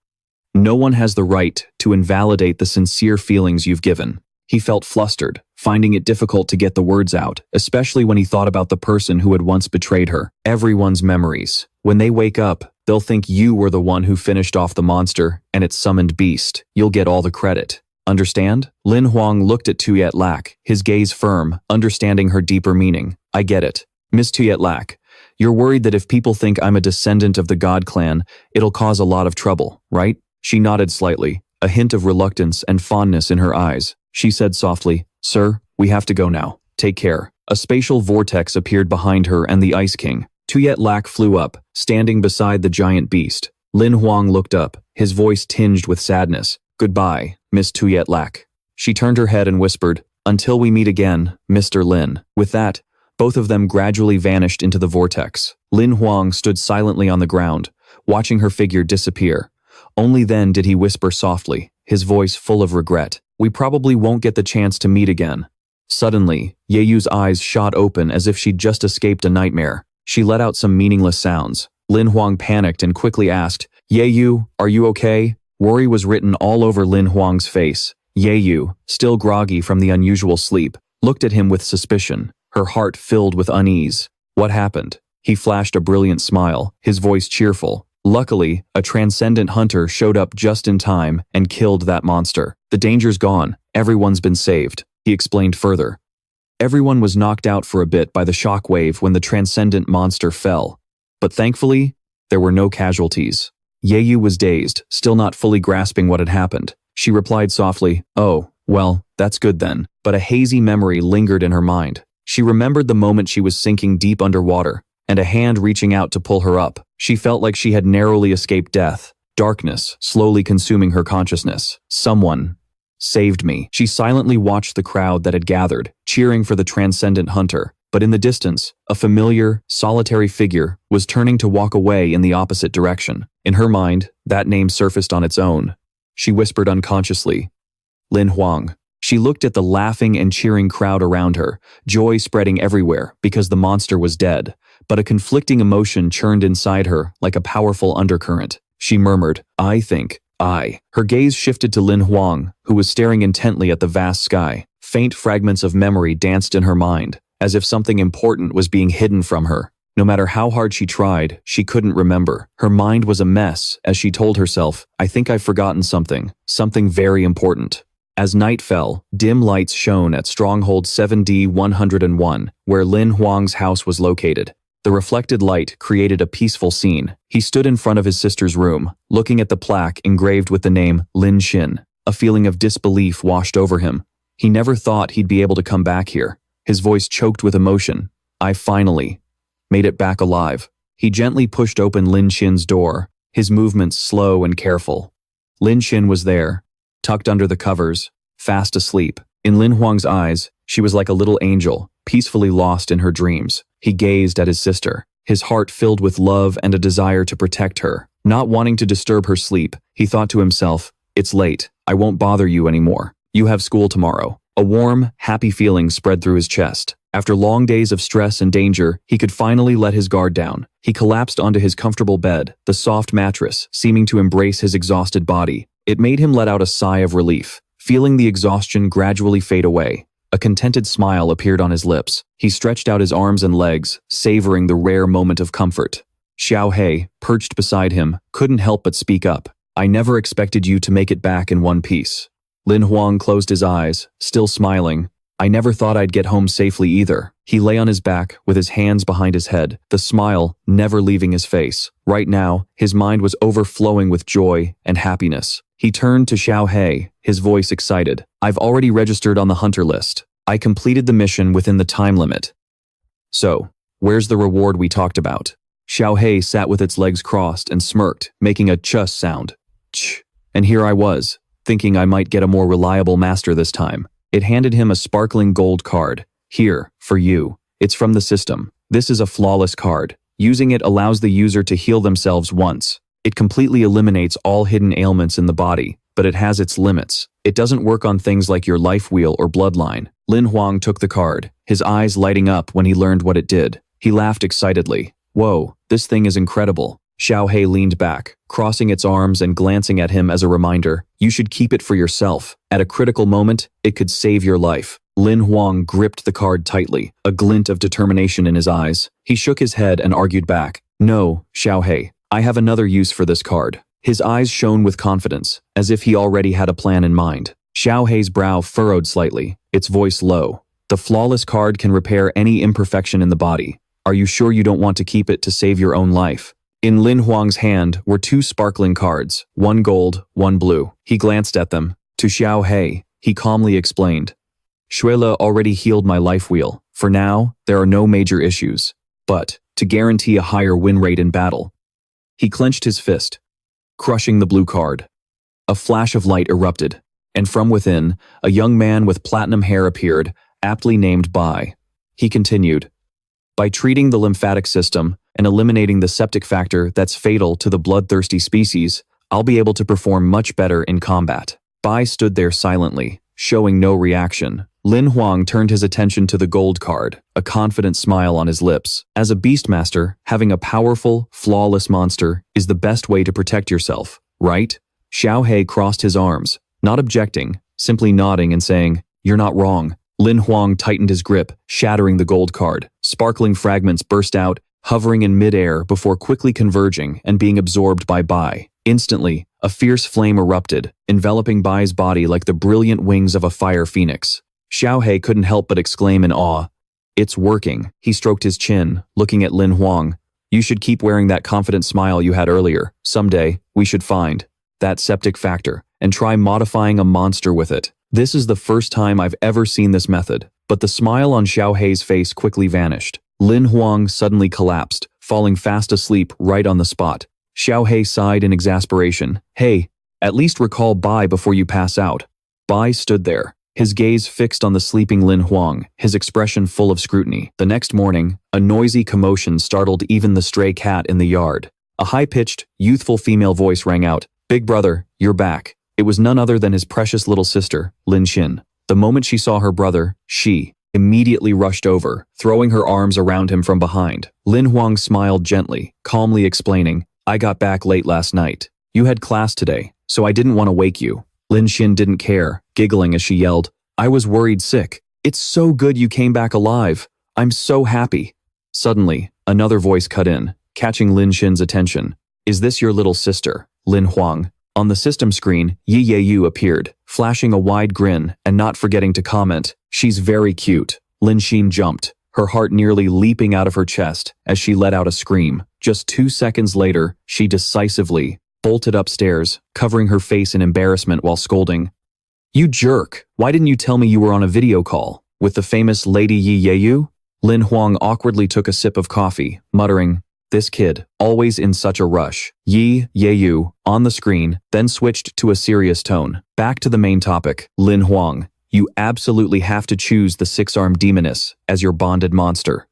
No one has the right to invalidate the sincere feelings you've given. He felt flustered, finding it difficult to get the words out, especially when he thought about the person who had once betrayed her. Everyone's memories. When they wake up, they'll think you were the one who finished off the monster and its summoned beast. You'll get all the credit. Understand? Lin Hoang looked at Tuyet Lak, his gaze firm, understanding her deeper meaning. I get it. Miss Tuyet Lak, you're worried that if people think I'm a descendant of the God clan, it'll cause a lot of trouble, right? She nodded slightly, a hint of reluctance and fondness in her eyes. She said softly, Sir, we have to go now. Take care. A spatial vortex appeared behind her and the Ice King. Tuyet Lak flew up, standing beside the giant beast. Lin Hoang looked up, his voice tinged with sadness. Goodbye, Miss Tuyet Lak. She turned her head and whispered, Until we meet again, Mr. Lin. With that, both of them gradually vanished into the vortex. Lin Hoang stood silently on the ground, watching her figure disappear. Only then did he whisper softly, his voice full of regret. We probably won't get the chance to meet again. Suddenly, Yeyu's eyes shot open as if she'd just escaped a nightmare. She let out some meaningless sounds. Lin Hoang panicked and quickly asked, Yeyu, are you okay? Worry was written all over Lin Hoang's face. Yeyu, still groggy from the unusual sleep, looked at him with suspicion, her heart filled with unease. What happened? He flashed a brilliant smile, his voice cheerful. Luckily, a transcendent hunter showed up just in time and killed that monster. The danger's gone. Everyone's been saved, he explained further. Everyone was knocked out for a bit by the shock wave when the transcendent monster fell. But thankfully, there were no casualties. Yeyu was dazed, still not fully grasping what had happened. She replied softly, Oh, well, that's good then. But a hazy memory lingered in her mind. She remembered the moment she was sinking deep underwater, and a hand reaching out to pull her up. She felt like she had narrowly escaped death, darkness slowly consuming her consciousness. Someone saved me. She silently watched the crowd that had gathered, cheering for the transcendent hunter. But in the distance, a familiar, solitary figure was turning to walk away in the opposite direction. In her mind, that name surfaced on its own. She whispered unconsciously, Lin Hoang. She looked at the laughing and cheering crowd around her, joy spreading everywhere because the monster was dead. But a conflicting emotion churned inside her like a powerful undercurrent. She murmured, I think, I. Her gaze shifted to Lin Hoang, who was staring intently at the vast sky. Faint fragments of memory danced in her mind, as if something important was being hidden from her. No matter how hard she tried, she couldn't remember. Her mind was a mess as she told herself, I think I've forgotten something very important. As night fell, dim lights shone at Stronghold 7D-101, where Lin Hoang's house was located. The reflected light created a peaceful scene. He stood in front of his sister's room, looking at the plaque engraved with the name Lin Xin. A feeling of disbelief washed over him. He never thought he'd be able to come back here. His voice choked with emotion. I finally made it back alive. He gently pushed open Lin Xin's door, his movements slow and careful. Lin Xin was there, tucked under the covers, fast asleep. In Lin Hoang's eyes, she was like a little angel, peacefully lost in her dreams. He gazed at his sister, his heart filled with love and a desire to protect her. Not wanting to disturb her sleep, he thought to himself, It's late. I won't bother you anymore. You have school tomorrow. A warm, happy feeling spread through his chest. After long days of stress and danger, he could finally let his guard down. He collapsed onto his comfortable bed, the soft mattress seeming to embrace his exhausted body. It made him let out a sigh of relief, feeling the exhaustion gradually fade away. A contented smile appeared on his lips. He stretched out his arms and legs, savoring the rare moment of comfort. Xiao He, perched beside him, couldn't help but speak up. I never expected you to make it back in one piece. Lin Hoang closed his eyes, still smiling. I never thought I'd get home safely either. He lay on his back with his hands behind his head, the smile never leaving his face. Right now, his mind was overflowing with joy and happiness. He turned to Xiao He, his voice excited. I've already registered on the hunter list. I completed the mission within the time limit. So, where's the reward we talked about? Xiao He sat with its legs crossed and smirked, making a ch sound. Ch. And here I was, thinking I might get a more reliable master this time. It handed him a sparkling gold card. Here, for you. It's from the system. This is a flawless card. Using it allows the user to heal themselves once. It completely eliminates all hidden ailments in the body, but it has its limits. It doesn't work on things like your life wheel or bloodline. Lin Hoang took the card, his eyes lighting up when he learned what it did. He laughed excitedly. Whoa, this thing is incredible. Xiao He leaned back, crossing its arms and glancing at him as a reminder. You should keep it for yourself. At a critical moment, it could save your life. Lin Hoang gripped the card tightly, a glint of determination in his eyes. He shook his head and argued back. No, Xiao He, I have another use for this card. His eyes shone with confidence, as if he already had a plan in mind. Xiao He's brow furrowed slightly, its voice low. The flawless card can repair any imperfection in the body. Are you sure you don't want to keep it to save your own life? In Lin Hoang's hand were two sparkling cards, one gold, one blue. He glanced at them. To Xiao He, he calmly explained. Shuela already healed my life wheel. For now, there are no major issues. But, to guarantee a higher win rate in battle. He clenched his fist, crushing the blue card. A flash of light erupted, and from within, a young man with platinum hair appeared, aptly named Bai. He continued. By treating the lymphatic system and eliminating the septic factor that's fatal to the bloodthirsty species, I'll be able to perform much better in combat. Bai stood there silently, showing no reaction. Lin Hoang turned his attention to the gold card, a confident smile on his lips. As a beastmaster, having a powerful, flawless monster is the best way to protect yourself, right? Xiao He crossed his arms, not objecting, simply nodding and saying, You're not wrong. Lin Hoang tightened his grip, shattering the gold card. Sparkling fragments burst out, hovering in midair before quickly converging and being absorbed by Bai. Instantly, a fierce flame erupted, enveloping Bai's body like the brilliant wings of a fire phoenix. Xiao He couldn't help but exclaim in awe. It's working. He stroked his chin, looking at Lin Hoang. You should keep wearing that confident smile you had earlier. Someday, we should find that septic factor and try modifying a monster with it. This is the first time I've ever seen this method, but the smile on Xiao He's face quickly vanished. Lin Hoang suddenly collapsed, falling fast asleep right on the spot. Xiao He sighed in exasperation. Hey, at least recall Bai before you pass out. Bai stood there, his gaze fixed on the sleeping Lin Hoang, his expression full of scrutiny. The next morning, a noisy commotion startled even the stray cat in the yard. A high-pitched, youthful female voice rang out, Big brother, you're back. It was none other than his precious little sister, Lin Xin. The moment she saw her brother, she immediately rushed over, throwing her arms around him from behind. Lin Hoang smiled gently, calmly explaining, I got back late last night. You had class today, so I didn't want to wake you. Lin Xin didn't care, giggling as she yelled, I was worried sick. It's so good you came back alive. I'm so happy. Suddenly, another voice cut in, catching Lin Xin's attention. Is this your little sister, Lin Hoang? On the system screen, Yi Yeyu appeared, flashing a wide grin and not forgetting to comment, She's very cute. Lin Xin jumped, her heart nearly leaping out of her chest as she let out a scream. Just 2 seconds later, she decisively bolted upstairs, covering her face in embarrassment while scolding, You jerk! Why didn't you tell me you were on a video call? With the famous Lady Yi Yeyu? Lin Hoang awkwardly took a sip of coffee, muttering, This kid, always in such a rush. Yi Yeyu, on the screen, then switched to a serious tone. Back to the main topic, Lin Hoang. You absolutely have to choose the six-armed demoness as your bonded monster.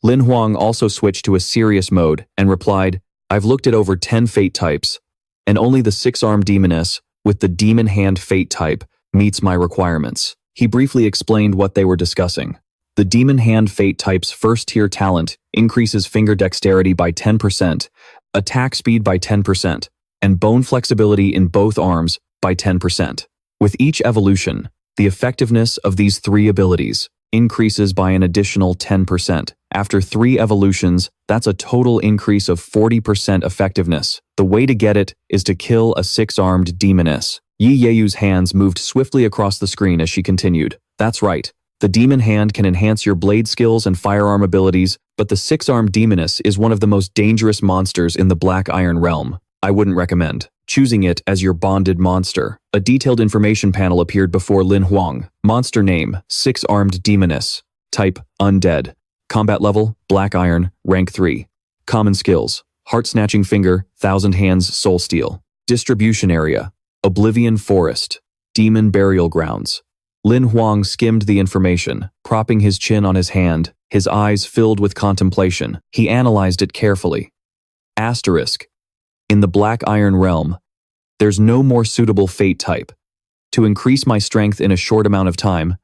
Lin Hoang also switched to a serious mode and replied, I've looked at over 10 fate types, and only the six-armed demoness with the demon hand fate type meets my requirements. He briefly explained what they were discussing. The demon hand fate type's first-tier talent increases finger dexterity by 10%, attack speed by 10%, and bone flexibility in both arms by 10%. With each evolution, the effectiveness of these three abilities increases by an additional 10%. After 3 evolutions, that's a total increase of 40% effectiveness. The way to get it is to kill a six-armed demoness. Yi Yeyu's hands moved swiftly across the screen as she continued. That's right. The demon hand can enhance your blade skills and firearm abilities, but the six-armed demoness is one of the most dangerous monsters in the Black Iron realm. I wouldn't recommend choosing it as your bonded monster. A detailed information panel appeared before Lin Hoang. Monster name, six-armed demoness. Type, undead. Combat level, Black Iron, rank 3. Common skills, Heart-snatching finger, Thousand Hands soul steel. Distribution area, Oblivion Forest. Demon burial grounds. Lin Hoang skimmed the information, propping his chin on his hand, his eyes filled with contemplation. He analyzed it carefully. Asterisk. In the Black Iron realm, there's no more suitable fate type. To increase my strength in a short amount of time,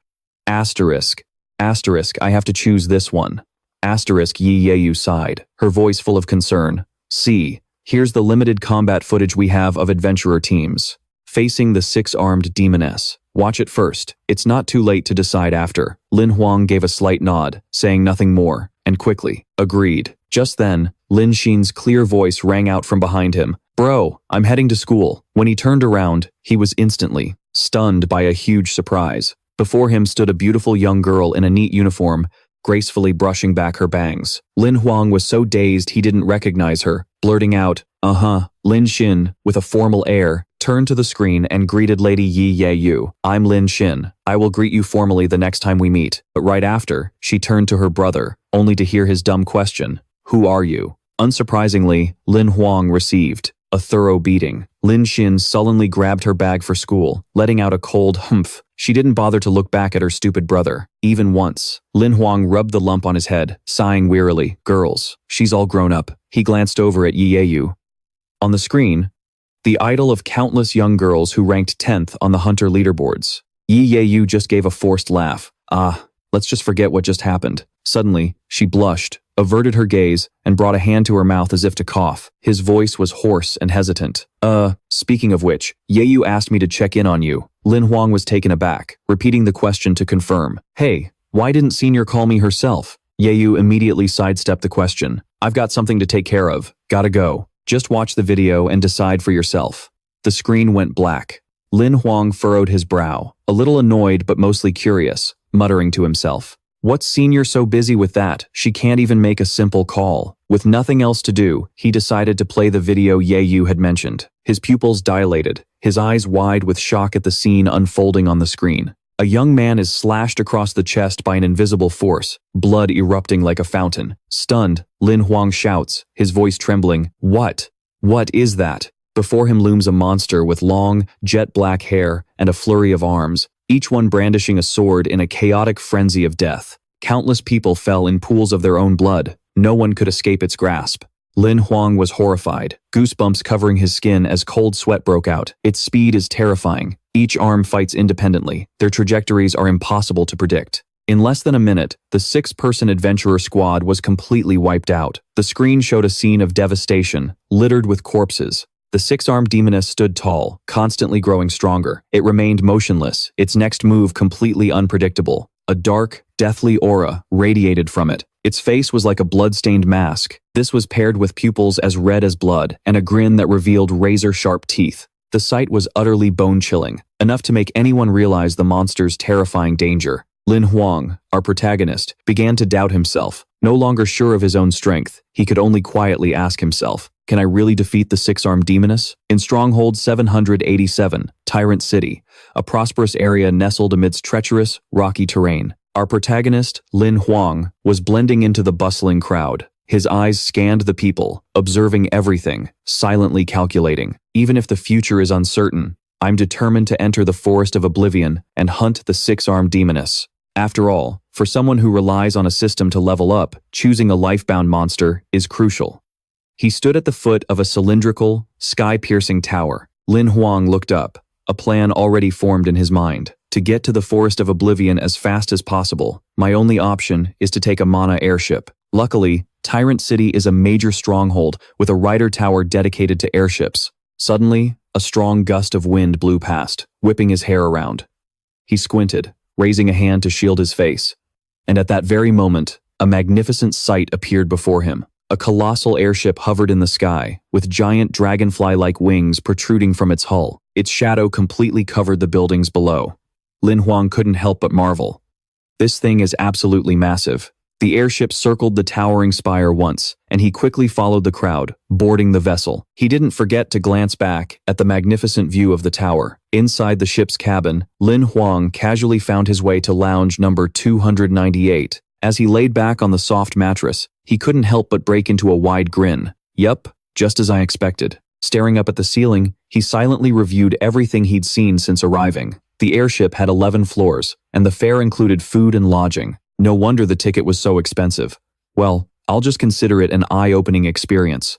asterisk, I have to choose this one. Asterisk Yi Yeyu sighed, her voice full of concern. See, Here's the limited combat footage we have of adventurer teams facing the six-armed demoness. Watch it first. It's not too late to decide after. Lin Hoang gave a slight nod, saying nothing more, and quickly agreed. Just then, Lin Xin's clear voice rang out from behind him. Bro, I'm heading to school. When he turned around, he was instantly stunned by a huge surprise. Before him stood a beautiful young girl in a neat uniform, gracefully brushing back her bangs. Lin Hoang was so dazed he didn't recognize her, blurting out, Lin Xin, with a formal air, turned to the screen and greeted Lady Yi Yeyu. I'm Lin Xin. I will greet you formally the next time we meet. But right after, she turned to her brother, only to hear his dumb question. Who are you? Unsurprisingly, Lin Hoang received a thorough beating. Lin Xin sullenly grabbed her bag for school, letting out a cold humph. She didn't bother to look back at her stupid brother, even once. Lin Hoang rubbed the lump on his head, sighing wearily. Girls, she's all grown up. He glanced over at Yi Yeyu. On the screen, the idol of countless young girls who ranked 10th on the Hunter leaderboards. Yi Yeyu just gave a forced laugh. Let's just forget what just happened. Suddenly, she blushed, averted her gaze, and brought a hand to her mouth as if to cough. His voice was hoarse and hesitant. Speaking of which, Yeyu asked me to check in on you. Lin Hoang was taken aback, repeating the question to confirm. Hey, why didn't Senior call me herself? Yeyu immediately sidestepped the question. I've got something to take care of. Gotta go. Just watch the video and decide for yourself. The screen went black. Lin Hoang furrowed his brow, a little annoyed but mostly curious, muttering to himself. What's Senior so busy with that? She can't even make a simple call. With nothing else to do, he decided to play the video Yeyu had mentioned. His pupils dilated, his eyes wide with shock at the scene unfolding on the screen. A young man is slashed across the chest by an invisible force, blood erupting like a fountain. Stunned, Lin Hoang shouts, his voice trembling, What? What is that? Before him looms a monster with long, jet-black hair and a flurry of arms, each one brandishing a sword in a chaotic frenzy of death. Countless people fell in pools of their own blood. No one could escape its grasp. Lin Hoang was horrified, goosebumps covering his skin as cold sweat broke out. Its speed is terrifying. Each arm fights independently. Their trajectories are impossible to predict. In less than a minute, the six-person adventurer squad was completely wiped out. The screen showed a scene of devastation, littered with corpses. The six-armed demoness stood tall, constantly growing stronger. It remained motionless, its next move completely unpredictable. A dark, deathly aura radiated from it. Its face was like a blood-stained mask. This was paired with pupils as red as blood and a grin that revealed razor-sharp teeth. The sight was utterly bone-chilling, enough to make anyone realize the monster's terrifying danger. Lin Hoang, our protagonist, began to doubt himself. No longer sure of his own strength, he could only quietly ask himself, can I really defeat the six-armed demoness? In Stronghold 787, Tyrant City, a prosperous area nestled amidst treacherous, rocky terrain. Our protagonist, Lin Hoang, was blending into the bustling crowd. His eyes scanned the people, observing everything, silently calculating. Even if the future is uncertain, I'm determined to enter the forest of oblivion and hunt the six-armed demoness. After all, for someone who relies on a system to level up, choosing a life-bound monster is crucial. He stood at the foot of a cylindrical, sky-piercing tower. Lin Hoang looked up, a plan already formed in his mind. To get to the Forest of Oblivion as fast as possible, my only option is to take a mana airship. Luckily, Tyrant City is a major stronghold with a rider tower dedicated to airships. Suddenly, a strong gust of wind blew past, whipping his hair around. He squinted, raising a hand to shield his face. And at that very moment, a magnificent sight appeared before him. A colossal airship hovered in the sky, with giant dragonfly-like wings protruding from its hull. Its shadow completely covered the buildings below. Lin Hoang couldn't help but marvel. This thing is absolutely massive. The airship circled the towering spire once, and he quickly followed the crowd, boarding the vessel. He didn't forget to glance back at the magnificent view of the tower. Inside the ship's cabin, Lin Hoang casually found his way to lounge number 298. As he laid back on the soft mattress, he couldn't help but break into a wide grin. Yup, just as I expected. Staring up at the ceiling, he silently reviewed everything he'd seen since arriving. The airship had 11 floors, and the fare included food and lodging. No wonder the ticket was so expensive. Well, I'll just consider it an eye-opening experience.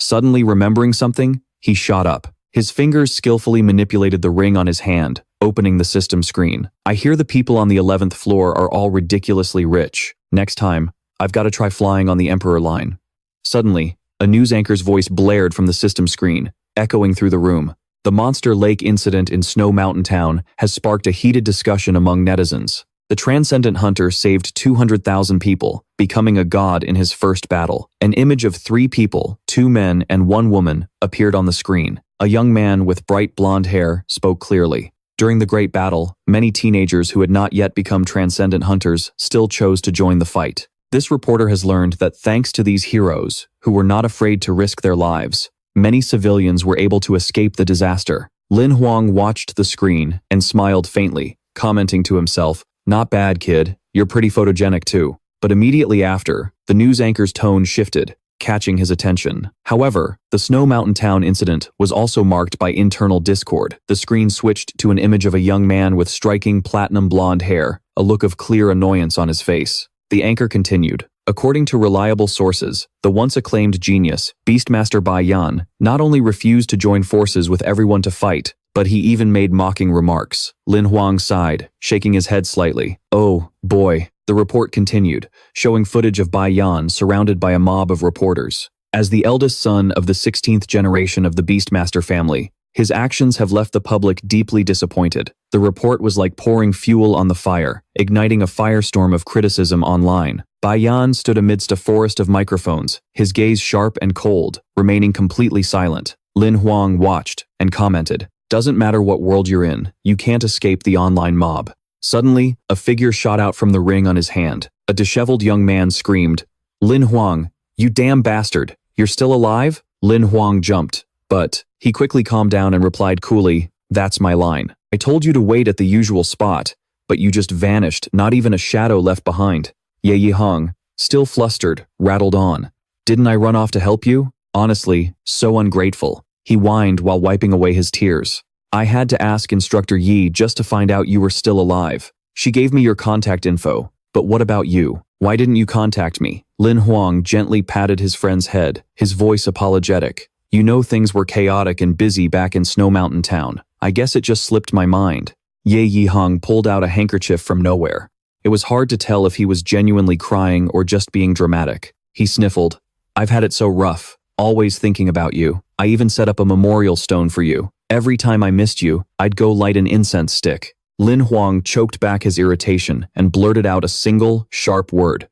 Suddenly remembering something, he shot up. His fingers skillfully manipulated the ring on his hand, opening the system screen. I hear the people on the 11th floor are all ridiculously rich. Next time, I've got to try flying on the Emperor line. Suddenly, A news anchor's voice blared from the system screen, echoing through the room. The Monster Lake incident in Snow Mountain Town has sparked a heated discussion among netizens. The transcendent hunter saved 200,000 people, becoming a god in his first battle. An image of 3 people, 2 men and 1 woman, appeared on the screen. A young man with bright blonde hair spoke clearly. During the Great Battle, many teenagers who had not yet become transcendent hunters still chose to join the fight. This reporter has learned that thanks to these heroes, who were not afraid to risk their lives, many civilians were able to escape the disaster. Lam Hoang watched the screen and smiled faintly, commenting to himself, "Not bad, kid. You're pretty photogenic too." But immediately after, the news anchor's tone shifted, catching his attention. However, the Snow Mountain Town incident was also marked by internal discord. The screen switched to an image of a young man with striking platinum blonde hair, a look of clear annoyance on his face. The anchor continued. According to reliable sources, the once acclaimed genius, Beastmaster Bai Yan, not only refused to join forces with everyone to fight, but he even made mocking remarks. Lam Hoang sighed, shaking his head slightly. "Oh, boy." The report continued, showing footage of Bai Yan surrounded by a mob of reporters. As the eldest son of the 16th generation of the Beastmaster family, his actions have left the public deeply disappointed. The report was like pouring fuel on the fire, igniting a firestorm of criticism online. Bai Yan stood amidst a forest of microphones, his gaze sharp and cold, remaining completely silent. Lam Hoang watched and commented, "Doesn't matter what world you're in, you can't escape the online mob." Suddenly, a figure shot out from the ring on his hand. A disheveled young man screamed, "Lam Hoang, you damn bastard, you're still alive?" Lam Hoang jumped, but he quickly calmed down and replied coolly, "That's my line. I told you to wait at the usual spot, but you just vanished, not even a shadow left behind." Ye Hung, still flustered, rattled on. "Didn't I run off to help you? Honestly, so ungrateful." He whined while wiping away his tears. "I had to ask Instructor Yi just to find out you were still alive. She gave me your contact info, but what about you? Why didn't you contact me?" Lam Hoang gently patted his friend's head, his voice apologetic. "You know things were chaotic and busy back in Snow Mountain Town. I guess it just slipped my mind." Ye Hung pulled out a handkerchief from nowhere. It was hard to tell if he was genuinely crying or just being dramatic. He sniffled, "I've had it so rough, always thinking about you. I even set up a memorial stone for you. Every time I missed you, I'd go light an incense stick." Lam Hoang choked back his irritation and blurted out a single, sharp word.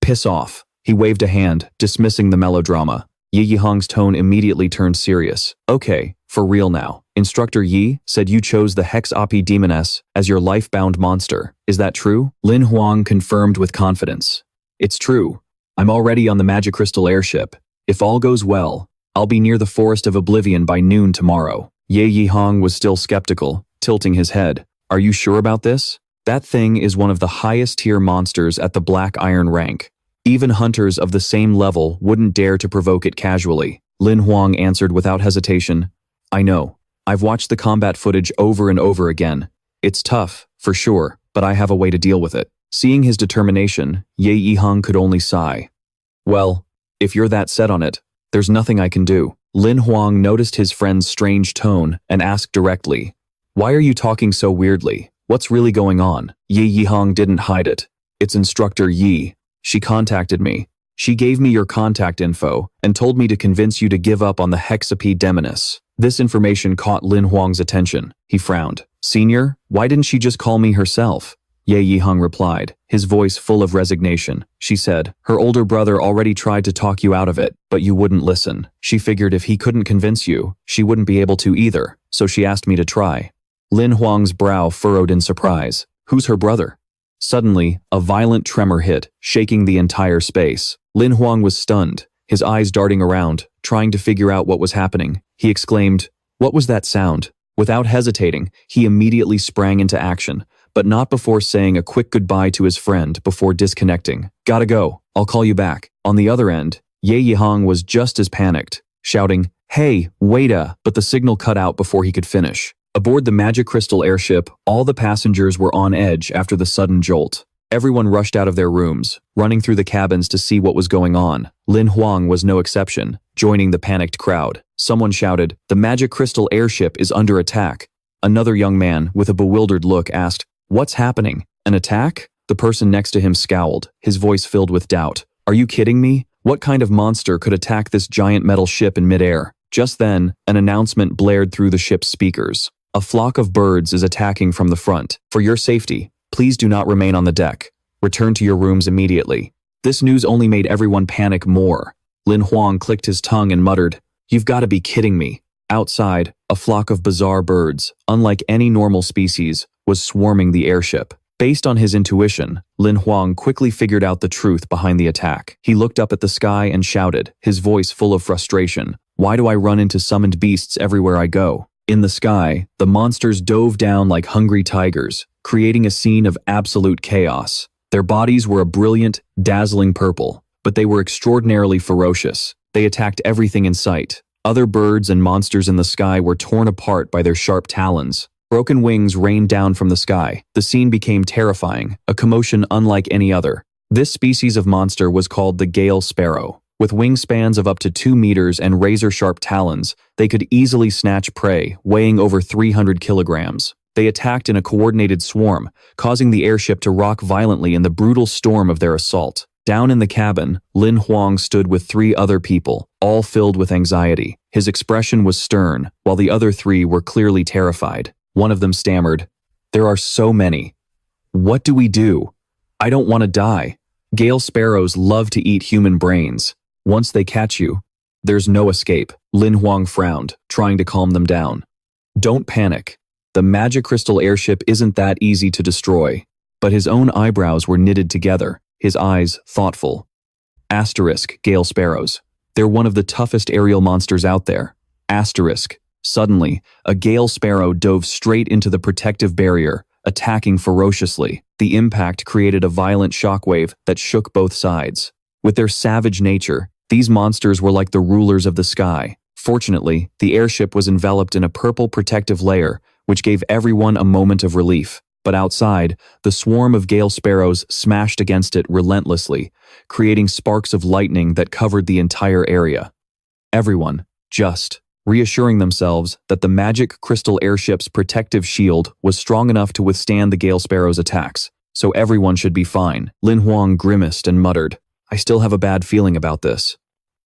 "Piss off." He waved a hand, dismissing the melodrama. Yi Hong's tone immediately turned serious. "Okay, for real now. Instructor Yi said you chose the Hex Opi Demoness as your life-bound monster. Is that true?" Lam Hoang confirmed with confidence. "It's true. I'm already on the Magic Crystal airship. If all goes well, I'll be near the Forest of Oblivion by noon tomorrow." Ye Hong was still skeptical, tilting his head. "Are you sure about this? That thing is one of the highest tier monsters at the Black Iron rank. Even hunters of the same level wouldn't dare to provoke it casually." Lam Hoang answered without hesitation, "I know. I've watched the combat footage over and over again. It's tough, for sure, but I have a way to deal with it." Seeing his determination, Ye Hong could only sigh. "Well, if you're that set on it, there's nothing I can do." Lam Hoang noticed his friend's strange tone and asked directly, "Why are you talking so weirdly? What's really going on?" Ye Hong didn't hide it. "It's Instructor Yi. She contacted me. She gave me your contact info and told me to convince you to give up on the Hexape Demoness." This information caught Lam Hoang's attention. He frowned. "Senior, why didn't she just call me herself?" Ye Hong replied, his voice full of resignation. "She said, her older brother already tried to talk you out of it, but you wouldn't listen. She figured if he couldn't convince you, she wouldn't be able to either, so she asked me to try." Lam Hoang's brow furrowed in surprise. "Who's her brother?" Suddenly, a violent tremor hit, shaking the entire space. Lam Hoang was stunned, his eyes darting around, trying to figure out what was happening. He exclaimed, "What was that sound?" Without hesitating, he immediately sprang into action, but not before saying a quick goodbye to his friend before disconnecting. "Gotta go, I'll call you back." On the other end, Ye Hong was just as panicked, shouting, "Hey, waita!" But the signal cut out before he could finish. Aboard the Magic Crystal airship, all the passengers were on edge after the sudden jolt. Everyone rushed out of their rooms, running through the cabins to see what was going on. Lam Hoang was no exception, joining the panicked crowd. Someone shouted, "The Magic Crystal airship is under attack." Another young man, with a bewildered look, asked, "What's happening? An attack?" The person next to him scowled, his voice filled with doubt. "Are you kidding me? What kind of monster could attack this giant metal ship in midair? Just then, an announcement blared through the ship's speakers. A flock of birds is attacking from the front. For your safety, please do not remain on the deck. Return to your rooms immediately. This news only made everyone panic more. Lam Hoang clicked his tongue and muttered, "You've got to be kidding me." Outside, a flock of bizarre birds, unlike any normal species, was swarming the airship. Based on his intuition, Lam Hoang quickly figured out the truth behind the attack. He looked up at the sky and shouted, his voice full of frustration, "Why do I run into summoned beasts everywhere I go?" In the sky, the monsters dove down like hungry tigers, creating a scene of absolute chaos. Their bodies were a brilliant, dazzling purple, but they were extraordinarily ferocious. They attacked everything in sight. Other birds and monsters in the sky were torn apart by their sharp talons. Broken wings rained down from the sky. The scene became terrifying, a commotion unlike any other. This species of monster was called the gale sparrow. With wingspans of up to 2 meters and razor-sharp talons, they could easily snatch prey, weighing over 300 kilograms. They attacked in a coordinated swarm, causing the airship to rock violently in the brutal storm of their assault. Down in the cabin, Lam Hoang stood with 3 other people, all filled with anxiety. His expression was stern, while the other 3 were clearly terrified. One of them stammered, "There are so many. What do we do? I don't want to die." Gale sparrows love to eat human brains. Once they catch you, there's no escape. Lam Hoang frowned, trying to calm them down. "Don't panic. The magic crystal airship isn't that easy to destroy." But his own eyebrows were knitted together, his eyes thoughtful. Asterisk, gale sparrows. They're one of the toughest aerial monsters out there. Asterisk. Suddenly, a gale sparrow dove straight into the protective barrier, attacking ferociously. The impact created a violent shockwave that shook both sides. With their savage nature, these monsters were like the rulers of the sky. Fortunately, the airship was enveloped in a purple protective layer, which gave everyone a moment of relief. But outside, the swarm of gale sparrows smashed against it relentlessly, creating sparks of lightning that covered the entire area. Everyone, just reassuring themselves that the magic crystal airship's protective shield was strong enough to withstand the gale sparrow's attacks, so everyone should be fine. Lam Hoang grimaced and muttered, "I still have a bad feeling about this."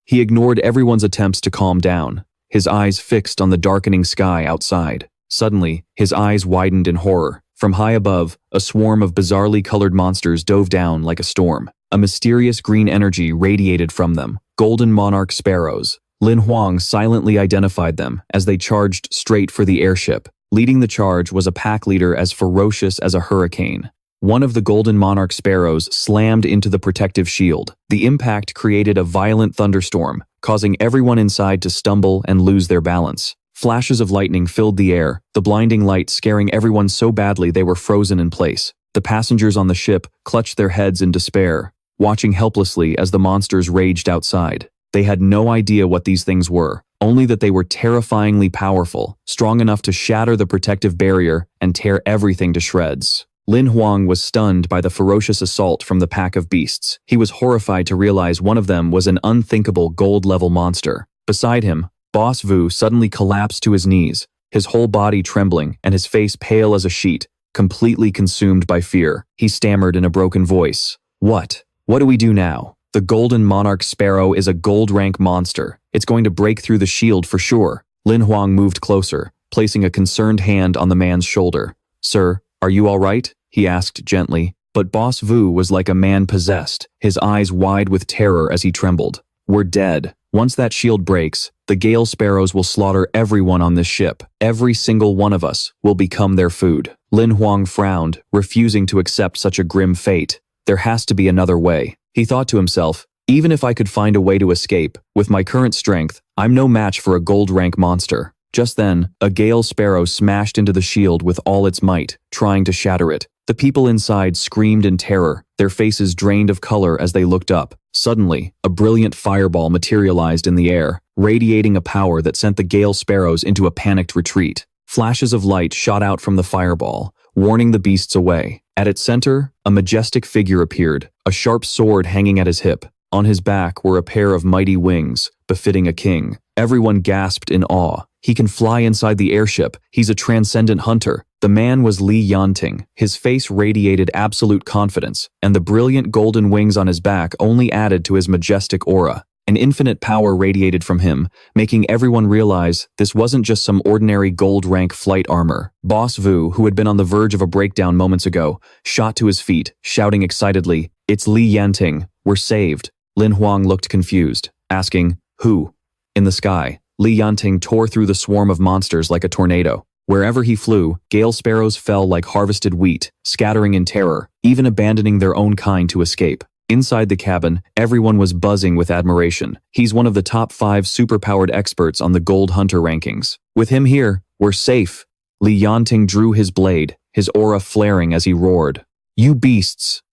He ignored everyone's attempts to calm down, his eyes fixed on the darkening sky outside. Suddenly, his eyes widened in horror. From high above, a swarm of bizarrely colored monsters dove down like a storm. A mysterious green energy radiated from them, golden monarch sparrows. Lam Hoang silently identified them as they charged straight for the airship. Leading the charge was a pack leader as ferocious as a hurricane. One of the golden monarch sparrows slammed into the protective shield. The impact created a violent thunderstorm, causing everyone inside to stumble and lose their balance. Flashes of lightning filled the air, the blinding light scaring everyone so badly they were frozen in place. The passengers on the ship clutched their heads in despair, watching helplessly as the monsters raged outside. They had no idea what these things were, only that they were terrifyingly powerful, strong enough to shatter the protective barrier and tear everything to shreds. Lam Hoang was stunned by the ferocious assault from the pack of beasts. He was horrified to realize one of them was an unthinkable gold-level monster. Beside him, Boss Vu suddenly collapsed to his knees, his whole body trembling and his face pale as a sheet, completely consumed by fear. He stammered in a broken voice, "What? What do we do now? The golden monarch sparrow is a gold-rank monster. It's going to break through the shield for sure." Lam Hoang moved closer, placing a concerned hand on the man's shoulder. "Sir, are you all right?" he asked gently. But Boss Vu was like a man possessed, his eyes wide with terror as he trembled. "We're dead. Once that shield breaks, the gale sparrows will slaughter everyone on this ship. Every single one of us will become their food." Lam Hoang frowned, refusing to accept such a grim fate. There has to be another way. He thought to himself, even if I could find a way to escape, with my current strength, I'm no match for a gold-rank monster. Just then, a gale sparrow smashed into the shield with all its might, trying to shatter it. The people inside screamed in terror, their faces drained of color as they looked up. Suddenly, a brilliant fireball materialized in the air, radiating a power that sent the gale sparrows into a panicked retreat. Flashes of light shot out from the fireball, warning the beasts away. At its center, a majestic figure appeared, a sharp sword hanging at his hip. On his back were a pair of mighty wings, befitting a king. Everyone gasped in awe. "He can fly inside the airship. He's a transcendent hunter." The man was Li Yanting. His face radiated absolute confidence, and the brilliant golden wings on his back only added to his majestic aura. An infinite power radiated from him, making everyone realize this wasn't just some ordinary gold-rank flight armor. Boss Vu, who had been on the verge of a breakdown moments ago, shot to his feet, shouting excitedly, "It's Li Yanting. We're saved." Lam Hoang looked confused, asking, "Who?" In the sky, Li Yanting tore through the swarm of monsters like a tornado. Wherever he flew, gale sparrows fell like harvested wheat, scattering in terror, even abandoning their own kind to escape. Inside the cabin, everyone was buzzing with admiration. He's one of the top 5 superpowered experts on the Gold Hunter rankings. With him here, we're safe. Li Yanting drew his blade, his aura flaring as he roared. "You beasts!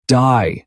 Die!"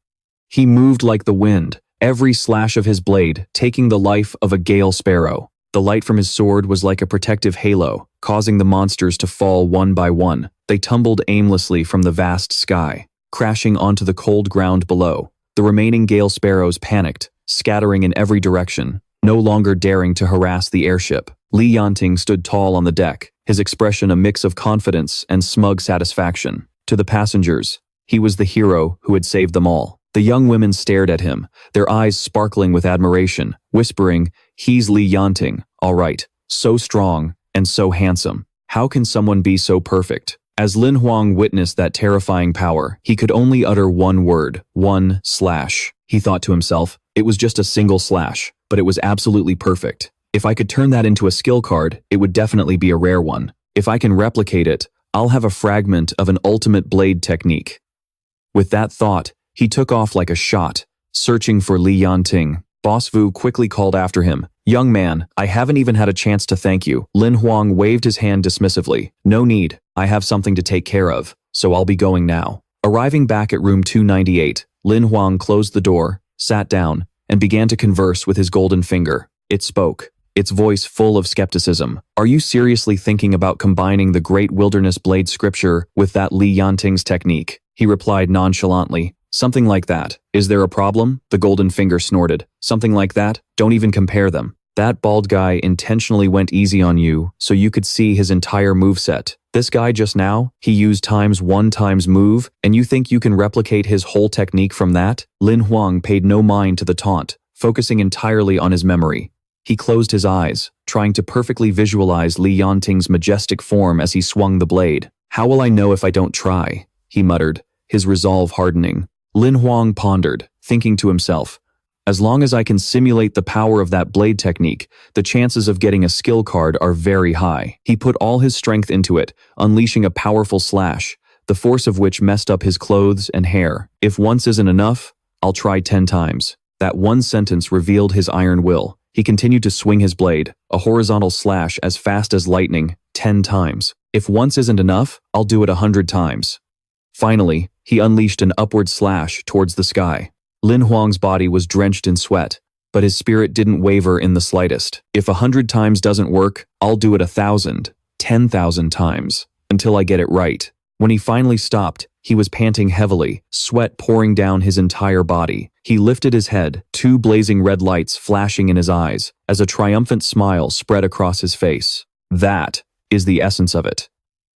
He moved like the wind, every slash of his blade taking the life of a gale sparrow. The light from his sword was like a protective halo, causing the monsters to fall one by one. They tumbled aimlessly from the vast sky, crashing onto the cold ground below. The remaining gale sparrows panicked, scattering in every direction, no longer daring to harass the airship. Li Yanting stood tall on the deck, his expression a mix of confidence and smug satisfaction. To the passengers, he was the hero who had saved them all. The young women stared at him, their eyes sparkling with admiration, whispering, "He's Li Yanting, all right, so strong and so handsome. How can someone be so perfect?" As Lam Hoang witnessed that terrifying power, he could only utter one word, one slash. He thought to himself, it was just a single slash, but it was absolutely perfect. If I could turn that into a skill card, it would definitely be a rare one. If I can replicate it, I'll have a fragment of an ultimate blade technique. With that thought, he took off like a shot, searching for Li Yanting. Boss Vu quickly called after him. "Young man, I haven't even had a chance to thank you." Lam Hoang waved his hand dismissively. "No need. I have something to take care of, so I'll be going now." Arriving back at room 298, Lam Hoang closed the door, sat down, and began to converse with his golden finger. It spoke, its voice full of skepticism. "Are you seriously thinking about combining the great wilderness blade scripture with that Li Yanting's technique?" He replied nonchalantly, "Something like that. Is there a problem?" The golden finger snorted. "Something like that? Don't even compare them. That bald guy intentionally went easy on you so you could see his entire moveset. This guy just now, he used ×1 times move, and you think you can replicate his whole technique from that?" Lam Hoang paid no mind to the taunt, focusing entirely on his memory. He closed his eyes, trying to perfectly visualize Li Yanting's majestic form as he swung the blade. "How will I know if I don't try?" he muttered, his resolve hardening. Lam Hoang pondered, thinking to himself, as long as I can simulate the power of that blade technique, the chances of getting a skill card are very high. He put all his strength into it, unleashing a powerful slash, the force of which messed up his clothes and hair. "If once isn't enough, I'll try 10 times. That one sentence revealed his iron will. He continued to swing his blade, a horizontal slash as fast as lightning, 10 times. "If once isn't enough, I'll do it 100 times. Finally, he unleashed an upward slash towards the sky. Lam Hoang's body was drenched in sweat, but his spirit didn't waver in the slightest. "If 100 times doesn't work, I'll do it 1,000, 10,000 times, until I get it right." When he finally stopped, he was panting heavily, sweat pouring down his entire body. He lifted his head, 2 blazing red lights flashing in his eyes, as a triumphant smile spread across his face. That is the essence of it.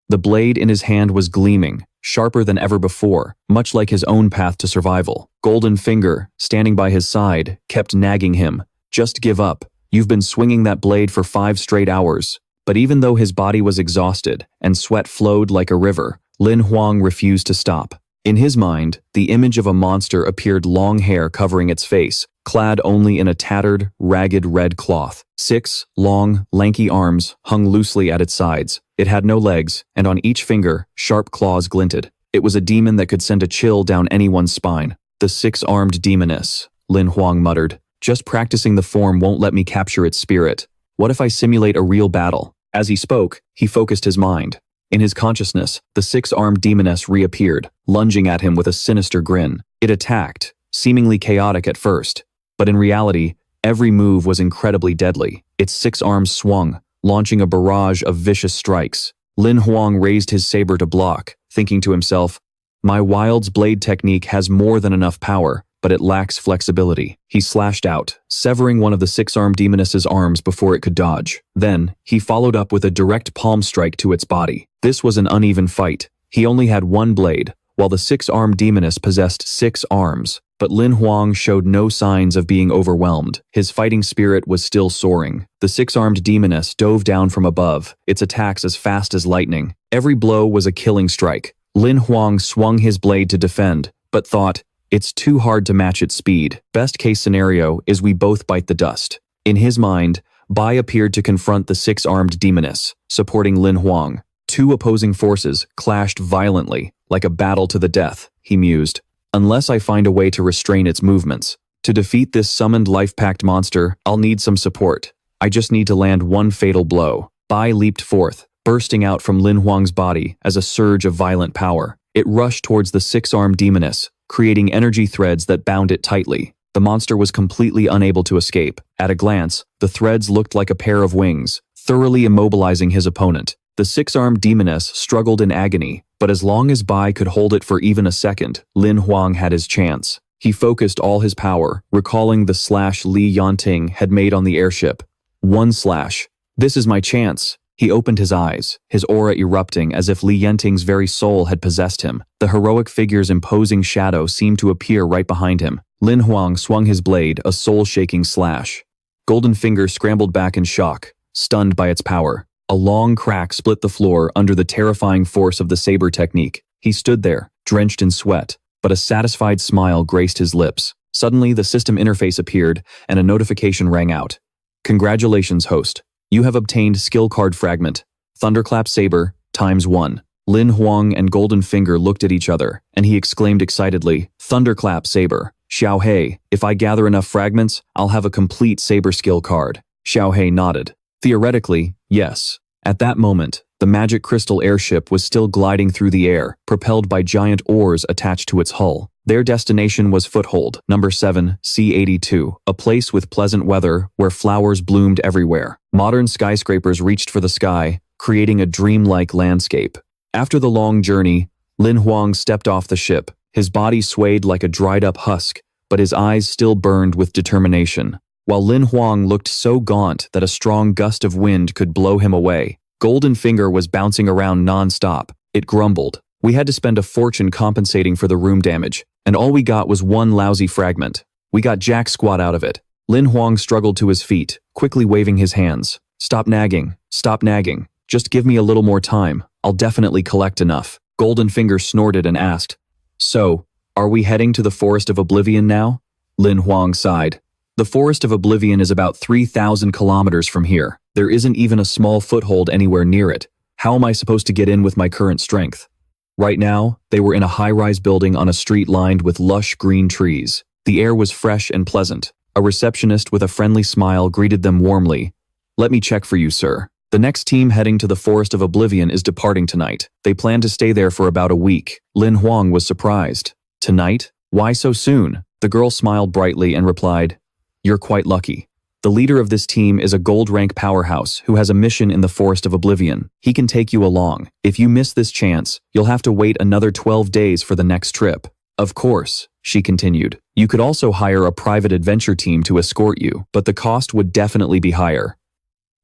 The blade in his hand was gleaming, sharper than ever before, much like his own path to survival. Golden Finger, standing by his side, kept nagging him. "Just give up. You've been swinging that blade for 5 straight hours." But even though his body was exhausted and sweat flowed like a river, Lam Hoang refused to stop. In his mind, the image of a monster appeared, long hair covering its face, clad only in a tattered, ragged red cloth. 6 long, lanky arms hung loosely at its sides. It had no legs, and on each finger, sharp claws glinted. It was a demon that could send a chill down anyone's spine. "The 6-armed demoness," Lam Hoang muttered. "Just practicing the form won't let me capture its spirit. What if I simulate a real battle?" As he spoke, he focused his mind. In his consciousness, the 6-armed demoness reappeared, lunging at him with a sinister grin. It attacked, seemingly chaotic at first, but in reality, every move was incredibly deadly. Its 6 arms swung, launching a barrage of vicious strikes. Lam Hoang raised his saber to block, thinking to himself, "My Wild's blade technique has more than enough power, but it lacks flexibility. He slashed out, severing one of the six-armed demoness's arms before it could dodge. Then, he followed up with a direct palm strike to its body. This was an uneven fight. He only had one blade, while the six-armed demoness possessed 6 arms. But Lam Hoang showed no signs of being overwhelmed. His fighting spirit was still soaring. The six-armed demoness dove down from above, its attacks as fast as lightning. Every blow was a killing strike. Lam Hoang swung his blade to defend, but thought, it's too hard to match its speed. Best case scenario is we both bite the dust. In his mind, Bai appeared to confront the six-armed demoness, supporting Lam Hoang. 2 opposing forces clashed violently, like a battle to the death, he mused. Unless I find a way to restrain its movements. To defeat this summoned life-packed monster, I'll need some support. I just need to land one fatal blow. Bai leaped forth, bursting out from Lam Hoang's body as a surge of violent power. It rushed towards the six-armed demoness, creating energy threads that bound it tightly. The monster was completely unable to escape. At a glance, the threads looked like a pair of wings, thoroughly immobilizing his opponent. The six-armed demoness struggled in agony, but as long as Bai could hold it for even a second, Lam Hoang had his chance. He focused all his power, recalling the slash Li Yanting had made on the airship. One slash. This is my chance. He opened his eyes, his aura erupting as if Li Yanting's very soul had possessed him. The heroic figure's imposing shadow seemed to appear right behind him. Lam Hoang swung his blade, a soul-shaking slash. Golden Finger scrambled back in shock, stunned by its power. A long crack split the floor under the terrifying force of the saber technique. He stood there, drenched in sweat, but a satisfied smile graced his lips. Suddenly, the system interface appeared, and a notification rang out. Congratulations, host. You have obtained skill card fragment. Thunderclap Saber, ×1. Lam Hoang and Golden Finger looked at each other, and he exclaimed excitedly, Thunderclap Saber. Xiao He, if I gather enough fragments, I'll have a complete saber skill card. Xiao He nodded. Theoretically, yes. At that moment, the magic crystal airship was still gliding through the air, propelled by giant oars attached to its hull. Their destination was Foothold, number 7, C82, a place with pleasant weather where flowers bloomed everywhere. Modern skyscrapers reached for the sky, creating a dreamlike landscape. After the long journey, Lam Hoang stepped off the ship. His body swayed like a dried-up husk, but his eyes still burned with determination. While Lam Hoang looked so gaunt that a strong gust of wind could blow him away, Golden Finger was bouncing around non-stop. It grumbled. We had to spend a fortune compensating for the room damage, and all we got was one lousy fragment. We got jack squat out of it. Lam Hoang struggled to his feet, quickly waving his hands. Stop nagging. Stop nagging. Just give me a little more time. I'll definitely collect enough. Golden Finger snorted and asked, So, are we heading to the Forest of Oblivion now? Lam Hoang sighed. The Forest of Oblivion is about 3,000 kilometers from here. There isn't even a small foothold anywhere near it. How am I supposed to get in with my current strength? Right now, they were in a high-rise building on a street lined with lush green trees. The air was fresh and pleasant. A receptionist with a friendly smile greeted them warmly. Let me check for you, sir. The next team heading to the Forest of Oblivion is departing tonight. They plan to stay there for about a week. Lam Hoang was surprised. Tonight? Why so soon? The girl smiled brightly and replied, You're quite lucky. The leader of this team is a gold-rank powerhouse who has a mission in the Forest of Oblivion. He can take you along. If you miss this chance, you'll have to wait another 12 days for the next trip. Of course, she continued. You could also hire a private adventure team to escort you, but the cost would definitely be higher.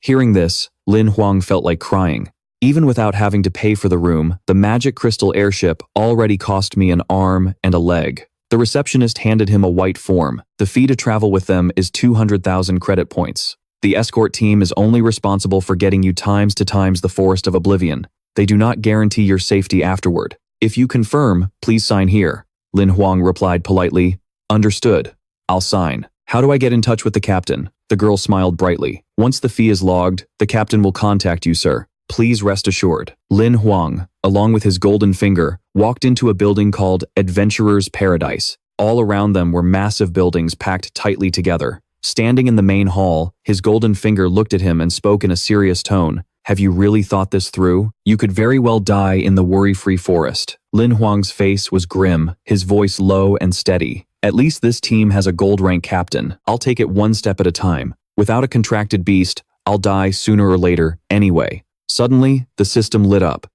Hearing this, Lam Hoang felt like crying. Even without having to pay for the room, the magic crystal airship already cost me an arm and a leg. The receptionist handed him a white form. The fee to travel with them is 200,000 credit points. The escort team is only responsible for getting you times the Forest of Oblivion. They do not guarantee your safety afterward. If you confirm, please sign here. Lam Hoang replied politely. Understood. I'll sign. How do I get in touch with the captain? The girl smiled brightly. Once the fee is logged, the captain will contact you, sir. Please rest assured. Lam Hoang, along with his Golden Finger, walked into a building called Adventurer's Paradise. All around them were massive buildings packed tightly together. Standing in the main hall, his Golden Finger looked at him and spoke in a serious tone. Have you really thought this through? You could very well die in the worry-free forest. Lam Hoang's face was grim, his voice low and steady. At least this team has a gold-rank captain. I'll take it one step at a time. Without a contracted beast, I'll die sooner or later anyway. Suddenly, the system lit up.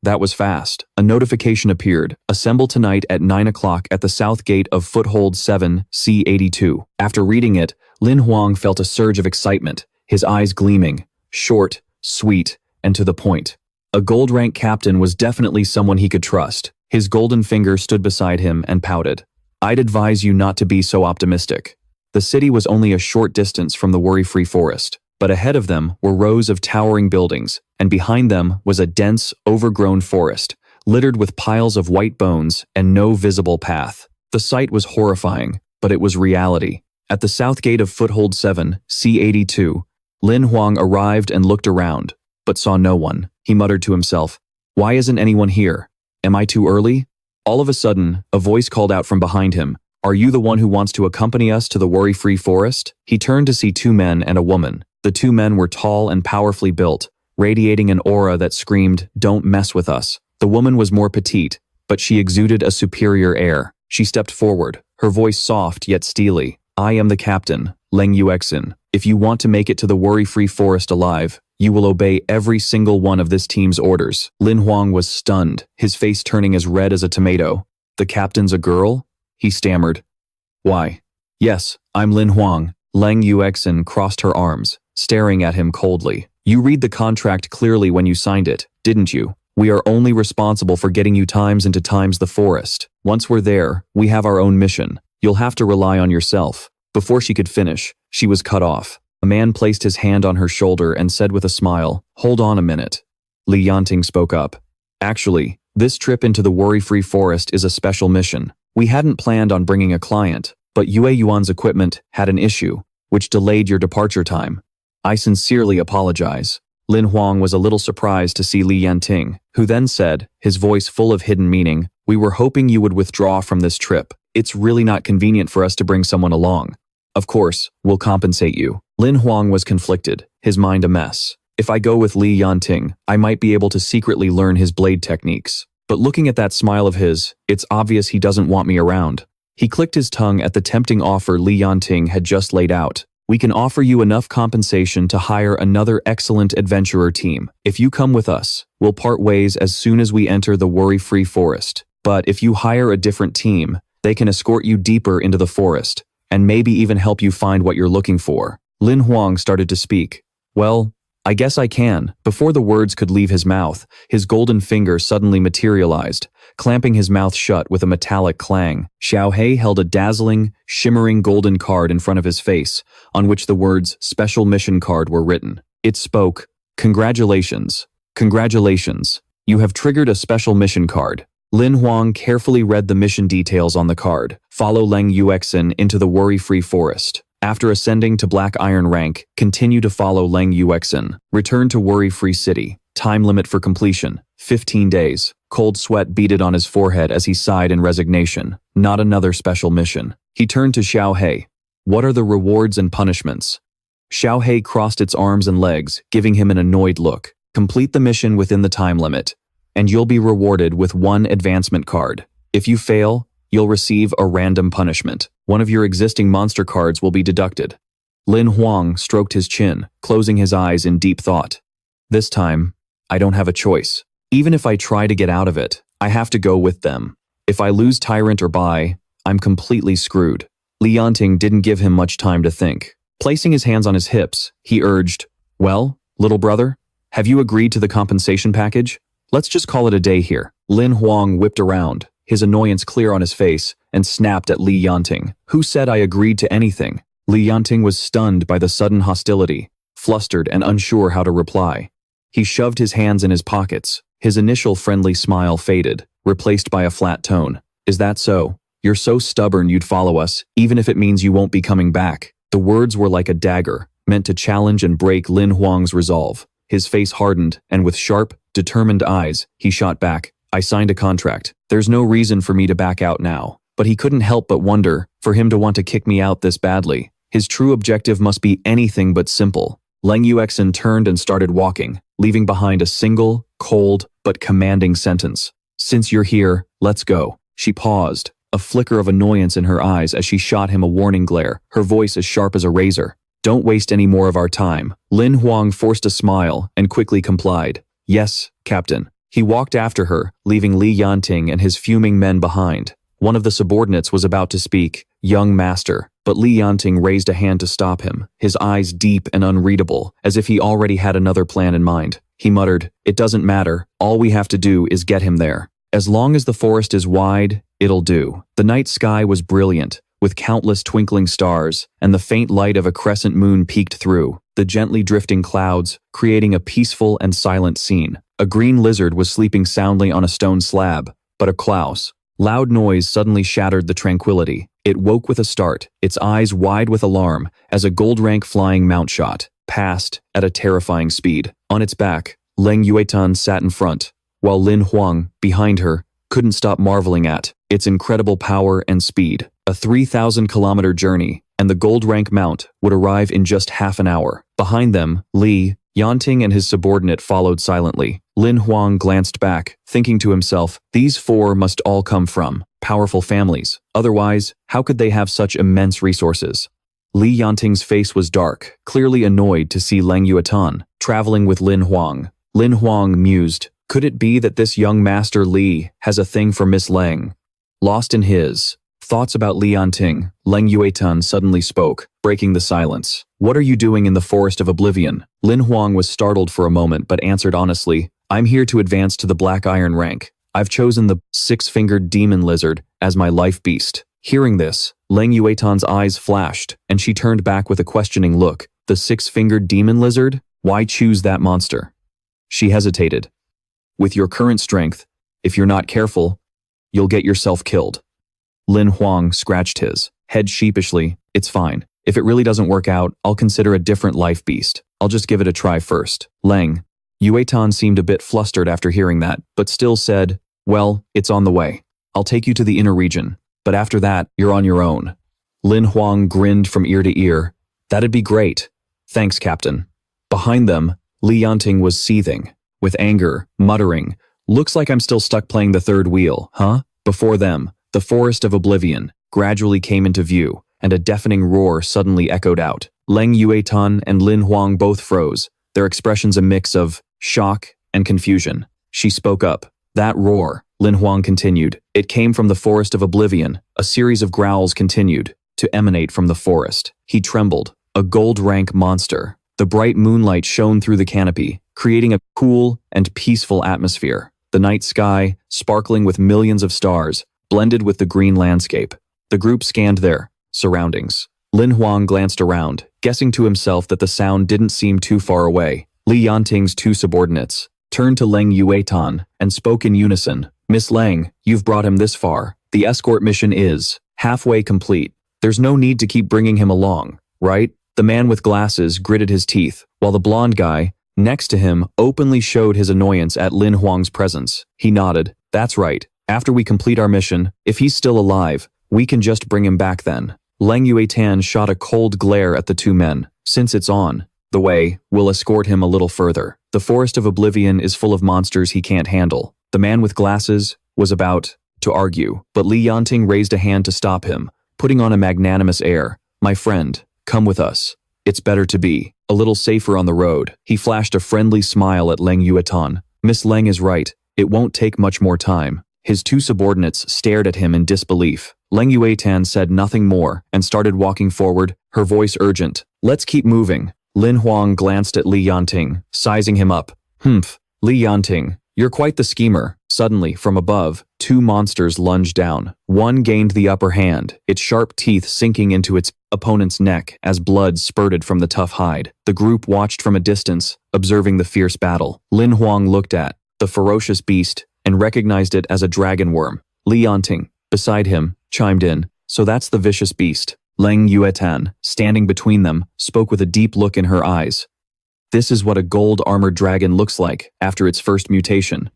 That was fast. A notification appeared. Assemble tonight at 9 o'clock at the south gate of Foothold 7, C82. After reading it, Lin Hoang felt a surge of excitement, his eyes gleaming, short, sweet, and to the point. A gold-rank captain was definitely someone he could trust. His golden finger stood beside him and pouted. I'd advise you not to be so optimistic. The city was only a short distance from the worry-free forest, but ahead of them were rows of towering buildings, and behind them was a dense, overgrown forest, littered with piles of white bones and no visible path. The sight was horrifying, but it was reality. At the south gate of Foothold 7, C82, Lin Hoang arrived and looked around, but saw no one. He muttered to himself, "Why isn't anyone here? Am I too early?" All of a sudden, a voice called out from behind him, "Are you the one who wants to accompany us to the worry-free forest?" He turned to see two men and a woman. The two men were tall and powerfully built, radiating an aura that screamed, "Don't mess with us." The woman was more petite, but she exuded a superior air. She stepped forward, her voice soft yet steely. "I am the captain, Leng Yuexin. If you want to make it to the worry-free forest alive, you will obey every single one of this team's orders." Lin Hoang was stunned, his face turning as red as a tomato. "The captain's a girl?" he stammered. "Why? Yes, I'm Lin Hoang." Leng Yuexin crossed her arms, staring at him coldly. "You read the contract clearly when you signed it, didn't you? We are only responsible for getting you times into the forest. Once we're there, we have our own mission. You'll have to rely on yourself." Before she could finish, she was cut off. A man placed his hand on her shoulder and said with a smile, "Hold on a minute." Li Yanting spoke up. "Actually, this trip into the worry-free forest is a special mission. We hadn't planned on bringing a client, but Yue Yuan's equipment had an issue, which delayed your departure time. I sincerely apologize." Lin Hoang was a little surprised to see Li Yanting, who then said, his voice full of hidden meaning, "We were hoping you would withdraw from this trip. It's really not convenient for us to bring someone along. Of course, we'll compensate you." Lin Hoang was conflicted, his mind a mess. If I go with Li Yanting, I might be able to secretly learn his blade techniques. But looking at that smile of his, it's obvious he doesn't want me around. He clicked his tongue at the tempting offer Li Yanting had just laid out. "We can offer you enough compensation to hire another excellent adventurer team. If you come with us, we'll part ways as soon as we enter the worry-free forest. But if you hire a different team, they can escort you deeper into the forest, and maybe even help you find what you're looking for." Lin Hoang started to speak. "Well, I guess I can." Before the words could leave his mouth, his golden finger suddenly materialized, clamping his mouth shut with a metallic clang. Xiaohei held a dazzling, shimmering golden card in front of his face, on which the words "Special Mission Card" were written. It spoke, "Congratulations. Congratulations. You have triggered a special mission card." Lin Hoang carefully read the mission details on the card. "Follow Leng Yuexin into the worry-free forest. After ascending to Black Iron rank, continue to follow Leng Yuexin. Return to worry-free city. Time limit for completion, 15 days. Cold sweat beaded on his forehead as he sighed in resignation. Not another special mission. He turned to Xiaohei. "What are the rewards and punishments?" Xiaohei crossed its arms and legs, giving him an annoyed look. "Complete the mission within the time limit, and you'll be rewarded with one advancement card. If you fail, you'll receive a random punishment. One of your existing monster cards will be deducted." Lin Hoang stroked his chin, closing his eyes in deep thought. "This time, I don't have a choice. Even if I try to get out of it, I have to go with them. If I lose Tyrant or Bai, I'm completely screwed." Li Yanting didn't give him much time to think. Placing his hands on his hips, he urged, "Well, little brother, have you agreed to the compensation package? Let's just call it a day here." Lin Hoang whipped around, his annoyance clear on his face, and snapped at Li Yanting. "Who said I agreed to anything?" Li Yanting was stunned by the sudden hostility, flustered and unsure how to reply. He shoved his hands in his pockets. His initial friendly smile faded, replaced by a flat tone. "Is that so? You're so stubborn you'd follow us, even if it means you won't be coming back." The words were like a dagger, meant to challenge and break Lin Hoang's resolve. His face hardened, and with sharp, determined eyes, he shot back. "I signed a contract. There's no reason for me to back out now." But he couldn't help but wonder, for him to want to kick me out this badly. His true objective must be anything but simple. Leng Yuexin turned and started walking, leaving behind a single, cold, but commanding sentence. "Since you're here, let's go." She paused, a flicker of annoyance in her eyes as she shot him a warning glare, her voice as sharp as a razor. "Don't waste any more of our time." Lin Hoang forced a smile and quickly complied. "Yes, Captain." He walked after her, leaving Li Yanting and his fuming men behind. One of the subordinates was about to speak, "Young master," but Li Yanting raised a hand to stop him, his eyes deep and unreadable, as if he already had another plan in mind. He muttered, "It doesn't matter, all we have to do is get him there. As long as the forest is wide, it'll do." The night sky was brilliant, with countless twinkling stars, and the faint light of a crescent moon peeked through the gently drifting clouds, creating a peaceful and silent scene. A green lizard was sleeping soundly on a stone slab, but a Klaus. Loud noise suddenly shattered the tranquility. It woke with a start, its eyes wide with alarm, as a gold-rank flying mount shot past at a terrifying speed. On its back, Leng Yuetan sat in front, while Lin Hoang, behind her, couldn't stop marveling at its incredible power and speed. A 3,000-kilometer journey, and the gold-rank mount would arrive in just half an hour. Behind them, Li Yanting and his subordinate followed silently. Lin Hoang glanced back, thinking to himself, these four must all come from powerful families. Otherwise, how could they have such immense resources? Li Yanting's face was dark, clearly annoyed to see Leng Yuetan traveling with Lin Hoang. Lin Hoang mused, could it be that this young master Li has a thing for Miss Leng? Lost in his thoughts about Li Yanting, Leng Yuetan suddenly spoke, breaking the silence. What are you doing in the Forest of Oblivion? Lin Hoang was startled for a moment but answered honestly, I'm here to advance to the Black Iron rank. I've chosen the six-fingered demon lizard as my life beast. Hearing this, Leng Yuetan's eyes flashed, and she turned back with a questioning look. The six-fingered demon lizard? Why choose that monster? She hesitated. With your current strength, if you're not careful, you'll get yourself killed. Lin Hoang scratched his head sheepishly. It's fine. If it really doesn't work out, I'll consider a different life beast. I'll just give it a try first. Leng Yuetan seemed a bit flustered after hearing that, but still said, well, it's on the way. I'll take you to the inner region, but after that, you're on your own. Lin Hoang grinned from ear to ear. That'd be great. Thanks, Captain. Behind them, Li Yanting was seething with anger, muttering, looks like I'm still stuck playing the third wheel, huh? Before them, the Forest of Oblivion gradually came into view, and a deafening roar suddenly echoed out. Leng Yuetan and Lin Hoang both froze, their expressions a mix of shock and confusion. She spoke up. That roar, Lin Hoang continued, it came from the Forest of Oblivion. A series of growls continued to emanate from the forest. He trembled, a gold-rank monster. The bright moonlight shone through the canopy, creating a cool and peaceful atmosphere. The night sky, sparkling with millions of stars, blended with the green landscape. The group scanned their surroundings. Lin Hoang glanced around, guessing to himself that the sound didn't seem too far away. Li Yanting's two subordinates turned to Leng Yuetan and spoke in unison. Miss Leng, you've brought him this far. The escort mission is halfway complete. There's no need to keep bringing him along, right? The man with glasses gritted his teeth, while the blonde guy next to him openly showed his annoyance at Lin Hoang's presence. He nodded. That's right. After we complete our mission, if he's still alive, we can just bring him back then. Leng Yuetan shot a cold glare at the two men. Since it's on the way, we'll escort him a little further. The Forest of Oblivion is full of monsters he can't handle. The man with glasses was about to argue, but Li Yanting raised a hand to stop him, putting on a magnanimous air. My friend, come with us. It's better to be a little safer on the road. He flashed a friendly smile at Leng Yuetan. Miss Leng is right. It won't take much more time. His two subordinates stared at him in disbelief. Leng Yuetan said nothing more and started walking forward, her voice urgent. Let's keep moving. Lin Hoang glanced at Li Yanting, sizing him up. Humph, Li Yanting, you're quite the schemer. Suddenly, from above, two monsters lunged down. One gained the upper hand, its sharp teeth sinking into its opponent's neck as blood spurted from the tough hide. The group watched from a distance, observing the fierce battle. Lin Hoang looked at the ferocious beast and recognized it as a dragon worm. Li Yanting, beside him, chimed in. So that's the vicious beast. Leng Yuetan, standing between them, spoke with a deep look in her eyes. This is what a gold-armored dragon looks like after its first mutation.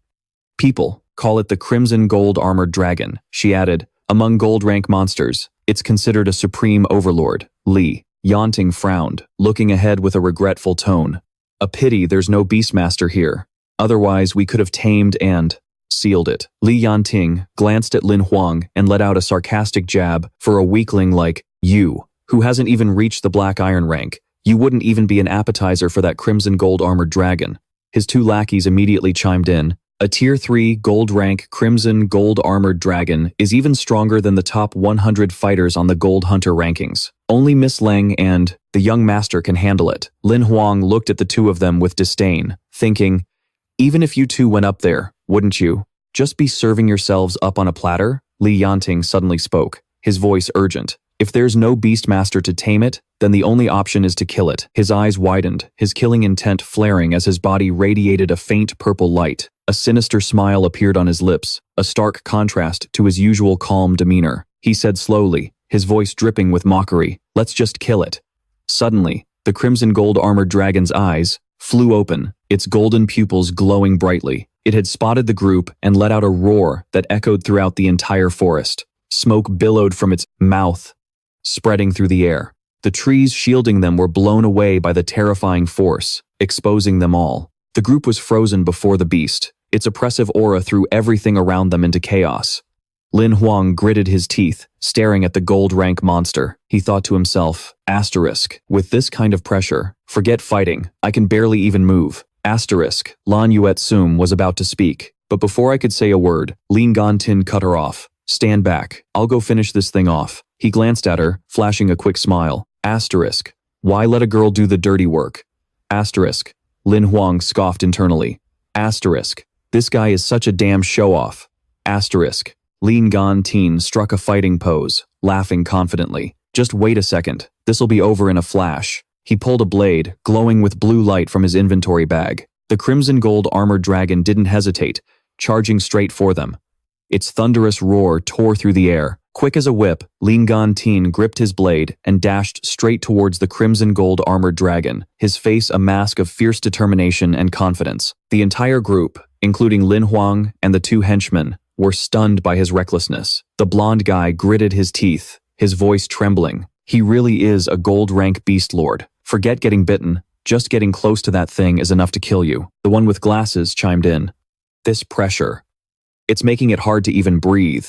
People call it the Crimson Gold-Armored Dragon, she added. Among gold-rank monsters, it's considered a supreme overlord. Li Yanting frowned, looking ahead with a regretful tone. A pity there's no Beastmaster here. Otherwise, we could have tamed and sealed it. Li Yanting glanced at Lin Hoang and let out a sarcastic jab. For a weakling like you, who hasn't even reached the Black Iron rank, you wouldn't even be an appetizer for that Crimson Gold-Armored Dragon. His two lackeys immediately chimed in. A Tier 3 gold rank Crimson Gold Armored Dragon is even stronger than the top 100 fighters on the Gold Hunter rankings. Only Miss Leng and the young master can handle it. Lam Hoang looked at the two of them with disdain, thinking, even if you two went up there, wouldn't you just be serving yourselves up on a platter? Li Yanting suddenly spoke, his voice urgent. If there's no beastmaster to tame it, then the only option is to kill it. His eyes widened, his killing intent flaring as his body radiated a faint purple light. A sinister smile appeared on his lips, a stark contrast to his usual calm demeanor. He said slowly, his voice dripping with mockery, let's just kill it. Suddenly, the crimson gold armored dragon's eyes flew open, its golden pupils glowing brightly. It had spotted the group and let out a roar that echoed throughout the entire forest. Smoke billowed from its mouth, spreading through the air. The trees shielding them were blown away by the terrifying force, exposing them all. The group was frozen before the beast. Its oppressive aura threw everything around them into chaos. Lam Hoang gritted his teeth, staring at the gold rank monster. He thought to himself, asterisk, with this kind of pressure, forget fighting, I can barely even move. Asterisk, Lan Yuet Sum was about to speak, but before I could say a word, Lin Gantin cut her off. Stand back, I'll go finish this thing off. He glanced at her, flashing a quick smile. Asterisk, why let a girl do the dirty work? Asterisk, Lam Hoang scoffed internally. Asterisk, this guy is such a damn show-off. Asterisk, Lin Gantin struck a fighting pose, laughing confidently. Just wait a second, this'll be over in a flash. He pulled a blade, glowing with blue light from his inventory bag. The crimson gold armored dragon didn't hesitate, charging straight for them. Its thunderous roar tore through the air. Quick as a whip, Lin Gantin gripped his blade and dashed straight towards the crimson gold armored dragon, his face a mask of fierce determination and confidence. The entire group, including Lam Hoang and the two henchmen, were stunned by his recklessness. The blonde guy gritted his teeth, his voice trembling. He really is a gold rank beast lord. Forget getting bitten, just getting close to that thing is enough to kill you. The one with glasses chimed in. This pressure. It's making it hard to even breathe.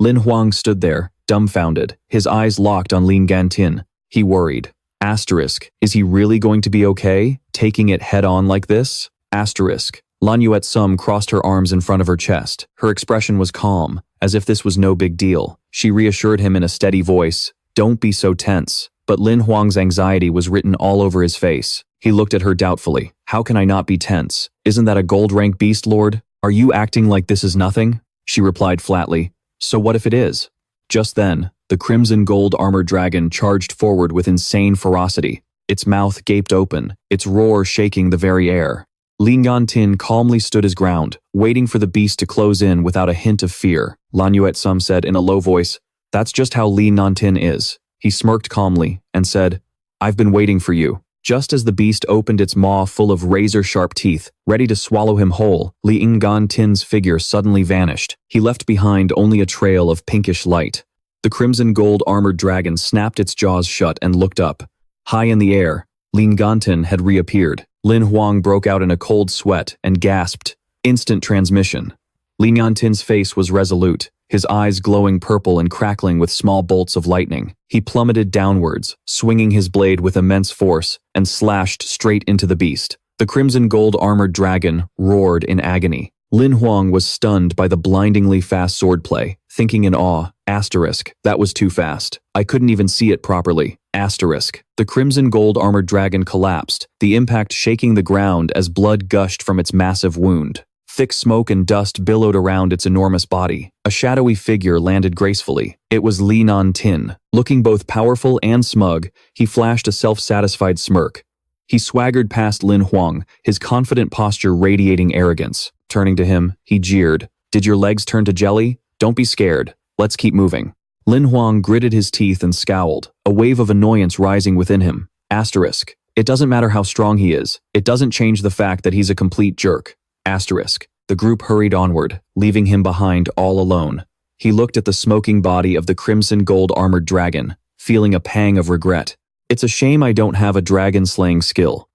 Lam Hoang stood there, dumbfounded, his eyes locked on Lin Gantin. He worried. Asterisk, is he really going to be okay, taking it head-on like this? Asterisk. Lan Yuet Sum crossed her arms in front of her chest. Her expression was calm, as if this was no big deal. She reassured him in a steady voice, don't be so tense. But Lam Hoang's anxiety was written all over his face. He looked at her doubtfully. How can I not be tense? Isn't that a gold rank beast lord? Are you acting like this is nothing? She replied flatly. So what if it is? Just then, the crimson gold armored dragon charged forward with insane ferocity. Its mouth gaped open, its roar shaking the very air. Lin Gantin calmly stood his ground, waiting for the beast to close in without a hint of fear. Lan Yuet Sum said in a low voice, that's just how Lin Gantin is. He smirked calmly and said, I've been waiting for you. Just as the beast opened its maw full of razor-sharp teeth, ready to swallow him whole, Lin Gantin's figure suddenly vanished. He left behind only a trail of pinkish light. The crimson gold armored dragon snapped its jaws shut and looked up. High in the air, Lin Gantin had reappeared. Lam Hoang broke out in a cold sweat and gasped, instant transmission. Lin Gantin's face was resolute, his eyes glowing purple and crackling with small bolts of lightning. He plummeted downwards, swinging his blade with immense force, and slashed straight into the beast. The crimson gold armored dragon roared in agony. Lam Hoang was stunned by the blindingly fast swordplay, thinking in awe, asterisk, that was too fast. I couldn't even see it properly. Asterisk. The crimson gold armored dragon collapsed, the impact shaking the ground as blood gushed from its massive wound. Thick smoke and dust billowed around its enormous body. A shadowy figure landed gracefully. It was Lin Gantin. Looking both powerful and smug, he flashed a self-satisfied smirk. He swaggered past Lam Hoang, his confident posture radiating arrogance. Turning to him, he jeered, did your legs turn to jelly? Don't be scared. Let's keep moving. Lam Hoang gritted his teeth and scowled, a wave of annoyance rising within him. Asterisk. It doesn't matter how strong he is. It doesn't change the fact that he's a complete jerk. Asterisk. The group hurried onward, leaving him behind all alone. He looked at the smoking body of the crimson gold armored dragon, feeling a pang of regret. It's a shame I don't have a dragon slaying skill.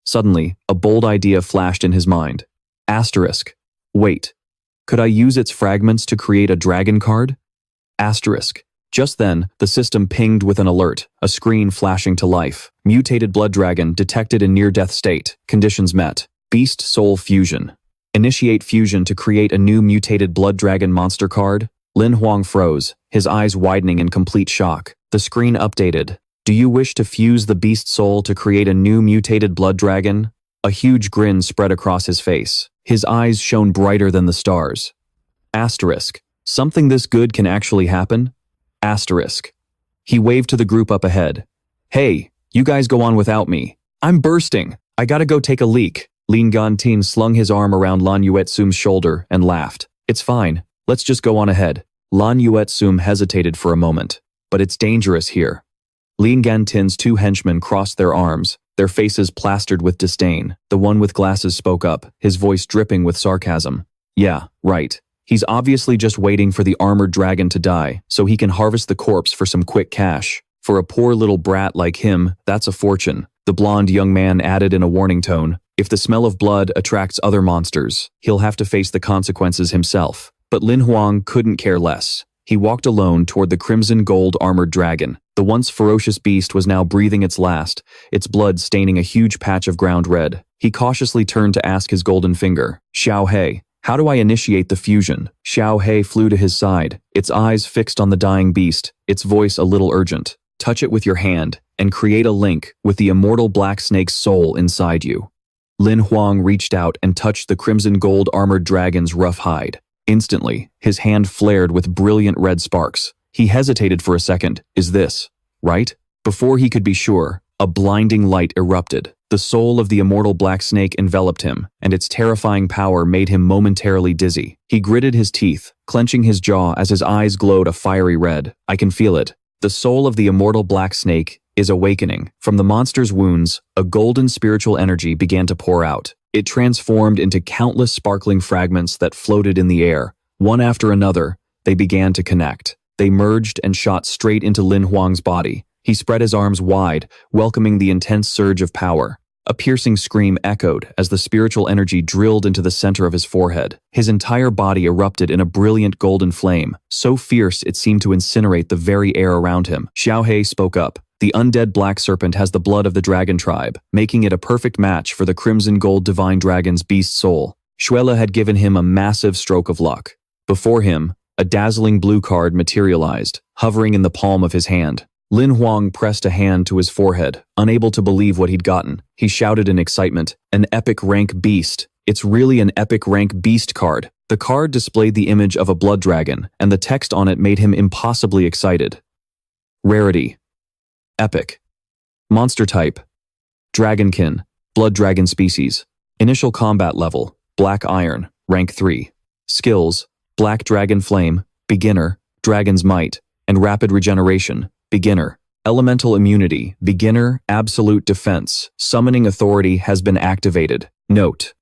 Suddenly, a bold idea flashed in his mind. Asterisk. Wait. Could I use its fragments to create a dragon card? Asterisk. Just then, the system pinged with an alert, a screen flashing to life. Mutated blood dragon detected in near-death state. Conditions met. Beast soul fusion. Initiate fusion to create a new mutated blood dragon monster card. Lin Hoang froze, his eyes widening in complete shock. The screen updated. Do you wish to fuse the beast soul to create a new mutated blood dragon? A huge grin spread across his face. His eyes shone brighter than the stars. Asterisk. Something this good can actually happen? Asterisk. He waved to the group up ahead. Hey, you guys go on without me. I'm bursting. I gotta go take a leak. Lin Gantin slung his arm around Lan Yuetsum's shoulder and laughed. It's fine. Let's just go on ahead. Lan Yuetsum hesitated for a moment. But it's dangerous here. Lin Gantin's two henchmen crossed their arms, their faces plastered with disdain. The one with glasses spoke up, his voice dripping with sarcasm. Yeah, right. He's obviously just waiting for the armored dragon to die, so he can harvest the corpse for some quick cash. For a poor little brat like him, that's a fortune. The blonde young man added in a warning tone. If the smell of blood attracts other monsters, he'll have to face the consequences himself. But Lin Hoang couldn't care less. He walked alone toward the crimson gold armored dragon. The once ferocious beast was now breathing its last, its blood staining a huge patch of ground red. He cautiously turned to ask his golden finger, Xiao He, how do I initiate the fusion? Xiao He flew to his side, its eyes fixed on the dying beast, its voice a little urgent. Touch it with your hand and create a link with the immortal black snake's soul inside you. Lin Hoang reached out and touched the crimson gold armored dragon's rough hide. Instantly, his hand flared with brilliant red sparks. He hesitated for a second. Is this right? Before he could be sure, a blinding light erupted. The soul of the immortal black snake enveloped him, and its terrifying power made him momentarily dizzy. He gritted his teeth, clenching his jaw as his eyes glowed a fiery red. I can feel it. The soul of the immortal black snake is awakening. From the monster's wounds, a golden spiritual energy began to pour out. It transformed into countless sparkling fragments that floated in the air. One after another, they began to connect. They merged and shot straight into Lin Hoang's body. He spread his arms wide, welcoming the intense surge of power. A piercing scream echoed as the spiritual energy drilled into the center of his forehead. His entire body erupted in a brilliant golden flame, so fierce it seemed to incinerate the very air around him. Xiao He spoke up. The undead black serpent has the blood of the dragon tribe, making it a perfect match for the crimson gold divine dragon's beast soul. Shuela had given him a massive stroke of luck. Before him, a dazzling blue card materialized, hovering in the palm of his hand. Lin Hoang pressed a hand to his forehead, unable to believe what he'd gotten. He shouted in excitement, an epic rank beast. It's really an epic rank beast card. The card displayed the image of a blood dragon, and the text on it made him impossibly excited. Rarity. Epic. Monster type. Dragonkin. Blood dragon species. Initial combat level. Black iron. Rank 3. Skills. Black dragon flame. Beginner. Dragon's might. And rapid regeneration. Beginner. Elemental immunity. Beginner. Absolute defense. Summoning authority has been activated. Note: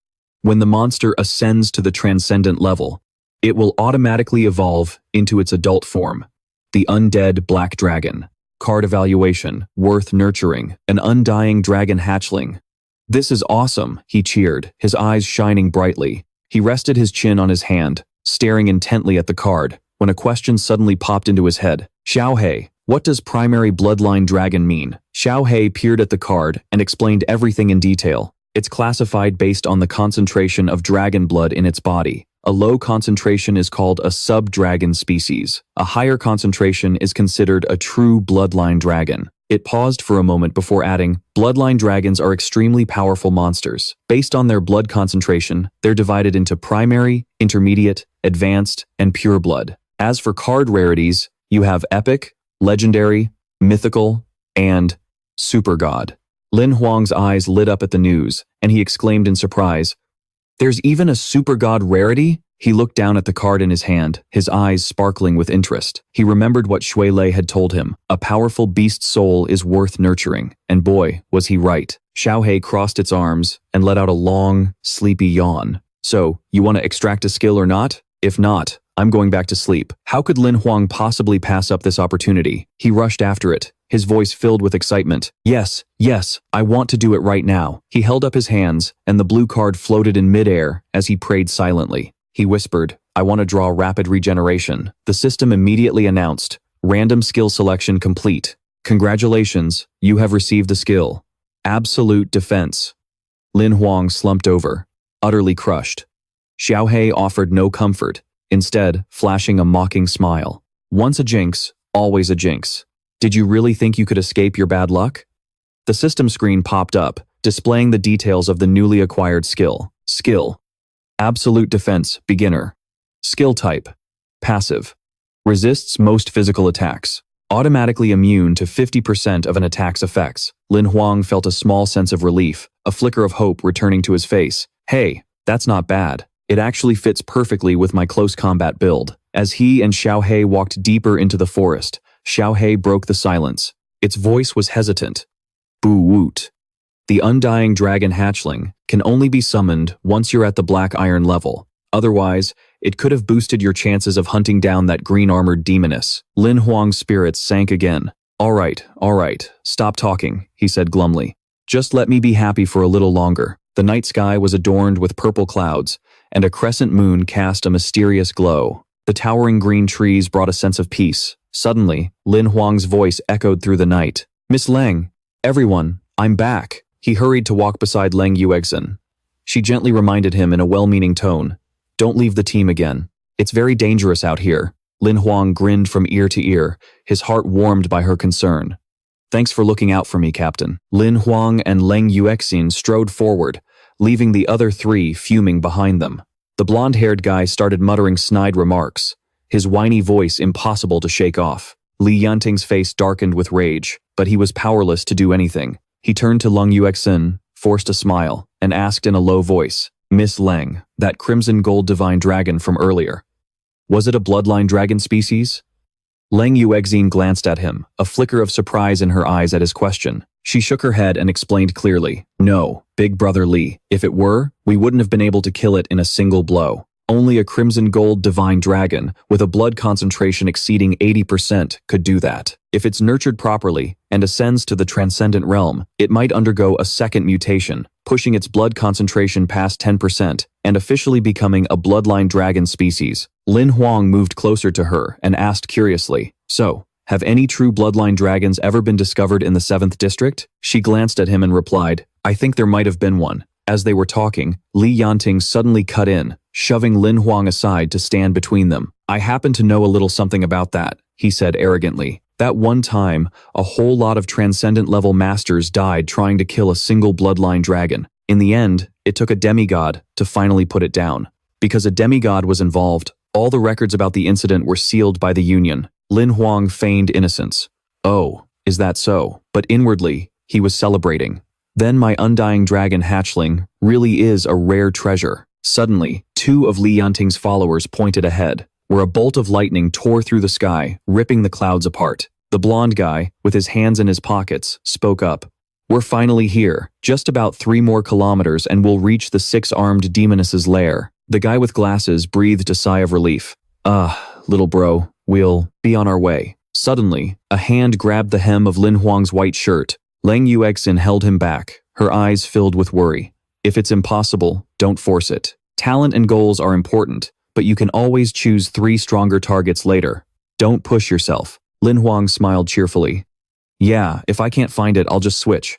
when the monster ascends to the transcendent level, it will automatically evolve into its adult form. The undead black dragon. Card evaluation. Worth nurturing. An undying dragon hatchling. This is awesome, he cheered, his eyes shining brightly. He rested his chin on his hand, staring intently at the card, when a question suddenly popped into his head. Xiao He, what does primary bloodline dragon mean? Xiao He peered at the card and explained everything in detail. It's classified based on the concentration of dragon blood in its body. A low concentration is called a sub-dragon species. A higher concentration is considered a true bloodline dragon. It paused for a moment before adding, bloodline dragons are extremely powerful monsters. Based on their blood concentration, they're divided into primary, intermediate, advanced, and pure blood. As for card rarities, you have epic, legendary, mythical, and super god. Lin Hoang's eyes lit up at the news, and he exclaimed in surprise, "There's even a super god rarity?" He looked down at the card in his hand, his eyes sparkling with interest. He remembered what Shui Lei had told him. A powerful beast soul is worth nurturing. And boy, was he right. Xiao He crossed its arms and let out a long, sleepy yawn. So, you want to extract a skill or not? If not, I'm going back to sleep. How could Lin Hoang possibly pass up this opportunity? He rushed after it, his voice filled with excitement. Yes, I want to do it right now. He held up his hands, and the blue card floated in midair as he prayed silently. He whispered, I want to draw rapid regeneration. The system immediately announced, random skill selection complete. Congratulations, you have received the skill. Absolute defense. Lin Hoang slumped over, utterly crushed. Xiaohei offered no comfort, instead flashing a mocking smile. Once a jinx, always a jinx. Did you really think you could escape your bad luck? The system screen popped up, displaying the details of the newly acquired skill. Skill: Absolute Defense, Beginner. Skill type: Passive. Resists most physical attacks. Automatically immune to 50% of an attack's effects. Lam Hoang felt a small sense of relief, a flicker of hope returning to his face. Hey, that's not bad. It actually fits perfectly with my close combat build. As he and Xiaohei walked deeper into the forest, Xiaohei broke the silence. Its voice was hesitant. Boo woot. The undying dragon hatchling can only be summoned once you're at the black iron level. Otherwise, it could have boosted your chances of hunting down that green-armored demoness. Lam Hoang's spirits sank again. All right, stop talking, he said glumly. Just let me be happy for a little longer. The night sky was adorned with purple clouds, and a crescent moon cast a mysterious glow. The towering green trees brought a sense of peace. Suddenly, Lam Hoang's voice echoed through the night. Miss Lang, everyone, I'm back. He hurried to walk beside Lang Yuexin. She gently reminded him in a well-meaning tone. Don't leave the team again. It's very dangerous out here. Lam Hoang grinned from ear to ear, his heart warmed by her concern. Thanks for looking out for me, Captain. Lam Hoang and Lang Yuexin strode forward, leaving the other three fuming behind them. The blonde-haired guy started muttering snide remarks, his whiny voice impossible to shake off. Li Yanting's face darkened with rage, but he was powerless to do anything. He turned to Lang Yuexin, forced a smile, and asked in a low voice, Miss Lang, that crimson gold divine dragon from earlier, was it a bloodline dragon species? Lang Yuexin glanced at him, a flicker of surprise in her eyes at his question. She shook her head and explained clearly, No, Big Brother Li, if it were, we wouldn't have been able to kill it in a single blow. Only a crimson gold divine dragon with a blood concentration exceeding 80% could do that. If it's nurtured properly and ascends to the transcendent realm, it might undergo a second mutation, pushing its blood concentration past 10% and officially becoming a bloodline dragon species. Lam Hoang moved closer to her and asked curiously, So, have any true bloodline dragons ever been discovered in the 7th district? She glanced at him and replied, I think there might have been one. As they were talking, Li Yanting suddenly cut in, shoving Lam Hoang aside to stand between them. I happen to know a little something about that, he said arrogantly. That one time, a whole lot of transcendent-level masters died trying to kill a single bloodline dragon. In the end, it took a demigod to finally put it down. Because a demigod was involved, all the records about the incident were sealed by the Union. Lam Hoang feigned innocence. Oh, is that so? But inwardly, he was celebrating. Then my undying dragon hatchling really is a rare treasure. Suddenly, two of Li Yanting's followers pointed ahead, where a bolt of lightning tore through the sky, ripping the clouds apart. The blonde guy, with his hands in his pockets, spoke up. We're finally here, just about 3 more kilometers and we'll reach the 6-armed demoness's lair. The guy with glasses breathed a sigh of relief. Little bro, we'll be on our way. Suddenly, a hand grabbed the hem of Lam Hoang's white shirt. Lang Yuexin held him back, her eyes filled with worry. If it's impossible, don't force it. Talent and goals are important, but you can always choose 3 stronger targets later. Don't push yourself. Lam Hoang smiled cheerfully. Yeah, if I can't find it, I'll just switch.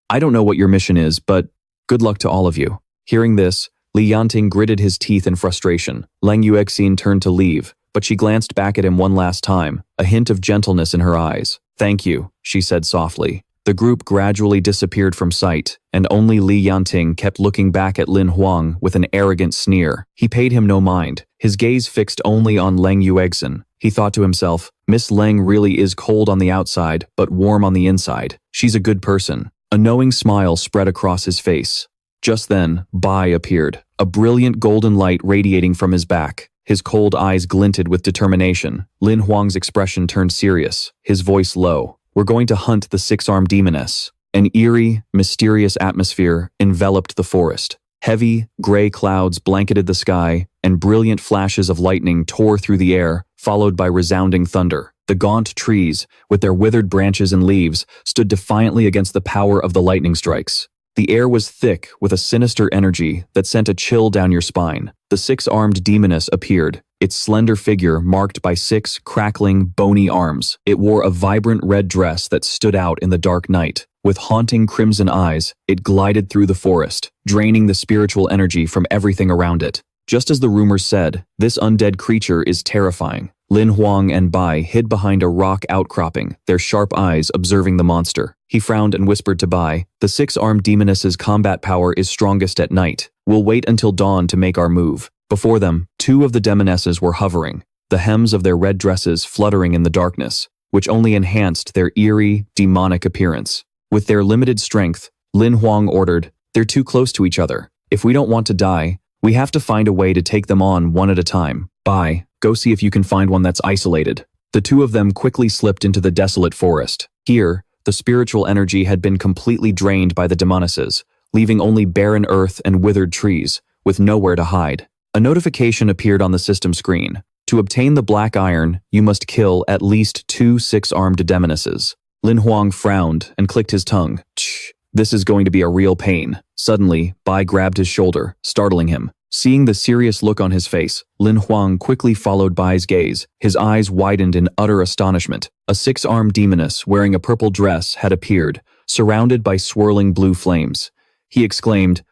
I don't know what your mission is, but good luck to all of you. Hearing this, Li Yanting gritted his teeth in frustration. Lang Yuexin turned to leave, but she glanced back at him one last time, a hint of gentleness in her eyes. Thank you, she said softly. The group gradually disappeared from sight, and only Li Yanting kept looking back at Lam Hoang with an arrogant sneer. He paid him no mind, his gaze fixed only on Lang Yuexin. He thought to himself, Miss Lang really is cold on the outside, but warm on the inside. She's a good person. A knowing smile spread across his face. Just then, Bai appeared, a brilliant golden light radiating from his back. His cold eyes glinted with determination. Lam Hoang's expression turned serious, his voice low. We're going to hunt the 6-armed demoness. An eerie, mysterious atmosphere enveloped the forest. Heavy, gray clouds blanketed the sky, and brilliant flashes of lightning tore through the air, followed by resounding thunder. The gaunt trees, with their withered branches and leaves, stood defiantly against the power of the lightning strikes. The air was thick with a sinister energy that sent a chill down your spine. The 6-armed demoness appeared, its slender figure marked by 6 crackling, bony arms. It wore a vibrant red dress that stood out in the dark night. With haunting crimson eyes, it glided through the forest, draining the spiritual energy from everything around it. Just as the rumors said, this undead creature is terrifying. Lin Hoang and Bai hid behind a rock outcropping, their sharp eyes observing the monster. He frowned and whispered to Bai, "The six-armed demoness's combat power is strongest at night. We'll wait until dawn to make our move." Before them, two of the demonesses were hovering, the hems of their red dresses fluttering in the darkness, which only enhanced their eerie, demonic appearance. With their limited strength, Lin Hoang ordered, "They're too close to each other. If we don't want to die, we have to find a way to take them on one at a time. Bai, go see if you can find one that's isolated." The two of them quickly slipped into the desolate forest. Here, the spiritual energy had been completely drained by the demonesses, leaving only barren earth and withered trees, with nowhere to hide. A notification appeared on the system screen. To obtain the black iron, you must kill at least 2 six-armed demonesses. Lin Hoang frowned and clicked his tongue. "Shh, this is going to be a real pain." Suddenly, Bai grabbed his shoulder, startling him. Seeing the serious look on his face, Lin Hoang quickly followed Bai's gaze. His eyes widened in utter astonishment. A six-armed demoness wearing a purple dress had appeared, surrounded by swirling blue flames. He exclaimed,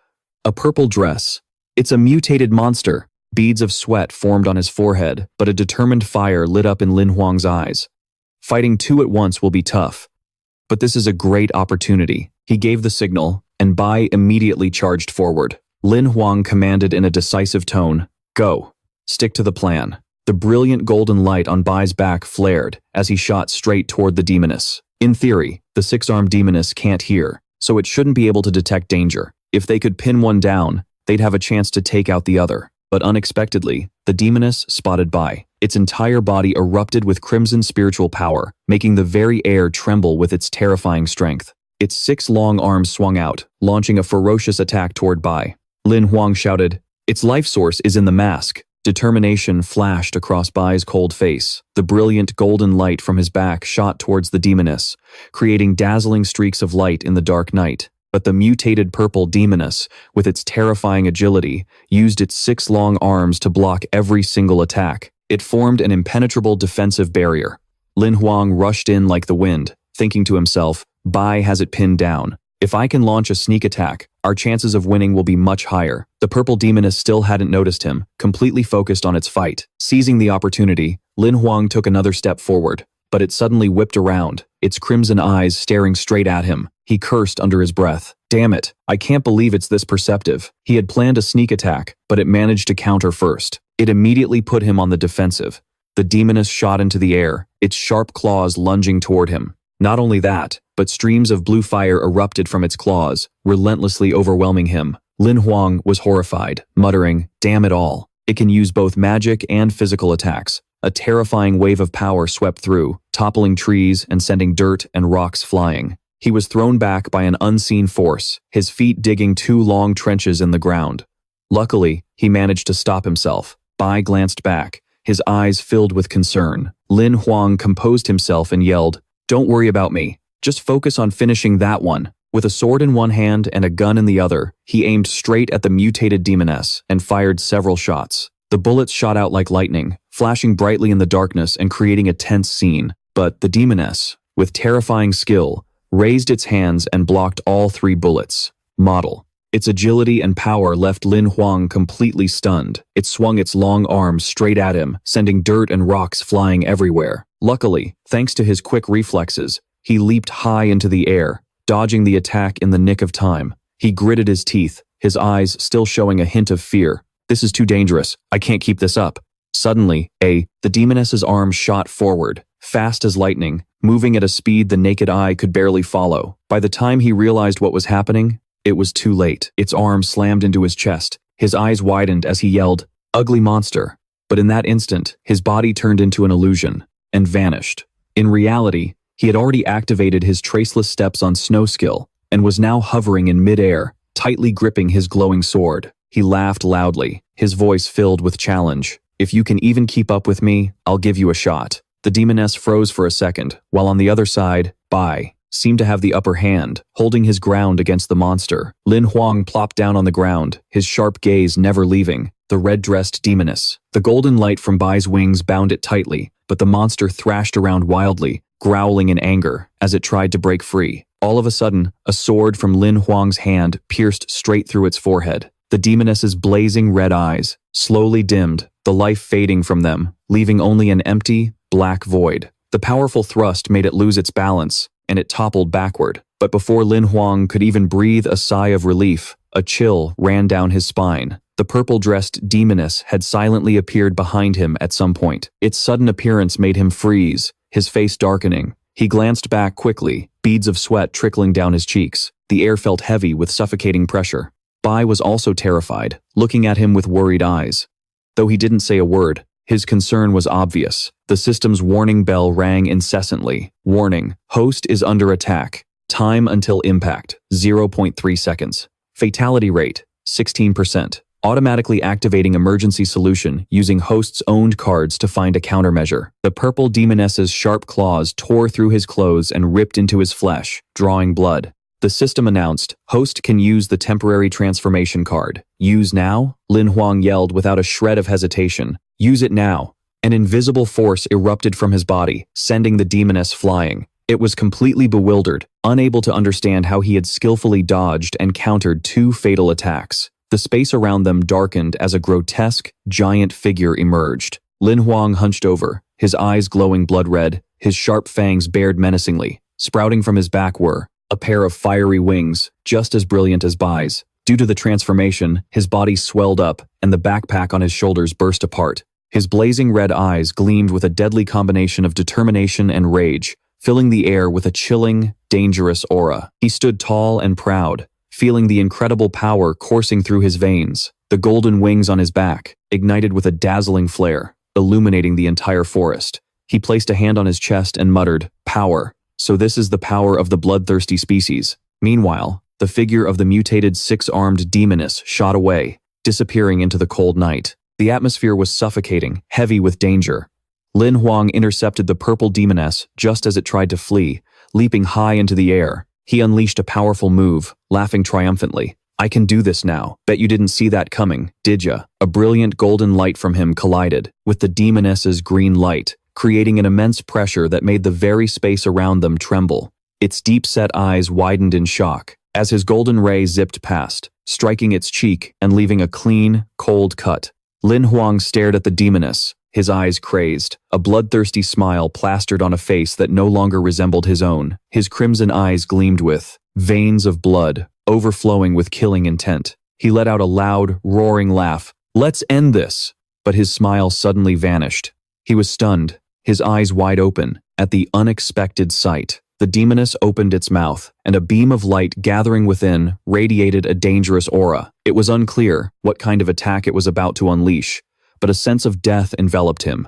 "A purple dress. It's a mutated monster." Beads of sweat formed on his forehead, but a determined fire lit up in Lin Hoang's eyes. Fighting two at once will be tough, but this is a great opportunity. He gave the signal, and Bai immediately charged forward. Lin Hoang commanded in a decisive tone, "Go. Stick to the plan." The brilliant golden light on Bai's back flared as he shot straight toward the demoness. In theory, the six-armed demoness can't hear, so it shouldn't be able to detect danger. If they could pin one down, they'd have a chance to take out the other. But unexpectedly, the demoness spotted Bai. Its entire body erupted with crimson spiritual power, making the very air tremble with its terrifying strength. Its 6 long arms swung out, launching a ferocious attack toward Bai. Lin Hoang shouted, "Its life source is in the mask." Determination flashed across Bai's cold face. The brilliant golden light from his back shot towards the demoness, creating dazzling streaks of light in the dark night. But the mutated purple demoness, with its terrifying agility, used its 6 long arms to block every single attack. It formed an impenetrable defensive barrier. Lin Hoang rushed in like the wind, thinking to himself, "Bai has it pinned down. If I can launch a sneak attack, our chances of winning will be much higher." The purple demoness still hadn't noticed him, completely focused on its fight. Seizing the opportunity, Lin Hoang took another step forward, but it suddenly whipped around, its crimson eyes staring straight at him. He cursed under his breath. "Damn it, I can't believe it's this perceptive." He had planned a sneak attack, but it managed to counter first. It immediately put him on the defensive. The demoness shot into the air, its sharp claws lunging toward him. Not only that, but streams of blue fire erupted from its claws, relentlessly overwhelming him. Lin Hoang was horrified, muttering, "Damn it all. It can use both magic and physical attacks." A terrifying wave of power swept through, toppling trees and sending dirt and rocks flying. He was thrown back by an unseen force, his feet digging 2 long trenches in the ground. Luckily, he managed to stop himself. Bai glanced back, his eyes filled with concern. Lin Hoang composed himself and yelled, "Don't worry about me. Just focus on finishing that one." With a sword in one hand and a gun in the other, he aimed straight at the mutated demoness and fired several shots. The bullets shot out like lightning, flashing brightly in the darkness and creating a tense scene. But the demoness, with terrifying skill, raised its hands and blocked all 3 bullets. Model. Its agility and power left Lin Hoang completely stunned. It swung its long arms straight at him, sending dirt and rocks flying everywhere. Luckily, thanks to his quick reflexes, he leaped high into the air, dodging the attack in the nick of time. He gritted his teeth, his eyes still showing a hint of fear. "This is too dangerous. I can't keep this up." Suddenly, the demoness's arm shot forward, fast as lightning, moving at a speed the naked eye could barely follow. By the time he realized what was happening, it was too late. Its arm slammed into his chest. His eyes widened as he yelled, "Ugly monster." But in that instant, his body turned into an illusion and vanished. In reality, he had already activated his traceless steps on snow skill and was now hovering in midair, tightly gripping his glowing sword. He laughed loudly, his voice filled with challenge. "If you can even keep up with me, I'll give you a shot." The demoness froze for a second, while on the other side, Bai seemed to have the upper hand, holding his ground against the monster. Lin Hoang plopped down on the ground, his sharp gaze never leaving the red-dressed demoness. The golden light from Bai's wings bound it tightly, but the monster thrashed around wildly, growling in anger as it tried to break free. All of a sudden, a sword from Lin Hoang's hand pierced straight through its forehead. The demoness's blazing red eyes slowly dimmed, the life fading from them, leaving only an empty, black void. The powerful thrust made it lose its balance, and it toppled backward. But before Lam Hoang could even breathe a sigh of relief, a chill ran down his spine. The purple-dressed demoness had silently appeared behind him at some point. Its sudden appearance made him freeze, his face darkening. He glanced back quickly, beads of sweat trickling down his cheeks. The air felt heavy with suffocating pressure. Bai was also terrified, looking at him with worried eyes. Though he didn't say a word, his concern was obvious. The system's warning bell rang incessantly. Warning, host is under attack. Time until impact, 0.3 seconds. Fatality rate, 16%. Automatically activating emergency solution using host's owned cards to find a countermeasure. The purple demoness's sharp claws tore through his clothes and ripped into his flesh, drawing blood. The system announced, host can use the temporary transformation card. Use now? Lam Hoang yelled without a shred of hesitation. Use it now. An invisible force erupted from his body, sending the demoness flying. It was completely bewildered, unable to understand how he had skillfully dodged and countered two fatal attacks. The space around them darkened as a grotesque, giant figure emerged. Lam Hoang hunched over, his eyes glowing blood red, his sharp fangs bared menacingly. Sprouting from his back were a pair of fiery wings, just as brilliant as Bai's. Due to the transformation, his body swelled up, and the backpack on his shoulders burst apart. His blazing red eyes gleamed with a deadly combination of determination and rage, filling the air with a chilling, dangerous aura. He stood tall and proud, feeling the incredible power coursing through his veins. The golden wings on his back ignited with a dazzling flare, illuminating the entire forest. He placed a hand on his chest and muttered, "Power. So this is the power of the bloodthirsty species." Meanwhile, the figure of the mutated six-armed demoness shot away, disappearing into the cold night. The atmosphere was suffocating, heavy with danger. Lam Hoang intercepted the purple demoness just as it tried to flee, leaping high into the air. He unleashed a powerful move, laughing triumphantly. "I can do this now. Bet you didn't see that coming, did ya?" A brilliant golden light from him collided with the demoness's green light, creating an immense pressure that made the very space around them tremble. Its deep-set eyes widened in shock as his golden ray zipped past, striking its cheek and leaving a clean, cold cut. Lam Hoang stared at the demoness, his eyes crazed, a bloodthirsty smile plastered on a face that no longer resembled his own. His crimson eyes gleamed with veins of blood, overflowing with killing intent. He let out a loud, roaring laugh. "Let's end this!" But his smile suddenly vanished. He was stunned, his eyes wide open, at the unexpected sight. The demoness opened its mouth, and a beam of light gathering within radiated a dangerous aura. It was unclear what kind of attack it was about to unleash, but a sense of death enveloped him.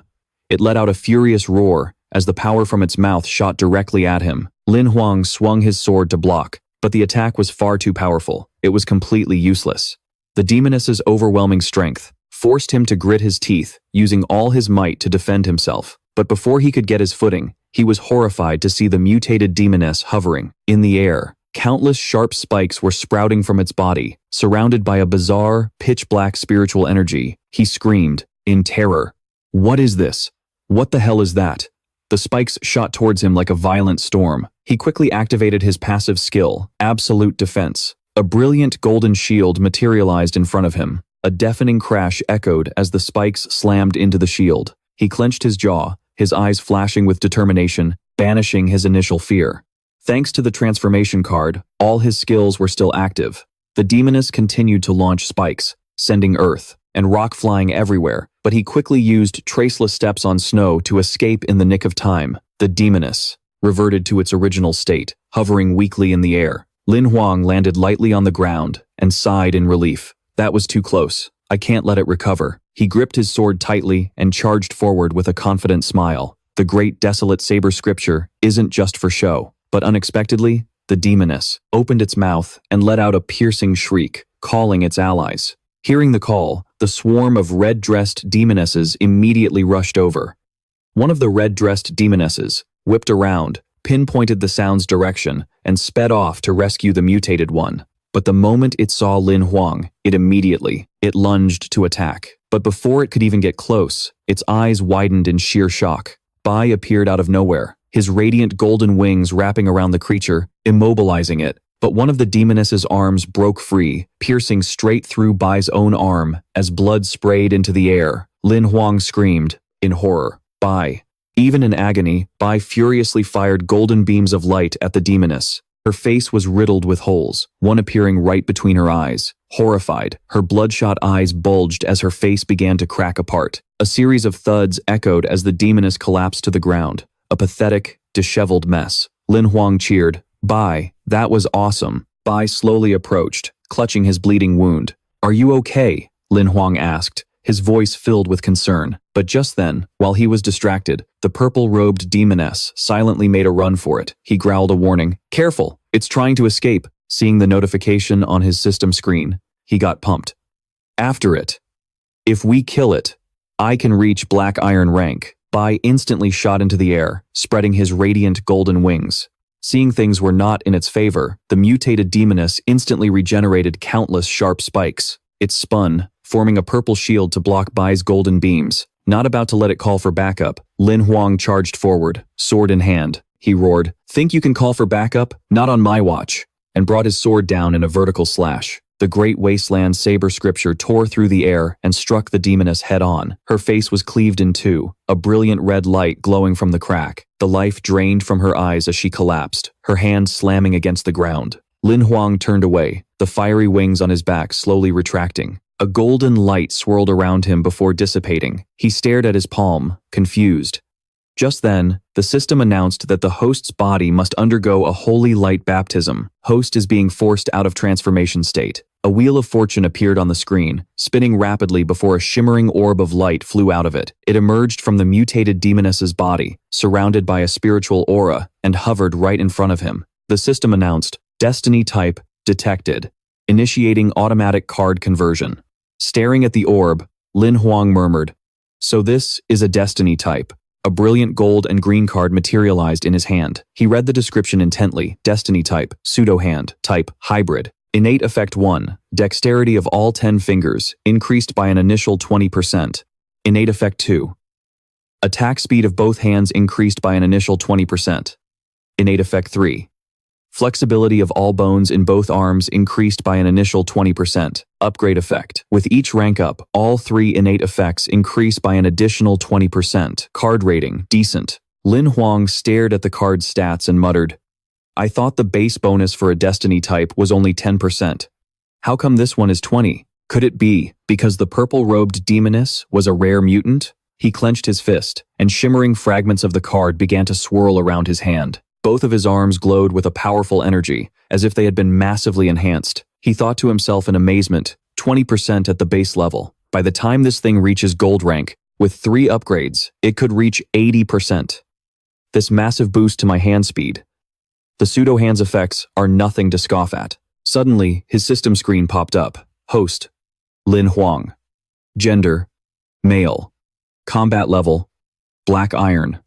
It let out a furious roar as the power from its mouth shot directly at him. Lam Hoang swung his sword to block, but the attack was far too powerful. It was completely useless. The demoness's overwhelming strength forced him to grit his teeth, using all his might to defend himself. But before he could get his footing, he was horrified to see the mutated demoness hovering in the air. Countless sharp spikes were sprouting from its body, surrounded by a bizarre, pitch-black spiritual energy. He screamed, in terror. "What is this? What the hell is that?" The spikes shot towards him like a violent storm. He quickly activated his passive skill, Absolute Defense. A brilliant golden shield materialized in front of him. A deafening crash echoed as the spikes slammed into the shield. He clenched his jaw, his eyes flashing with determination, banishing his initial fear. Thanks to the transformation card, all his skills were still active. The demoness continued to launch spikes, sending earth and rock flying everywhere, but he quickly used traceless steps on snow to escape in the nick of time. The demoness reverted to its original state, hovering weakly in the air. Lam Hoang landed lightly on the ground and sighed in relief. That was too close. I can't let it recover. He gripped his sword tightly and charged forward with a confident smile. The great desolate saber scripture isn't just for show. But unexpectedly, the demoness opened its mouth and let out a piercing shriek, calling its allies. Hearing the call, the swarm of red-dressed demonesses immediately rushed over. One of the red-dressed demonesses whipped around, pinpointed the sound's direction, and sped off to rescue the mutated one. But the moment it saw Lam Hoang, it lunged to attack. But before it could even get close, its eyes widened in sheer shock. Bai appeared out of nowhere, his radiant golden wings wrapping around the creature, immobilizing it. But one of the demoness's arms broke free, piercing straight through Bai's own arm as blood sprayed into the air. Lin Huang screamed in horror. Bai. Even in agony, Bai furiously fired golden beams of light at the demoness. Her face was riddled with holes, one appearing right between her eyes. Horrified, her bloodshot eyes bulged as her face began to crack apart. A series of thuds echoed as the demoness collapsed to the ground, a pathetic, disheveled mess. Lin Huang cheered. Bai, that was awesome. Bai slowly approached, clutching his bleeding wound. Are you okay? Lin Huang asked, his voice filled with concern. But just then, while he was distracted, the purple-robed demoness silently made a run for it. He growled a warning. Careful, it's trying to escape. Seeing the notification on his system screen, he got pumped. After it. If we kill it, I can reach Black Iron rank. Bai instantly shot into the air, spreading his radiant golden wings. Seeing things were not in its favor, the mutated demoness instantly regenerated countless sharp spikes. It spun, forming a purple shield to block Bai's golden beams. Not about to let it call for backup, Lin Huang charged forward, sword in hand. He roared, "Think you can call for backup? Not on my watch," and brought his sword down in a vertical slash. The great wasteland saber scripture tore through the air and struck the demoness head-on. Her face was cleaved in two, a brilliant red light glowing from the crack. The life drained from her eyes as she collapsed, her hand slamming against the ground. Lin Huang turned away, the fiery wings on his back slowly retracting. A golden light swirled around him before dissipating. He stared at his palm, confused. Just then, the system announced that the host's body must undergo a holy light baptism. Host is being forced out of transformation state. A wheel of fortune appeared on the screen, spinning rapidly before a shimmering orb of light flew out of it. It emerged from the mutated demoness's body, surrounded by a spiritual aura, and hovered right in front of him. The system announced, Destiny type detected, initiating automatic card conversion. Staring at the orb, Lin Huang murmured, "So this is a destiny type." A brilliant gold and green card materialized in his hand. He read the description intently. Destiny type, pseudo-hand, type, hybrid. Innate effect 1, dexterity of all 10 fingers, increased by an initial 20%. Innate effect 2, attack speed of both hands increased by an initial 20%. Innate effect 3, flexibility of all bones in both arms increased by an initial 20%. Upgrade effect. With each rank up, all 3 innate effects increase by an additional 20%. Card rating, decent. Lin Huang stared at the card's stats and muttered, I thought the base bonus for a destiny type was only 10%. How come this one is 20? Could it be because the purple-robed demoness was a rare mutant? He clenched his fist, and shimmering fragments of the card began to swirl around his hand. Both of his arms glowed with a powerful energy, as if they had been massively enhanced. He thought to himself in amazement, 20% at the base level. By the time this thing reaches gold rank, with 3 upgrades, it could reach 80%. This massive boost to my hand speed. The pseudo-hand's effects are nothing to scoff at. Suddenly, his system screen popped up. Host, Lin Huang. Gender, male. Combat level, Black Iron.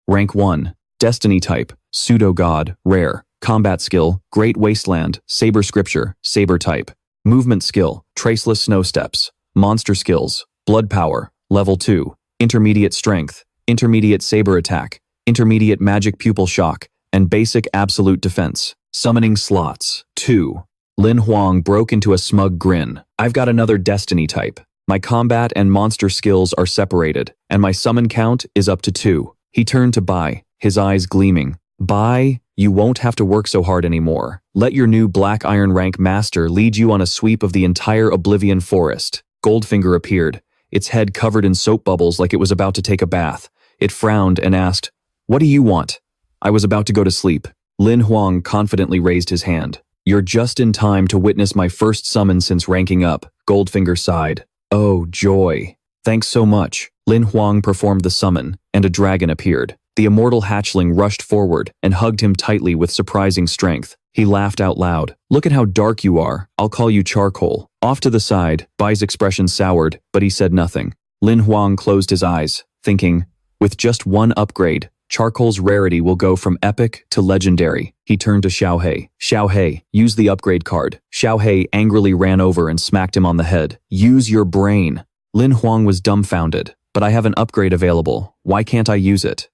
Rank 1, Destiny type, pseudo-god, rare. Combat skill, Great Wasteland, saber scripture, saber type. Movement skill, Traceless Snow Steps. Monster skills, Blood Power, level 2. Intermediate strength, intermediate saber attack, intermediate magic pupil shock, and basic absolute defense. Summoning slots, 2. Lin Huang broke into a smug grin. I've got another destiny type. My combat and monster skills are separated, and my summon count is up to 2. He turned to Bai, his eyes gleaming. Bai, you won't have to work so hard anymore. Let your new Black Iron rank master lead you on a sweep of the entire Oblivion Forest. Goldfinger appeared, its head covered in soap bubbles like it was about to take a bath. It frowned and asked, What do you want? I was about to go to sleep. Lin Huang confidently raised his hand. You're just in time to witness my first summon since ranking up. Goldfinger sighed. Oh, joy. Thanks so much. Lin Huang performed the summon, and a dragon appeared. The immortal hatchling rushed forward and hugged him tightly with surprising strength. He laughed out loud. Look at how dark you are. I'll call you Charcoal. Off to the side, Bai's expression soured, but he said nothing. Lin Huang closed his eyes, thinking, with just 1 upgrade, Charcoal's rarity will go from epic to legendary. He turned to Xiaohei. Xiaohei, use the upgrade card. Xiaohei angrily ran over and smacked him on the head. Use your brain. Lin Huang was dumbfounded. But I have an upgrade available. Why can't I use it?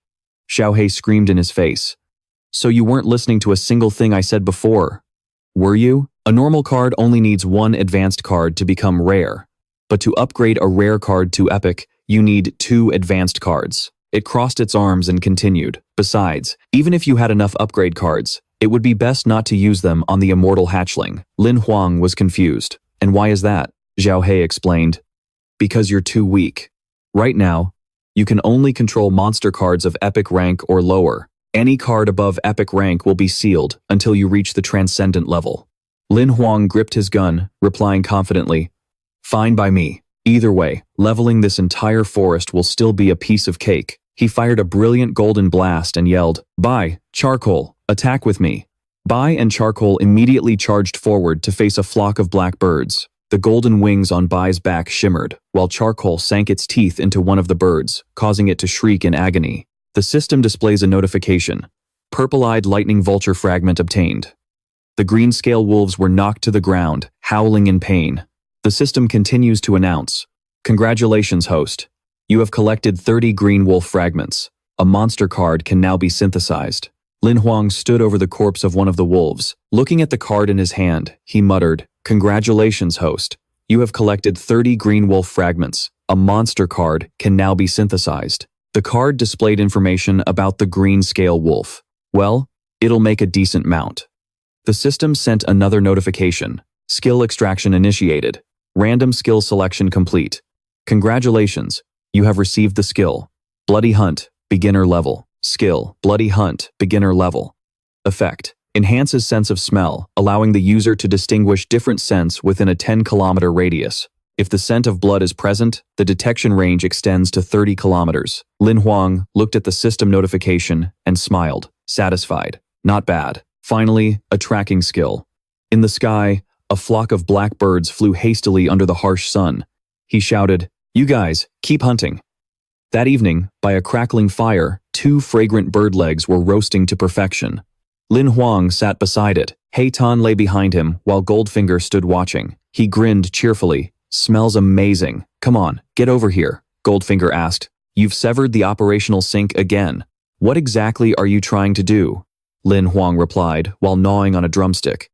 Xiaohei screamed in his face. So you weren't listening to a single thing I said before. Were you? A normal card only needs one advanced card to become rare. But to upgrade a rare card to epic, you need 2 advanced cards. It crossed its arms and continued. Besides, even if you had enough upgrade cards, it would be best not to use them on the immortal hatchling. Lam Hoang was confused. And why is that? Zhao He explained. Because you're too weak. Right now, you can only control monster cards of epic rank or lower. Any card above epic rank will be sealed until you reach the transcendent level. Lam Hoang gripped his gun, replying confidently, "Fine by me. Either way, leveling this entire forest will still be a piece of cake." He fired a brilliant golden blast and yelled, "Bai, Charcoal, attack with me." Bai and Charcoal immediately charged forward to face a flock of black birds. The golden wings on Bai's back shimmered, while Charcoal sank its teeth into one of the birds, causing it to shriek in agony. The system displays a notification. Purple-eyed lightning vulture fragment obtained. The green scale wolves were knocked to the ground, howling in pain. The system continues to announce, "Congratulations, host. You have collected 30 green wolf fragments. A monster card can now be synthesized." Lam Hoang stood over the corpse of one of the wolves. Looking at the card in his hand, he muttered, "Congratulations, host. You have collected 30 green wolf fragments. A monster card can now be synthesized." The card displayed information about the green scale wolf. Well, it'll make a decent mount. The system sent another notification. Skill extraction initiated. Random skill selection complete. Congratulations, you have received the skill. Bloody Hunt, beginner level. Skill, Bloody Hunt, beginner level. Effect, enhances sense of smell, allowing the user to distinguish different scents within a 10-kilometer radius. If the scent of blood is present, the detection range extends to 30 kilometers. Lam Hoang looked at the system notification and smiled, satisfied. Not bad. Finally, a tracking skill. In the sky, a flock of black birds flew hastily under the harsh sun. He shouted, "You guys, keep hunting." That evening, by a crackling fire, 2 fragrant bird legs were roasting to perfection. Lam Hoang sat beside it. Heitan lay behind him while Goldfinger stood watching. He grinned cheerfully. "Smells amazing. Come on, get over here," Goldfinger asked. "You've severed the operational sync again. What exactly are you trying to do?" Lam Hoang replied while gnawing on a drumstick.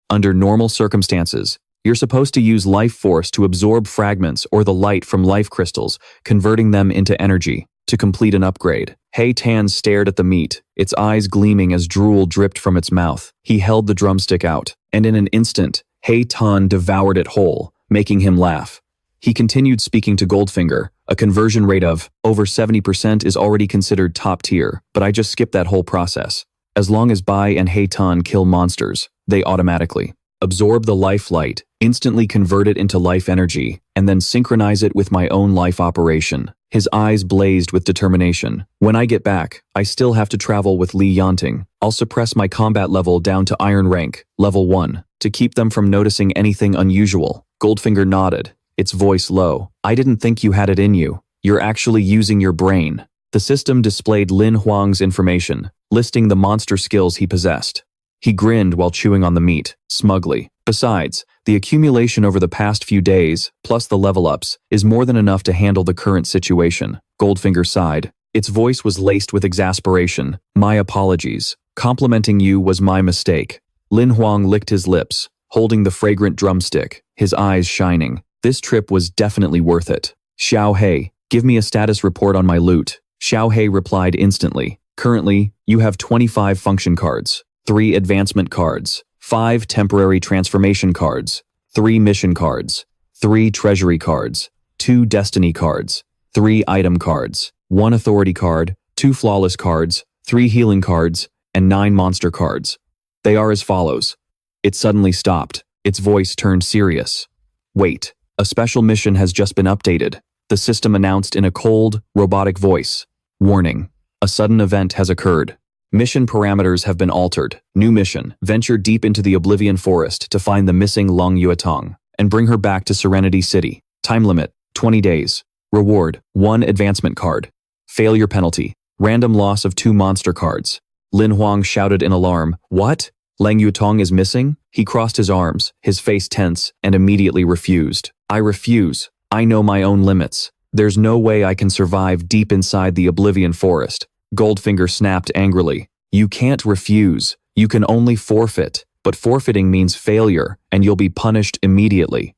"Under normal circumstances, you're supposed to use life force to absorb fragments or the light from life crystals, converting them into energy, to complete an upgrade." Heitan stared at the meat, its eyes gleaming as drool dripped from its mouth. He held the drumstick out, and in an instant, Heitan devoured it whole, making him laugh. He continued speaking to Goldfinger. "A conversion rate of over 70% is already considered top tier, but I just skipped that whole process. As long as Bai and Heitan kill monsters, they automatically absorb the life light, instantly convert it into life energy, and then synchronize it with my own life operation." His eyes blazed with determination. "When I get back, I still have to travel with Li Yanting. I'll suppress my combat level down to Iron Rank, level 1, to keep them from noticing anything unusual." Goldfinger nodded, its voice low. "I didn't think you had it in you. You're actually using your brain." The system displayed Lam Hoang's information, listing the monster skills he possessed. He grinned while chewing on the meat, smugly. Besides, the accumulation over the past few days, plus the level-ups, is more than enough to handle the current situation. Goldfinger sighed. Its voice was laced with exasperation. "My apologies. Complimenting you was my mistake." Lam Hoang licked his lips, holding the fragrant drumstick, his eyes shining. This trip was definitely worth it. "Xiao He, give me a status report on my loot." Xiao He replied instantly. "Currently, you have 25 function cards, 3 advancement cards, 5 temporary transformation cards, 3 mission cards, 3 treasury cards, 2 destiny cards, 3 item cards, 1 authority card, 2 flawless cards, 3 healing cards, and 9 monster cards. They are as follows." It suddenly stopped. Its voice turned serious. "Wait, a special mission has just been updated," the system announced in a cold, robotic voice. "Warning, a sudden event has occurred. Mission parameters have been altered. New mission, venture deep into the Oblivion Forest to find the missing Long Yuetong and bring her back to Serenity City. Time limit, 20 days. Reward, 1 advancement card. Failure penalty, random loss of 2 monster cards." Lam Hoang shouted in alarm. "What? Lang Yuetong is missing?" He crossed his arms, his face tense, and immediately refused. "I refuse. I know my own limits. There's no way I can survive deep inside the Oblivion Forest." Goldfinger snapped angrily. "You can't refuse. You can only forfeit. but forfeiting means failure, and you'll be punished immediately.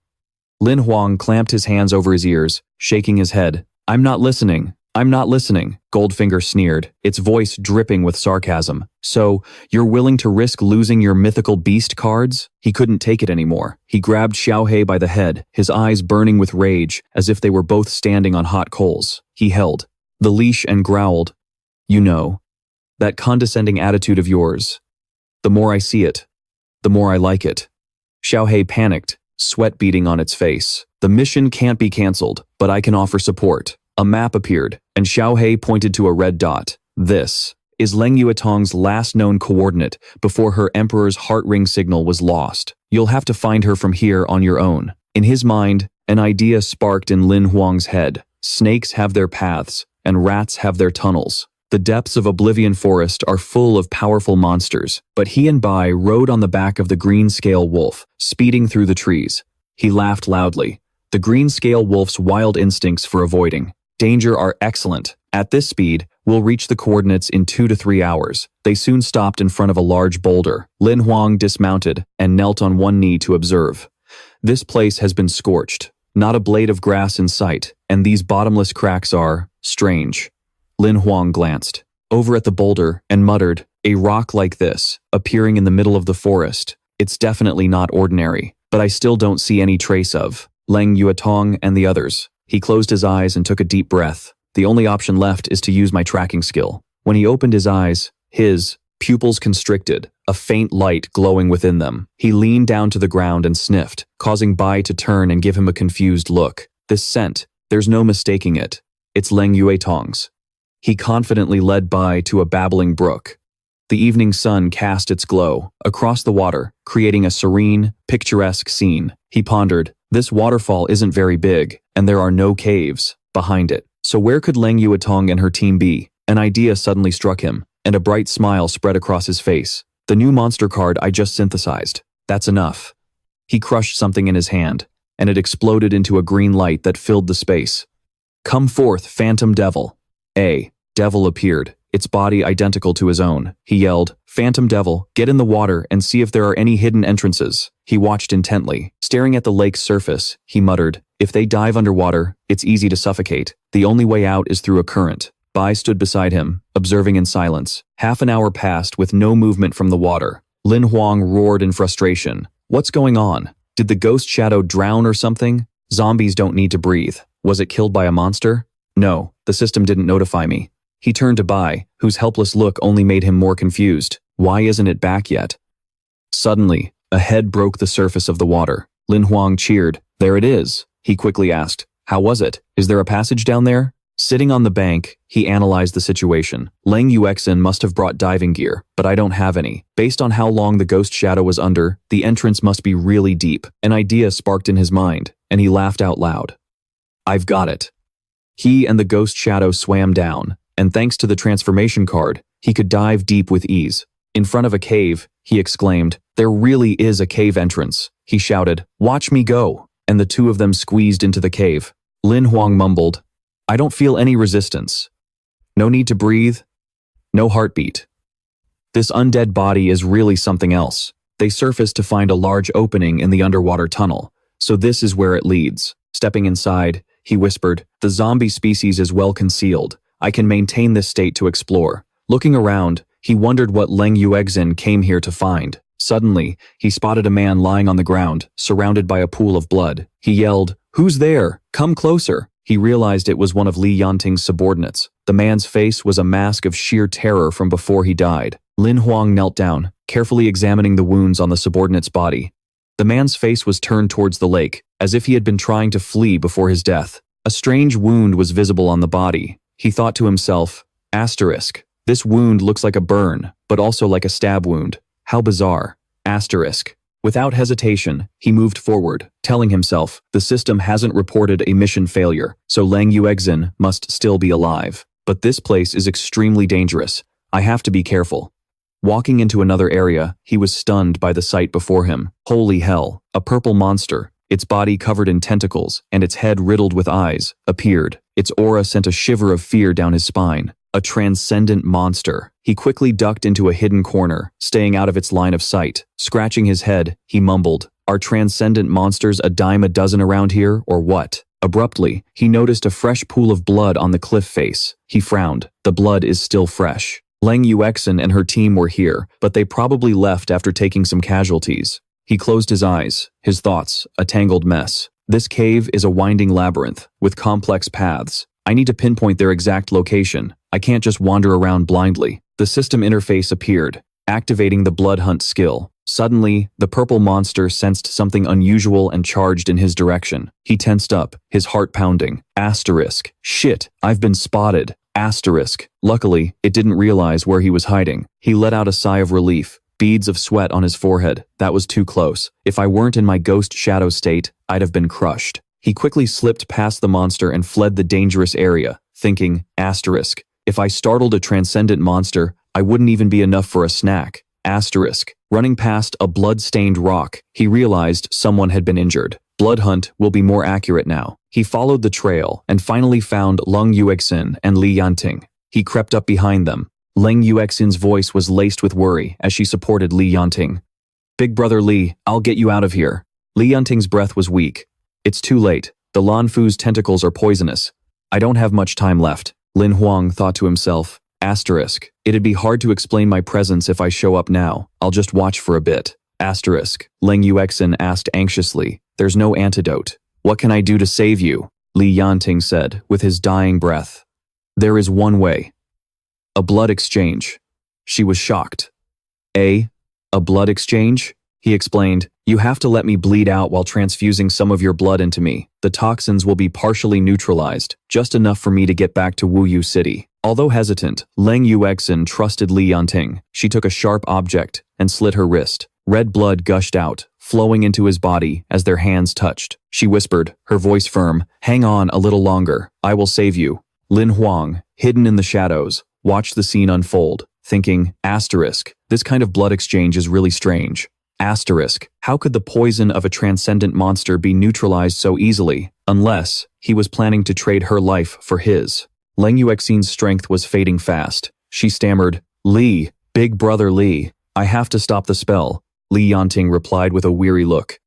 Lin Hoang clamped his hands over his ears, shaking his head. I'm not listening. I'm not listening, Goldfinger sneered, its voice dripping with sarcasm. So, you're willing to risk losing your mythical beast cards? He couldn't take it anymore. He grabbed Xiaohei by the head, his eyes burning with rage, as if they were both standing on hot coals. He held the leash and growled, You know, that condescending attitude of yours. The more I see it, the more I like it. Xiaohei panicked, sweat beading on its face. The mission can't be cancelled, but I can offer support. A map appeared, and Xiaohei pointed to a red dot. This is Leng Yuetong's last known coordinate before her Emperor's heart ring signal was lost. You'll have to find her from here on your own. In his mind, an idea sparked in Lin Hoang's head. Snakes have their paths, and rats have their tunnels. The depths of Oblivion Forest are full of powerful monsters, but he and Bai rode on the back of the green scale wolf, speeding through the trees. He laughed loudly. The green scale wolf's wild instincts for avoiding danger are excellent. At this speed, we'll reach the coordinates in 2 to 3 hours. They soon stopped in front of a large boulder. Lin Hoang dismounted and knelt on one knee to observe. This place has been scorched. Not a blade of grass in sight, and these bottomless cracks are strange. Lin Hoang glanced over at the boulder and muttered, A rock like this, appearing in the middle of the forest. It's definitely not ordinary, but I still don't see any trace of Leng Yuetong and the others. He closed his eyes and took a deep breath. The only option left is to use my tracking skill. When he opened his eyes, his pupils constricted, a faint light glowing within them. He leaned down to the ground and sniffed, causing Bai to turn and give him a confused look. This scent, there's no mistaking it. It's Leng Yuetong's. He confidently led Bai to a babbling brook. The evening sun cast its glow across the water, creating a serene, picturesque scene. He pondered, this waterfall isn't very big, and there are no caves behind it. So where could Leng Yuetong and her team be? An idea suddenly struck him, and a bright smile spread across his face. The new monster card I just synthesized. That's enough. He crushed something in his hand, and it exploded into a green light that filled the space. Come forth, Phantom Devil. A devil appeared, its body identical to his own. He yelled, Phantom Devil, get in the water and see if there are any hidden entrances. He watched intently. Staring at the lake's surface, he muttered, If they dive underwater, it's easy to suffocate. The only way out is through a current. Bai stood beside him, observing in silence. Half an hour passed with no movement from the water. Lin Hoang roared in frustration. What's going on? Did the ghost shadow drown or something? Zombies don't need to breathe. Was it killed by a monster? No, the system didn't notify me. He turned to Bai, whose helpless look only made him more confused. Why isn't it back yet? Suddenly, a head broke the surface of the water. Lin Hoang cheered. There it is. He quickly asked, How was it? Is there a passage down there? Sitting on the bank, he analyzed the situation. Leng Yuexin must have brought diving gear, but I don't have any. Based on how long the ghost shadow was under, the entrance must be really deep. An idea sparked in his mind, and he laughed out loud. I've got it. He and the ghost shadow swam down, and thanks to the transformation card, he could dive deep with ease. In front of a cave, he exclaimed, There really is a cave entrance. He shouted, Watch me go. And the two of them squeezed into the cave. Lin Hoang mumbled, I don't feel any resistance. No need to breathe. No heartbeat. This undead body is really something else. They surfaced to find a large opening in the underwater tunnel, so this is where it leads. Stepping inside, he whispered, The zombie species is well concealed. I can maintain this state to explore. Looking around, he wondered what Leng Yuexin came here to find. Suddenly, he spotted a man lying on the ground, surrounded by a pool of blood. He yelled, Who's there? Come closer. He realized it was one of Li Yanting's subordinates. The man's face was a mask of sheer terror from before he died. Lin Hoang knelt down, carefully examining the wounds on the subordinate's body. The man's face was turned towards the lake, as if he had been trying to flee before his death. A strange wound was visible on the body. He thought to himself, Asterisk. This wound looks like a burn, but also like a stab wound. How bizarre. Asterisk. Without hesitation, he moved forward, telling himself, the system hasn't reported a mission failure, so Leng Yuexin must still be alive. But this place is extremely dangerous. I have to be careful. Walking into another area, he was stunned by the sight before him. Holy hell, a purple monster, Its body covered in tentacles, and its head riddled with eyes, appeared. Its aura sent a shiver of fear down his spine. A transcendent monster. He quickly ducked into a hidden corner, staying out of its line of sight. Scratching his head, he mumbled, "Are transcendent monsters a dime a dozen around here, or what?" Abruptly, he noticed a fresh pool of blood on the cliff face. He frowned. The blood is still fresh. Lang Yuexin and her team were here, but they probably left after taking some casualties. He closed his eyes, his thoughts a tangled mess. This cave is a winding labyrinth, with complex paths. I need to pinpoint their exact location. I can't just wander around blindly. The system interface appeared, activating the blood hunt skill. Suddenly, the purple monster sensed something unusual and charged in his direction. He tensed up, his heart pounding. Asterisk. Shit, I've been spotted. Asterisk. Luckily, it didn't realize where he was hiding. He let out a sigh of relief. Beads of sweat on his forehead. That was too close. If I weren't in my ghost shadow state, I'd have been crushed. He quickly slipped past the monster and fled the dangerous area, thinking, asterisk. If I startled a transcendent monster, I wouldn't even be enough for a snack. Asterisk. Running past a blood-stained rock, he realized someone had been injured. Blood hunt will be more accurate now. He followed the trail and finally found Lang Yuexin and Li Yanting. He crept up behind them. Lang Yuexin's voice was laced with worry as she supported Li Yanting. "Big brother Li, I'll get you out of here." Li Yanting's breath was weak. "It's too late. The Lanfu's tentacles are poisonous. I don't have much time left." Lin Hoang thought to himself. Asterisk. It'd be hard to explain my presence if I show up now. I'll just watch for a bit. Asterisk. Lang Yuexin asked anxiously. "There's no antidote. What can I do to save you?" Li Yanting said with his dying breath. "There is one way. A blood exchange." She was shocked. A blood exchange? He explained. "You have to let me bleed out while transfusing some of your blood into me. The toxins will be partially neutralized, just enough for me to get back to Wuyu City." Although hesitant, Lang Yuexin trusted Li Yanting. She took a sharp object and slit her wrist. Red blood gushed out, flowing into his body as their hands touched. She whispered, her voice firm, "Hang on a little longer. I will save you." Lin Hoang, hidden in the shadows, watched the scene unfold, thinking, asterisk, this kind of blood exchange is really strange. Asterisk, how could the poison of a transcendent monster be neutralized so easily, unless he was planning to trade her life for his? Lang Yuexin's strength was fading fast. She stammered, "Li, big brother Li, I have to stop the spell." Li Yanting replied with a weary look.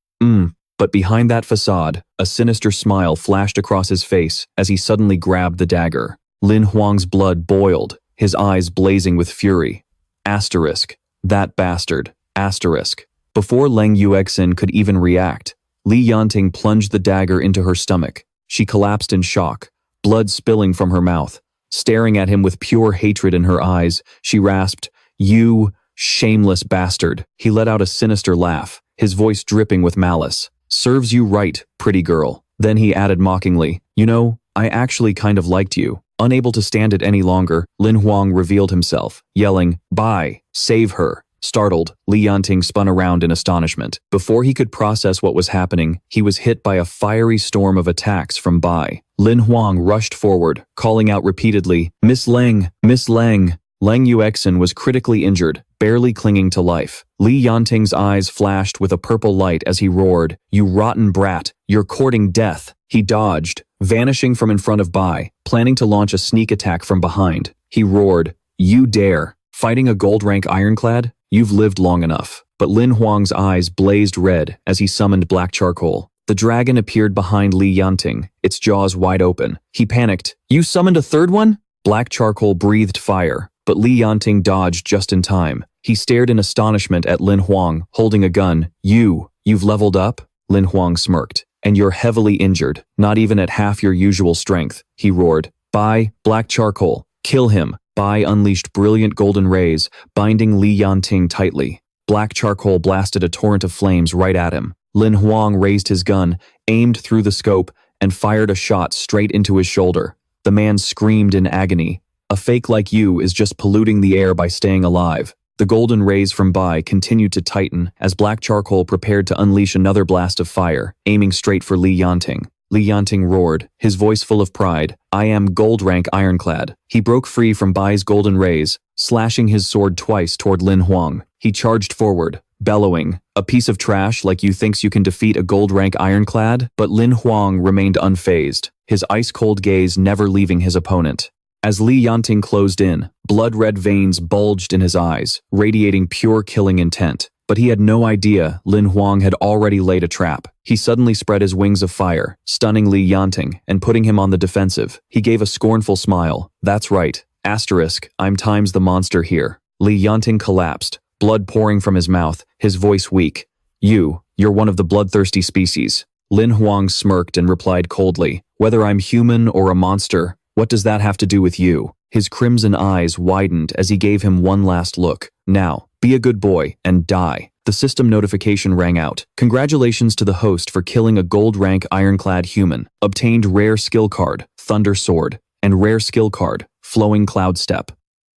But behind that facade, a sinister smile flashed across his face as he suddenly grabbed the dagger. Lin Hoang's blood boiled, his eyes blazing with fury. Asterisk, that bastard. Asterisk. Before Lang Yuexin could even react, Li Yanting plunged the dagger into her stomach. She collapsed in shock, blood spilling from her mouth. Staring at him with pure hatred in her eyes, she rasped, "You shameless bastard." He let out a sinister laugh, his voice dripping with malice. "Serves you right, pretty girl." Then he added mockingly, "You know, I actually kind of liked you." Unable to stand it any longer, Lin Hoang revealed himself, yelling, "Bai, save her." Startled, Li Yanting spun around in astonishment. Before he could process what was happening, he was hit by a fiery storm of attacks from Bai. Lin Hoang rushed forward, calling out repeatedly, "Miss Lang, Miss Lang." Lang Yuexin was critically injured, barely clinging to life. Li Yanting's eyes flashed with a purple light as he roared, "You rotten brat, you're courting death." He dodged, vanishing from in front of Bai, planning to launch a sneak attack from behind. He roared, "You dare! Fighting a gold-rank ironclad? You've lived long enough." But Lin Hoang's eyes blazed red as he summoned black charcoal. The dragon appeared behind Li Yanting, its jaws wide open. He panicked. "You summoned a third one?" Black charcoal breathed fire, but Li Yanting dodged just in time. He stared in astonishment at Lin Hoang, holding a gun. You've leveled up?" Lin Hoang smirked. "And you're heavily injured, not even at half your usual strength," he roared. "Bai, black charcoal, kill him." Bai unleashed brilliant golden rays, binding Li Yanting tightly. Black charcoal blasted a torrent of flames right at him. Lin Hoang raised his gun, aimed through the scope, and fired a shot straight into his shoulder. The man screamed in agony. "A fake like you is just polluting the air by staying alive." The golden rays from Bai continued to tighten as black charcoal prepared to unleash another blast of fire, aiming straight for Li Yanting. Li Yanting roared, his voice full of pride, "I am gold-rank ironclad." He broke free from Bai's golden rays, slashing his sword twice toward Lin Hoang. He charged forward, bellowing, "A piece of trash like you thinks you can defeat a gold-rank ironclad?" But Lin Hoang remained unfazed, his ice-cold gaze never leaving his opponent. As Li Yanting closed in, blood-red veins bulged in his eyes, radiating pure killing intent. But he had no idea Lin Hoang had already laid a trap. He suddenly spread his wings of fire, stunning Li Yanting and putting him on the defensive. He gave a scornful smile. "That's right. Asterisk, I'm times the monster here." Li Yanting collapsed, blood pouring from his mouth, his voice weak. You're one of the bloodthirsty species." Lin Hoang smirked and replied coldly, "Whether I'm human or a monster, what does that have to do with you?" His crimson eyes widened as he gave him one last look. "Now, be a good boy and die." The system notification rang out. "Congratulations to the host for killing a gold-rank ironclad human. Obtained rare skill card, Thunder Sword, and rare skill card, Flowing Cloud Step."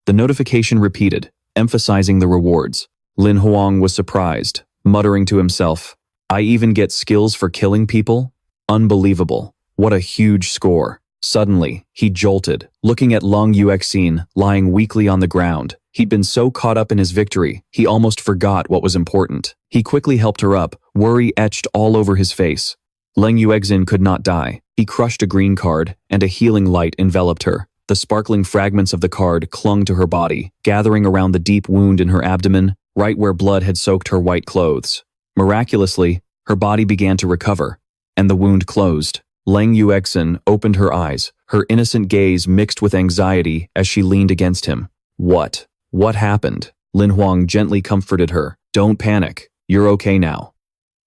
The notification repeated, emphasizing the rewards. Lin Hoang was surprised, muttering to himself, "I even get skills for killing people? Unbelievable. What a huge score." Suddenly, he jolted, looking at Long Yuexin lying weakly on the ground. He'd been so caught up in his victory, he almost forgot what was important. He quickly helped her up, worry etched all over his face. Long Yuexin could not die. He crushed a green card, and a healing light enveloped her. The sparkling fragments of the card clung to her body, gathering around the deep wound in her abdomen, right where blood had soaked her white clothes. Miraculously, her body began to recover, and the wound closed. Lang Yuexin opened her eyes, her innocent gaze mixed with anxiety as she leaned against him. What happened?" Lin Hoang gently comforted her. "Don't panic. You're okay now."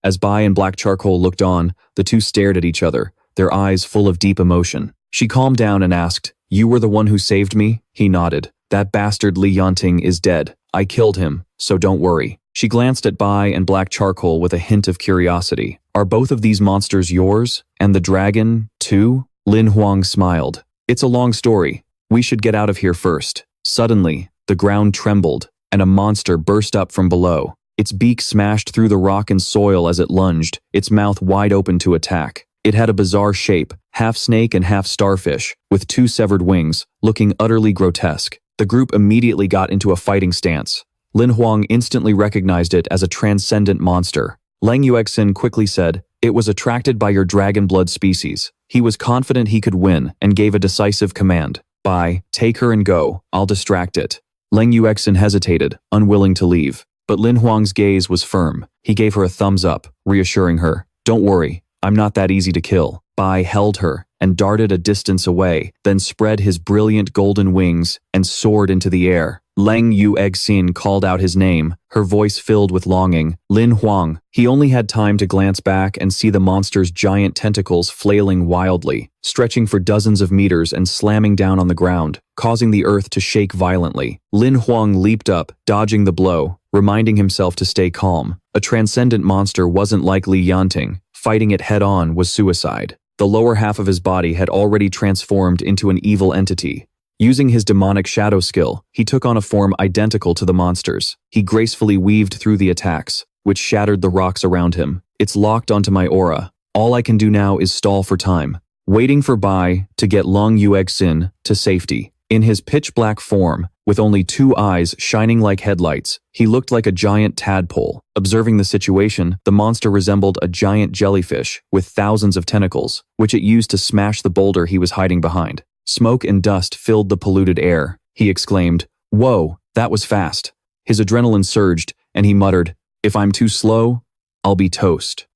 As Bai and Black Charcoal looked on, the two stared at each other, their eyes full of deep emotion. She calmed down and asked, "You were the one who saved me?" He nodded. "That bastard Li Yanting is dead. I killed him, so don't worry." She glanced at Bai and Black Charcoal with a hint of curiosity. "Are both of these monsters yours? And the dragon, too?" Lin Hoang smiled. "It's a long story. We should get out of here first." Suddenly, the ground trembled, and a monster burst up from below. Its beak smashed through the rock and soil as it lunged, its mouth wide open to attack. It had a bizarre shape, half snake and half starfish, with two severed wings, looking utterly grotesque. The group immediately got into a fighting stance. Lin Hoang instantly recognized it as a transcendent monster. Lang Yuexin quickly said, "It was attracted by your dragon blood species." He was confident he could win and gave a decisive command. "Bai, take her and go. I'll distract it." Lang Yuexin hesitated, unwilling to leave. But Lin Huang's gaze was firm. He gave her a thumbs up, reassuring her, "Don't worry, I'm not that easy to kill." Bai held her and darted a distance away, then spread his brilliant golden wings and soared into the air. Lang Yuexin called out his name, her voice filled with longing. "Lin Hoang." He only had time to glance back and see the monster's giant tentacles flailing wildly, stretching for dozens of meters and slamming down on the ground, causing the earth to shake violently. Lin Hoang leaped up, dodging the blow, reminding himself to stay calm. A transcendent monster wasn't like Li Yanting. Fighting it head-on was suicide. The lower half of his body had already transformed into an evil entity. Using his demonic shadow skill, he took on a form identical to the monster's. He gracefully weaved through the attacks, which shattered the rocks around him. "It's locked onto my aura. All I can do now is stall for time, waiting for Bai to get Long Yuexin to safety." In his pitch-black form, with only two eyes shining like headlights, he looked like a giant tadpole. Observing the situation, the monster resembled a giant jellyfish with thousands of tentacles, which it used to smash the boulder he was hiding behind. Smoke and dust filled the polluted air. He exclaimed, "Whoa, that was fast." His adrenaline surged, and he muttered, "If I'm too slow, I'll be toast.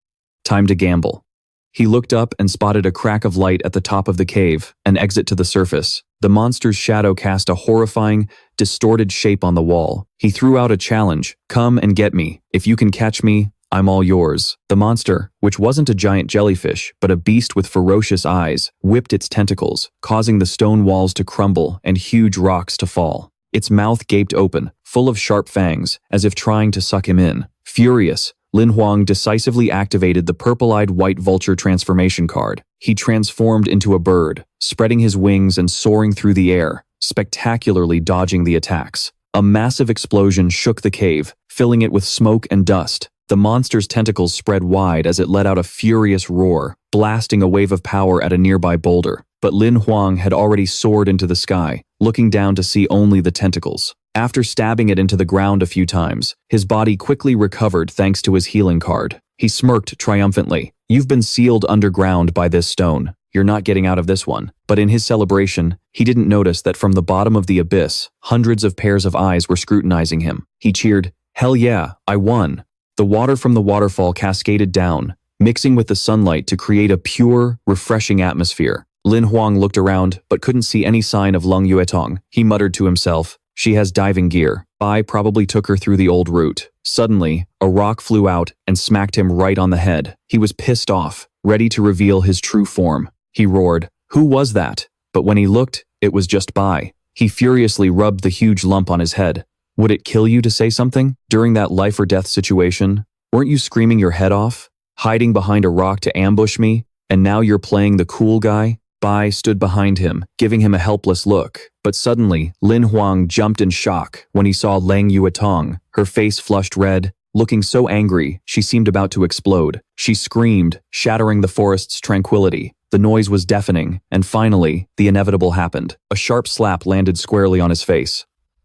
Time to gamble." He looked up and spotted a crack of light at the top of the cave, an exit to the surface. The monster's shadow cast a horrifying, distorted shape on the wall. He threw out a challenge, "Come and get me. If you can catch me, I'm all yours." The monster, which wasn't a giant jellyfish, but a beast with ferocious eyes, whipped its tentacles, causing the stone walls to crumble and huge rocks to fall. Its mouth gaped open, full of sharp fangs, as if trying to suck him in. Furious, Lin Hoang decisively activated the purple-eyed white vulture transformation card. He transformed into a bird, spreading his wings and soaring through the air, spectacularly dodging the attacks. A massive explosion shook the cave, filling it with smoke and dust. The monster's tentacles spread wide as it let out a furious roar, blasting a wave of power at a nearby boulder. But Lin Hoang had already soared into the sky, looking down to see only the tentacles. After stabbing it into the ground a few times, his body quickly recovered thanks to his healing card. He smirked triumphantly. You've been sealed underground by this stone. You're not getting out of this one. But in his celebration, he didn't notice that from the bottom of the abyss, hundreds of pairs of eyes were scrutinizing him. He cheered, "Hell yeah, I won." The water from the waterfall cascaded down, mixing with the sunlight to create a pure, refreshing atmosphere. Lin Hoang looked around, but couldn't see any sign of Leng Yuetong. He muttered to himself, "She has diving gear. Bai probably took her through the old route." Suddenly, a rock flew out and smacked him right on the head. He was pissed off, ready to reveal his true form. He roared, "Who was that?" But when he looked, it was just Bai. He furiously rubbed the huge lump on his head. "Would it kill you to say something? During that life or death situation, weren't you screaming your head off? Hiding behind a rock to ambush me? And now you're playing the cool guy?" Bai stood behind him, giving him a helpless look. But suddenly, Lin Hoang jumped in shock when he saw Leng Yuetong. Her face flushed red, looking so angry she seemed about to explode. She screamed, shattering the forest's tranquility. The noise was deafening, and finally, the inevitable happened. A sharp slap landed squarely on his face.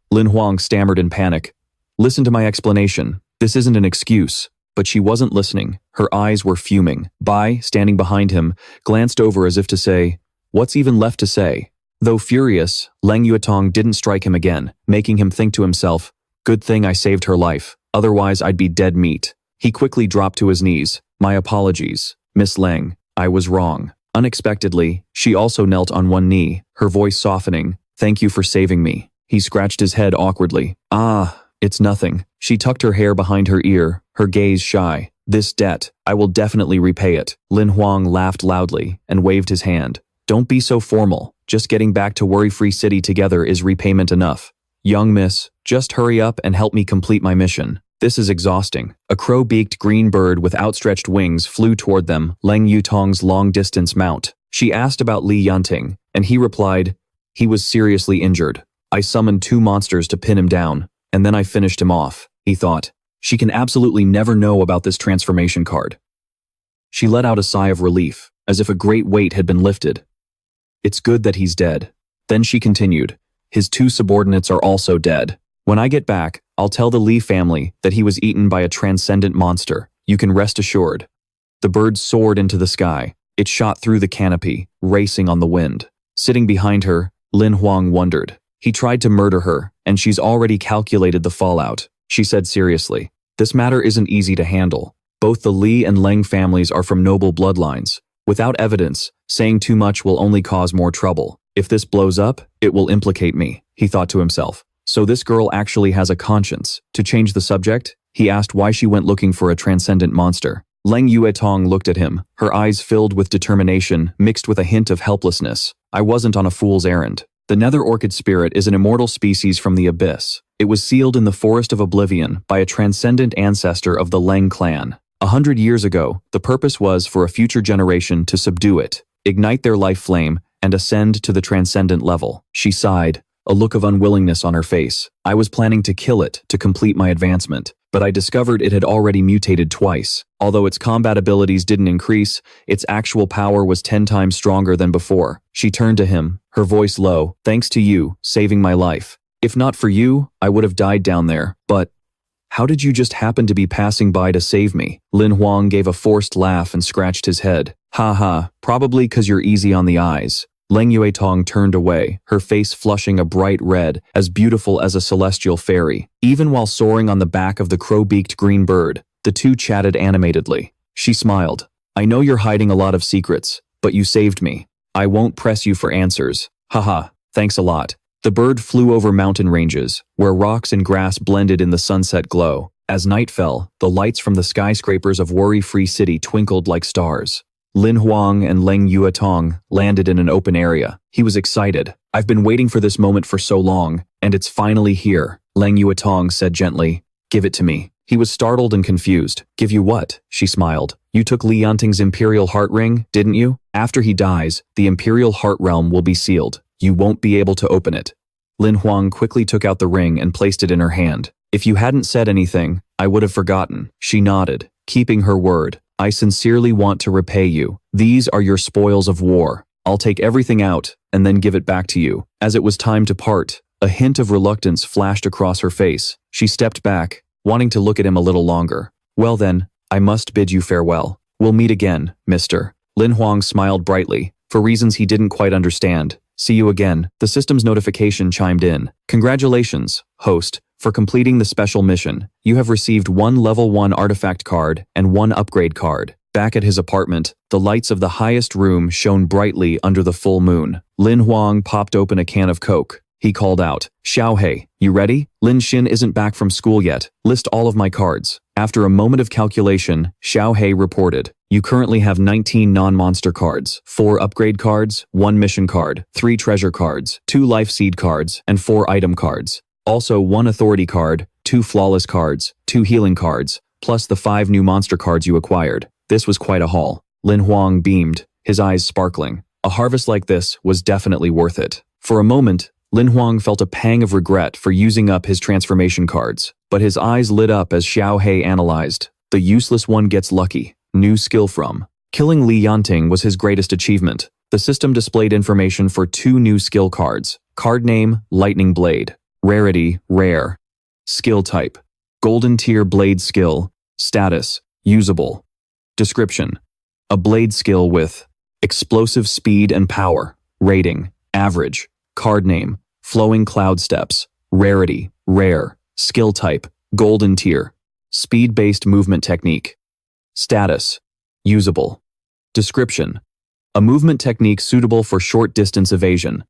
Lin Hoang stammered in panic. "Listen to my explanation. This isn't an excuse." But she wasn't listening. Her eyes were fuming. Bai, standing behind him, glanced over as if to say, "What's even left to say?" Though furious, Leng Yuetong didn't strike him again, making him think to himself, "Good thing I saved her life. Otherwise I'd be dead meat." He quickly dropped to his knees. "My apologies, Miss Leng. I was wrong." Unexpectedly, she also knelt on one knee, her voice softening. "Thank you for saving me." He scratched his head awkwardly. "Ah, it's nothing." She tucked her hair behind her ear, her gaze shy. "This debt, I will definitely repay it." Lin Hoang laughed loudly and waved his hand. "Don't be so formal. Just getting back to Worry-Free City together is repayment enough. Young miss, just hurry up and help me complete my mission. This is exhausting." A crow-beaked green bird with outstretched wings flew toward them, Leng Yutong's long-distance mount. She asked about Li Yanting, and he replied, "He was seriously injured. I summoned 2 monsters to pin him down, and then I finished him off." He thought, "She can absolutely never know about this transformation card." She let out a sigh of relief, as if a great weight had been lifted. "It's good that he's dead." Then she continued, "His 2 subordinates are also dead. When I get back, I'll tell the Li family that he was eaten by a transcendent monster. You can rest assured." The bird soared into the sky. It shot through the canopy, racing on the wind. Sitting behind her, Lin Hoang wondered. He tried to murder her, and she's already calculated the fallout. She said seriously, "This matter isn't easy to handle. Both the Li and Leng families are from noble bloodlines. Without evidence, saying too much will only cause more trouble. If this blows up, it will implicate me," he thought to himself. So this girl actually has a conscience. To change the subject, he asked why she went looking for a transcendent monster. Leng Yuetong looked at him, her eyes filled with determination, mixed with a hint of helplessness. "I wasn't on a fool's errand. The nether orchid spirit is an immortal species from the abyss. It was sealed in the Forest of Oblivion by a transcendent ancestor of the Leng clan. 100 years ago, the purpose was for a future generation to subdue it, ignite their life flame, and ascend to the transcendent level." She sighed, a look of unwillingness on her face. "I was planning to kill it to complete my advancement, but I discovered it had already mutated twice. Although its combat abilities didn't increase, its actual power was 10 times stronger than before." She turned to him, her voice low. "Thanks to you, saving my life. If not for you, I would have died down there, but how did you just happen to be passing by to save me?" Lin Hoang gave a forced laugh and scratched his head. "Ha ha, probably 'cause you're easy on the eyes." Leng Yuetong turned away, her face flushing a bright red, as beautiful as a celestial fairy. Even while soaring on the back of the crow-beaked green bird, the two chatted animatedly. She smiled. "I know you're hiding a lot of secrets, but you saved me. I won't press you for answers. Haha, thanks a lot." The bird flew over mountain ranges, where rocks and grass blended in the sunset glow. As night fell, the lights from the skyscrapers of Worry-Free City twinkled like stars. Lin Hoang and Leng Yuetong landed in an open area. He was excited. "I've been waiting for this moment for so long, and it's finally here," Leng Yuetong said gently. "Give it to me." He was startled and confused. "Give you what?" She smiled. "You took Li Yanting's Imperial Heart Ring, didn't you? After he dies, the Imperial Heart Realm will be sealed. You won't be able to open it." Lin Hoang quickly took out the ring and placed it in her hand. "If you hadn't said anything, I would have forgotten." She nodded, keeping her word. "I sincerely want to repay you. These are your spoils of war. I'll take everything out and then give it back to you." As it was time to part, A hint of reluctance flashed across her face. She stepped back, wanting to look at him a little longer. Well then, I must bid you farewell. We'll meet again, mister. Lin Hoang smiled brightly, for reasons he didn't quite understand. See you again. The system's notification chimed in. Congratulations, host, for completing the special mission. You have received 1 level 1 artifact card and 1 upgrade card. Back at his apartment, the lights of the highest room shone brightly under the full moon. Lin Hoang popped open a can of Coke. He called out, Xiaohei, you ready? Lin Xin isn't back from school yet. List all of my cards. After a moment of calculation, Xiaohei reported, you currently have 19 non-monster cards, 4 upgrade cards, 1 mission card, 3 treasure cards, 2 life seed cards, and 4 item cards. Also 1 authority card, 2 flawless cards, 2 healing cards, plus the 5 new monster cards you acquired. This was quite a haul. Lin Hoang beamed, his eyes sparkling. A harvest like this was definitely worth it. For a moment, Lin Hoang felt a pang of regret for using up his transformation cards, but his eyes lit up as Xiaohei analyzed. The useless one gets lucky. New skill from. Killing Li Yanting was his greatest achievement. The system displayed information for 2 new skill cards. Card name, Lightning Blade. Rarity, rare. Skill type, Golden Tier Blade Skill. Status, usable. Description, a blade skill with explosive speed and power. Rating, average. Card name, Flowing Cloud Steps. Rarity, rare. Skill type, Golden Tier. Speed-based movement technique. Status, usable. Description, a movement technique suitable for short-distance evasion.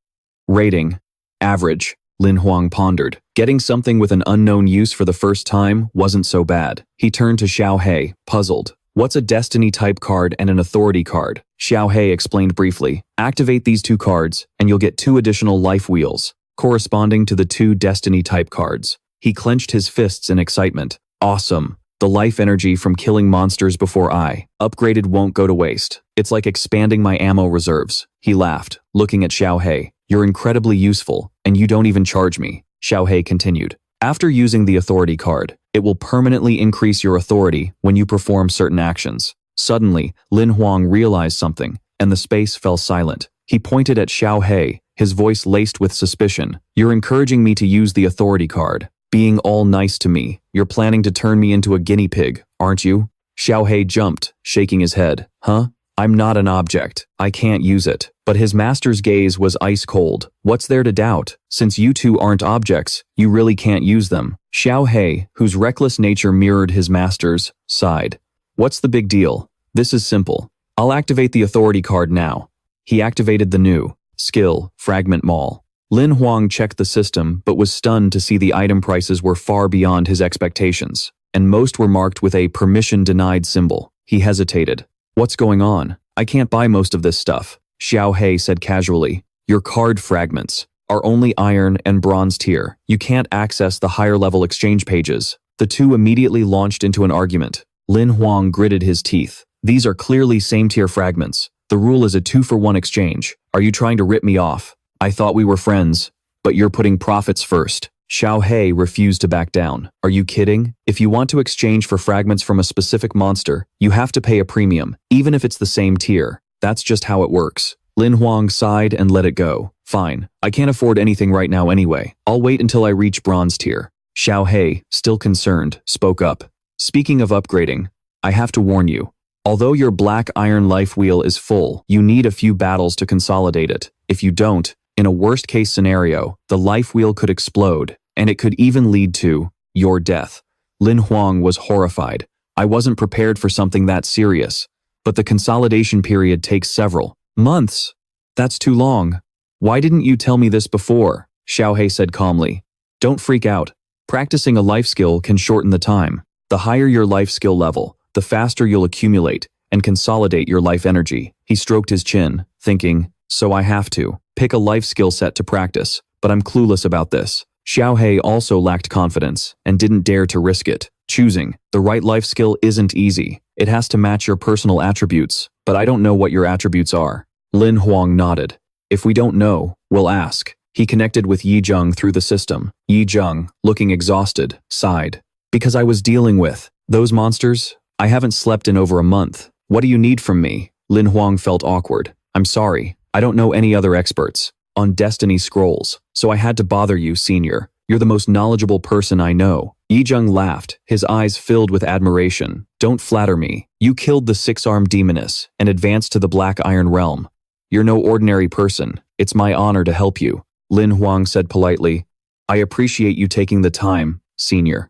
Rating, average. Lin Hoang pondered. Getting something with an unknown use for the first time wasn't so bad. He turned to Xiaohei, puzzled. What's a destiny type card and an authority card? Xiaohei explained briefly. Activate these 2 cards, and you'll get 2 additional life wheels, corresponding to the 2 destiny type cards. He clenched his fists in excitement. Awesome. The life energy from killing monsters before I upgraded won't go to waste. It's like expanding my ammo reserves. He laughed, looking at Xiaohei. You're incredibly useful, and you don't even charge me. Xiaohei continued. After using the authority card, it will permanently increase your authority when you perform certain actions. Suddenly, Lin Hoang realized something, and the space fell silent. He pointed at Xiaohei, his voice laced with suspicion. You're encouraging me to use the authority card. Being all nice to me. You're planning to turn me into a guinea pig, aren't you? Xiaohei jumped, shaking his head. Huh? I'm not an object. I can't use it. But his master's gaze was ice cold. What's there to doubt? Since you 2 aren't objects, you really can't use them. Xiaohei, whose reckless nature mirrored his master's, sighed. What's the big deal? This is simple. I'll activate the authority card now. He activated the new skill, Fragment Maul. Lin Hoang checked the system but was stunned to see the item prices were far beyond his expectations, and most were marked with a permission denied symbol. He hesitated. What's going on? I can't buy most of this stuff. Xiaohei said casually. Your card fragments are only iron and bronze tier. You can't access the higher level exchange pages. The 2 immediately launched into an argument. Lin Hoang gritted his teeth. These are clearly same tier fragments. The rule is a 2-for-1 exchange. Are you trying to rip me off? I thought we were friends, but you're putting profits first. Xiaohei refused to back down. Are you kidding? If you want to exchange for fragments from a specific monster, you have to pay a premium, even if it's the same tier. That's just how it works. Lin Hoang sighed and let it go. Fine, I can't afford anything right now anyway. I'll wait until I reach bronze tier. Xiaohei, still concerned, spoke up. Speaking of upgrading, I have to warn you. Although your black iron life wheel is full, you need a few battles to consolidate it. If you don't, in a worst-case scenario, the life wheel could explode, and it could even lead to your death. Lin Hoang was horrified. I wasn't prepared for something that serious, but the consolidation period takes several months. That's too long. Why didn't you tell me this before? Xiaohei said calmly. Don't freak out. Practicing a life skill can shorten the time. The higher your life skill level, the faster you'll accumulate and consolidate your life energy. He stroked his chin, thinking, so I have to pick a life skill set to practice, but I'm clueless about this. Xiaohei also lacked confidence and didn't dare to risk it. Choosing the right life skill isn't easy. It has to match your personal attributes, but I don't know what your attributes are. Lin Hoang nodded. If we don't know, we'll ask. He connected with Yi Zheng through the system. Yi Zheng, looking exhausted, sighed. Because I was dealing with those monsters, I haven't slept in over a month. What do you need from me? Lin Hoang felt awkward. I'm sorry, I don't know any other experts. on destiny scrolls, so I had to bother you, senior. You're the most knowledgeable person I know. Yi Jung laughed, his eyes filled with admiration. Don't flatter me. You killed the six-armed demoness and advanced to the Black Iron Realm. You're no ordinary person. It's my honor to help you. Lin Hoang said politely. I appreciate you taking the time, senior.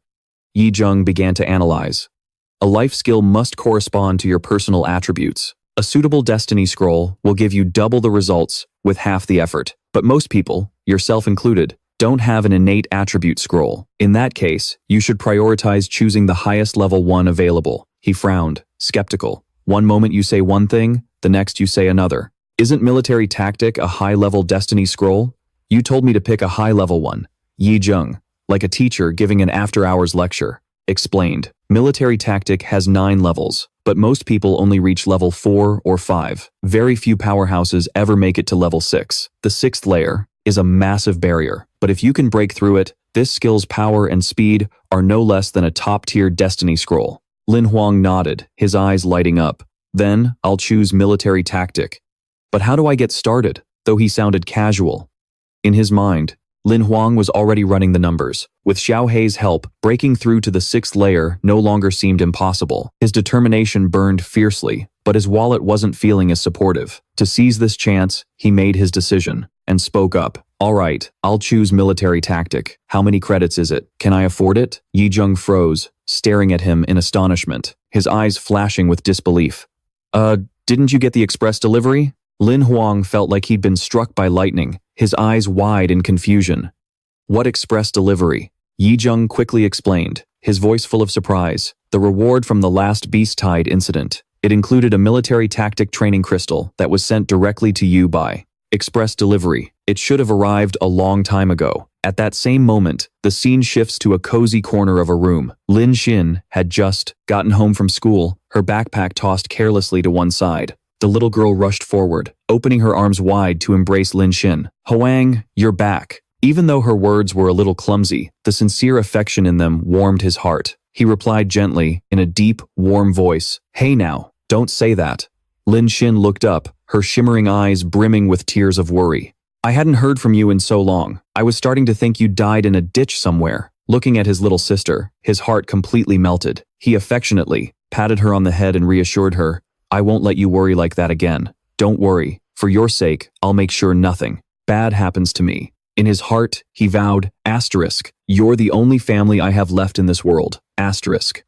Yi Jung began to analyze. A life skill must correspond to your personal attributes. A suitable destiny scroll will give you double the results with half the effort. But most people, yourself included, don't have an innate attribute scroll. In that case, you should prioritize choosing the highest level one available. He frowned, skeptical. One moment you say one thing, the next you say another. Isn't military tactic a high-level destiny scroll? You told me to pick a high-level one. Yi Jung, like a teacher giving an after-hours lecture, explained. Military tactic has 9 levels, but most people only reach level 4 or 5. Very few powerhouses ever make it to level 6. The 6th layer is a massive barrier, but if you can break through it, this skill's power and speed are no less than a top-tier destiny scroll. Lin Hoang nodded, his eyes lighting up. Then, I'll choose military tactic. But how do I get started? Though he sounded casual. In his mind, Lin Hoang was already running the numbers. With Xiao Hei's help, breaking through to the 6th layer no longer seemed impossible. His determination burned fiercely, but his wallet wasn't feeling as supportive. To seize this chance, he made his decision and spoke up. All right, I'll choose military tactic. How many credits is it? Can I afford it? Yi Jung froze, staring at him in astonishment, his eyes flashing with disbelief. Didn't you get the express delivery? Lin Hoang felt like he'd been struck by lightning, his eyes wide in confusion. What express delivery? Yi Jung quickly explained, his voice full of surprise. The reward from the last Beast-Tide incident. It included a military tactic training crystal that was sent directly to you by express delivery. It should have arrived a long time ago. At that same moment, the scene shifts to a cozy corner of a room. Lin Xin had just gotten home from school, her backpack tossed carelessly to one side. The little girl rushed forward, opening her arms wide to embrace Lin Xin. Hoang, you're back. Even though her words were a little clumsy, the sincere affection in them warmed his heart. He replied gently, in a deep, warm voice, Hey now, don't say that. Lin Xin looked up, her shimmering eyes brimming with tears of worry. I hadn't heard from you in so long. I was starting to think you died in a ditch somewhere. Looking at his little sister, his heart completely melted. He affectionately patted her on the head and reassured her, I won't let you worry like that again. Don't worry. For your sake, I'll make sure nothing bad happens to me. In his heart, he vowed, You're the only family I have left in this world.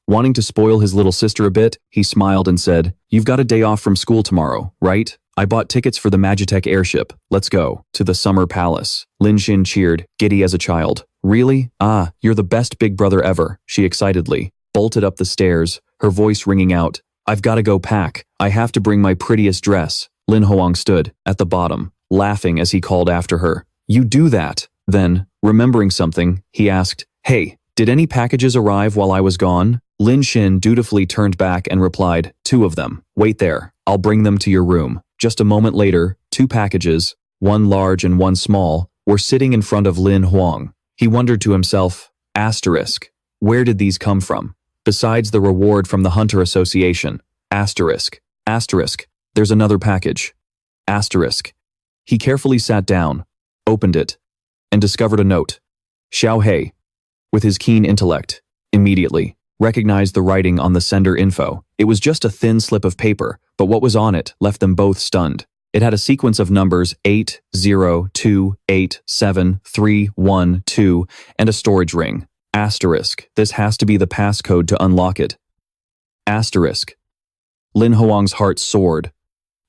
Wanting to spoil his little sister a bit, he smiled and said, You've got a day off from school tomorrow, right? I bought tickets for the Magitech airship. Let's go. To the Summer Palace. Lin Xin cheered, giddy as a child. Really? You're the best big brother ever, she excitedly bolted up the stairs, her voice ringing out. I've got to go pack. I have to bring my prettiest dress. Lin Hoang stood at the bottom, laughing as he called after her. You do that. Then, remembering something, he asked, Hey, did any packages arrive while I was gone? Lin Xin dutifully turned back and replied, 2 of them. Wait there. I'll bring them to your room. Just a moment later, 2 packages, one large and one small, were sitting in front of Lin Hoang. He wondered to himself, where did these come from? Besides the reward from the Hunter Association, there's another package, He carefully sat down, opened it, and discovered a note. Xiao Hei, with his keen intellect, immediately recognized the writing on the sender info. It was just a thin slip of paper, but what was on it left them both stunned. It had a sequence of numbers 8028731 and a storage ring. This has to be the passcode to unlock it. Lin Hoang's heart soared,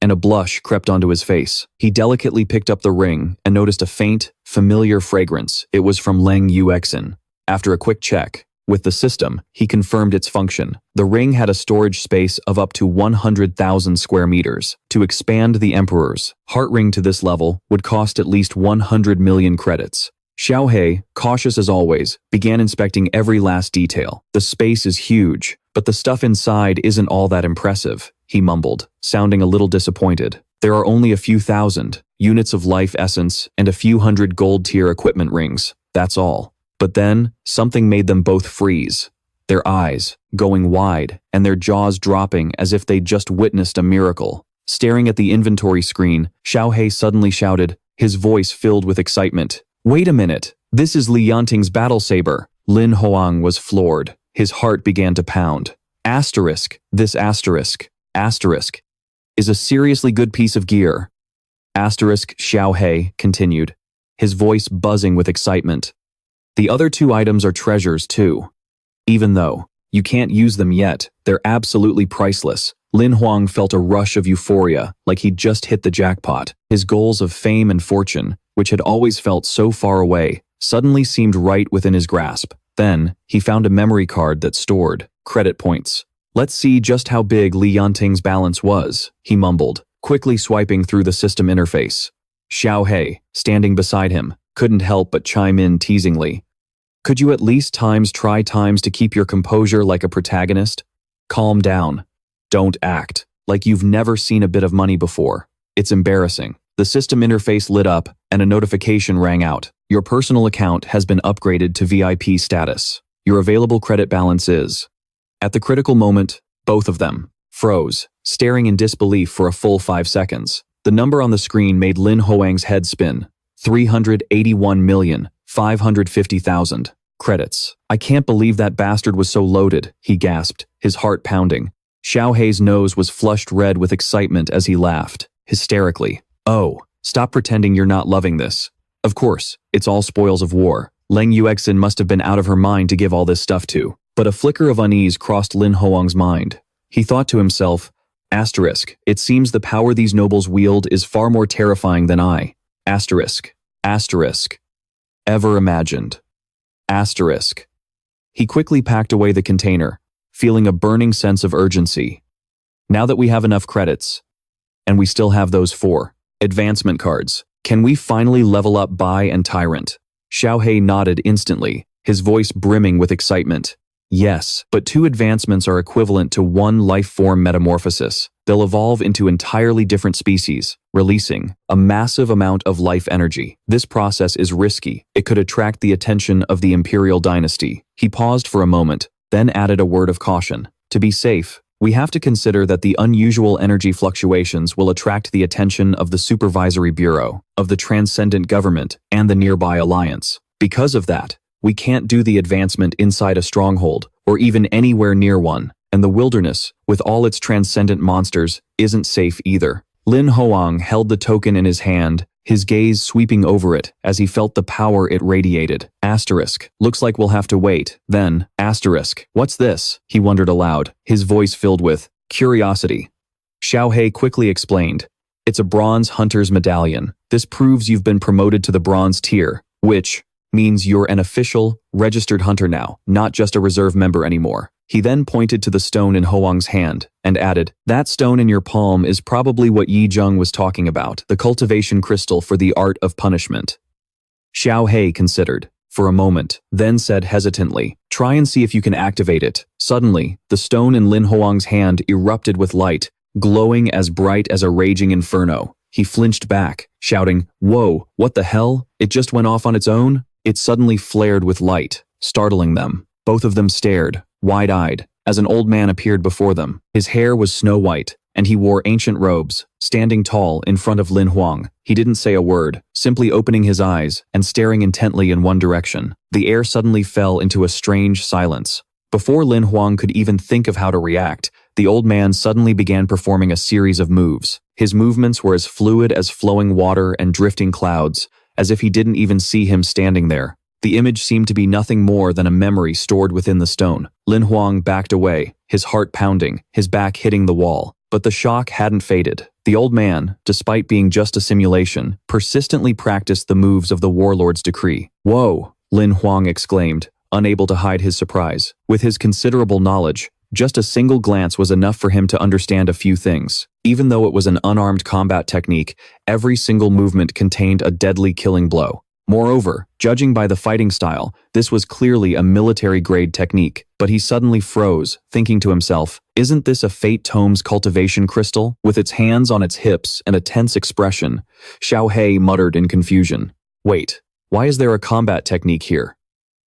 and a blush crept onto his face. He delicately picked up the ring and noticed a faint, familiar fragrance. It was from Leng Yuexin. After a quick check with the system, he confirmed its function. The ring had a storage space of up to 100,000 square meters. To expand the Emperor's heart ring to this level would cost at least 100 million credits. Xiao Hei, cautious as always, began inspecting every last detail. The space is huge, but the stuff inside isn't all that impressive, he mumbled, sounding a little disappointed. There are only a few thousand units of life essence and a few hundred gold-tier equipment rings. That's all. But then, something made them both freeze. Their eyes going wide and their jaws dropping as if they'd just witnessed a miracle. Staring at the inventory screen, Xiao Hei suddenly shouted, his voice filled with excitement. Wait a minute, this is Li Yanting's battle saber. Lin Hoang was floored. His heart began to pound. This asterisk is a seriously good piece of gear. Xiao He continued, his voice buzzing with excitement. The other two items are treasures too. Even though you can't use them yet, they're absolutely priceless. Lin Hoang felt a rush of euphoria, like he'd just hit the jackpot. His goals of fame and fortune, which had always felt so far away, suddenly seemed right within his grasp. Then, he found a memory card that stored credit points. Let's see just how big Li Yanting's balance was, he mumbled, quickly swiping through the system interface. Xiao He, standing beside him, couldn't help but chime in teasingly. Could you at least try to keep your composure like a protagonist? Calm down. Don't act like you've never seen a bit of money before. It's embarrassing. The system interface lit up and a notification rang out. Your personal account has been upgraded to VIP status. Your available credit balance is. At the critical moment, both of them froze, staring in disbelief for a full 5 seconds. The number on the screen made Lin Hoang's head spin. 381,550,000 credits. I can't believe that bastard was so loaded, he gasped, his heart pounding. Xiao He's nose was flushed red with excitement as he laughed, hysterically. Oh, stop pretending you're not loving this. Of course, it's all spoils of war. Leng Yuexin must have been out of her mind to give all this stuff to. But a flicker of unease crossed Lin Hoang's mind. He thought to himself, it seems the power these nobles wield is far more terrifying than I. Ever imagined. He quickly packed away the container, feeling a burning sense of urgency. Now that we have enough credits, and we still have those 4 advancement cards, can we finally level up Bai and Tyrant? Xiao He nodded instantly, his voice brimming with excitement. Yes, but 2 advancements are equivalent to 1 life form metamorphosis. They'll evolve into entirely different species, releasing a massive amount of life energy. This process is risky. It could attract the attention of the Imperial Dynasty. He paused for a moment, then added a word of caution. To be safe, we have to consider that the unusual energy fluctuations will attract the attention of the Supervisory Bureau, of the Transcendent Government, and the nearby Alliance. Because of that, we can't do the advancement inside a stronghold, or even anywhere near one, and the wilderness, with all its transcendent monsters, isn't safe either. Lin Hoang held the token in his hand, his gaze sweeping over it as he felt the power it radiated. Looks like we'll have to wait. Then, what's this? He wondered aloud, his voice filled with curiosity. Xiao He quickly explained. It's a bronze hunter's medallion. This proves you've been promoted to the bronze tier, which means you're an official, registered hunter now, not just a reserve member anymore. He then pointed to the stone in Hoang's hand and added, that stone in your palm is probably what Yi Zheng was talking about, the cultivation crystal for the art of punishment. Xiao He considered, for a moment, then said hesitantly, try and see if you can activate it. Suddenly, the stone in Lin Hoang's hand erupted with light, glowing as bright as a raging inferno. He flinched back, shouting, whoa, what the hell? It just went off on its own? It suddenly flared with light, startling them. Both of them stared, wide-eyed, as an old man appeared before them. His hair was snow-white, and he wore ancient robes, standing tall in front of Lin Hoang. He didn't say a word, simply opening his eyes and staring intently in one direction. The air suddenly fell into a strange silence. Before Lin Hoang could even think of how to react, the old man suddenly began performing a series of moves. His movements were as fluid as flowing water and drifting clouds, as if he didn't even see him standing there. The image seemed to be nothing more than a memory stored within the stone. Lin Hoang backed away, his heart pounding, his back hitting the wall. But the shock hadn't faded. The old man, despite being just a simulation, persistently practiced the moves of the warlord's decree. Whoa, Lin Hoang exclaimed, unable to hide his surprise. With his considerable knowledge, just a single glance was enough for him to understand a few things. Even though it was an unarmed combat technique, every single movement contained a deadly killing blow. Moreover, judging by the fighting style, this was clearly a military-grade technique. But he suddenly froze, thinking to himself, isn't this a Fate Tome's cultivation crystal? With its hands on its hips and a tense expression, Xiao He muttered in confusion. Wait, why is there a combat technique here?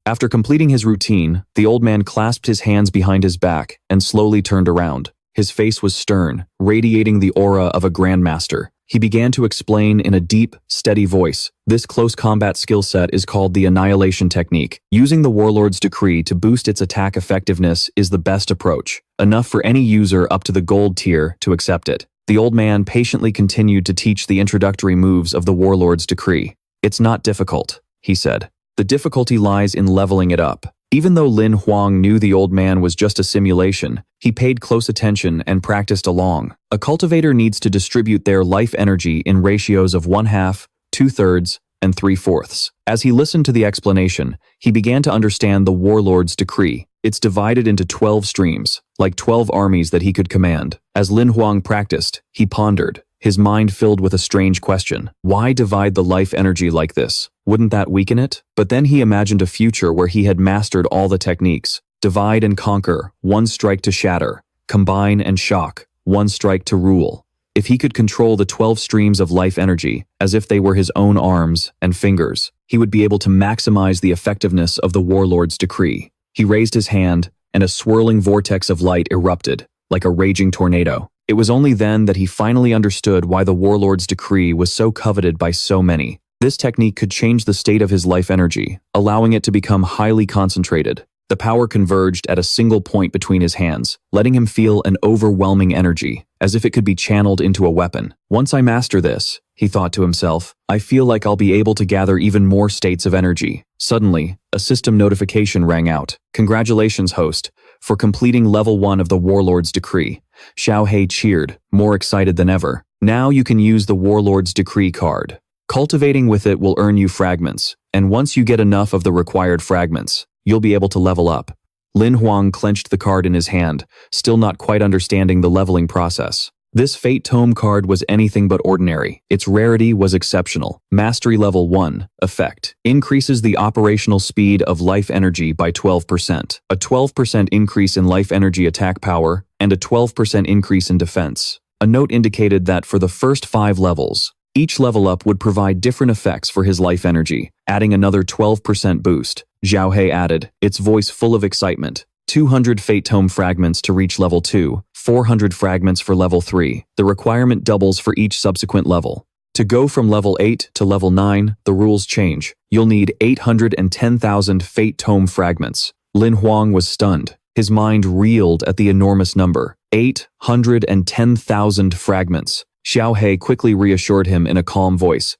After completing his routine, the old man clasped his hands behind his back and slowly turned around. His face was stern, radiating the aura of a grandmaster. He began to explain in a deep, steady voice. This close combat skill set is called the Annihilation Technique. Using the Warlord's Decree to boost its attack effectiveness is the best approach, enough for any user up to the gold tier to accept it. The old man patiently continued to teach the introductory moves of the Warlord's Decree. It's not difficult, he said. The difficulty lies in leveling it up. Even though Lam Hoang knew the old man was just a simulation, he paid close attention and practiced along. A cultivator needs to distribute their life energy in ratios of 1/2, 2/3, and 3/4. As he listened to the explanation, he began to understand the Warlord's Decree. It's divided into 12 streams, like 12 armies that he could command. As Lam Hoang practiced, he pondered, his mind filled with a strange question. Why divide the life energy like this? Wouldn't that weaken it? But then he imagined a future where he had mastered all the techniques. Divide and conquer, one strike to shatter. Combine and shock, one strike to rule. If he could control the 12 streams of life energy, as if they were his own arms and fingers, he would be able to maximize the effectiveness of the Warlord's Decree. He raised his hand, and a swirling vortex of light erupted, like a raging tornado. It was only then that he finally understood why the Warlord's Decree was so coveted by so many. This technique could change the state of his life energy, allowing it to become highly concentrated. The power converged at a single point between his hands, letting him feel an overwhelming energy, as if it could be channeled into a weapon. Once I master this, he thought to himself, I feel like I'll be able to gather even more states of energy. Suddenly, a system notification rang out. Congratulations, host, for completing level 1 of the Warlord's Decree. Xiao He cheered, more excited than ever. Now you can use the Warlord's Decree card. Cultivating with it will earn you fragments, and once you get enough of the required fragments, you'll be able to level up. Lam Hoang clenched the card in his hand, still not quite understanding the leveling process. This Fate Tome card was anything but ordinary. Its rarity was exceptional. Mastery Level 1, Effect. Increases the operational speed of life energy by 12%. A 12% increase in life energy attack power, and a 12% increase in defense. A note indicated that for the first 5 levels, each level up would provide different effects for his life energy, adding another 12% boost. Xiao He added, its voice full of excitement. 200 Fate Tome fragments to reach level 2, 400 fragments for level 3. The requirement doubles for each subsequent level. To go from level 8 to level 9, the rules change. You'll need 810,000 Fate Tome fragments. Lam Hoang was stunned. His mind reeled at the enormous number. 810,000 fragments. Xiao He quickly reassured him in a calm voice.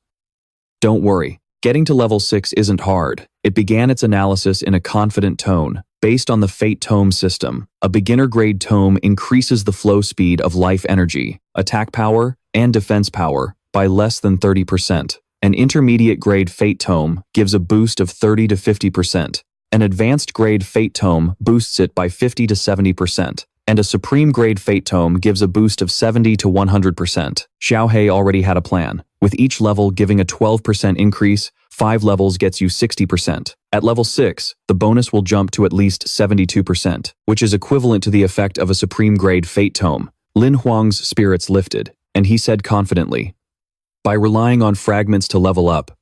Don't worry, getting to level 6 isn't hard. It began its analysis in a confident tone. Based on the Fate Tome system, a beginner-grade tome increases the flow speed of life energy, attack power, and defense power by less than 30%. An intermediate-grade Fate Tome gives a boost of 30 to 50%. An advanced-grade Fate Tome boosts it by 50 to 70%. And a supreme-grade Fate Tome gives a boost of 70 to 100%. Xiao He already had a plan. With each level giving a 12% increase, 5 levels gets you 60%. At level 6, the bonus will jump to at least 72%, which is equivalent to the effect of a supreme-grade Fate Tome. Lam Hoang's spirits lifted, and he said confidently, by relying on fragments to level up,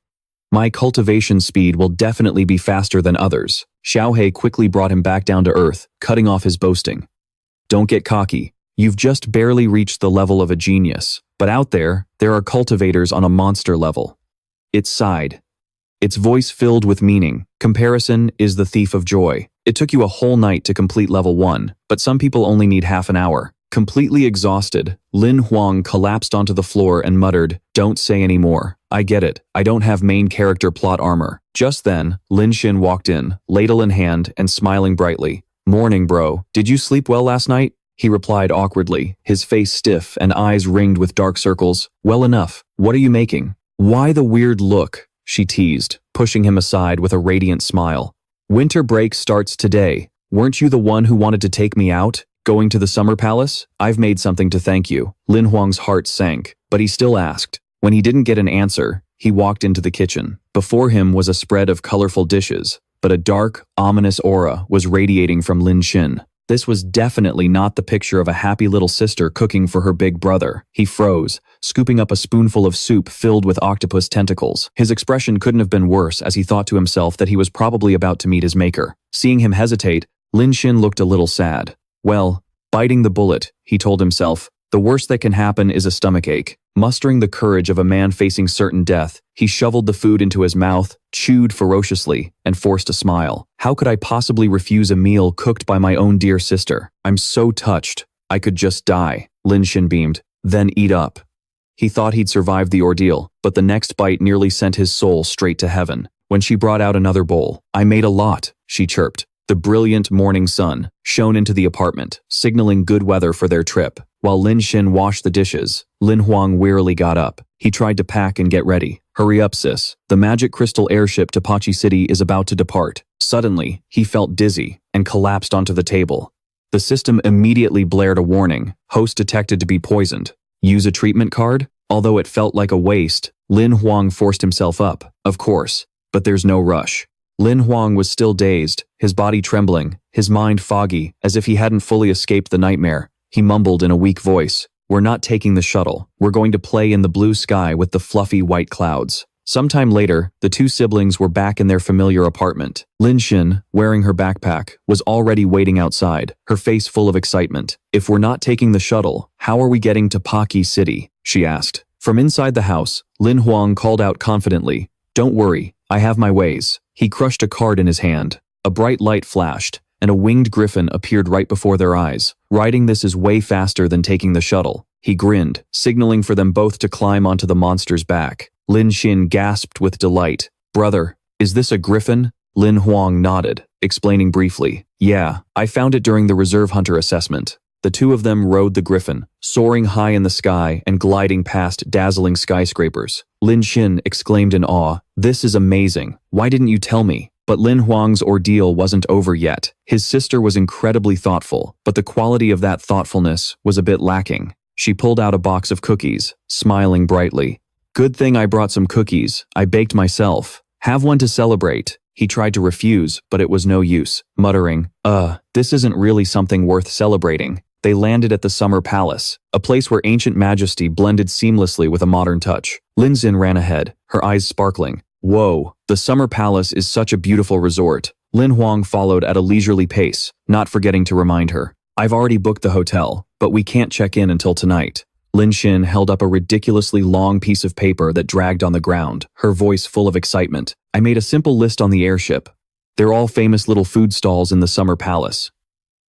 my cultivation speed will definitely be faster than others. Xiao He quickly brought him back down to earth, cutting off his boasting. Don't get cocky. You've just barely reached the level of a genius. But out there are cultivators on a monster level. It sighed. Its voice filled with meaning. Comparison is the thief of joy. It took you a whole night to complete level 1, but some people only need half an hour. Completely exhausted, Lam Hoang collapsed onto the floor and muttered, don't say any more. I get it. I don't have main character plot armor. Just then, Lin Xin walked in, ladle in hand and smiling brightly. Morning, bro. Did you sleep well last night? He replied awkwardly, his face stiff and eyes ringed with dark circles. Well enough. What are you making? Why the weird look? She teased, pushing him aside with a radiant smile. Winter break starts today. Weren't you the one who wanted to take me out? Going to the summer palace? I've made something to thank you. Lam Hoang's heart sank, but he still asked. When he didn't get an answer, he walked into the kitchen. Before him was a spread of colorful dishes, but a dark, ominous aura was radiating from Lin Xin. This was definitely not the picture of a happy little sister cooking for her big brother. He froze, scooping up a spoonful of soup filled with octopus tentacles. His expression couldn't have been worse as he thought to himself that he was probably about to meet his maker. Seeing him hesitate, Lin Xin looked a little sad. Well, biting the bullet, he told himself, The worst that can happen is a stomachache. Mustering the courage of a man facing certain death, he shoveled the food into his mouth, chewed ferociously, and forced a smile. How could I possibly refuse a meal cooked by my own dear sister? I'm so touched. I could just die. Lin Xin beamed. Then eat up. He thought he'd survived the ordeal, but the next bite nearly sent his soul straight to heaven. When she brought out another bowl, I made a lot, she chirped. The brilliant morning sun shone into the apartment, signaling good weather for their trip. While Lin Xin washed the dishes, Lin Hoang wearily got up. He tried to pack and get ready. Hurry up, sis. The magic crystal airship to Pachi City is about to depart. Suddenly, he felt dizzy and collapsed onto the table. The system immediately blared a warning. Host detected to be poisoned. Use a treatment card? Although it felt like a waste, Lin Hoang forced himself up. Of course, but there's no rush. Lin Hoang was still dazed, his body trembling, his mind foggy, as if he hadn't fully escaped the nightmare. He mumbled in a weak voice, "We're not taking the shuttle. We're going to play in the blue sky with the fluffy white clouds." Sometime later, the two siblings were back in their familiar apartment. Lin Xin, wearing her backpack, was already waiting outside, her face full of excitement. "If we're not taking the shuttle, how are we getting to Paki City?" she asked. From inside the house, Lin Hoang called out confidently, "Don't worry, I have my ways." He crushed a card in his hand. A bright light flashed, and a winged griffin appeared right before their eyes. "Riding this is way faster than taking the shuttle." He grinned, signaling for them both to climb onto the monster's back. Lin Xin gasped with delight. "Brother, is this a griffin?" Lin Hoang nodded, explaining briefly. "Yeah, I found it during the reserve hunter assessment." The two of them rode the griffin, soaring high in the sky and gliding past dazzling skyscrapers. Lin Xin exclaimed in awe, "This is amazing. Why didn't you tell me?" But Lin Huang's ordeal wasn't over yet. His sister was incredibly thoughtful, but the quality of that thoughtfulness was a bit lacking. She pulled out a box of cookies, smiling brightly. "Good thing I brought some cookies. I baked myself. Have one to celebrate." He tried to refuse, but it was no use, muttering, this isn't really something worth celebrating." They landed at the Summer Palace, a place where ancient majesty blended seamlessly with a modern touch. Lin Xin ran ahead, her eyes sparkling. "Whoa, the Summer Palace is such a beautiful resort." Lin Hoang followed at a leisurely pace, not forgetting to remind her. "I've already booked the hotel, but we can't check in until tonight." Lin Xin held up a ridiculously long piece of paper that dragged on the ground, her voice full of excitement. "I made a simple list on the airship. They're all famous little food stalls in the Summer Palace.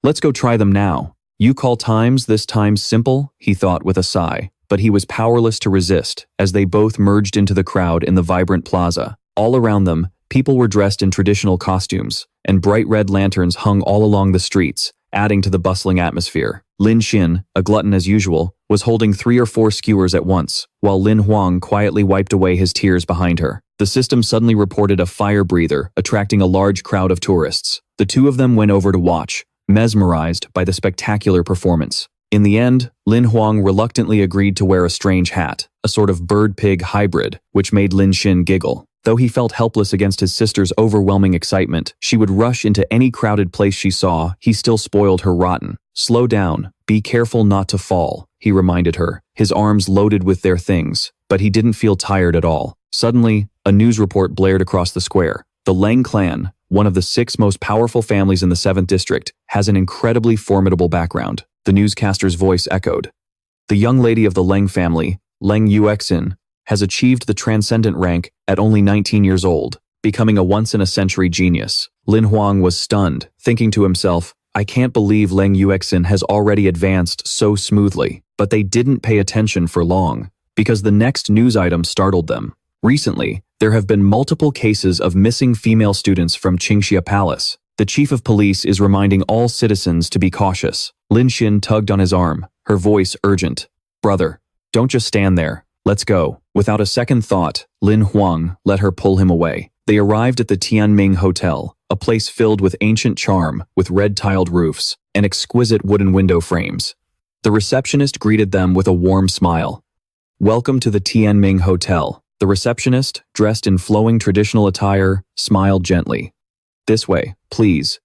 Let's go try them now." "You call times this time simple?" he thought with a sigh, but he was powerless to resist as they both merged into the crowd in the vibrant plaza. All around them, people were dressed in traditional costumes, and bright red lanterns hung all along the streets, adding to the bustling atmosphere. Lin Xin, a glutton as usual, was holding 3 or 4 skewers at once, while Lin Hoang quietly wiped away his tears behind her. The system suddenly reported a fire breather, attracting a large crowd of tourists. The two of them went over to watch, mesmerized by the spectacular performance. In the end, Lin Hoang reluctantly agreed to wear a strange hat, a sort of bird-pig hybrid, which made Lin Xin giggle. Though he felt helpless against his sister's overwhelming excitement, she would rush into any crowded place she saw. He still spoiled her rotten. "Slow down, be careful not to fall," he reminded her, his arms loaded with their things, but he didn't feel tired at all. Suddenly, a news report blared across the square. The Leng clan, one of the 6 most powerful families in the 7th district, has an incredibly formidable background. The newscaster's voice echoed. "The young lady of the Leng family, Leng Yuexin, has achieved the transcendent rank at only 19 years old, becoming a once-in-a-century genius." Lin Hoang was stunned, thinking to himself, "I can't believe Leng Yuexin has already advanced so smoothly." But they didn't pay attention for long, because the next news item startled them. Recently, there have been multiple cases of missing female students from Qingxia Palace. The chief of police is reminding all citizens to be cautious. Lin Xin tugged on his arm, her voice urgent. "Brother, don't just stand there. Let's go." Without a second thought, Lin Hoang let her pull him away. They arrived at the Tianming Hotel, a place filled with ancient charm, with red-tiled roofs and exquisite wooden window frames. The receptionist greeted them with a warm smile. "Welcome to the Tianming Hotel." The receptionist, dressed in flowing traditional attire, smiled gently. "This way, please.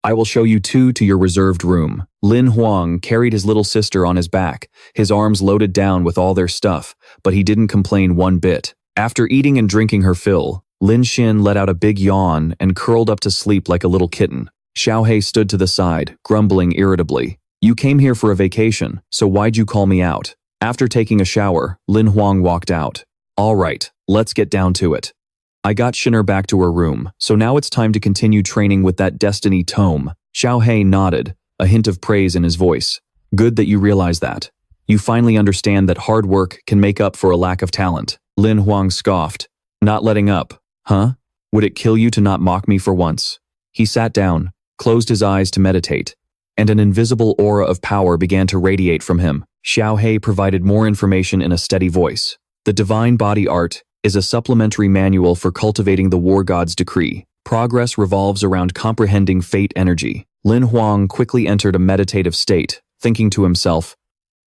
I will show you to your reserved room." Lin Hoang carried his little sister on his back, his arms loaded down with all their stuff, but he didn't complain one bit. After eating and drinking her fill, Lin Xin let out a big yawn and curled up to sleep like a little kitten. Xiaohei stood to the side, grumbling irritably. You came here for a vacation, so why'd you call me out? After taking a shower, Lam Hoang walked out. All right, let's get down to it. I got Shinner back to her room, so now it's time to continue training with that destiny tome. Xiao He nodded, a hint of praise in his voice. Good that you realize that. You finally understand that hard work can make up for a lack of talent. Lam Hoang scoffed. Not letting up, huh? Would it kill you to not mock me for once? He sat down, closed his eyes to meditate, and an invisible aura of power began to radiate from him. Xiao He provided more information in a steady voice. The Divine Body Art is a supplementary manual for cultivating the War God's decree. Progress revolves around comprehending fate energy. Lam Hoang quickly entered a meditative state, thinking to himself,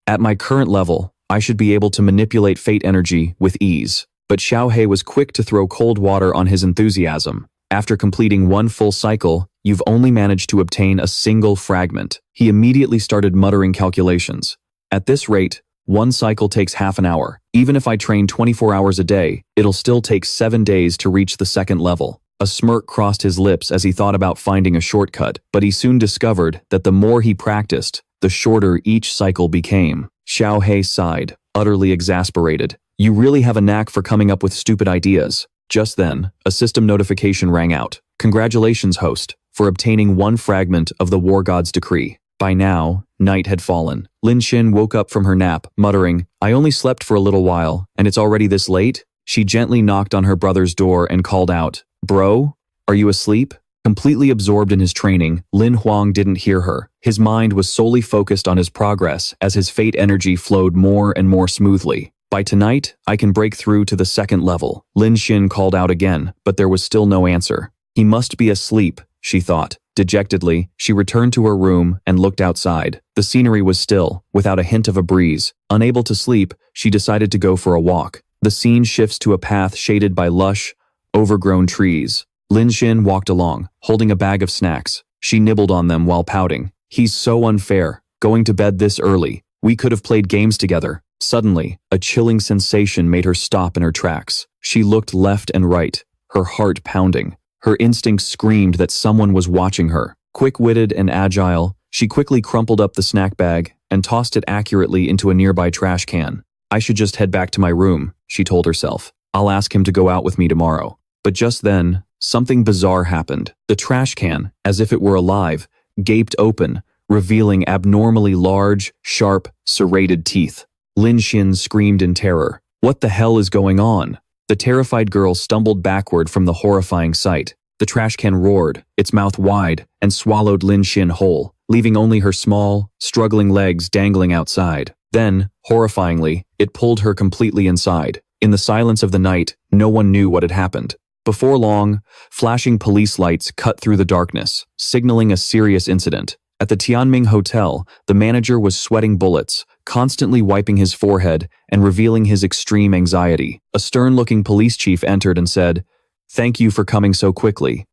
at my current level, I should be able to manipulate fate energy with ease. But Xiao He was quick to throw cold water on his enthusiasm. After completing one full cycle, you've only managed to obtain a single fragment. He immediately started muttering calculations. At this rate, one cycle takes half an hour. Even if I train 24 hours a day, it'll still take 7 days to reach the second level. A smirk crossed his lips as he thought about finding a shortcut, but he soon discovered that the more he practiced, the shorter each cycle became. Xiao He sighed, utterly exasperated. You really have a knack for coming up with stupid ideas. Just then, a system notification rang out. Congratulations, host, for obtaining one fragment of the War God's decree. By now, night had fallen. Lin Xin woke up from her nap, muttering, I only slept for a little while, and it's already this late? She gently knocked on her brother's door and called out, Bro, are you asleep? Completely absorbed in his training, Lam Hoang didn't hear her. His mind was solely focused on his progress as his fate energy flowed more and more smoothly. By tonight, I can break through to the second level. Lin Xin called out again, but there was still no answer. He must be asleep, she thought. Dejectedly, she returned to her room and looked outside. The scenery was still, without a hint of a breeze. Unable to sleep, she decided to go for a walk. The scene shifts to a path shaded by lush, overgrown trees. Lin Xin walked along, holding a bag of snacks. She nibbled on them while pouting. He's so unfair, going to bed this early. We could have played games together. Suddenly, a chilling sensation made her stop in her tracks. She looked left and right, her heart pounding. Her instincts screamed that someone was watching her. Quick-witted and agile, she quickly crumpled up the snack bag and tossed it accurately into a nearby trash can. I should just head back to my room, she told herself. I'll ask him to go out with me tomorrow. But just then, something bizarre happened. The trash can, as if it were alive, gaped open, revealing abnormally large, sharp, serrated teeth. Lin Xin screamed in terror. What the hell is going on? The terrified girl stumbled backward from the horrifying sight. The trash can roared, its mouth wide, and swallowed Lin Xin whole, leaving only her small, struggling legs dangling outside. Then, horrifyingly, it pulled her completely inside. In the silence of the night, no one knew what had happened. Before long, flashing police lights cut through the darkness, signaling a serious incident. At the Tianming Hotel, the manager was sweating bullets, constantly wiping his forehead and revealing his extreme anxiety. A stern-looking police chief entered and said, "Thank you for coming so quickly."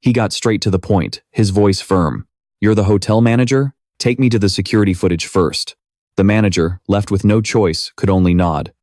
He got straight to the point, his voice firm. "You're the hotel manager? Take me to the security footage first." The manager, left with no choice, could only nod.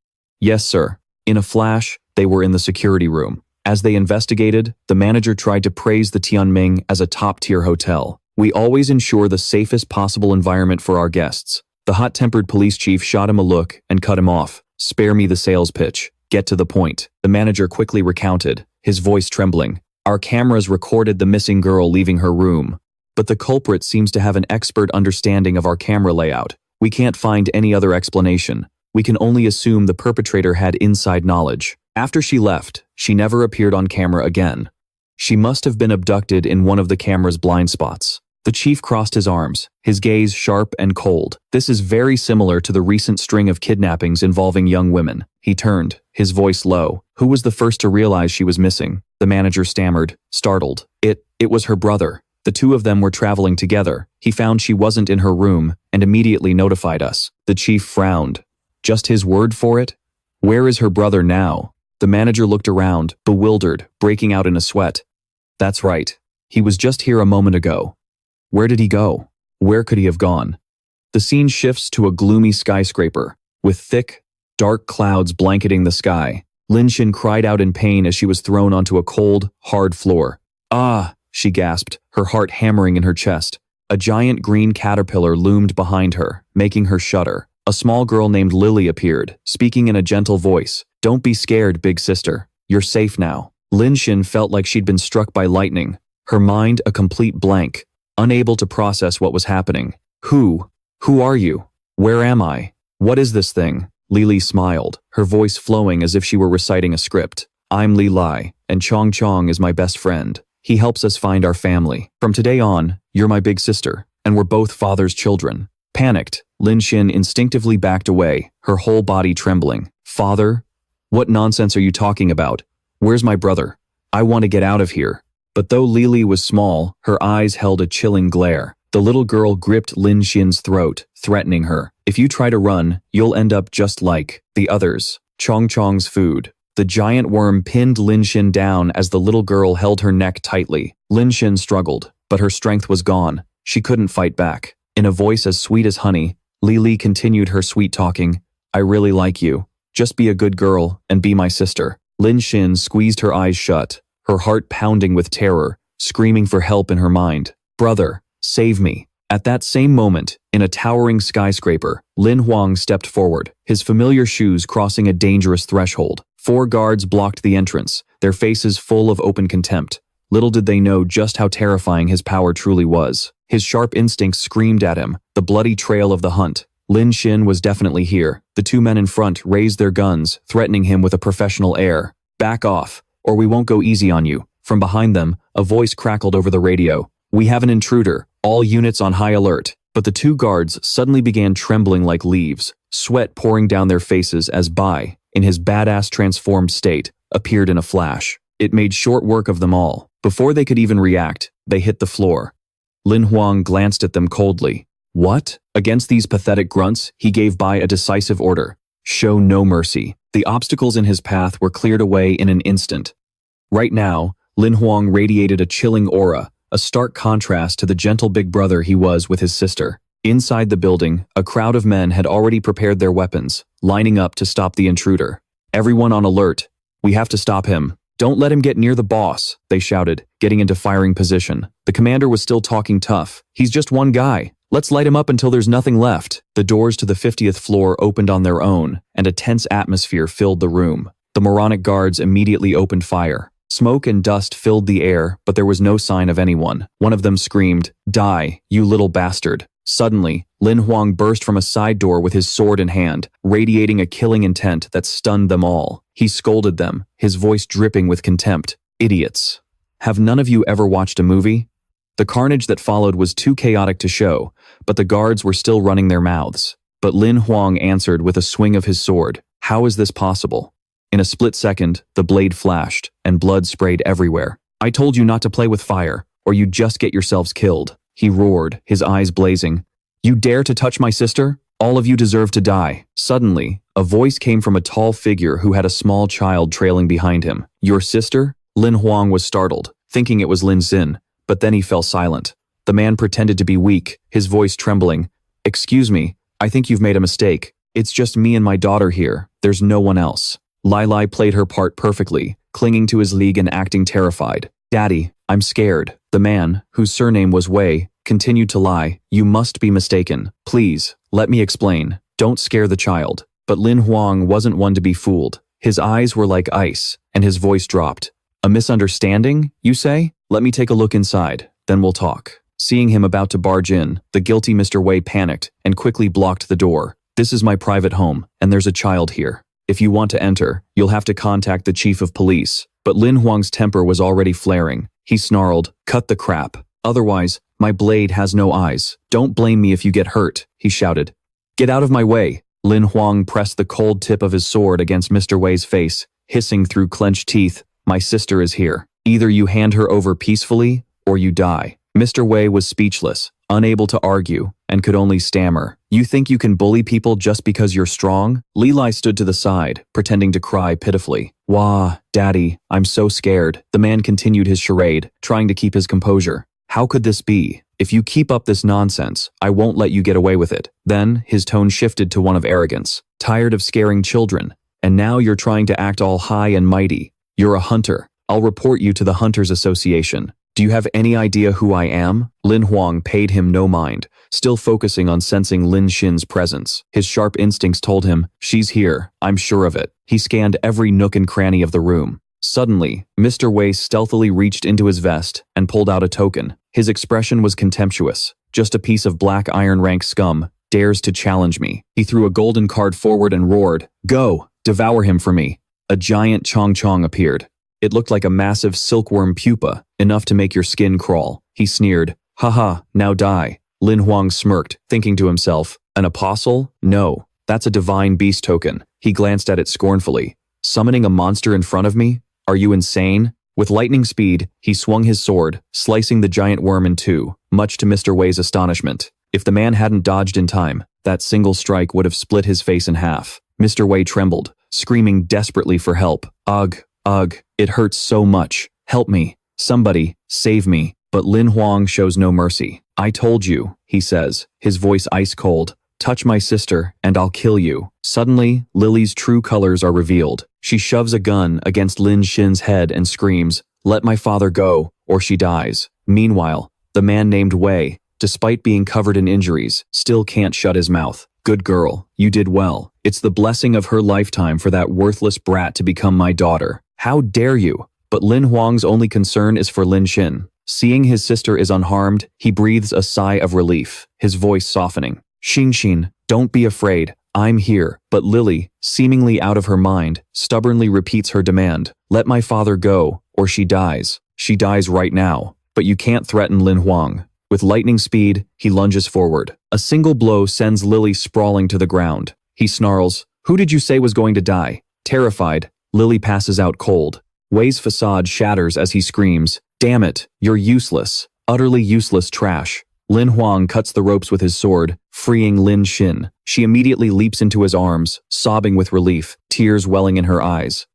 "Yes, sir." In a flash, they were in the security room. As they investigated, the manager tried to praise the Tianming as a top-tier hotel. "We always ensure the safest possible environment for our guests." The hot-tempered police chief shot him a look and cut him off. "Spare me the sales pitch. Get to the point." The manager quickly recounted, his voice trembling. "Our cameras recorded the missing girl leaving her room, but the culprit seems to have an expert understanding of our camera layout. We can't find any other explanation. We can only assume the perpetrator had inside knowledge. After she left, she never appeared on camera again. She must have been abducted in one of the camera's blind spots." The chief crossed his arms, his gaze sharp and cold. "This is very similar to the recent string of kidnappings involving young women." He turned, his voice low. "Who was the first to realize she was missing?" The manager stammered, startled. It was her brother. The two of them were traveling together. He found she wasn't in her room and immediately notified us." The chief frowned. "Just his word for it? Where is her brother now?" The manager looked around, bewildered, breaking out in a sweat. "That's right. He was just here a moment ago." Where did he go? Where could he have gone? The scene shifts to a gloomy skyscraper, with thick, dark clouds blanketing the sky. Lin Xin cried out in pain as she was thrown onto a cold, hard floor. "Ah!" she gasped, her heart hammering in her chest. A giant green caterpillar loomed behind her, making her shudder. A small girl named Lily appeared, speaking in a gentle voice. "Don't be scared, big sister. You're safe now." Lin Xin felt like she'd been struck by lightning, her mind a complete blank, unable to process what was happening. Who are you? Where am I? What is this thing?" Lily smiled, her voice flowing as if she were reciting a script. "I'm Li Lai, and Chong Chong is my best friend. He helps us find our family. From today on, you're my big sister, and we're both father's children." Panicked, Lin Xin instinctively backed away, her whole body trembling. "Father? What nonsense are you talking about? Where's my brother? I want to get out of here." But though Lily was small, her eyes held a chilling glare. The little girl gripped Lin Xin's throat, threatening her. "If you try to run, you'll end up just like the others." Chong Chong's food. The giant worm pinned Lin Xin down as the little girl held her neck tightly. Lin Xin struggled, but her strength was gone. She couldn't fight back. In a voice as sweet as honey, Lily continued her sweet talking. "I really like you. Just be a good girl and be my sister." Lin Xin squeezed her eyes shut, her heart pounding with terror, screaming for help in her mind. "Brother, save me." At that same moment, in a towering skyscraper, Lin Hoang stepped forward, his familiar shoes crossing a dangerous threshold. 4 guards blocked the entrance, their faces full of open contempt. Little did they know just how terrifying his power truly was. His sharp instincts screamed at him, the bloody trail of the hunt. Lin Xin was definitely here. The 2 men in front raised their guns, threatening him with a professional air. "Back off, or we won't go easy on you." From behind them, a voice crackled over the radio. "We have an intruder. All units on high alert." But the 2 guards suddenly began trembling like leaves, sweat pouring down their faces as Bai, in his badass transformed state, appeared in a flash. It made short work of them all. Before they could even react, they hit the floor. Lin Hoang glanced at them coldly. What? Against these pathetic grunts, he gave Bai a decisive order. Show no mercy. The obstacles in his path were cleared away in an instant. Right now, Lin Hoang radiated a chilling aura, a stark contrast to the gentle big brother he was with his sister. Inside the building, a crowd of men had already prepared their weapons, lining up to stop the intruder. "Everyone on alert. We have to stop him. Don't let him get near the boss," they shouted, getting into firing position. The commander was still talking tough. "He's just one guy. Let's light him up until there's nothing left." The doors to the 50th floor opened on their own, and a tense atmosphere filled the room. The moronic guards immediately opened fire. Smoke and dust filled the air, but there was no sign of anyone. One of them screamed, "Die, you little bastard." Suddenly, Lin Hoang burst from a side door with his sword in hand, radiating a killing intent that stunned them all. He scolded them, his voice dripping with contempt. "Idiots. Have none of you ever watched a movie?" The carnage that followed was too chaotic to show, but the guards were still running their mouths. But Lin Hoang answered with a swing of his sword. How is this possible? In a split second, the blade flashed, and blood sprayed everywhere. "I told you not to play with fire, or you'd just get yourselves killed," he roared, his eyes blazing. "You dare to touch my sister? All of you deserve to die." Suddenly, a voice came from a tall figure who had a small child trailing behind him. "Your sister?" Lin Hoang was startled, thinking it was Lin Xin, but then he fell silent. The man pretended to be weak, his voice trembling. "Excuse me, I think you've made a mistake. It's just me and my daughter here. There's no one else." Lai Lai played her part perfectly, clinging to his league and acting terrified. "Daddy, I'm scared." The man, whose surname was Wei, continued to lie. "You must be mistaken. Please, let me explain. Don't scare the child." But Lin Hoang wasn't one to be fooled. His eyes were like ice, and his voice dropped. "A misunderstanding, you say? Let me take a look inside, then we'll talk." Seeing him about to barge in, the guilty Mr. Wei panicked and quickly blocked the door. "This is my private home, and there's a child here. If you want to enter, you'll have to contact the chief of police." But Lin Huang's temper was already flaring. He snarled, "Cut the crap. Otherwise, my blade has no eyes. Don't blame me if you get hurt," he shouted. "Get out of my way." Lin Hoang pressed the cold tip of his sword against Mr. Wei's face, hissing through clenched teeth, "My sister is here. Either you hand her over peacefully, or you die." Mr. Wei was speechless, unable to argue, and could only stammer. "You think you can bully people just because you're strong?" Li Lai stood to the side, pretending to cry pitifully. "Wah, Daddy, I'm so scared." The man continued his charade, trying to keep his composure. "How could this be? If you keep up this nonsense, I won't let you get away with it." Then, his tone shifted to one of arrogance. "Tired of scaring children, and now you're trying to act all high and mighty. You're a hunter. I'll report you to the Hunters Association." Do you have any idea who I am? Lin Hoang paid him no mind, still focusing on sensing Lin Xin's presence. His sharp instincts told him, she's here, I'm sure of it. He scanned every nook and cranny of the room. Suddenly, Mr. Wei stealthily reached into his vest and pulled out a token. His expression was contemptuous. Just a piece of black iron rank scum dares to challenge me. He threw a golden card forward and roared, go, devour him for me. A giant Chong Chong appeared. It looked like a massive silkworm pupa, enough to make your skin crawl. He sneered, haha, now die. Lin Hoang smirked, thinking to himself, an apostle? No, that's a divine beast token. He glanced at it scornfully. Summoning a monster in front of me? Are you insane? With lightning speed, he swung his sword, slicing the giant worm in two, much to Mr. Wei's astonishment. If the man hadn't dodged in time, that single strike would have split his face in half. Mr. Wei trembled, screaming desperately for help. Ugh, ugh, it hurts so much. Help me. Somebody, save me. But Lin Hoang shows no mercy. I told you, he says, his voice ice cold. Touch my sister, and I'll kill you. Suddenly, Lily's true colors are revealed. She shoves a gun against Lin Xin's head and screams, let my father go, or she dies. Meanwhile, the man named Wei, despite being covered in injuries, still can't shut his mouth. Good girl, you did well. It's the blessing of her lifetime for that worthless brat to become my daughter. How dare you? But Lin Huang's only concern is for Lin Xin. Seeing his sister is unharmed, he breathes a sigh of relief, his voice softening. Xingxin, don't be afraid, I'm here. But Lily, seemingly out of her mind, stubbornly repeats her demand. Let my father go, or she dies. She dies right now. But you can't threaten Lin Huang. With lightning speed, he lunges forward. A single blow sends Lily sprawling to the ground. He snarls, who did you say was going to die? Terrified, Lily passes out cold. Wei's facade shatters as he screams, damn it, you're useless. Utterly useless trash. Lin Huang cuts the ropes with his sword, freeing Lin Xin. She immediately leaps into his arms, sobbing with relief, tears welling in her eyes.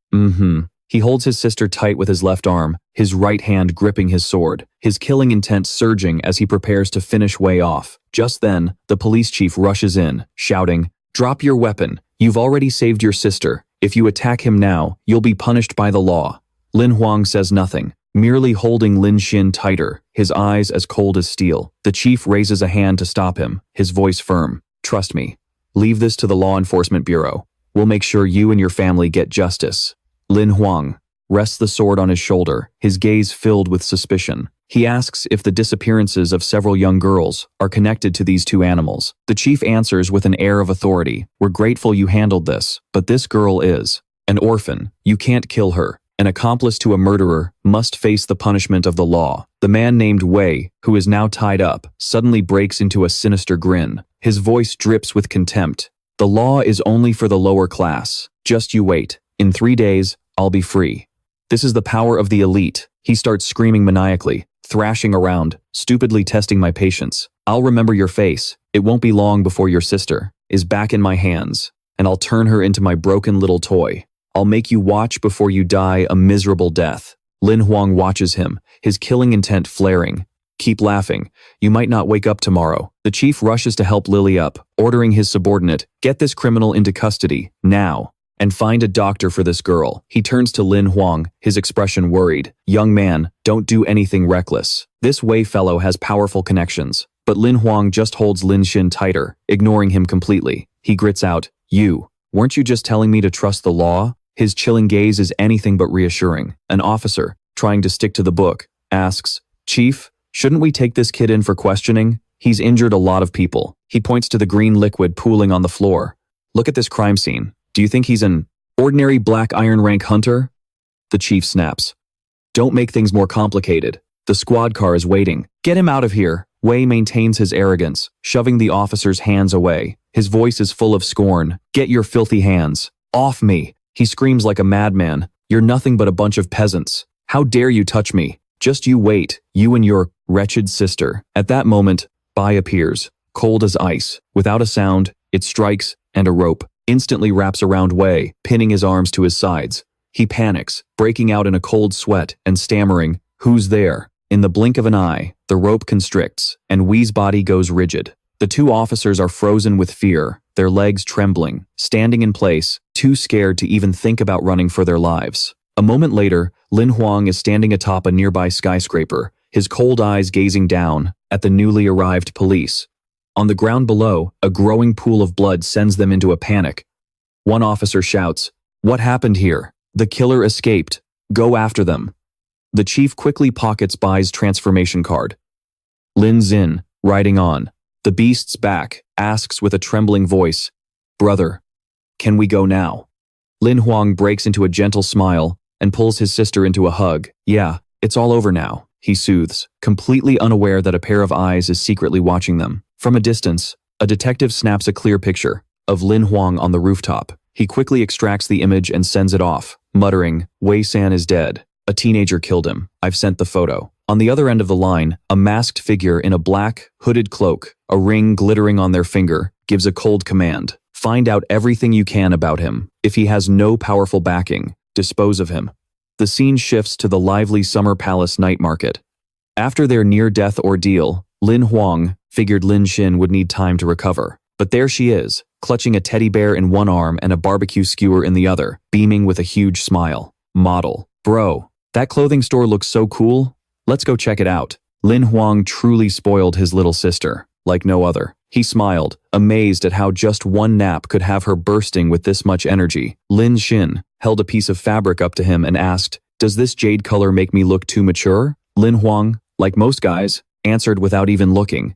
He holds his sister tight with his left arm, his right hand gripping his sword, his killing intent surging as he prepares to finish Wei off. Just then, the police chief rushes in, shouting, drop your weapon. You've already saved your sister. If you attack him now, you'll be punished by the law. Lin Huang says nothing, merely holding Lin Xin tighter, his eyes as cold as steel. The chief raises a hand to stop him, his voice firm. Trust me. Leave this to the Law Enforcement Bureau. We'll make sure you and your family get justice. Lin Huang rests the sword on his shoulder, his gaze filled with suspicion. He asks if the disappearances of several young girls are connected to these two animals. The chief answers with an air of authority. We're grateful you handled this, but this girl is an orphan. You can't kill her. An accomplice to a murderer must face the punishment of the law. The man named Wei, who is now tied up, suddenly breaks into a sinister grin. His voice drips with contempt. The law is only for the lower class. Just you wait. In 3 days, I'll be free. This is the power of the elite. He starts screaming maniacally, thrashing around, stupidly testing my patience. I'll remember your face. It won't be long before your sister is back in my hands, and I'll turn her into my broken little toy. I'll make you watch before you die a miserable death. Lin Huang watches him, his killing intent flaring. Keep laughing. You might not wake up tomorrow. The chief rushes to help Lily up, ordering his subordinate, get this criminal into custody, now. And find a doctor for this girl. He turns to Lin Huang, his expression worried. Young man, don't do anything reckless. This Wei fellow has powerful connections. But Lin Huang just holds Lin Xin tighter, ignoring him completely. He grits out, you, weren't you just telling me to trust the law? His chilling gaze is anything but reassuring. An officer, trying to stick to the book, asks, Chief, shouldn't we take this kid in for questioning? He's injured a lot of people. He points to the green liquid pooling on the floor. Look at this crime scene. Do you think he's an ordinary black iron rank hunter? The chief snaps. Don't make things more complicated. The squad car is waiting. Get him out of here. Wei maintains his arrogance, shoving the officer's hands away. His voice is full of scorn. Get your filthy hands off me. He screams like a madman. You're nothing but a bunch of peasants. How dare you touch me? Just you wait, you and your wretched sister. At that moment, Bai appears, cold as ice. Without a sound, it strikes, and a rope instantly wraps around Wei, pinning his arms to his sides. He panics, breaking out in a cold sweat and stammering, who's there? In the blink of an eye, the rope constricts, and Wei's body goes rigid. The two officers are frozen with fear, their legs trembling, standing in place, too scared to even think about running for their lives. A moment later, Lin Huang is standing atop a nearby skyscraper, his cold eyes gazing down at the newly arrived police. On the ground below, a growing pool of blood sends them into a panic. One officer shouts, "What happened here? The killer escaped. Go after them." The chief quickly pockets Bai's transformation card. Lin Xin, riding on, the beast's back, asks with a trembling voice, "Brother, can we go now?" Lin Hoang breaks into a gentle smile and pulls his sister into a hug. "Yeah, it's all over now," he soothes, completely unaware that a pair of eyes is secretly watching them. From a distance, a detective snaps a clear picture of Lin Hoang on the rooftop. He quickly extracts the image and sends it off, muttering, "Wei San is dead. A teenager killed him. I've sent the photo." On the other end of the line, a masked figure in a black, hooded cloak, a ring glittering on their finger, gives a cold command. "Find out everything you can about him. If he has no powerful backing, dispose of him." The scene shifts to the lively Summer Palace night market. After their near-death ordeal, Lin Hoang figured Lin Xin would need time to recover. But there she is, clutching a teddy bear in one arm and a barbecue skewer in the other, beaming with a huge smile. "Model. Bro, that clothing store looks so cool. Let's go check it out." Lin Hoang truly spoiled his little sister, like no other. He smiled, amazed at how just one nap could have her bursting with this much energy. Lin Xin held a piece of fabric up to him and asked, "Does this jade color make me look too mature?" Lin Hoang, like most guys, answered without even looking,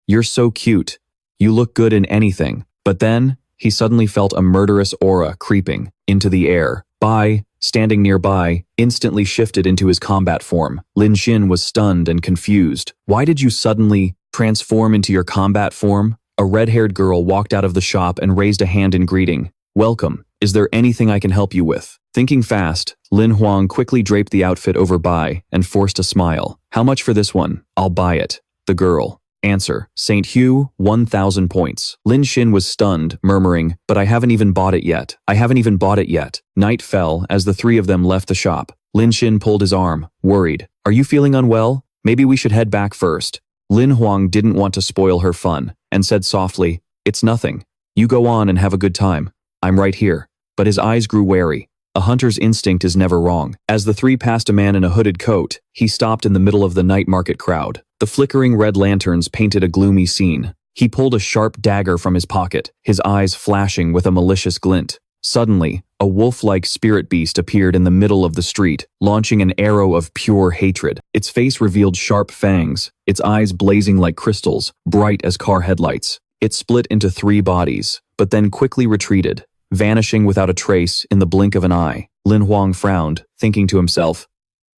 "You're so cute. You look good in anything." But then, he suddenly felt a murderous aura creeping into the air. Bai, standing nearby, instantly shifted into his combat form. Lin Xin was stunned and confused. "Why did you suddenly transform into your combat form?" A red-haired girl walked out of the shop and raised a hand in greeting. "Welcome. Is there anything I can help you with?" Thinking fast, Lin Hoang quickly draped the outfit over Bai and forced a smile. "How much for this one?" "I'll buy it." The girl. Answer, St. Hugh, 1,000 points. Lin Xin was stunned, murmuring, "But I haven't even bought it yet. I haven't even bought it yet." Night fell as the three of them left the shop. Lin Xin pulled his arm, worried. "Are you feeling unwell? Maybe we should head back first." Lin Hoang didn't want to spoil her fun, and said softly, "It's nothing. You go on and have a good time. I'm right here." But his eyes grew wary. A hunter's instinct is never wrong. As the three passed a man in a hooded coat, he stopped in the middle of the night market crowd. The flickering red lanterns painted a gloomy scene. He pulled a sharp dagger from his pocket, his eyes flashing with a malicious glint. Suddenly, a wolf-like spirit beast appeared in the middle of the street, launching an arrow of pure hatred. Its face revealed sharp fangs, its eyes blazing like crystals, bright as car headlights. It split into 3 bodies, but then quickly retreated, vanishing without a trace in the blink of an eye. Lin Hoang frowned, thinking to himself,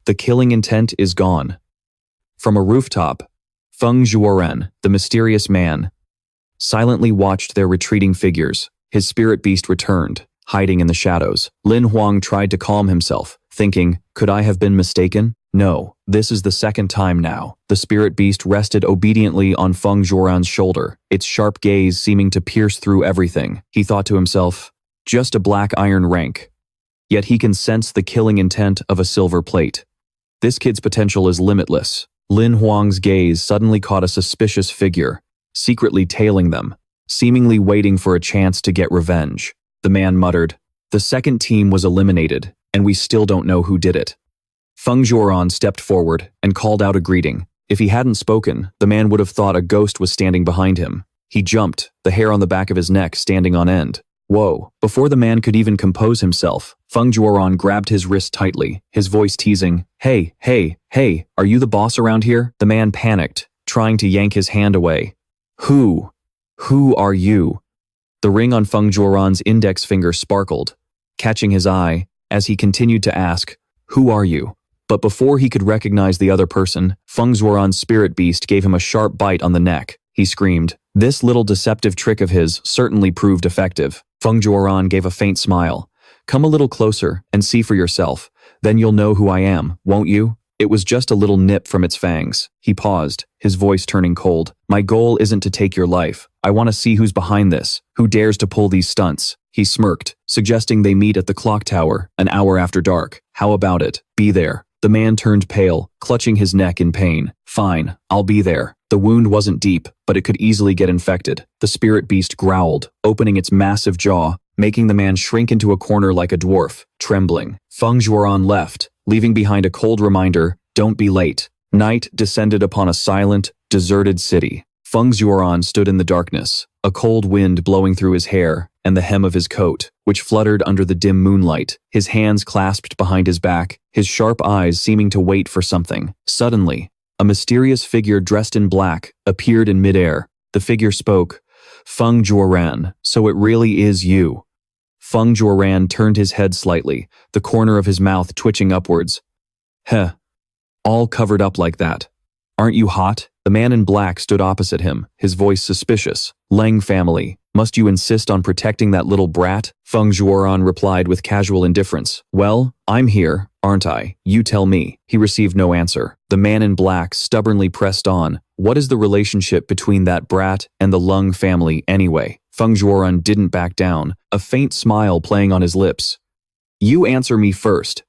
"The killing intent is gone." From a rooftop, Feng Zhuoren, the mysterious man, silently watched their retreating figures. His spirit beast returned, hiding in the shadows. Lin Hoang tried to calm himself, thinking, "Could I have been mistaken? No, this is the second time now." The spirit beast rested obediently on Feng Zhuoren's shoulder, its sharp gaze seeming to pierce through everything. He thought to himself, "Just a black iron rank. Yet he can sense the killing intent of a silver plate. This kid's potential is limitless." Lin Hoang's gaze suddenly caught a suspicious figure, secretly tailing them, seemingly waiting for a chance to get revenge. The man muttered, "The second team was eliminated, and we still don't know who did it." Feng Zhuoren stepped forward and called out a greeting. If he hadn't spoken, the man would have thought a ghost was standing behind him. He jumped, the hair on the back of his neck standing on end. Whoa! Before the man could even compose himself, Feng Zhuoren grabbed his wrist tightly, his voice teasing, "Hey, hey, hey, are you the boss around here?" The man panicked, trying to yank his hand away. Who are you?" The ring on Feng Zhuoren's index finger sparkled, catching his eye as he continued to ask, "Who are you?" But before he could recognize the other person, Feng Zhuoren's spirit beast gave him a sharp bite on the neck. He screamed. This little deceptive trick of his certainly proved effective. Feng Zhuoren gave a faint smile. "Come a little closer and see for yourself. Then you'll know who I am, won't you?" It was just a little nip from its fangs. He paused, his voice turning cold. "My goal isn't to take your life. I want to see who's behind this, who dares to pull these stunts." He smirked, suggesting they meet at the clock tower, an hour after dark. "How about it? Be there." The man turned pale, clutching his neck in pain. "Fine, I'll be there." The wound wasn't deep, but it could easily get infected. The spirit beast growled, opening its massive jaw, making the man shrink into a corner like a dwarf, trembling. Feng Zhuoren left, leaving behind a cold reminder, "Don't be late." Night descended upon a silent, deserted city. Feng Zhuoran stood in the darkness, a cold wind blowing through his hair and the hem of his coat, which fluttered under the dim moonlight, his hands clasped behind his back, his sharp eyes seeming to wait for something. Suddenly, a mysterious figure dressed in black appeared in midair. The figure spoke, "Feng Zhuoran, so it really is you." Feng Zhuoran turned his head slightly, the corner of his mouth twitching upwards. "Heh, all covered up like that. Aren't you hot?" The man in black stood opposite him, his voice suspicious. "Lang family, must you insist on protecting that little brat?" Feng Zhuoran replied with casual indifference. "Well, I'm here, aren't I? You tell me." He received no answer. The man in black stubbornly pressed on. "What is the relationship between that brat and the Lung family anyway?" Feng Zhuoran didn't back down, a faint smile playing on his lips. "You answer me first.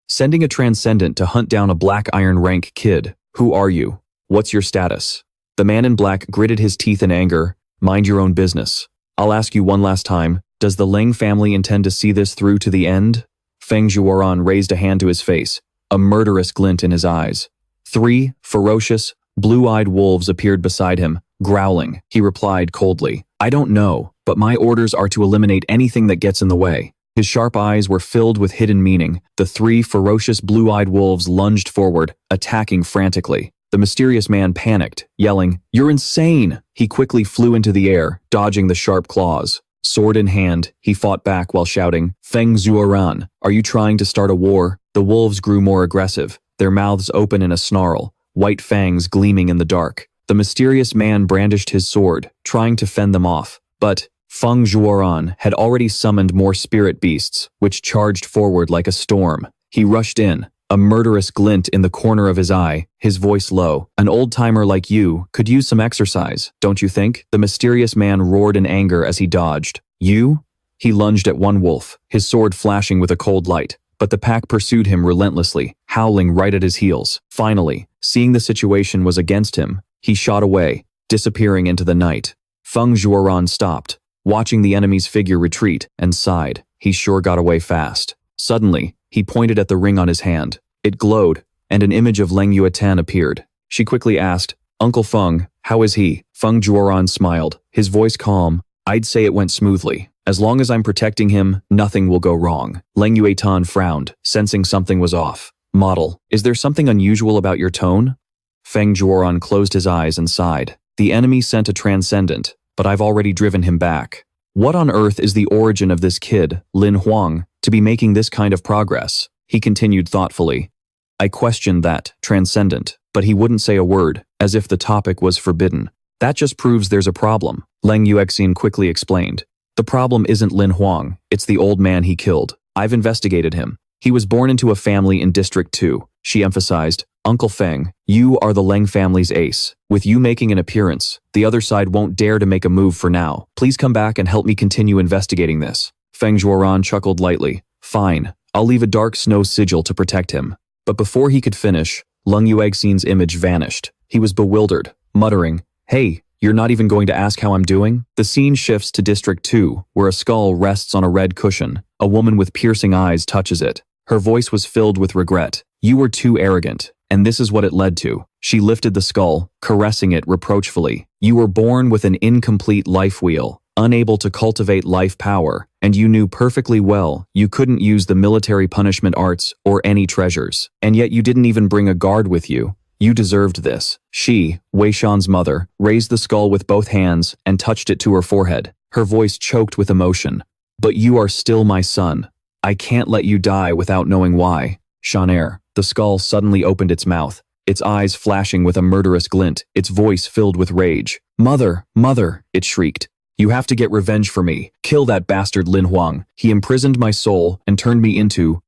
Sending a transcendent to hunt down a black iron rank kid. Who are you? What's your status?" The man in black gritted his teeth in anger. "Mind your own business. I'll ask you one last time. Does the Leng family intend to see this through to the end?" Feng Zhuoran raised a hand to his face, a murderous glint in his eyes. 3 ferocious, blue-eyed wolves appeared beside him, growling. He replied coldly, "I don't know, but my orders are to eliminate anything that gets in the way." His sharp eyes were filled with hidden meaning. The 3 ferocious blue-eyed wolves lunged forward, attacking frantically. The mysterious man panicked, yelling, "You're insane!" He quickly flew into the air, dodging the sharp claws. Sword in hand, he fought back while shouting, "Feng Zhuoran, are you trying to start a war?" The wolves grew more aggressive, their mouths open in a snarl, white fangs gleaming in the dark. The mysterious man brandished his sword, trying to fend them off. But Feng Zhuoran had already summoned more spirit beasts, which charged forward like a storm. He rushed in, a murderous glint in the corner of his eye, his voice low. "An old-timer like you could use some exercise, don't you think?" The mysterious man roared in anger as he dodged. "You?" He lunged at one wolf, his sword flashing with a cold light. But the pack pursued him relentlessly, howling right at his heels. Finally, seeing the situation was against him, he shot away, disappearing into the night. Feng Zhuoran stopped, watching the enemy's figure retreat, and sighed. He sure got away fast. Suddenly, he pointed at the ring on his hand. It glowed, and an image of Leng Yuetan appeared. She quickly asked, "Uncle Feng, how is he?" Feng Zhuoran smiled, his voice calm. "I'd say it went smoothly. As long as I'm protecting him, nothing will go wrong." Leng Yuetan frowned, sensing something was off. "Model, is there something unusual about your tone?" Feng Zhuoran closed his eyes and sighed. "The enemy sent a transcendent, but I've already driven him back. What on earth is the origin of this kid, Lam Hoang, to be making this kind of progress?" He continued thoughtfully. "I questioned that transcendent, but he wouldn't say a word, as if the topic was forbidden. That just proves there's a problem," Leng Yuexin quickly explained. "The problem isn't Lam Hoang, it's the old man he killed. I've investigated him. He was born into a family in District 2, she emphasized. "Uncle Feng, you are the Leng family's ace. With you making an appearance, the other side won't dare to make a move for now. Please come back and help me continue investigating this." Feng Zhuoran chuckled lightly. "Fine, I'll leave a dark snow sigil to protect him." But before he could finish, Leng Yuexin's image vanished. He was bewildered, muttering, "Hey, you're not even going to ask how I'm doing?" The scene shifts to District 2, where a skull rests on a red cushion. A woman with piercing eyes touches it. Her voice was filled with regret. "You were too arrogant, and this is what it led to." She lifted the skull, caressing it reproachfully. "You were born with an incomplete life wheel, unable to cultivate life power, and you knew perfectly well you couldn't use the military punishment arts or any treasures. And yet you didn't even bring a guard with you. You deserved this." She, Wei Shan's mother, raised the skull with both hands and touched it to her forehead, her voice choked with emotion. "But you are still my son. I can't let you die without knowing why." Shanair, the skull suddenly opened its mouth, its eyes flashing with a murderous glint, its voice filled with rage. "Mother, mother," it shrieked. "You have to get revenge for me. Kill that bastard Lam Hoang. He imprisoned my soul and turned me into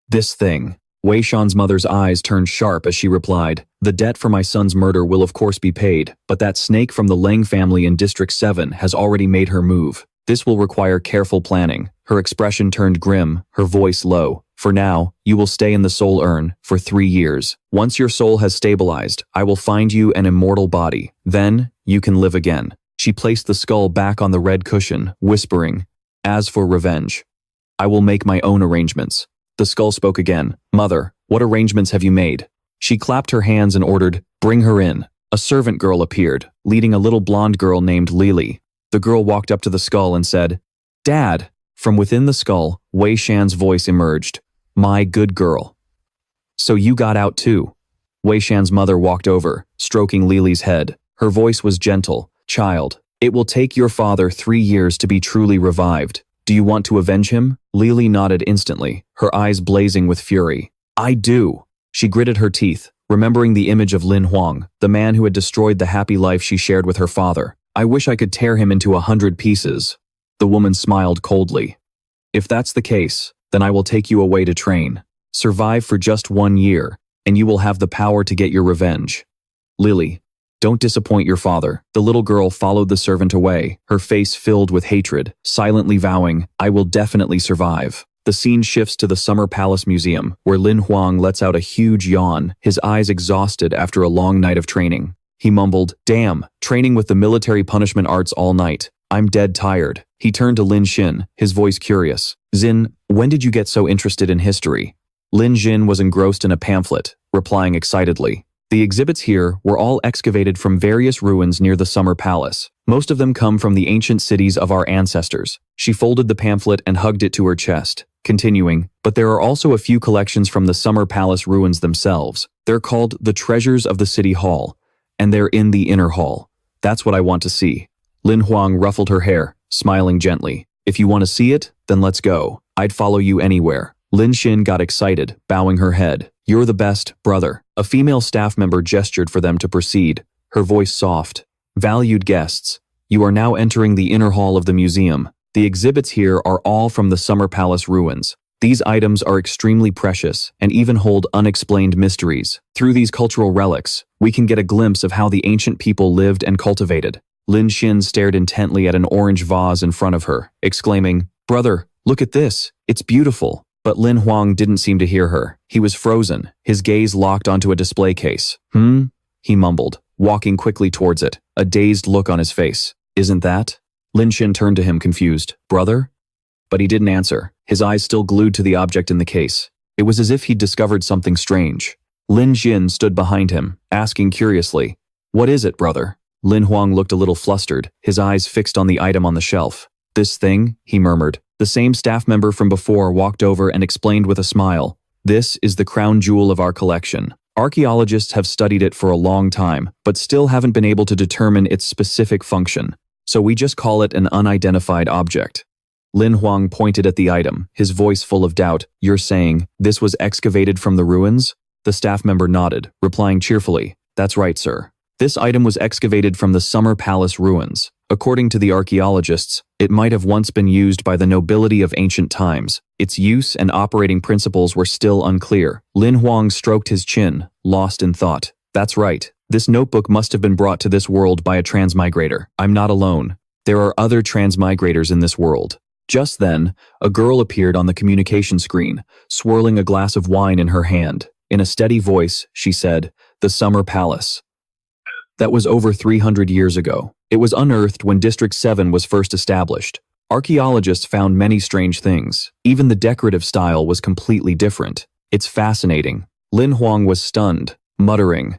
this thing." Wei Shan's mother's eyes turned sharp as she replied, "The debt for my son's murder will of course be paid, but that snake from the Leng family in District 7 has already made her move. This will require careful planning." Her expression turned grim, her voice low. "For now, you will stay in the soul urn for 3 years. Once your soul has stabilized, I will find you an immortal body. Then, you can live again." She placed the skull back on the red cushion, whispering, "As for revenge, I will make my own arrangements." The skull spoke again. "Mother, what arrangements have you made?" She clapped her hands and ordered, "Bring her in." A servant girl appeared, leading a little blonde girl named Lily. The girl walked up to the skull and said, "Dad." From within the skull, Wei Shan's voice emerged. "My good girl. So you got out too." Wei Shan's mother walked over, stroking Lily's head. Her voice was gentle. "Child, it will take your father 3 years to be truly revived. Do you want to avenge him?" Lily nodded instantly, her eyes blazing with fury. "I do." She gritted her teeth, remembering the image of Lam Hoang, the man who had destroyed the happy life she shared with her father. "I wish I could tear him into 100 pieces." The woman smiled coldly. "If that's the case, then I will take you away to train. Survive for just 1 year, and you will have the power to get your revenge. Lily, don't disappoint your father." The little girl followed the servant away, her face filled with hatred, silently vowing, "I will definitely survive." The scene shifts to the Summer Palace Museum, where Lam Hoang lets out a huge yawn, his eyes exhausted after a long night of training. He mumbled, "Damn, training with the military punishment arts all night. I'm dead tired." He turned to Lin Xin, his voice curious. "Xin, when did you get so interested in history?" Lin Xin was engrossed in a pamphlet, replying excitedly. The exhibits here were all excavated from various ruins near the Summer Palace. Most of them come from the ancient cities of our ancestors. She folded the pamphlet and hugged it to her chest, continuing, "But there are also a few collections from the Summer Palace ruins themselves. They're called the Treasures of the City Hall, and they're in the inner hall. That's what I want to see." Lam Hoang ruffled her hair, smiling gently. "If you want to see it, then let's go. I'd follow you anywhere." Lin Xin got excited, bowing her head. "You're the best, brother." A female staff member gestured for them to proceed, her voice soft. "Valued guests, you are now entering the inner hall of the museum. The exhibits here are all from the Summer Palace ruins. These items are extremely precious and even hold unexplained mysteries. Through these cultural relics, we can get a glimpse of how the ancient people lived and cultivated." Lin Xin stared intently at an orange vase in front of her, exclaiming, "Brother, look at this. It's beautiful." But Lam Hoang didn't seem to hear her. He was frozen, his gaze locked onto a display case. He mumbled, walking quickly towards it, a dazed look on his face. "Isn't that?" Lin Xin turned to him confused. "Brother?" But he didn't answer, his eyes still glued to the object in the case. It was as if he'd discovered something strange. Lin Xin stood behind him, asking curiously, "What is it, brother?" Lam Hoang looked a little flustered, his eyes fixed on the item on the shelf. "This thing?" he murmured. The same staff member from before walked over and explained with a smile, "This is the crown jewel of our collection. Archaeologists have studied it for a long time, but still haven't been able to determine its specific function. So we just call it an unidentified object." Lam Hoang pointed at the item, his voice full of doubt. "You're saying this was excavated from the ruins?" The staff member nodded, replying cheerfully, "That's right, sir. This item was excavated from the Summer Palace ruins. According to the archaeologists, it might have once been used by the nobility of ancient times. Its use and operating principles were still unclear." Lam Hoang stroked his chin, lost in thought. "That's right. This notebook must have been brought to this world by a transmigrator. I'm not alone. There are other transmigrators in this world." Just then, a girl appeared on the communication screen, swirling a glass of wine in her hand. In a steady voice, she said, "The Summer Palace. That was over 300 years ago. It was unearthed when District 7 was first established. Archaeologists found many strange things. Even the decorative style was completely different. It's fascinating." Lam Hoang was stunned, muttering,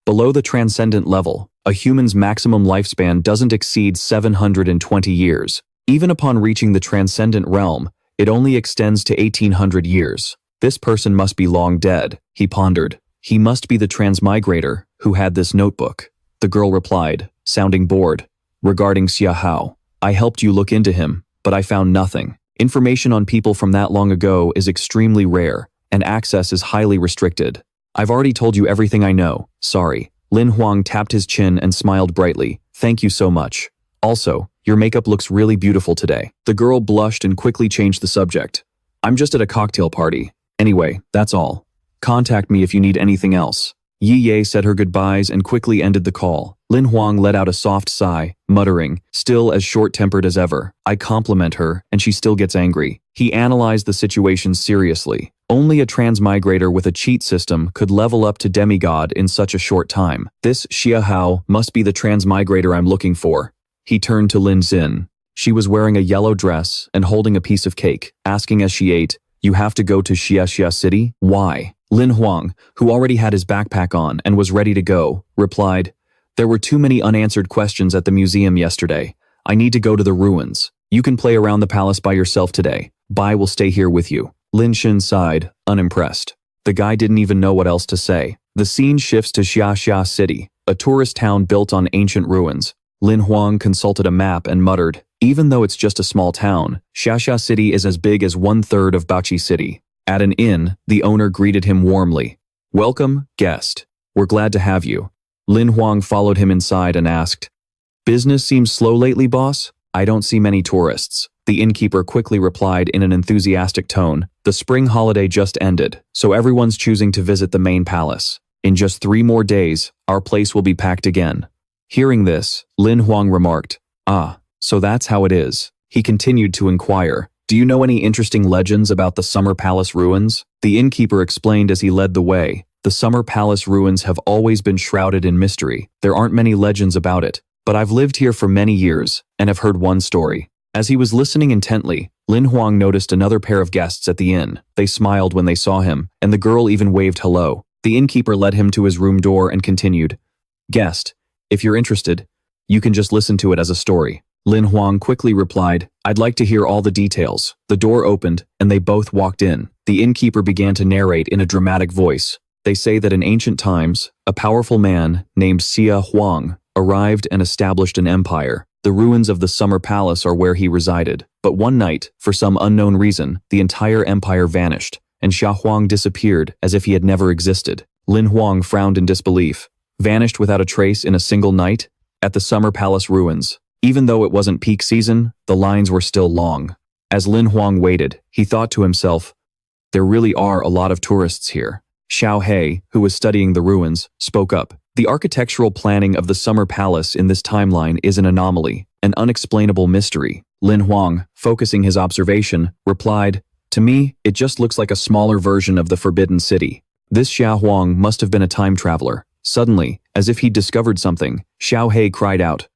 "Below the transcendent level, a human's maximum lifespan doesn't exceed 720 years. Even upon reaching the transcendent realm, it only extends to 1800 years. This person must be long dead," he pondered. "He must be the transmigrator who had this notebook." The girl replied, sounding bored, "Regarding Xia Hao, I helped you look into him, but I found nothing. Information on people from that long ago is extremely rare, and access is highly restricted. I've already told you everything I know, sorry." Lam Hoang tapped his chin and smiled brightly. "Thank you so much. Also, your makeup looks really beautiful today." The girl blushed and quickly changed the subject. "I'm just at a cocktail party. Anyway, that's all. Contact me if you need anything else." Yi Ye said her goodbyes and quickly ended the call. Lam Hoang let out a soft sigh, muttering, still as short-tempered as ever, "I compliment her, and she still gets angry." He analyzed the situation seriously. Only a transmigrator with a cheat system could level up to demigod in such a short time. This Xia Hao must be the transmigrator I'm looking for. He turned to Lin Xin. She was wearing a yellow dress and holding a piece of cake, asking as she ate, "You have to go to Xia City? Why?" Lin Hoang, who already had his backpack on and was ready to go, replied, "There were too many unanswered questions at the museum yesterday. I need to go to the ruins. You can play around the palace by yourself today. Bai will stay here with you." Lin Shin sighed, unimpressed. The guy didn't even know what else to say. The scene shifts to Xia City, a tourist town built on ancient ruins. Lin Hoang consulted a map and muttered, "Even though it's just a small town, Xia City is as big as 1/3 of Bachi City." At an inn, the owner greeted him warmly. "Welcome, guest. We're glad to have you." Lin Hoang followed him inside and asked, "Business seems slow lately, boss? I don't see many tourists." The innkeeper quickly replied in an enthusiastic tone, "The spring holiday just ended, so everyone's choosing to visit the main palace. In just 3 more days, our place will be packed again." Hearing this, Lin Hoang remarked, "Ah, so that's how it is." He continued to inquire, "Do you know any interesting legends about the Summer Palace ruins?" The innkeeper explained as he led the way, "The Summer Palace ruins have always been shrouded in mystery. There aren't many legends about it, but I've lived here for many years and have heard one story." As he was listening intently, Lin Hoang noticed another pair of guests at the inn. They smiled when they saw him, and the girl even waved hello. The innkeeper led him to his room door and continued, "Guest, if you're interested, you can just listen to it as a story." Lin Hoang quickly replied, "I'd like to hear all the details." The door opened, and they both walked in. The innkeeper began to narrate in a dramatic voice. "They say that in ancient times, a powerful man named Xia Huang arrived and established an empire. The ruins of the Summer Palace are where he resided. But one night, for some unknown reason, the entire empire vanished, and Xia Huang disappeared as if he had never existed." Lin Hoang frowned in disbelief. Vanished without a trace in a single night? At the Summer Palace ruins. Even though it wasn't peak season, the lines were still long. As Lin Hoang waited, he thought to himself, "There really are a lot of tourists here." Xiao He, who was studying the ruins, spoke up. "The architectural planning of the Summer Palace in this timeline is an anomaly, an unexplainable mystery." Lin Hoang, focusing his observation, replied, "To me, it just looks like a smaller version of the Forbidden City." This Xia Huang must have been a time traveler. Suddenly, as if he'd discovered something, Xiao He cried out,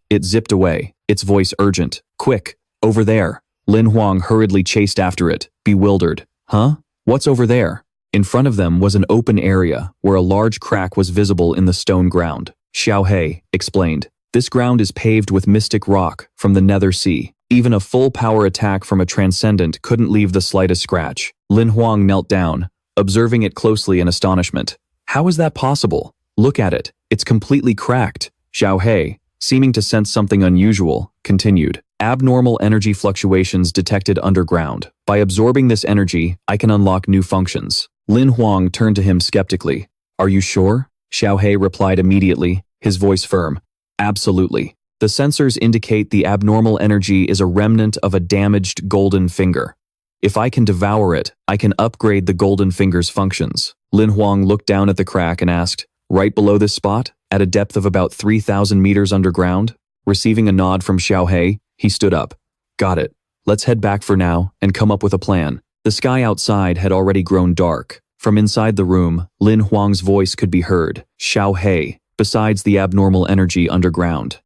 It zipped away, its voice urgent. "Quick, over there." Lin Hoang hurriedly chased after it, bewildered. "Huh? What's over there?" In front of them was an open area where a large crack was visible in the stone ground. Xiao He explained, "This ground is paved with mystic rock from the Nether Sea. Even a full-power attack from a transcendent couldn't leave the slightest scratch." Lin Hoang knelt down, observing it closely in astonishment. "How is that possible? Look at it. It's completely cracked." Xiao He, seeming to sense something unusual, continued, "Abnormal energy fluctuations detected underground. By absorbing this energy, I can unlock new functions." Lin Hoang turned to him skeptically. "Are you sure?" Xiao He replied immediately, his voice firm. "Absolutely. The sensors indicate the abnormal energy is a remnant of a damaged golden finger. If I can devour it, I can upgrade the golden finger's functions." Lin Hoang looked down at the crack and asked, "Right below this spot, at a depth of about 3,000 meters underground?" Receiving a nod from Xiao He, he stood up. "Got it. Let's head back for now and come up with a plan." The sky outside had already grown dark. From inside the room, Lin Hoang's voice could be heard. "Xiao He, besides the abnormal energy underground,